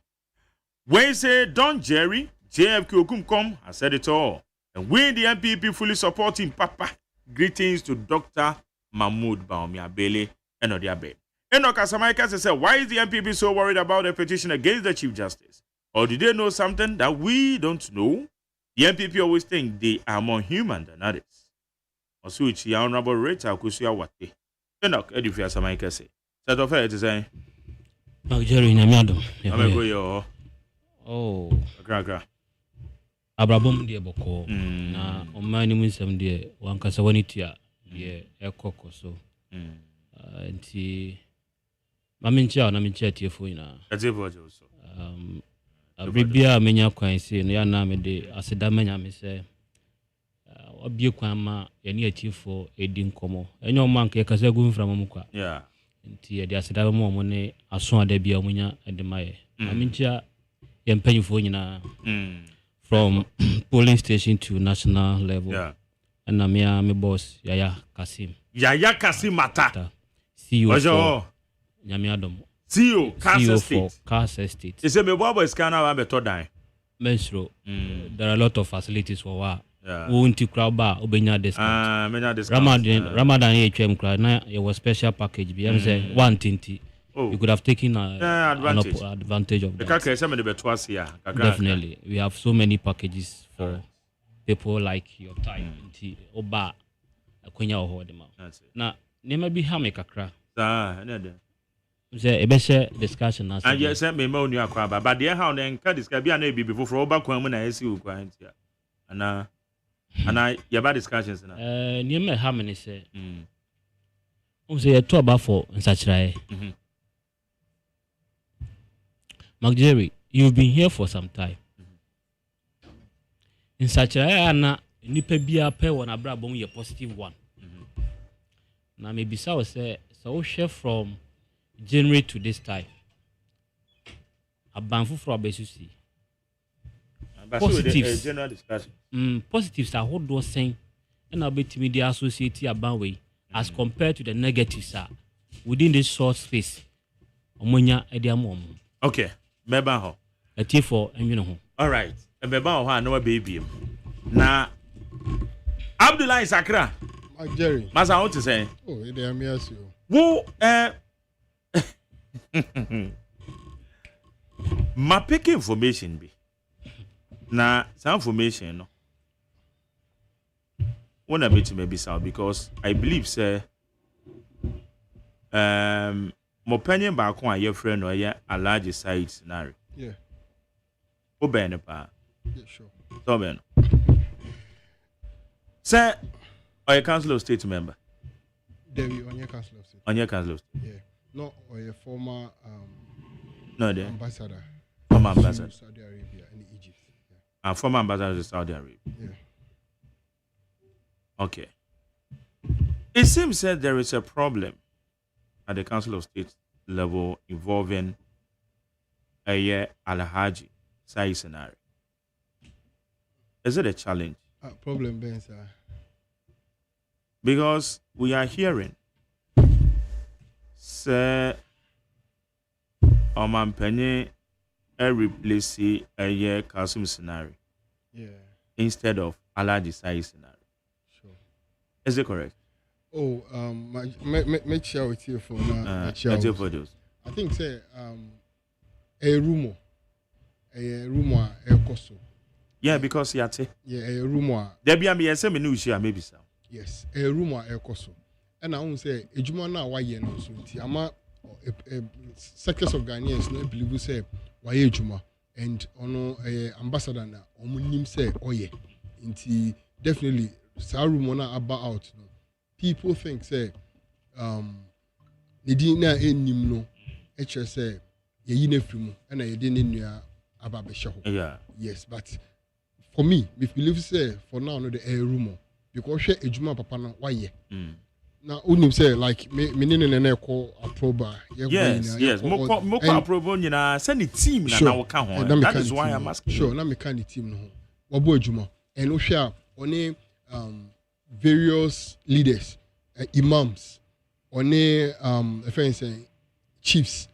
When you say Don Jerry, JFK Okumkom has said it all. And we the MPP fully supporting Papa. Greetings to Dr. Mahmoud Baumia Bele and Odiabe. Enoch Asamaika said, why is the MPP so worried about a petition against the Chief Justice? Or do they know something that we don't know? The MPP always think they are more human than others. Also, it's the Honorable Rita Kusuya Wate. Enoch Edifia Asamaika say. Set of her to say. Jerry Namiado. I'm go yo. Oh. Gra. Abrabom de boko. Na omani munsam de wankasa wanitia de ekoko so. Nti mamincha na mincha tiefo ina. Atiefo jo so. Abribia menya kwan se no ya na me de aseda menya me se obie kwan ma ye ne atiefo edi nkomo. Enyo manka ye kasa gu mfra mamukwa. Yeah. Nti ye de aseda mo ne aso ada bia omunya edemaye. Mamincha ye mpanyifo nyina. From polling station to national level. Yeah. And my boss, Yaya Kasim. Yaya Kasim Mata. CEO for Nyamiadom. CEO, Kasa State. He said, my boy is kind of a better die. Menstro. There are a lot of facilities for what. Yeah. Won't crowd bar, Obenya discount. Ramadan HM crowd. Now, it was special package. Be say 120. You could have taken advantage of that. Definitely. We have so many packages for people like your type. Oba, Akwenya Ohodema. Now, there be Hame Kakra. Say a better discussion. And you sent me more new crab, but dear how then can this be an before for Oba when I see you quiet here. And your bad discussions. Near me, how many say? Say a 2 about 4 and such right. Mark Jerry, you've been here for some time. In such a way, nipa bia pe won abrabom ye positive one. Now maybe so say so share from January to this time. Abanfu for abesusi. Positives. General discussion. Positives are what do saying and abetimi dey associate abanwe as compared to the negatives are within this short space. Omonya ediamom. Okay. Meba ho. Ati for enwene ho. All right. Meba ho na baby. Na Abdullah Sakra. Jerry. Masa what to say? Oh, they are me as you. Wo ma pick information be. Na some information no. Wanna be to maybe sound because I believe say mo penye ba ko aye friend no ye a large size scenario. Yeah. Oben pa. Yeah, sure. So ben. Say or a council of state member. Debbie on your council of state. On your council of state. Yeah. No, or a former no there. ambassador. Former ambassador to Saudi Arabia and Egypt. Yeah. Former ambassador to Saudi Arabia. Yeah. Okay. It seems that there is a problem at the Council of State level involving a Alhaji size scenario. Is it a challenge? Problem, Ben, sir. Because we are hearing, sir, Oman Penny replace a Kasum scenario. Yeah. Instead of Alhaji size scenario. Sure. Is it correct? Oh, make sure with you for now. I think say a rumor, a coso. Yeah, because yate. Yeah, a rumor. There be a say me news here maybe sir. Yes, a rumor a coso. And I won't say a juma na why ye no so. Ama sectors of Ghanaians no believe say why juma and ono ambassador na omunim say oye. Inti definitely sa rumor na about out no. People think say the dinner enim no eche say ye yine frimu and ye dey nua ababesha ho. Yeah. Yes, but for me, if believe say for now no the a rumor because she ejuma papa no why ye. Now, unim say like me nene call approba. Yes. Moko approba nyina send the team na na waka ho. That is why I'm asking. Sure, na me can the team no ho. Wabo ejuma. And ohia oni various leaders, imams, oni chiefs,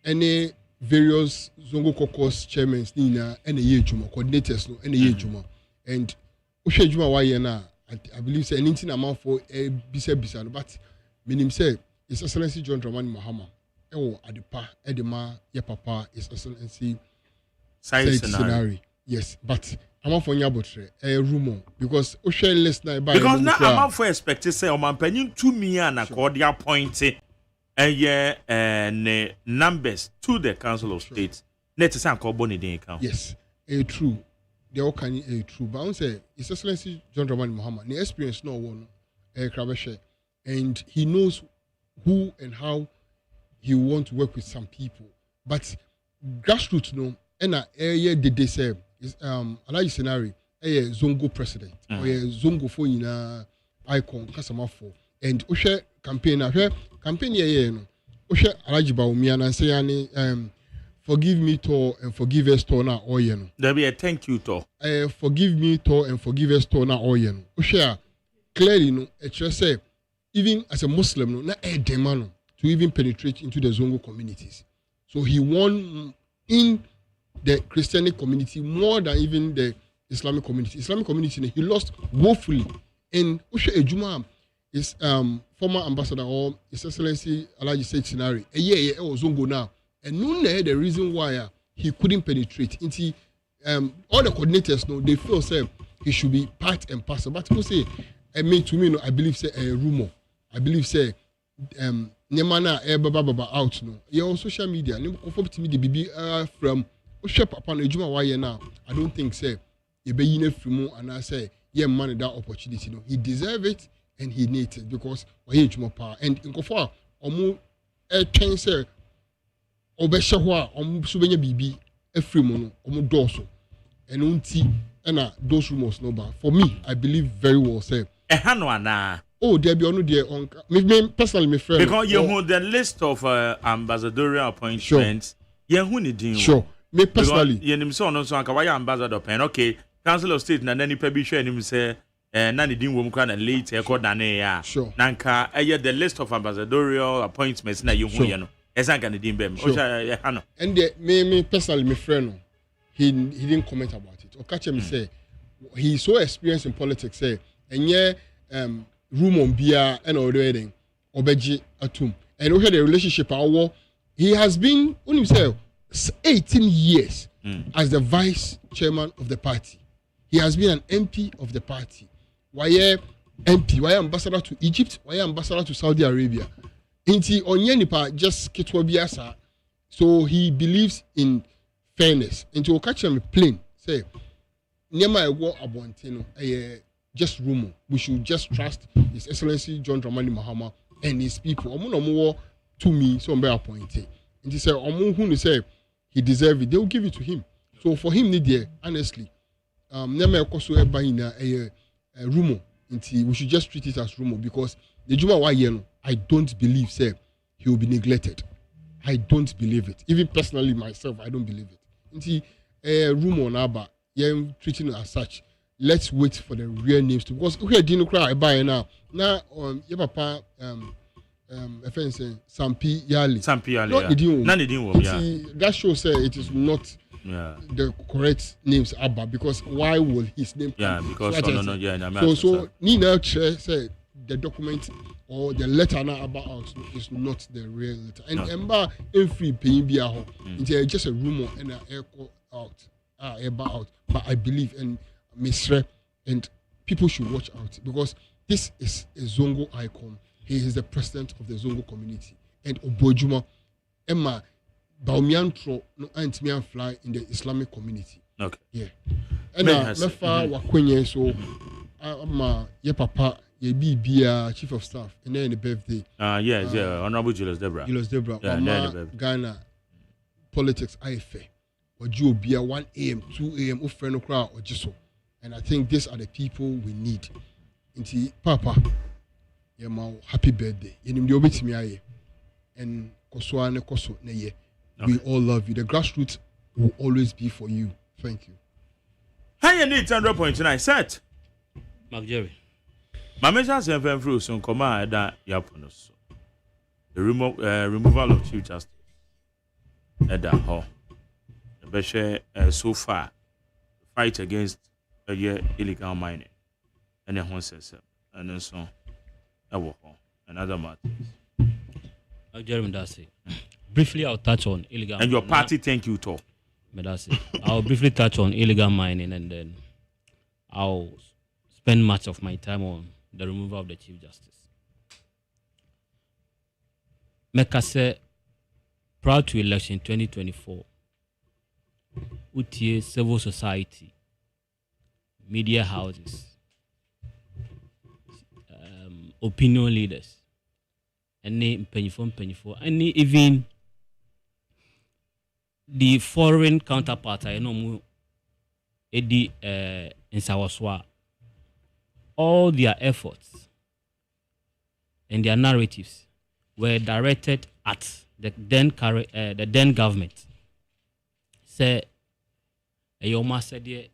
any various zongo caucus chairmen nina ene ye ejuma, coordinators no ene ye ejuma. And ohia ejuma why ye na I believe say anything amount for a bisa but meaning say His Excellency John Dramani Mahama Adepa Edema ya papa His Excellency Said scenario. Yes, but I'm for nyabotre a rumor because o share list na by because now I'm for expect say o man panyin to me and accord their point and numbers to the Council of State. Net is an carbon in account. Yes, true. They all can true, but I want to say His Excellency John Dramani Mahama, the experience no one, and he knows who and how he want to work with some people. But grassroots no, and did they say is Alaji scenario, Zongo president or Zongo for icon customer for and Oshe campaign no, Oshe Alaji Baumia and say forgive me to and forgive us to na oyen. There be a thank you to. Forgive me to and forgive us to na oyen. Oshia clearly no. It just say even as a Muslim no na demand to even penetrate into the Zongo communities. So he won in the Christian community more than even the Islamic community. Islamic community he lost woefully. And Osha Ejuma is former ambassador or His Excellency Alaji Said Sinari. Zongo now. And no, the reason why he couldn't penetrate into all the coordinators know they feel say he should be part and parcel. But people say, I mean to me, no, I believe say a rumor. I believe say Nemana baba out no. Yeah, on social media, conform to me the BB from Oshep upon Ejuma why now. I don't think say you be in frimu and I say yeah man that opportunity no. He deserve it and he needs it because why Ejuma power and in Kofa omu can say obesha ho a omsubenya bibi efremu no omdoso eno nti na those rumors no ba for me I believe very well say no ana oh there be ono there on me personally me friend because you hold the list of ambassadorial appointments you hu ni din sure me personally you nim so no so anka why ambassador pen okay Council of State na nipa bi hwe nim say na ni din wo mu kwa na late e ko na ya nanka the list of ambassadorial appointments na you hu ye no and me personally, my friend, he didn't comment about it. Or catch him say he's so experienced in politics. Say and room on beer and already obeji atum. And we had a relationship. He has been on himself 18 years as the vice chairman of the party. He has been an MP of the party. Why MP? Why ambassador to Egypt? Why ambassador to Saudi Arabia? Inti Onyenipa just ketwa biasa. So he believes in fairness. Into catch him plain. Say, Nema Ewo Abontino, just rumor. We should just trust His Excellency John Dramani Mahama and his people. Omuno to me, so I'm very appointed. And he said, Omu say he deserves it, they will give it to him. So for him, honestly, Nema Ekoso Ebaina a rumor. We should just treat it as rumor because the Juma wa yeno. I don't believe, say, he will be neglected. I don't believe it. Even personally, myself, I don't believe it. Inti rumor na ba, treating it as such. Let's wait for the real names to because we didn't cry by now. Now, your papa, offense Sampi Yali. Not yeah. That shows it is not the correct names Abba, because why will his name come? Because so Nina said the document or the letter now about is not the real letter. And Emba every paying be it's just a rumor and an echo out. About, but I believe and Mr. and people should watch out, because this is a Zongo icon. He is the president of the Zongo community, and Obojuma Emma Baumiantro no Antimian fly in the Islamic community. Okay. Yeah. And Mefa Wakwenye, so ye papa ye be chief of staff, and then the birthday. Yes, Honorable Julius Debra. Ghana politics IFA. Or you be a 1 a.m., 2 a.m. of friend crowd or just so. And I think these are the people we need. Inti Papa, yeah, my happy birthday. You know, me and Kosoa ne Koso ne ye. We all love you. The grassroots will always be for you. Thank you. Hey, you need 100.9 set. Mark Jerry. My measure is a fruit so come out that Yaponos. The removal of Chief Justice at that hall. So far, fight against illegal mining and then and then so another matter. Jeremy Darcy. Briefly, I'll touch on illegal. And your party, thank you, Tom. I'll briefly touch on illegal mining, and then I'll spend much of my time on the removal of the Chief Justice. Mekase, prior to election 2024. Utie civil society, media houses, opinion leaders, any pennyful, any even the foreign counterparts, I know, Eddie in Sawaswa, all their efforts and their narratives were directed at the then government. Say a yoma said to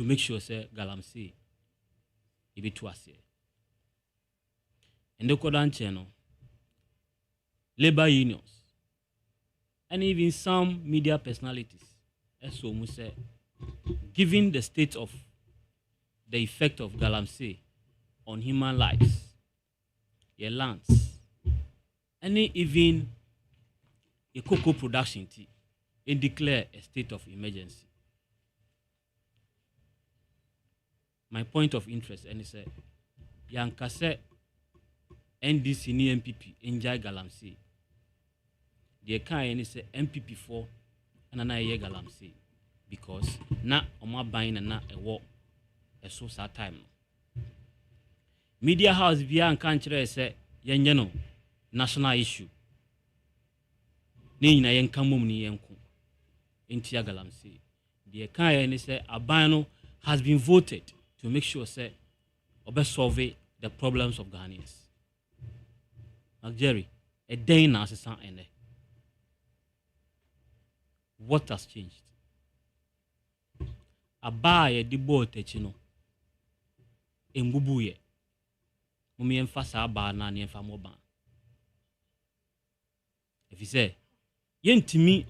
make sure say Galamsey ibi tuase. And the Kodan channel, labor unions, and even some media personalities, as we say, given the state of the effect of Galamsey on human lives, your lands, and even a cocoa production tea. And declare a state of emergency. My point of interest, and he said, Yankase NDC ni MPP enjoy Galamsey. The kind and say MPP 4 and another Galamsey, because na oma buying and na a war a so sad time. Media house via and country say yenjeno national issue. Ni na yenkamum ni yenku. Intia Galamsey. The kind say Abano has been voted to make sure say obe solve the problems of Ghanaians. Now Jerry, a day now ene. What has changed? Abaye dibo techino. Embubuye. Mumi emfasa aba na ni emfa moban. If you say, yentimi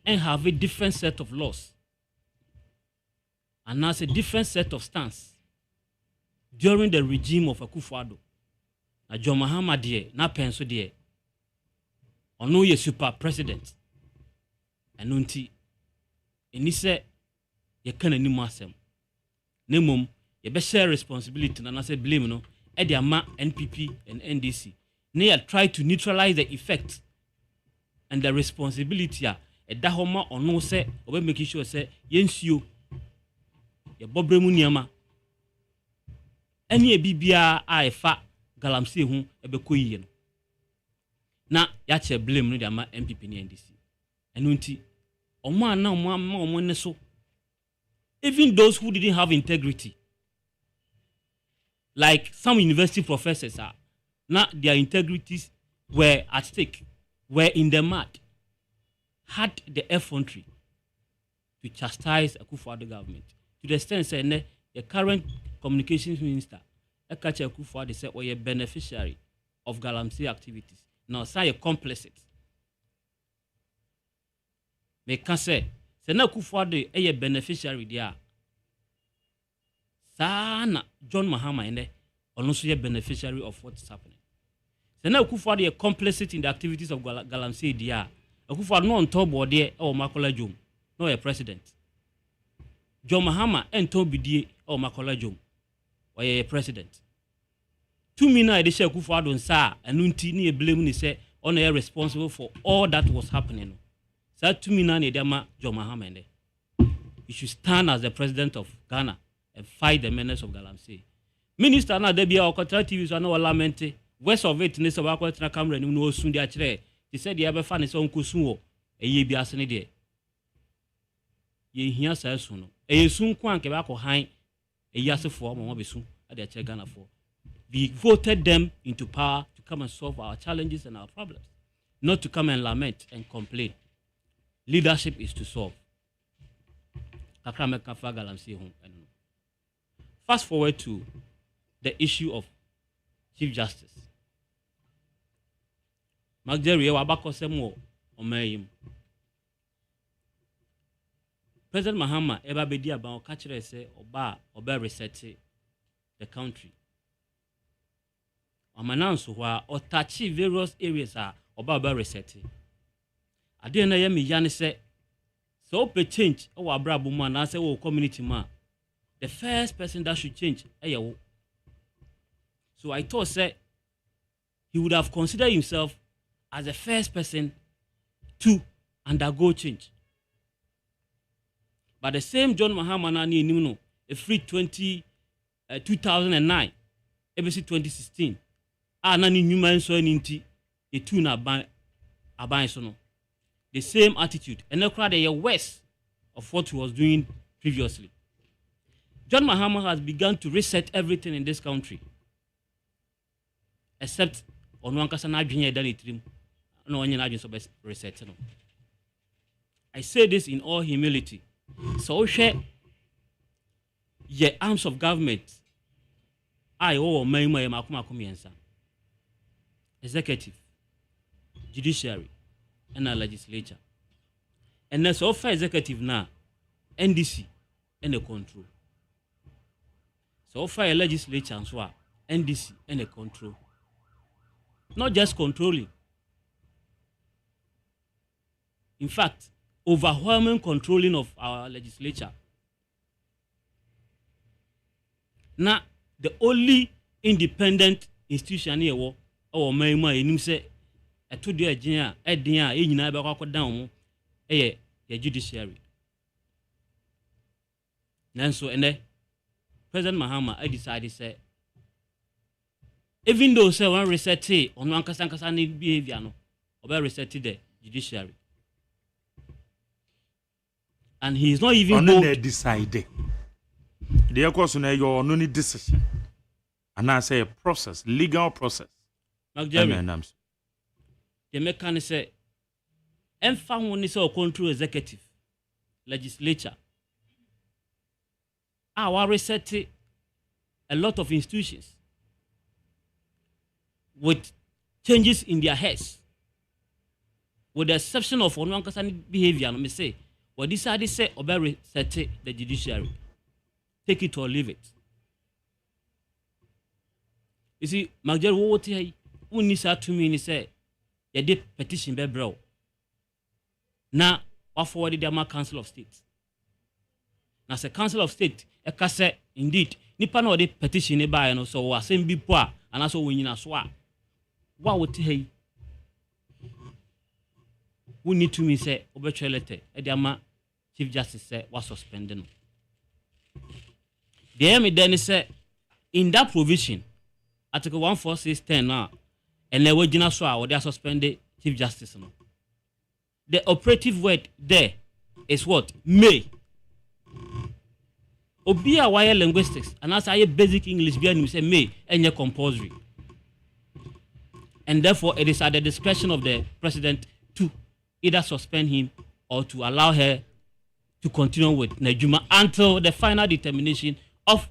and have a different set of laws and has a different set of stance during the regime of Akufo-Addo. Na John Mahama die, na penso die. Ono ye super president. Enunti eni se ye kan animu asem. Na mom ye be share responsibility na say blame no e dey ama NPP and NDC. Na ye try to neutralize the effect and the responsibility da homa ono se obe make sure say yensuo ye bobremu niama eni ebibia a efa Galamsey hu ebekoyiye no na ya che blame no de ama MPP ni NDC enu nti omo ne so, even those who didn't have integrity, like some university professors are now their integrities were at stake, were in the mud, had the effrontery to chastise Akufo-Addo government to the extent that the current communications minister a catch a coup for the set or a beneficiary of Galamsey activities. Now, say a complicit. Me can say na coup for the a beneficiary there. Sana John Mahama and also a beneficiary of what's happening. Sena Akufo-Addo a complicit in the activities of Galamsey there. Akufo-Addo no on top board there or Makola Jom, no a president. John Mahama and Tom Bidie or Makola Jom, or a president. 2 minutes they share Akufo-Addo and Sa and Nunti ni blame ni say on a responsible for all that was happening. Sa 2 minutes they ma John Mahama and he should stand as the president of Ghana and fight the menace of Galamsey. Minister na there be our contract TV so no lamente. West of it ne so ba kwetna camera ni no sun dia kire. He said the ebe fa ne so nkosun wo eye bi ase ne de. Ye hia sa sun no. Eye sun kwa nke ba ko han eye asefo mo be sun ade kire Ghana for. We voted them into power to come and solve our challenges and our problems, not to come and lament and complain. Leadership is to solve. Fast forward to the issue of Chief Justice. Magderi wabako semo omeyim. President Mahama eba bedi aba o kachire se oba reset the country. Amananso wa o touch various areas oba reset. Ade na yemi yane se so pe change o wa brabo man na say wo community man. The first person that should change eyewo. So I thought say he would have considered himself as the first person to undergo change. But the same John Mahama na ni no a free 2009 ABC 2016 na ni nyuma nso ni nti e tu na aban so no the same attitude and the crowd are worse of what he was doing previously. John Mahama has begun to reset everything in this country except on one person na adwene dan etrim no onye na adwene so be reset no. I say this in all humility. So share ye arms of government I o man makoma komiensa executive, judiciary and a legislature. And that's all for executive now NDC and the control. So for a legislature and so NDC and the control. Not just controlling. In fact, overwhelming controlling of our legislature. Now, the only independent institution here or Mayma in say a 2 day junior at the in down a judiciary. Nanso and President Mahama I decided say even though say one reset on one kasankasani behavior no or reset the judiciary. And he is not even decided. The course on your only decision. And I say a process, legal process. The mechanic say, and found one is our control executive, legislature. Our reset a lot of institutions with changes in their heads, with the exception of one behavior. Let me say. What decided say obey set the judiciary. Take it or leave it. You see, Magdalene what he needs to me say you did petition be bro. Now I forwarded the Council of State. Now the Council of State e ka say indeed nipa na the petition e buy no so wa same bi po a and so we nyina so a wa what he we need to me say obetwe letter e the Chief Justice said was suspended. The aim then said in that provision, Article 14610 now, and the original so they are suspended Chief Justice. No. The operative word there is what? May. Obia wire linguistics, and as I basic English, you say may and you're compulsory. And therefore it is at the discretion of the president to either suspend him or to allow her to continue with Nejuma until the final determination of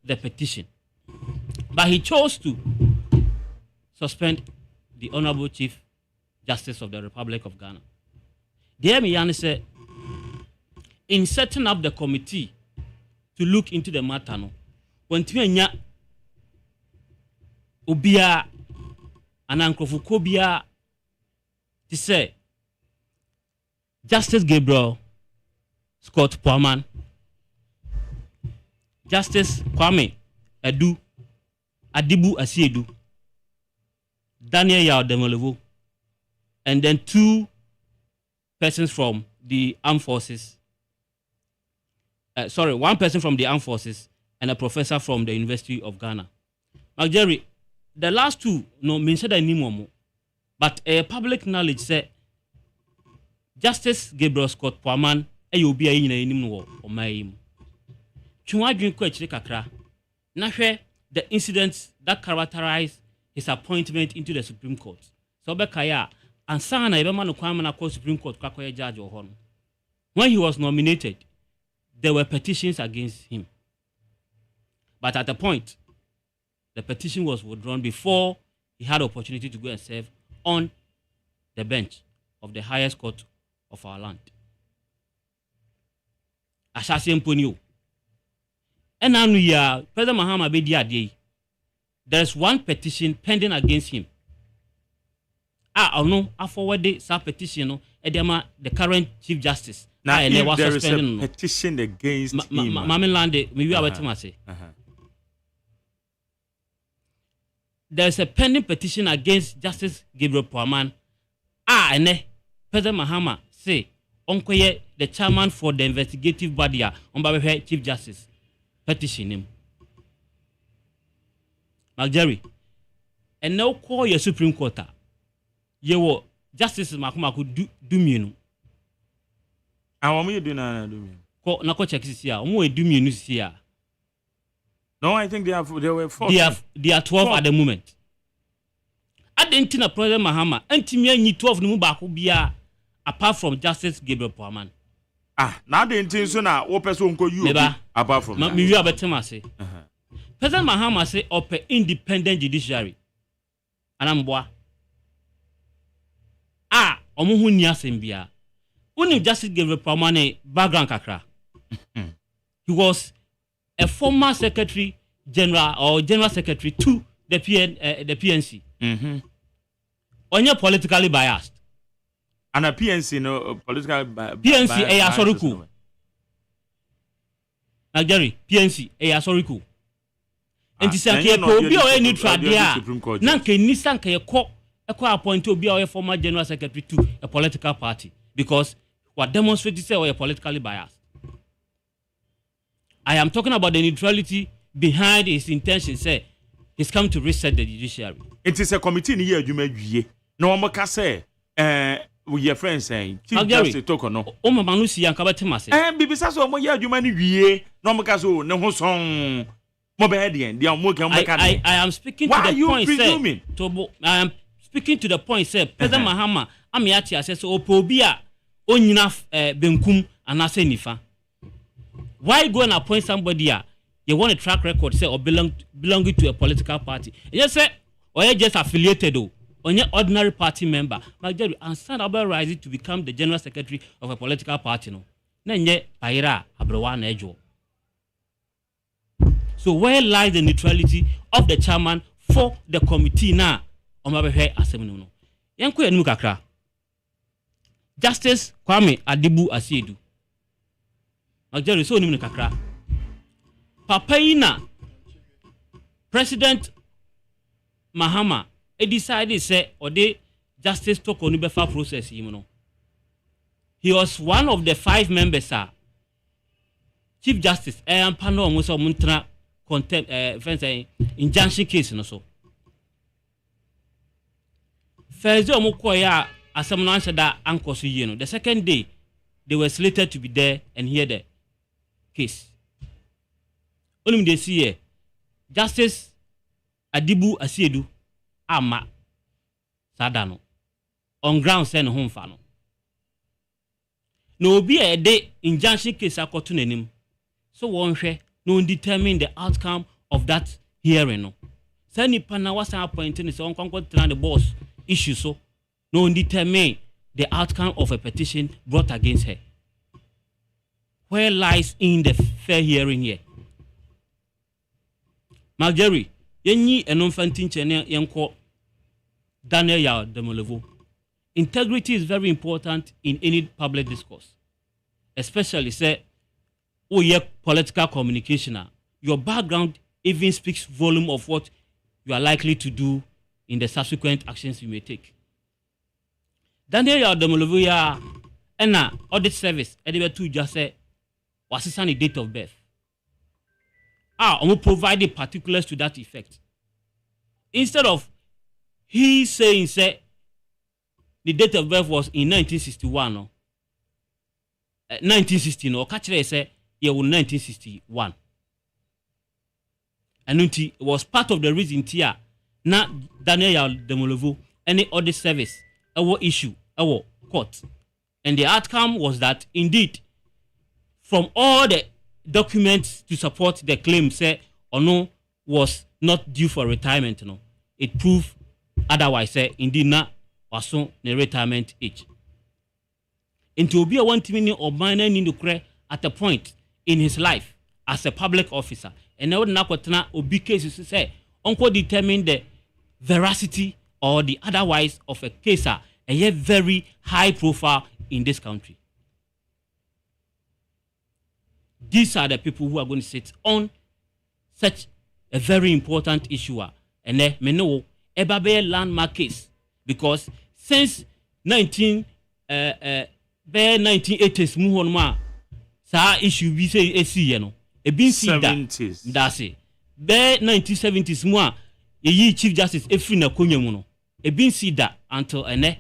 the petition. But he chose to suspend the Honorable Chief Justice of the Republic of Ghana. Dear Miyani said, in setting up the committee to look into the matter, no, when Tianya Ubia and Ankrofukobia to say, Justice Gabriel Scott Poorman, Justice Kwame Adibu Asiedu, Daniel Yao Demolevo, and then 2 persons from the armed forces. 1 person from the armed forces and a professor from the University of Ghana. Jerry, the last 2 no means that anymore, but a public knowledge say Justice Gabriel Scott Poorman be a in or my Chuma drink kakra. Nahwe the incidents that characterized his appointment into the Supreme Court. So Bekaya and Sana Ebeman Kwame Supreme Court Kakoya judge or hon. When he was nominated, there were petitions against him. But at a point, the petition was withdrawn before he had the opportunity to go and serve on the bench of the highest court of our land. Assassin Ponyo. And now we are President Mahama Bedi. There is 1 petition pending against him. I forwarded some petition Edema, the current Chief Justice. Now, if there is a petition against him. Maybe I will say. There is a pending petition against Justice Gabriel Poorman. President Mahama say, Onkoye, the chairman for the investigative body, on Chief Justice, petition him. Jerry, and now call your Supreme Court. You Justice Makuma could do me. I want me to do na do me. Nako check this here. Do me news here. No, I think there were 4. They are 12 at the moment. I didn't think President Mahama. Antimia ni 12 no back bia apart from Justice Gabriel Poorman. Now the intention na what person ko you apart from. Me you abetem say. President Mahama say up independent judiciary. Anamboa. Omo hu ni asem bia. Unim Justice Gabriel Poorman background kakra. He was a former secretary general or general secretary to the PNC. Onye politically biased. And a PNC no political PNC asoriku. Jerry, PNC asoriku. Enti sanke ko obi o neutral dia. Na nke ni sanke ko appoint obi o former general secretary to a political party because what demonstrates say we are politically biased. I am talking about the neutrality behind his intention. Say he's come to reset the judiciary. It is a committee in here. You may be no one can say. With your friends saying, Chief Justice talk or no. Oh, my manusi and Kabatimasi. Bibisa so mo ya adwuma ni wie. No mo kaso ne ho son. Mo be hedien. Dia mo kan make I am speaking to the point say. I am speaking to the point say President Mahama amiati ase so obi a onyina benkum anase nifa. Why go and appoint somebody you want a track record say or belonging to a political party? You say or you just affiliated though. On your ordinary party member, Jerry, and stand about rising to become the general secretary of a political party. No, Nenye Paira Abrowan Ejo. So where lies the neutrality of the chairman for the committee now? On my behalf, assembly no. Yanko Enukakra. Justice Kwame Adibu Asiedu. Jerry, so Nimukakra. Papaina President Mahama. He decided say or the justice talk on the process He was one of the 5 members Chief Justice and Pano Musa Muntra contempt injunction case no so. First day Omokoya as someone answered that uncle the second day they were slated to be there and hear the case. Only they see Justice Adibu Asiedu ama sadano on ground send home fano no be a day injunction case akoto nanim so one hwe no determine the outcome of that hearing no Sani pana was appointed is on conquer the boss issue so no determine the outcome of a petition brought against her. Where lies in the fair hearing here? Marjorie, yenyi enonfantin chene yenko Daniel Yao Demolevo. Integrity is very important in any public discourse. Especially say, oh yeah, political communication. Your background even speaks volume of what you are likely to do in the subsequent actions you may take. Daniel Yao Demolevo ya ena audit service edibe tu just say wasisani date of birth. Provide particulars to that effect. Instead of he saying say the date of birth was in 1961 or 1960 or catch say yeah 1961. And it was part of the reason here na Daniel Demolevo any audit service our issue our court. And the outcome was that indeed from all the documents to support the claim say Ono was not due for retirement no it proved otherwise say indeed na waso ne retirement age into obi a 1 million or minor need to at a point in his life as a public officer and now na kwatena obi case say uncle determine the veracity or the otherwise of a case a very high profile in this country. These are the people who are going to sit on such a very important issue. And they may know a landmark case because since 1980s, muhonma sa issue we say AC no e bin see that that's it. Be 1970s mu ye Chief Justice efri na konwa mu no e bin see that until ene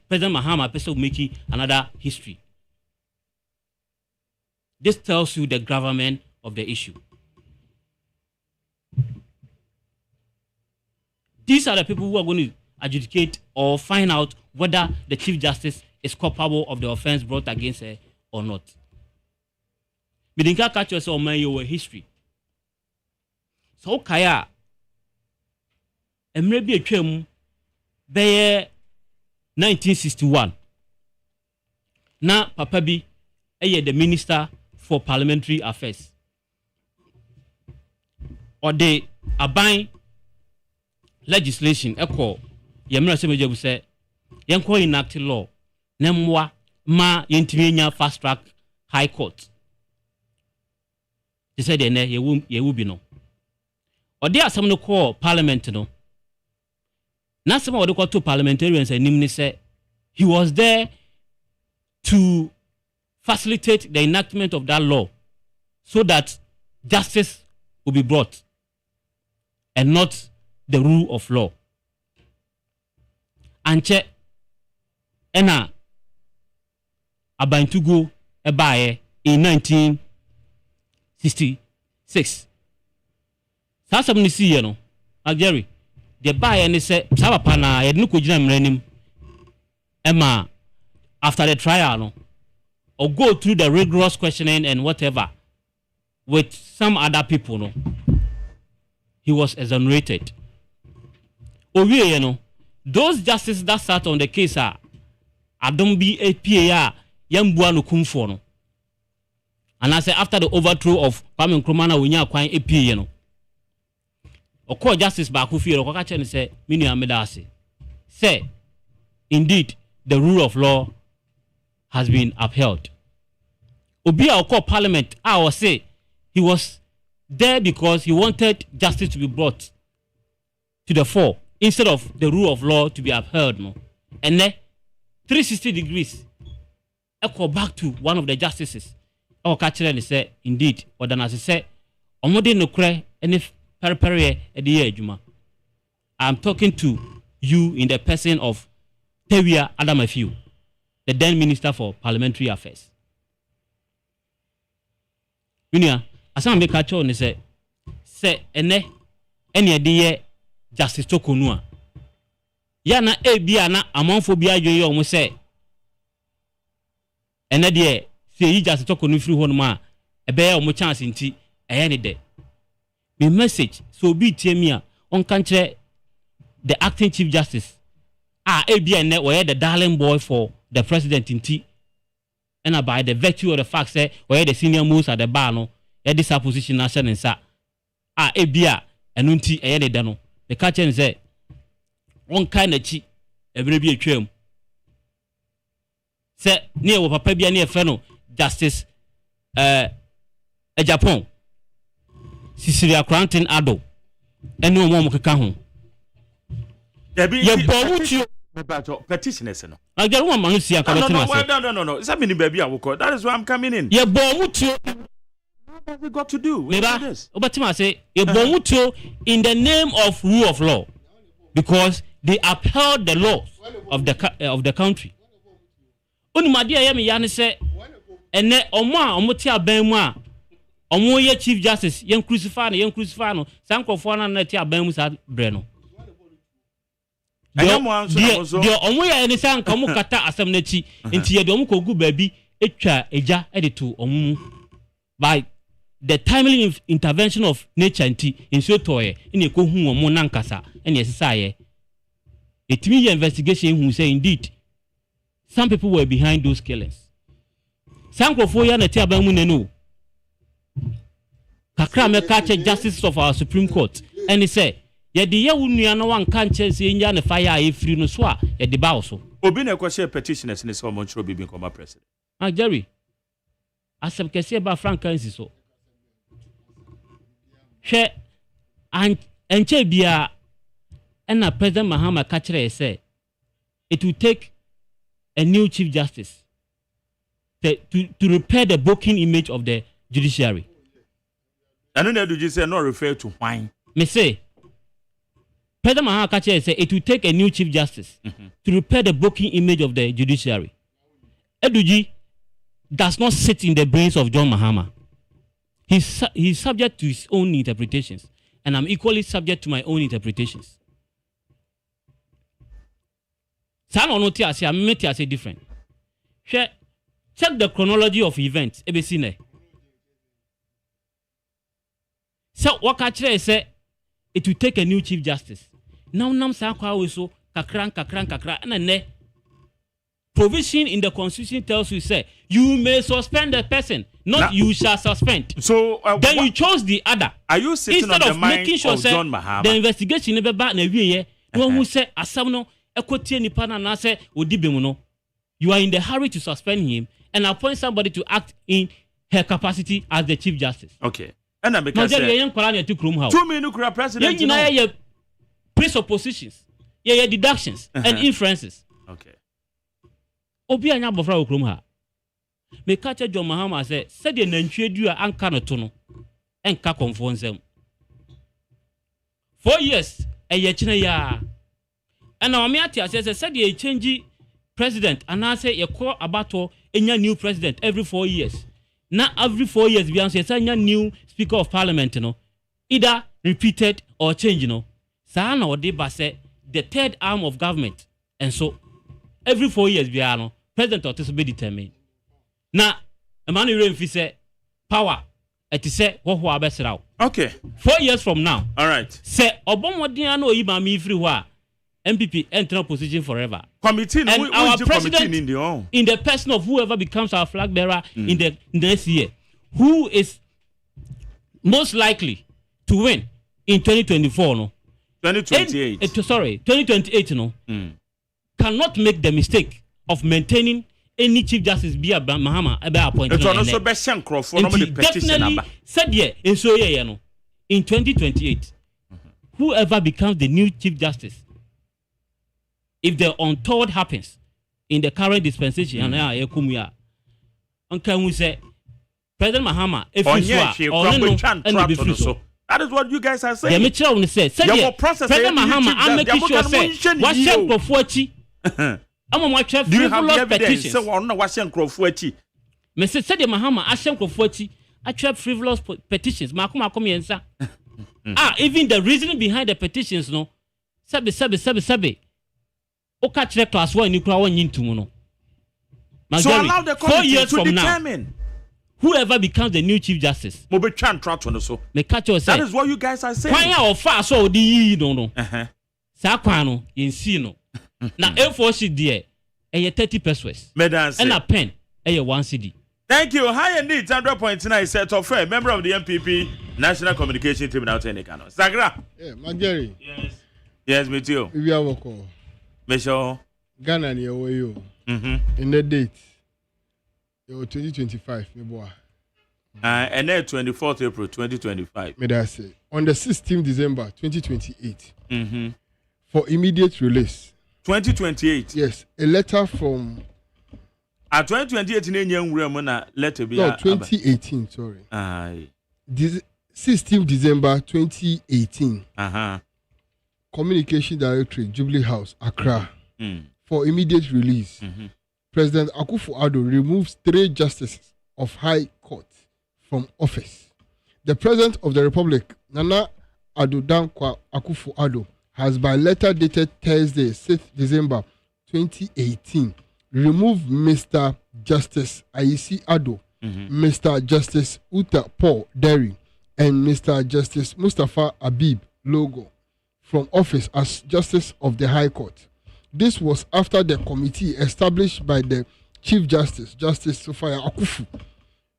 President Mahama person making another history. This tells you the gravamen of the issue. These are the people who are going to adjudicate or find out whether the Chief Justice is culpable of the offense brought against her or not. Bidinka catch yourself on your history. So kaya emrebi etwam be 1961. Na papa bi the Minister for Parliamentary Affairs. Or the aban legislation echo yemra semejebu say yenko enact law nemwa ma yentimi fast track high court. They said ye will be no. Or there are some no call parliament no. Now some of the call to parliamentarians and nimni say he was there to facilitate the enactment of that law so that justice will be brought and not the rule of law. Anche ena abantugo ebaye in 1966. Sasa mnisi ye no, Jerry, the baye ne se sabapa na ye no kojina mranim ema after the trial no or go through the rigorous questioning and whatever with some other people no he was exonerated. Owie you know those justices that sat on the case are don't be a PA yambua no kumfo no and I say after the overthrow of Kwame Nkrumah na wonya kwan APA you know o court justice ba ku fie o ka che ne say minu amedase say indeed the rule of law has been upheld. Obi a call parliament I say he was there because he wanted justice to be brought to the fore instead of the rule of law to be upheld no. And then 360 degrees echo back to one of the justices. Our catcher and say indeed or than as I say omode no kre any periphery edi adwuma. I'm talking to you in the person of Tewia Adamafiu, the then Minister for Parliamentary Affairs. Minia, asam be catch on say ene any idea justice tokonua. Ya na bia na amanfo bia adwen ye omo say ene de say yi justice tokonu free ho no ma ebe ye omo chance nti eye ne de. Me message so be tie me a on country the acting chief justice ABN were the darling boy for the president in T and by the virtue of the fact say where the senior most at the bar no this position nation and sa ABA and unti a dano the catcher say one kind of chi every be a trim say near what papa be near feno justice a Japan Sicilia Cranton Ado and no more can home. Petitioners, no. I get one man see a no. Is that meaning baby? I will call. That is why I'm coming in. You're born with you. What have we got to do with this? But I say you're born with you in the name of rule of law because they upheld the laws of the country. Only my dear Yami Yan say, and then Omotia Benwa, Omoya Chief Justice, young crucifano, Sanko Fana Netia Bemus Breno. The only any sang Kamukata Asamnechi into Yadomko good baby, eja editu by the timely intervention of nature and tea in Sotoye in a Kohun or Monankasa and yes, it means investigation who say indeed some people were behind those killings. Sanko Foya Netia Bemunenu Kakra me catch justice of our Supreme Court and he said. Ye de ye wunu no wan kan chese nya ne fire a efiri no so a ye de ba so obi na kwese petitioners ne so mo ntro bibi nkoma president Jerry asem kese ba frankansi so hwe enche bia na President Mahama ka kire say it will take a new chief justice to repair the broken image of the judiciary. And then do you say not refer to wine me say President Mahama said it will take a new chief justice to repair the broken image of the judiciary. Eduji does not sit in the brains of John Mahama. He's subject to his own interpretations, and I'm equally subject to my own interpretations. San onoti ase ameti ase different. Check the chronology of events. Ebesine. So wakachire say it will take a new chief justice. Now nam sa kwa we so kakran and ne provision in the constitution tells you say you may suspend the person, not you shall suspend. So then you chose the other. Are you sitting instead on the of mind making sure of John Mahama? The investigation never ba na wiye no who say asam no ekotie nipa na say odibem no. You are in the hurry to suspend him and appoint somebody to act in her capacity as the chief justice. Okay. And I because 2 minutes president you presuppositions deductions and inferences. Okay. Obi anya bofra okrom ha me catch John Mahama say said the nantwie du a anka no to no enka konfo nsem 4 years kine ya and na me atia say said the change president and I say you call abato enya new president every 4 years. Now every 4 years we answer say new speaker of parliament no either repeated or change no sa na odi ba say the third arm of government and so every 4 years we are no president ought to be determined na emmanuel remfi say power it say wo ho abesraw okay 4 years from now all right say obomodin ana oyiba me free ho a MPP enter position forever. Committee, and our president in the person of whoever becomes our flag bearer in the next year, who is most likely to win in 2024, no? 2028. 2028, no? Cannot make the mistake of maintaining any chief justice be Mahama appointed. Definitely said yeah, and so yeah, no. In 2028, whoever becomes the new chief justice. If the untoward happens in the current dispensation, and we say President Mahama, if you so that is what you guys are saying. The Mitchell say, President Mahama, I'm making sure say, what's your profuachi? I'm a chef. Do you have the evidence? So I know what's your profuachi. Mr. Sadia Mahama, I shall profuachi. I trap frivolous petitions. Makuma come yensa. Even the reasoning behind the petitions, no. Sabe. Oka check class 1 you crowd into no. So allow the committee to determine. whoever becomes the new chief justice. Mo be try track on so. Me catch you say. That is what you guys are saying. Why are fast so the no. Sa kwa no yensi no. Na A4 sheet there. Eye 30 pesos. Medan and a pen. Eye 1 CD. Thank you. High and neat 100.9 set of fair member of the MPP National Communication Team now any cano. Sagra. Yeah, Mageri. Yes. Yes, me too. We are working. Me sure. Ghana near where you. In the date. 2025, me boy. And then 24th April 2025. May I say on the 16th December 2028. For immediate release. 2028. Yes, a letter from. 2028 in any letter be. No, 2018. Sorry. 16th December 2018. Communication Directorate, Jubilee House, Accra. For immediate release. President Akufo-Addo removes 3 justices of High Court from office. The President of the Republic, Nana Addo Dankwa Akufo-Addo, has by letter dated Thursday, 6th December 2018, removed Mr. Justice Ayisi Addo, Mr. Justice Uta Paul Derry, and Mr. Justice Mustafa Abib Logo from office as Justice of the High Court. This was after the committee established by the Chief Justice, Justice Sophia Akufu,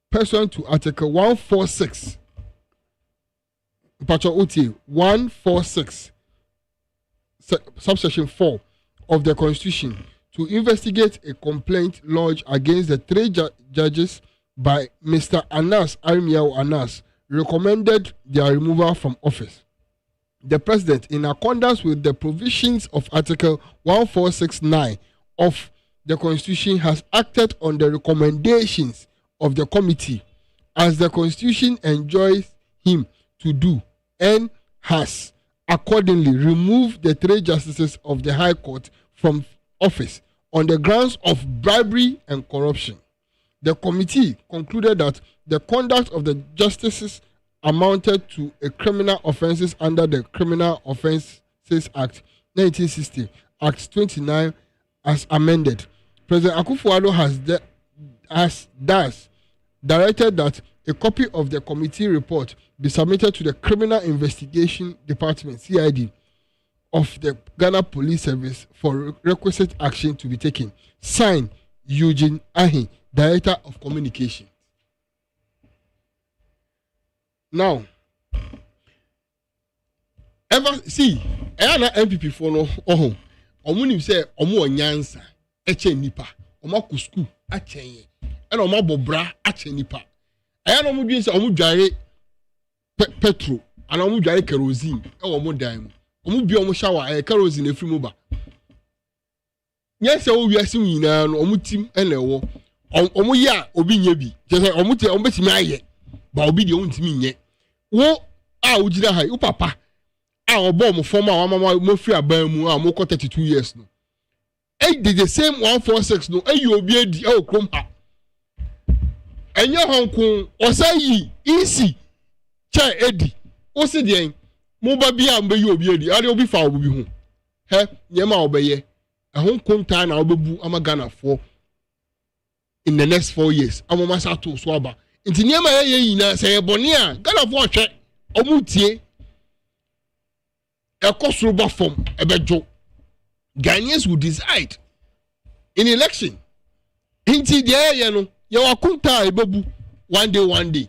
pursuant to Article 146, Pacho Uti 146, subsection 4 of the Constitution, to investigate a complaint lodged against the 3 judges by Mr. Anas Arimiao Anas, recommended their removal from office. The President, in accordance with the provisions of Article 1469 of the Constitution, has acted on the recommendations of the committee as the Constitution enjoins him to do, and has accordingly removed the 3 justices of the High Court from office on the grounds of bribery and corruption. The committee concluded that the conduct of the justices amounted to a criminal offences under the Criminal Offences Act 1960, Act 29 as amended. President Akufo-Addo has thus directed that a copy of the committee report be submitted to the Criminal Investigation Department, CID, of the Ghana Police Service for requisite action to be taken. Signed, Eugene Ahi, Director of Communication. Now, ever see, na MPP for no omunim say omo onyansa eche nipa omo ku school achenye e na omo bobra ache nipa na omo dwen say omo dware petrol ana omo dware kerosene e wo mo dan mu omo bi omo shower kerosene efiri mu ba nyese o wiase nyina no omo tim e na ewo omo ya obi nya bi je say omo te omo betimi aye ba obi de omo ntimi nye wo a ujira hai u papa a obo mo form a mama mo free aban mu a mo ko 32 years no e did the same 146 no e obi edi e okrom ha enye honkun osayi easy che edi o se den mo ba bia mbe yi obi edi ade obi fa obi hu he nyema obeye honkun ta na obebu amagana for in the next 4 years amoma sa to so aba nti nyema ye yina se ebone a Ghana for hwe omutie ekosuro form ebejo Ghanaians will decide in election nti de ye no ye wakunta ebebu one day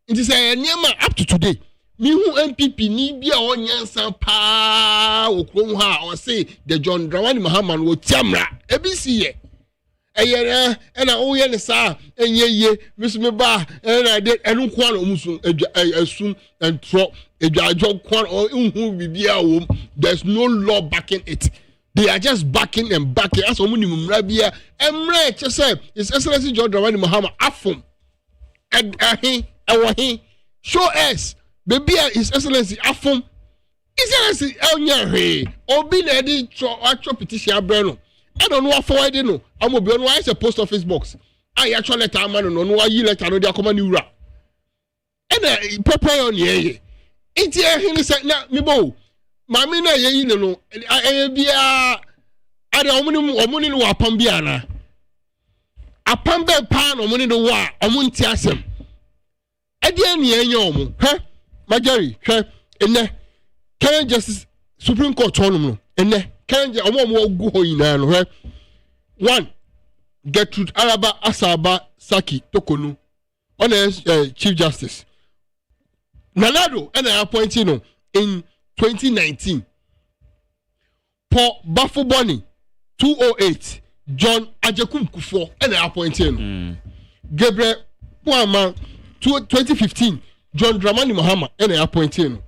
nti se nyema up to today mi hu MPP ni bia onyansa pa okrom ha o say the John Dramani Mahama wo tiamra ebisi ye eyere na oye ne sa enyeye misme ba na de enu kwa na omusun asum entro edwajo kwa unhu bibia wo. There's no law backing it. They are just backing and backing as omuni mumra bia emre che say His Excellency John Dramani Mahama afom ewahi show us baby His Excellency afom His Excellency elnya obi na di actual petition abrano I don't know what forward no. I'm obi on why is a post office box. I actually letter man no why you letter no dey come new ra. And prepare on ye. Enti ehini say na me bo. Mami na ye no bia ade omuni no apam bia na. Apam be pa no omuni no wa omunti asem. Edian Yanyomo, huh? Majari, huh? And current justice Supreme Court tournament, and current go in right? One, Gertrude Araba Asaba Saki Tokonu, on Chief Justice. Nanado, and I appointed in 2019. Paul Bafoboni, 208, John Ajakum Kufo, and I appointed Gabriel Puama, 2015, John Dramani Mahama, and I appointed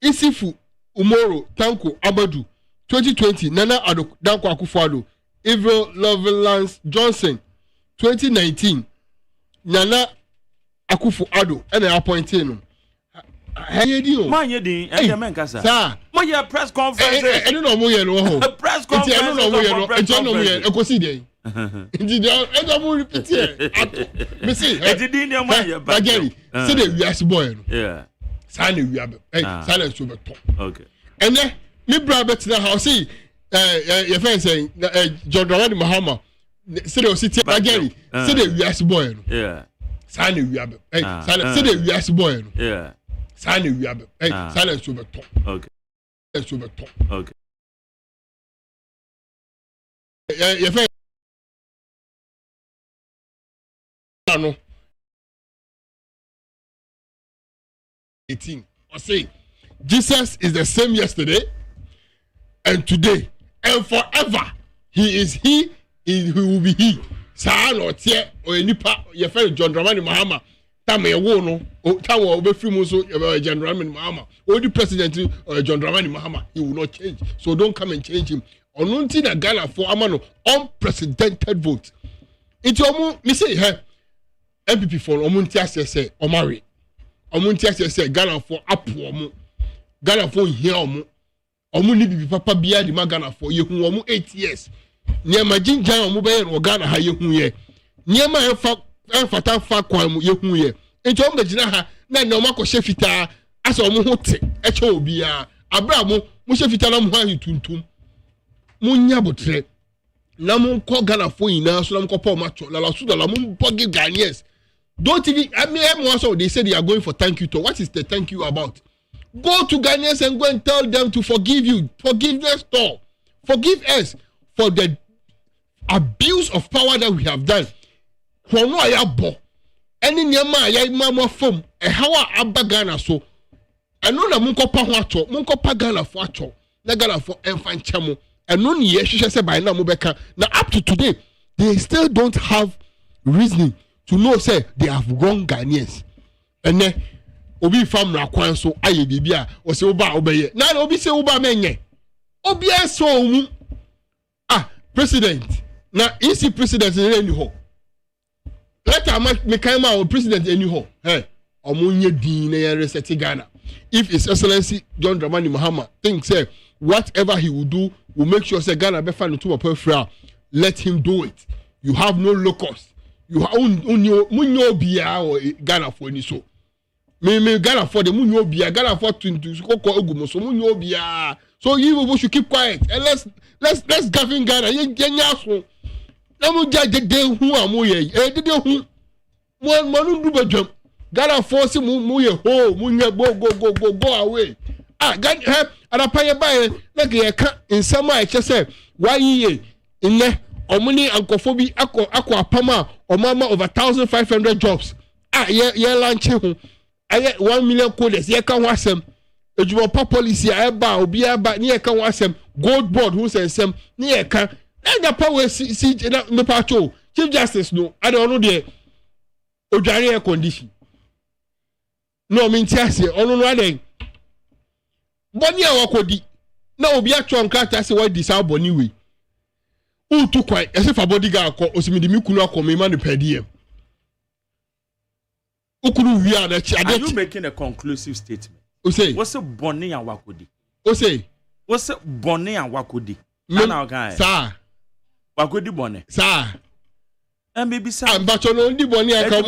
Isifu Umoro Tanko Abadu, 2020, Nana Ado Danko Akufado, Evil Lovelance Johnson, 2019, Nana Akufu Ado, and I appointed Manyedi, Kasa. Sir, my press conference. I don't know more. Press conference. I don't know more. I don't know more. I go see there. I don't know repeat here. Me see. I did in your mind. Bagari. Say the we are boy. Yeah. Sign we are. Silence over top. Okay. And then me brother to the house see your friend saying John Dramani Mahama. Say the city Bagari. Say the we are boy. Yeah. Sign we are. Say the we are boy. Yeah. Silence we are. Silence over top. Okay. Silence over top. Okay. Your friend. No. 18. I say, Jesus is the same yesterday and today and forever. He is he will be he. Saan or tear or any part your friend John Dramani Mahama. Tame no tawo obefiri mu so John Dramani Mahama. Only president John Dramani Mahama, he will not change. So don't come and change him. Onunti na Ghana for amano unprecedented vote. It's omo me say here MPP for omunti asese omare. Omunti asese Ghana for apo omo. Ghana for here omo. Omo ni bibi papa bia di ma Ghana for yehu omo 8 years. Niema jinjan omo be no Ghana ha yehu ye. Niema enfata fa kwan mu yehu ye. Enti omo be gina ha na na omo akọ fita asa omo hote eche obi a abra mo fita na mo ha tuntum. Munya botre na mun ko Ghana for ina so na mun ko pa macho la su da la mun bogi Ghanaians. Don't even I mean also they say they are going for thank you to. What is the thank you about? Go to Ghanaians and go and tell them to forgive you. Forgiveness store. Forgive us for the abuse of power that we have done. For no ayabo. Any nyama ya mama form e hawa abba Ghana so. I know na mun ko pa ho acho, mun ko pa Ghana for acho. Na Ghana for enfan chamo. And no ye say by now mobeka. Now up to today, they still don't have reasoning to know say they have wrong Ghanaians. And then obi fam na kwan so aye bibia o se oba obeye. Na obi se oba menye. Obi so mu. President. Na isi president any ho. Let am me kan ma o president any ho. Hey, omunye din na ye reset Ghana. If His Excellency John Dramani Mahama thinks say whatever he will do will make sure say Ghana be found to a perfect. Let him do it. You have no locus. You have munyo bia or Ghana for any so. Me Ghana for the munyo bia Ghana for to koko ogumo so munyo bia. So you should keep quiet and let's govern Ghana. Yenya so. Na mu de hu amoye. De hu. Mo do bajam. Ghana force mu ye ho munye go away. Ghana adapaya bae na ke ka insama e chese why ye inne omuni ankofo bi akọ apama omama over 1,500 jobs ye launch hu aye 1 million coders ye ka ho asem ejumo pa policy a ba obi aba ne ye ka ho asem gold board hu sensem ne ye ka na power si na pacho chief justice no I don't know there odware air condition no me ntiase onu no aden boni awakodi na obi atwa nkrata se wa disa boni we utu kwai ese fa bodyguard akọ osimidi mikunu akọ me ma no pediem ukuru wi ada chi are you making a conclusive statement? What's a boni awakodi? What's a boni awakodi? Na guy sir wakodi boni sir and maybe sir but no ndi boni aka no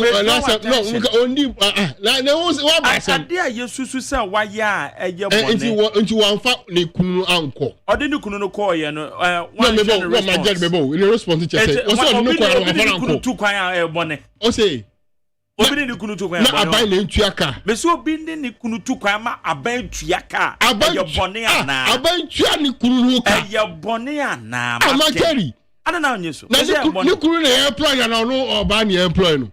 ondi na wa ba say ade a yesusu say wa ya eye boni nti wan fa ne kunu anko ode ne kunu no call ye no one ma get mebo in response to say o say no kwa wa fa anko tu kwan e boni o say Obi ni kunu tu kwan na aban na ntuaka me so obi ni kunu tu kwan ma aban tuaka ye bone ana aban tua ni kunu ka ye bone ana ma Jerry ana na onye so na ni kunu na employ na no oba na employ no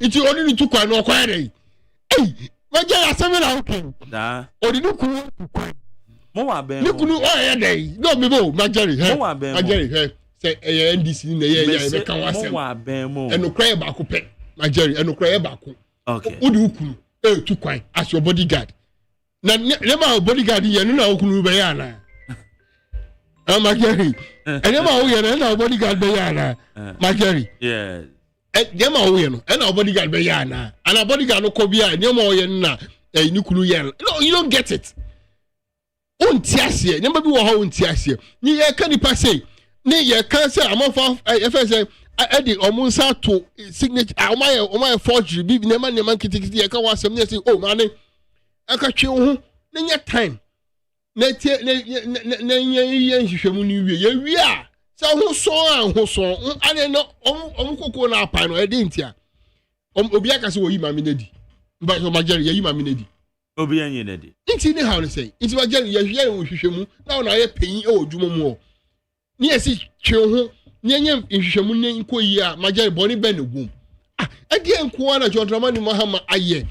iti oni ni tu kwan no kwa dey ma Jerry asemi na okay da oni ni kunu mo wa ben ni kunu o ye dey no me bo ma Jerry he ma Jerry he say NDC na ye be kan wasem mo wa ben mo eno kra ye ba ko pe ma Jerry eno kra ye ba ko okay udi ukunu tu kwan as your bodyguard na ma bodyguard ye no na ukunu be ya na ma Jerry ene ma wo ye na bodyguard be ya na ma Jerry yeah ene ma wo ye no ene bodyguard be ya na ana bodyguard no ko bia ene ma wo ye na ni kunu ye no you don't get it unti ase ene ma bi wo ha unti ase ni ye ka nipa say ni ye kan say amofa efe say edi omunsa to signature omaye forgery bi nema kitikiti ye ka wasem ne say oh man aka twe ho na nya time na tie na ye nhwehwemu ni wie ye wie a sa ho so ane no omukoko na apa no edi ntia obi aka say wo yi mame nedi mba so Majeri ye yi mame nedi obi anye nedi nti ni how no say nti Majeri ye hwie nhwehwemu na ona ye panyin e odwuma mu o ni esi twe ho nyenye nhwehwemu ne nko yi a Majeri boni be ne gum adi enko na John Dramani Mahama aye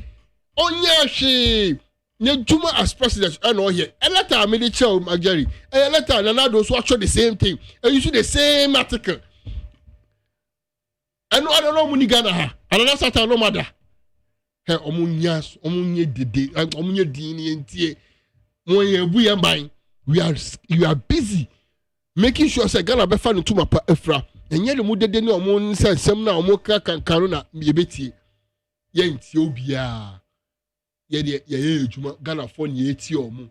onya hwe ne juma as president and all here a letter me dey tell Majeri a letter na na do so show the same thing and you see the same article and I don't know muni Ghana ha another sata no matter he omunye dede omunye din ni entie mo ye bu ye ban you are busy making sure say Ghana be fa no tuma pa afra enye le mu dede ni omun nsem na omu ka kankano na ye betie ye ntie obia ye ejuma Ghana for ni eti omu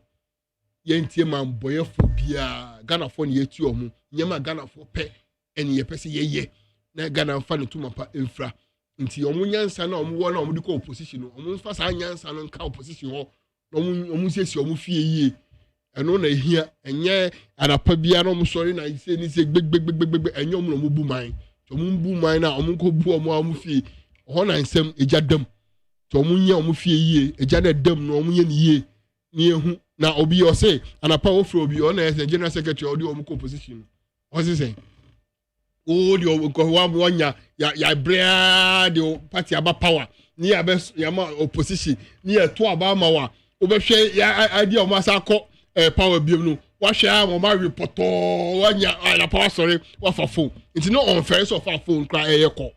ye ntie man boye fo bia Ghana for ni eti omu nyema Ghana for pe eni ye pese ye na Ghana fa no tuma pa afra nti omu nyansa na omu wo na omu di ko opposition omu fa sa nyansa no nka opposition ho omu sesi omu fie yie eno na ehia enye anapa bia na omu sori na ise ni se gbegbegbegbe enye omu no mu bu man omu bu man na omu ko bu omu fie ho na nsem ejadam to omu nya omu fie yie ejada dam na omu ye ni yie ni ehu na obi o say anapa ofro obi o na general secretary odi omu ko opposition o say o di o ko wa nya ya brea the party aba power ni ya ma opposition ni e to aba ma wa obehwe ya idea o ma sa ko power biom no wa hwe a mo ma report wa nya na power sorry wa fa phone it no unfair so fa phone cry ko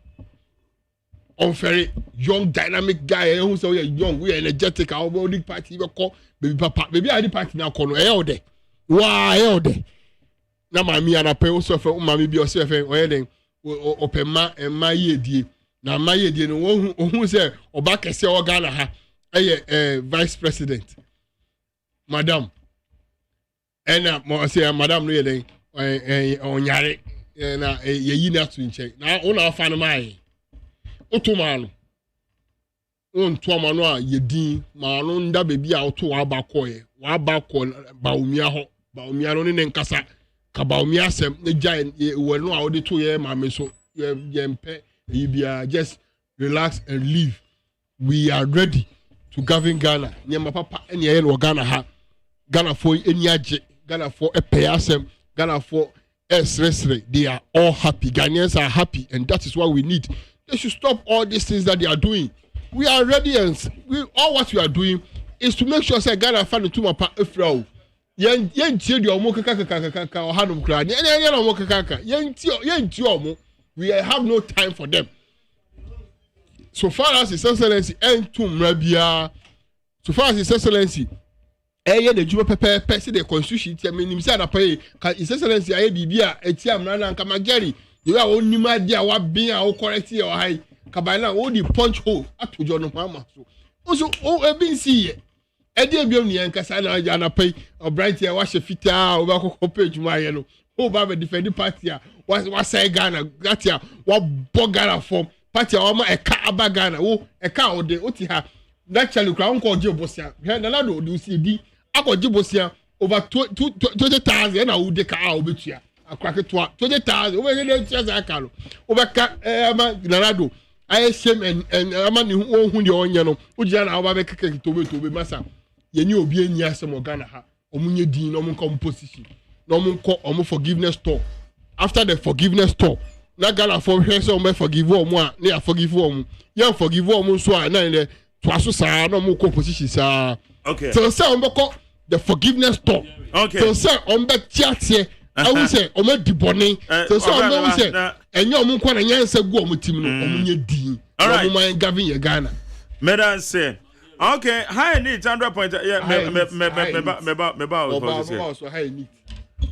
unfair young dynamic guy who say young we energetic our body party we ko baby papa baby adi party na ko no ode wa ode na mami anape o so fa mami bi o so fa o yeden opema ema yedie na ma yedie no ohun say oba kese o Ghana ha vice president madam ena mo say madam no yeden onyare na yeyi na tu nche na una afa no mai otuma no onto ma no a yedin ma no nda bebi a oto wa ba koye wa ba ko ba umia ho ba umia no ne nkasa ka ba umia asem ne giant we no a odi to ye ma me so ye mpe bia just relax and live. We are ready to govern Ghana nyama papa ene ye no Ghana ha Ghana for eni age Ghana for epeyasem Ghana for esresre they are all happy. Ghanaians are happy and that is what we need. They should stop all these things that they are doing. We are ready and all what we are doing is to make sure say Ghana find to mapa efra. Yen tie di omo kaka o hanum kra. Yen omo kaka. Yen tie omo. We have no time for them. So far as His Excellency entum rabia. So far as His Excellency the juma pepe see the constitution tie menim say na pay His Excellency aye bibia eti amra na nka Majeri. You are onima dia wa bin a wo correct your high kabana wo di punch hole atojo no mama so o bin see e dey biom ni enkasa na ja na pay o bright here wa she fita o ba kokko page ma ye no o ba be defend party a wa say Ghana gatia wa bogara form party a ma e ka aba Ghana wo e ka o de o ti ha naturally kra nko je bosia he na do do see di akoje bosia over 20,000 na wo de ka a obetua akwake toa 20,000 over here chance akalo over ma Narado I shame and amani who the onion ujana awa keke tobe masa ye ni obi eni asem Ghana ha omunye din no mun composition no mun ko omu forgiveness talk after the forgiveness talk na Ghana for hwe say omu forgive omu a na forgive omu ye forgive omu so a na le to aso sa no mun composition sa okay so say omu ko the forgiveness talk okay so say omu be tiatie I will say omu dibone so say omu say enye omu ko na nyansa gu omu tim no omu nye din omu man gavin ye Ghana Medan say okay, high need 100 point. Yeah, high need.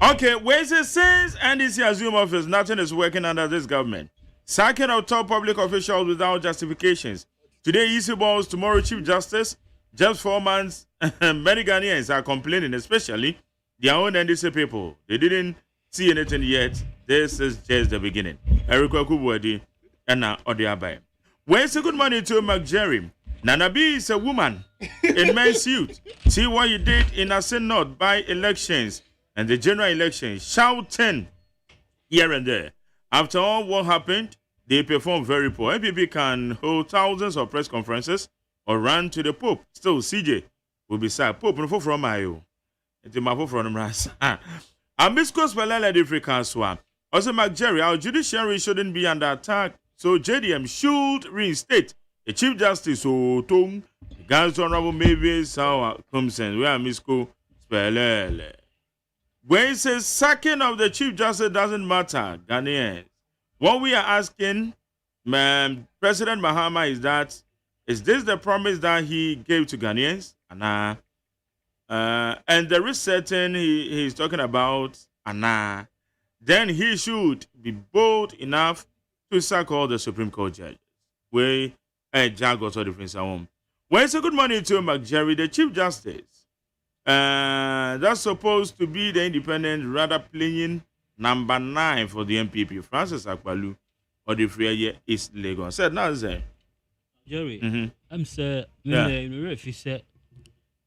Okay, where is it since NDC assume office, nothing is working under this government. Sacking of top public officials without justifications. Today, easy balls, tomorrow, Chief Justice. Just 4 months, many Ghanaians are complaining, especially their own NDC people. They didn't see anything yet. This is just the beginning. Erika Kubuadi and now Odiabai. Where's the good money to Mark Jerry? Nana B is a woman in men's suit. See what you did in Asin North by elections and the general election, shouting here and there. After all what happened, they performed very poor. MPP can hold thousands of press conferences or run to the Pope. Still, CJ will be sad. Pope, no from Ayo. It's my from Ras. Amisco Spelele de Frikanswa. Also, Mark Jerry, our judiciary shouldn't be under attack, so JDM should reinstate the Chief Justice Otung, Gans Honorable Mavis Sawa Kumsen, where Amisco Spelele. When it says sacking of the Chief Justice doesn't matter, Ghanaians. What we are asking, President Mahama, is this the promise that he gave to Ghanaians? And there is certain he's talking about, then he should be bold enough to sack all the Supreme Court judges. Where Jagos or different home. Well, it's a good morning to Mark Jerry, the Chief Justice. That's supposed to be the independent, rather playing number 9 for the MPP. Francis Akpalu or the Free East Lagos. Said now, say Jerry, I'm sir, if you said,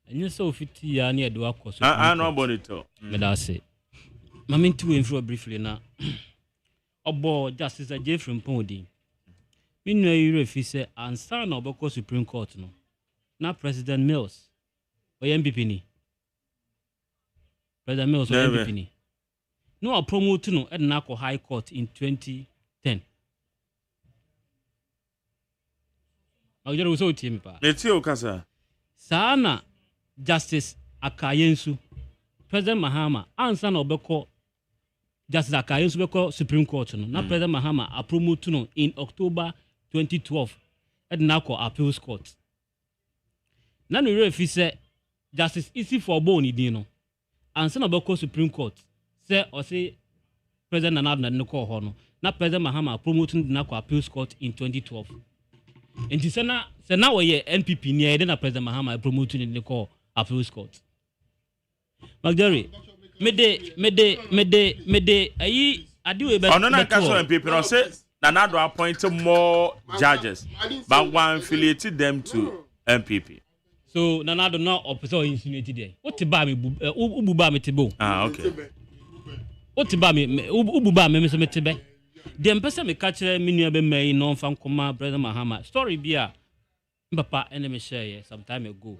and you're so 50 years near the work. I know about it. But I say, Mammy to info briefly now. About Justice J from Pony. Meanwhile, you if you say, and son of Boko Supreme Court, no. Now President Mills or MPP ni. President Mills or MPP ni. No, I promote no at Nako High Court in 2010. I'll just so team pa. It's you, Kasa. Sana Justice Akayensu, President Mahama, and son of Boko Justice Akayensu Boko Supreme Court no. Now President Mahama a promote no in October 2012 at Nako Appeals Court. Now we if say Justice Easy for Boni Dino and son of Boko Supreme Court say or say President Nana Nako Hono. Now President Mahama promoting the Nako Appeals Court in 2012. And this now we NPP near then President Mahama promoting the Nako Appeals Court. Magdari, mede ayi adi we be. On na kaso MPP no say Nana do appoint more judges, but one affiliated them to MPP. So Nana do not opposite insinuated there. What ba me ububa me tebo. Okay. What ba me ububa me so me tebe. Dem pese me catch me nua be mai no fan koma President Mahama. Story bia papa ene me share some time ago.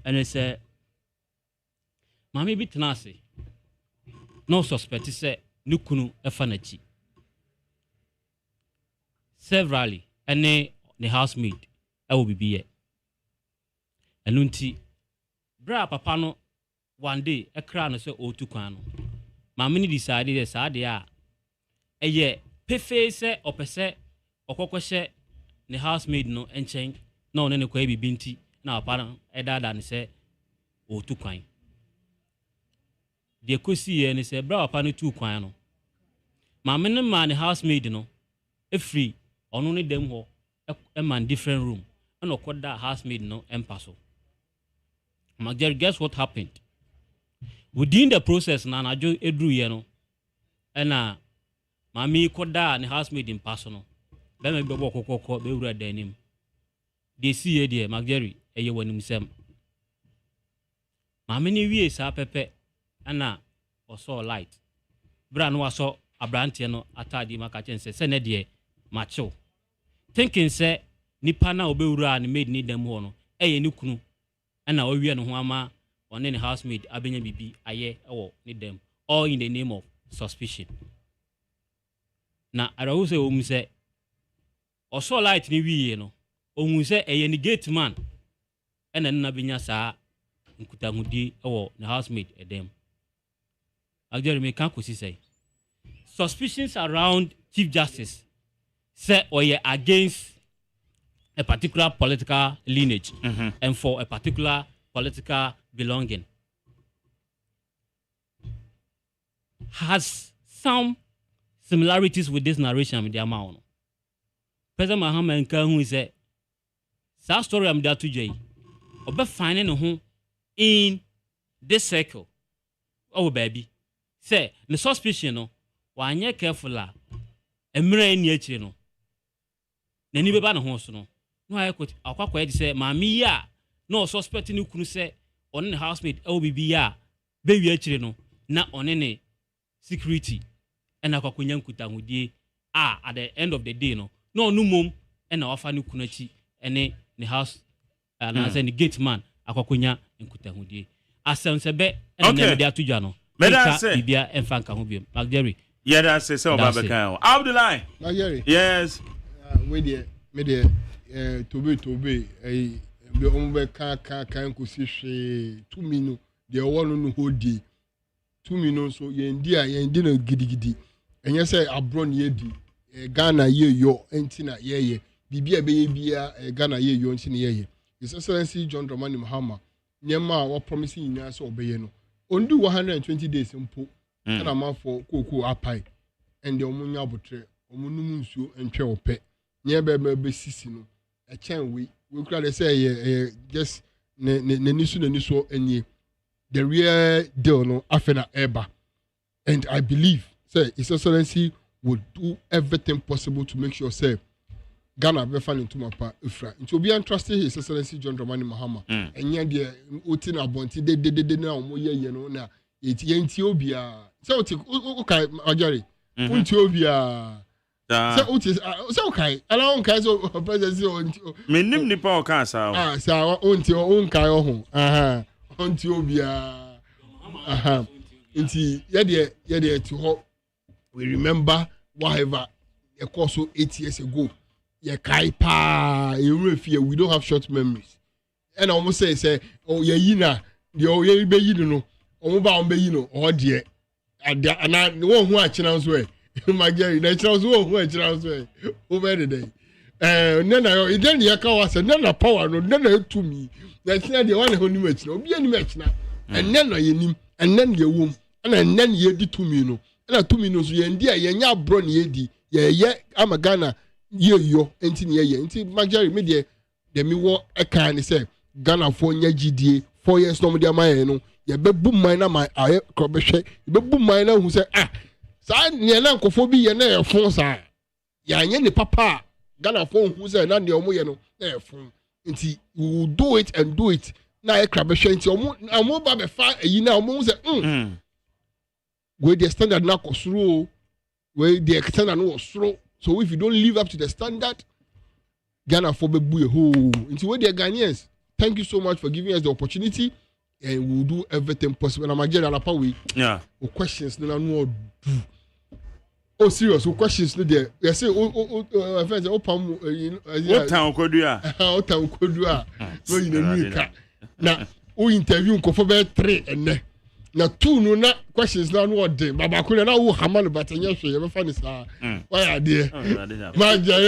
And he say Mami bi tenase. No suspect say nukunu efa na chi. Severally ene the housemaid e will be here. Enunti bra papa no one day e kra no say otu kwan no. Mami ni decide say sa de a eye pefe say opese okokwehye ne housemaid no enchen na one ne kwa bibinti na papa no e dada ne say otu kwan. De kosi ye ne say bra papa no tu kwan no. Mami ne man ne housemaid no e free ono ne dem ho e man different room and okoda housemaid no empaso. Magdari, guess what happened? Within the process na najo edru ye no na mami koda ne housemaid in personal be me be kokoko be wura danim de see ye de Magdari eye wanim sem mami ne wie sa pepe ana oso light bra no waso abrante no atadi maka chense se ne de macho thinking say nipa na obewura ne maid ni dem ho no eye ne kunu na owie no ho ama on ne housemaid abenya bibi aye ewo ne dem all in the name of suspicion. Na arawo say o mu say oso light ni wiye no ohun say eye ni gate man ena na benya saa nkutahudi ewo ne housemaid edem. Agere me kan kosi say suspicions around Chief Justice say oye against a particular political lineage and for a particular political belonging has some similarities with this narration with the amount. President Mahama Nka who is a story am there to Jay obe finding who in this circle. Oh baby say the suspicion no wanye careful a emre ni akire no na ni beba na ho so no no ayekot akwakwa e say maami ya no suspect ni kunu say on the housemaid LBB ya be wi akire no na on ne security and akwakonya nkutahudie at the end of the day no mum and offer ni kunu achi ene the house na say the gate man akwakonya nkutahudie asensebe and na dey atudwa no meda say bibia enfa nka ho biem Magderi. Yeah, that's it. So, Babakan. Abdullah. Yes. Me there. To be. Be ombe kan kusi she 2 minutes. They one no hold day. 2 minutes so ye ndi no gidi. Enye say abron ye di. Ghana ye yo entina ye. Bibia be ye bia Ghana ye yo entina ye. His Excellency John Dramani Mahama. Nyema wa promising nya so obeye no. Ondu 120 days mpo. And I'm for Coco Apai and the Omunya Botre, Omunumusu and Cheope. Near Baby Sissino, a chain we could say, just Nisu and ye, the real deal no Afena Eba. And I believe, say, His Excellency would do everything possible to make sure, say, Ghana be fan into my pa Ifra. It will be entrusted His Excellency John Dramani Mahama. And yet, the Utina Bonti, they now, you know, now. It's Ethiopia. So okay, Ajari. Ethiopia. So okay. Allow okay so president me nim nipa o kan sa. Sa on kai ho. Ethiopia. Inti ye de to ho. We remember whatever a course 8 years ago. Ye kai pa, we don't have short memories. And I almost say oh ye yina, ye be yino no. Omuba ombe yino o de ana won hu a china so e Magderi na china so won hu a china so e over the day nena e den ye ka wase nena power no nena etumi na china de wan ho ni machina obi ani machina nena ye nim nena ye wom na nena ye di tumi no na tumi no so ye ndi a ye nya bro na ye di ye amagana ye yo enti ne ye enti Magderi me de mi wo e kan ni say Ghana for nya gidie 4 years no mo de amaye no ye be boom mine na my aye krobehwe be boom mine na hu say sa ne na nkofo bi ye na ye fon sa ya anye ne papa Ghana for hu say na ne omo ye no na ye fon nti we will do it and do it na ye krabehwe nti omo ba be fa eyi na omo hu say we the standard na kosuro we the standard no osuro so if you don't live up to the standard Ghana for be bu ye ho nti we the Ghanaians thank you so much for giving us the opportunity. And we'll do everything possible. I'm Nigeria na power. Yeah. O questions no do. Oh serious, o questions no there. You say friends o pam what time kodua? O time kodua. No you know ka. Na o interview ko for be 3 enne. Na 2 no na questions no dey. Baba ko na wo hamano batanya hwe ye be fa ni sa. Why are there? Magderi.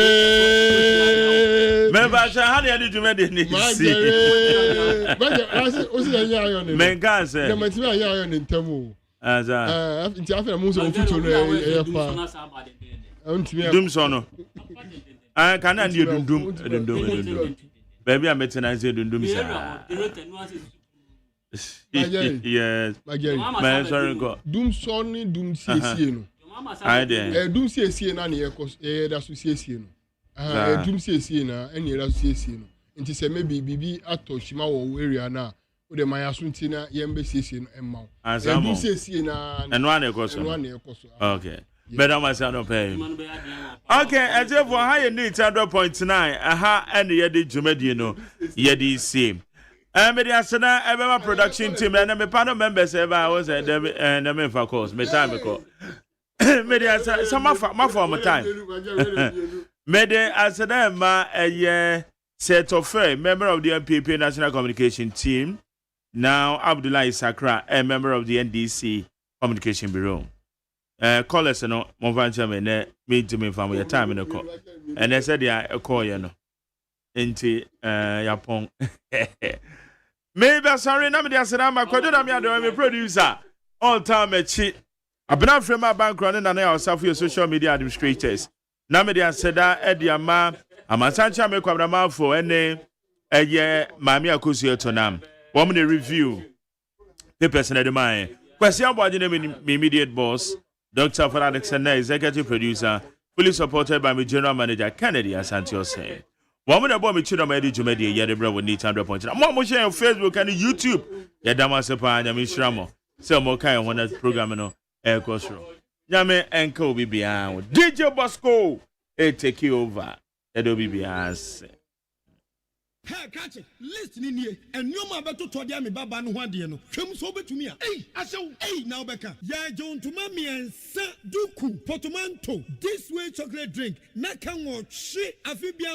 Me ba sha ha dey do me dey ni. Magderi. Magderi o si anya ayo ni. Me gan say. Na matimi anya ayo ni ntemu. Aza. Nti afena mu so ofuto no e fa. Dum so no. Kan na dey dundum. Baby am betena say dundum sa. Yes. Man, sorry go. Dum soni dum CC no. I dey. Dum CC na na ye da so CC no. Dum CC na eni da so CC no. Nti se maybe bibi ato shima wo area na o de maya sunti na ye mbe CC no emma. Dum CC na eno na ekoso. Eno na ekoso. Okay. Better myself no pay. Okay, as if for higher need 100.9, aha, and the Yedi Jumedino, Yedi same. Media Sana, ever production team, and I'm a panel member, ever I was at them and I'm in for course, me time ago. Media some my former time. Media Sana, a year set of fair member of the MPP National Communication Team. Now Abdullah Sakra, a member of the NDC Communication Bureau. Call us no Movancha me to me from your time in the call. And I said, yeah, a call, you know. Into Yapon. Maybe sorry, Namidi Asadama, Kodamia, producer. All time a cheat. I've been out from my background and I was your social media administrators. Namidi Asada, Eddie Ama, Amasancha make up the mouth for any a year, Mamia Kusio Tonam. Woman review. Papers in the mind. Question about the immediate boss, Dr. Alexander, executive producer, fully supported by my general manager, Kennedy Asantio say. Woman about me children, my Jumedi, Yadebra will need 100 points. I'm more sharing on Facebook and YouTube. Yadama Sepa and Yamishramo. So more kind of one program no air course room. Yame and Kobe behind. DJ Bosco, take you over. That'll be behind. Hey, catch it. Listen in here. And no more about to tell me Baba no one dear no. Come so to me. Hey, I shall. Hey, now Becca. Ya John to mommy and Sa Duku Portomanto. This way chocolate drink. Nakan watch shit. Amphibians.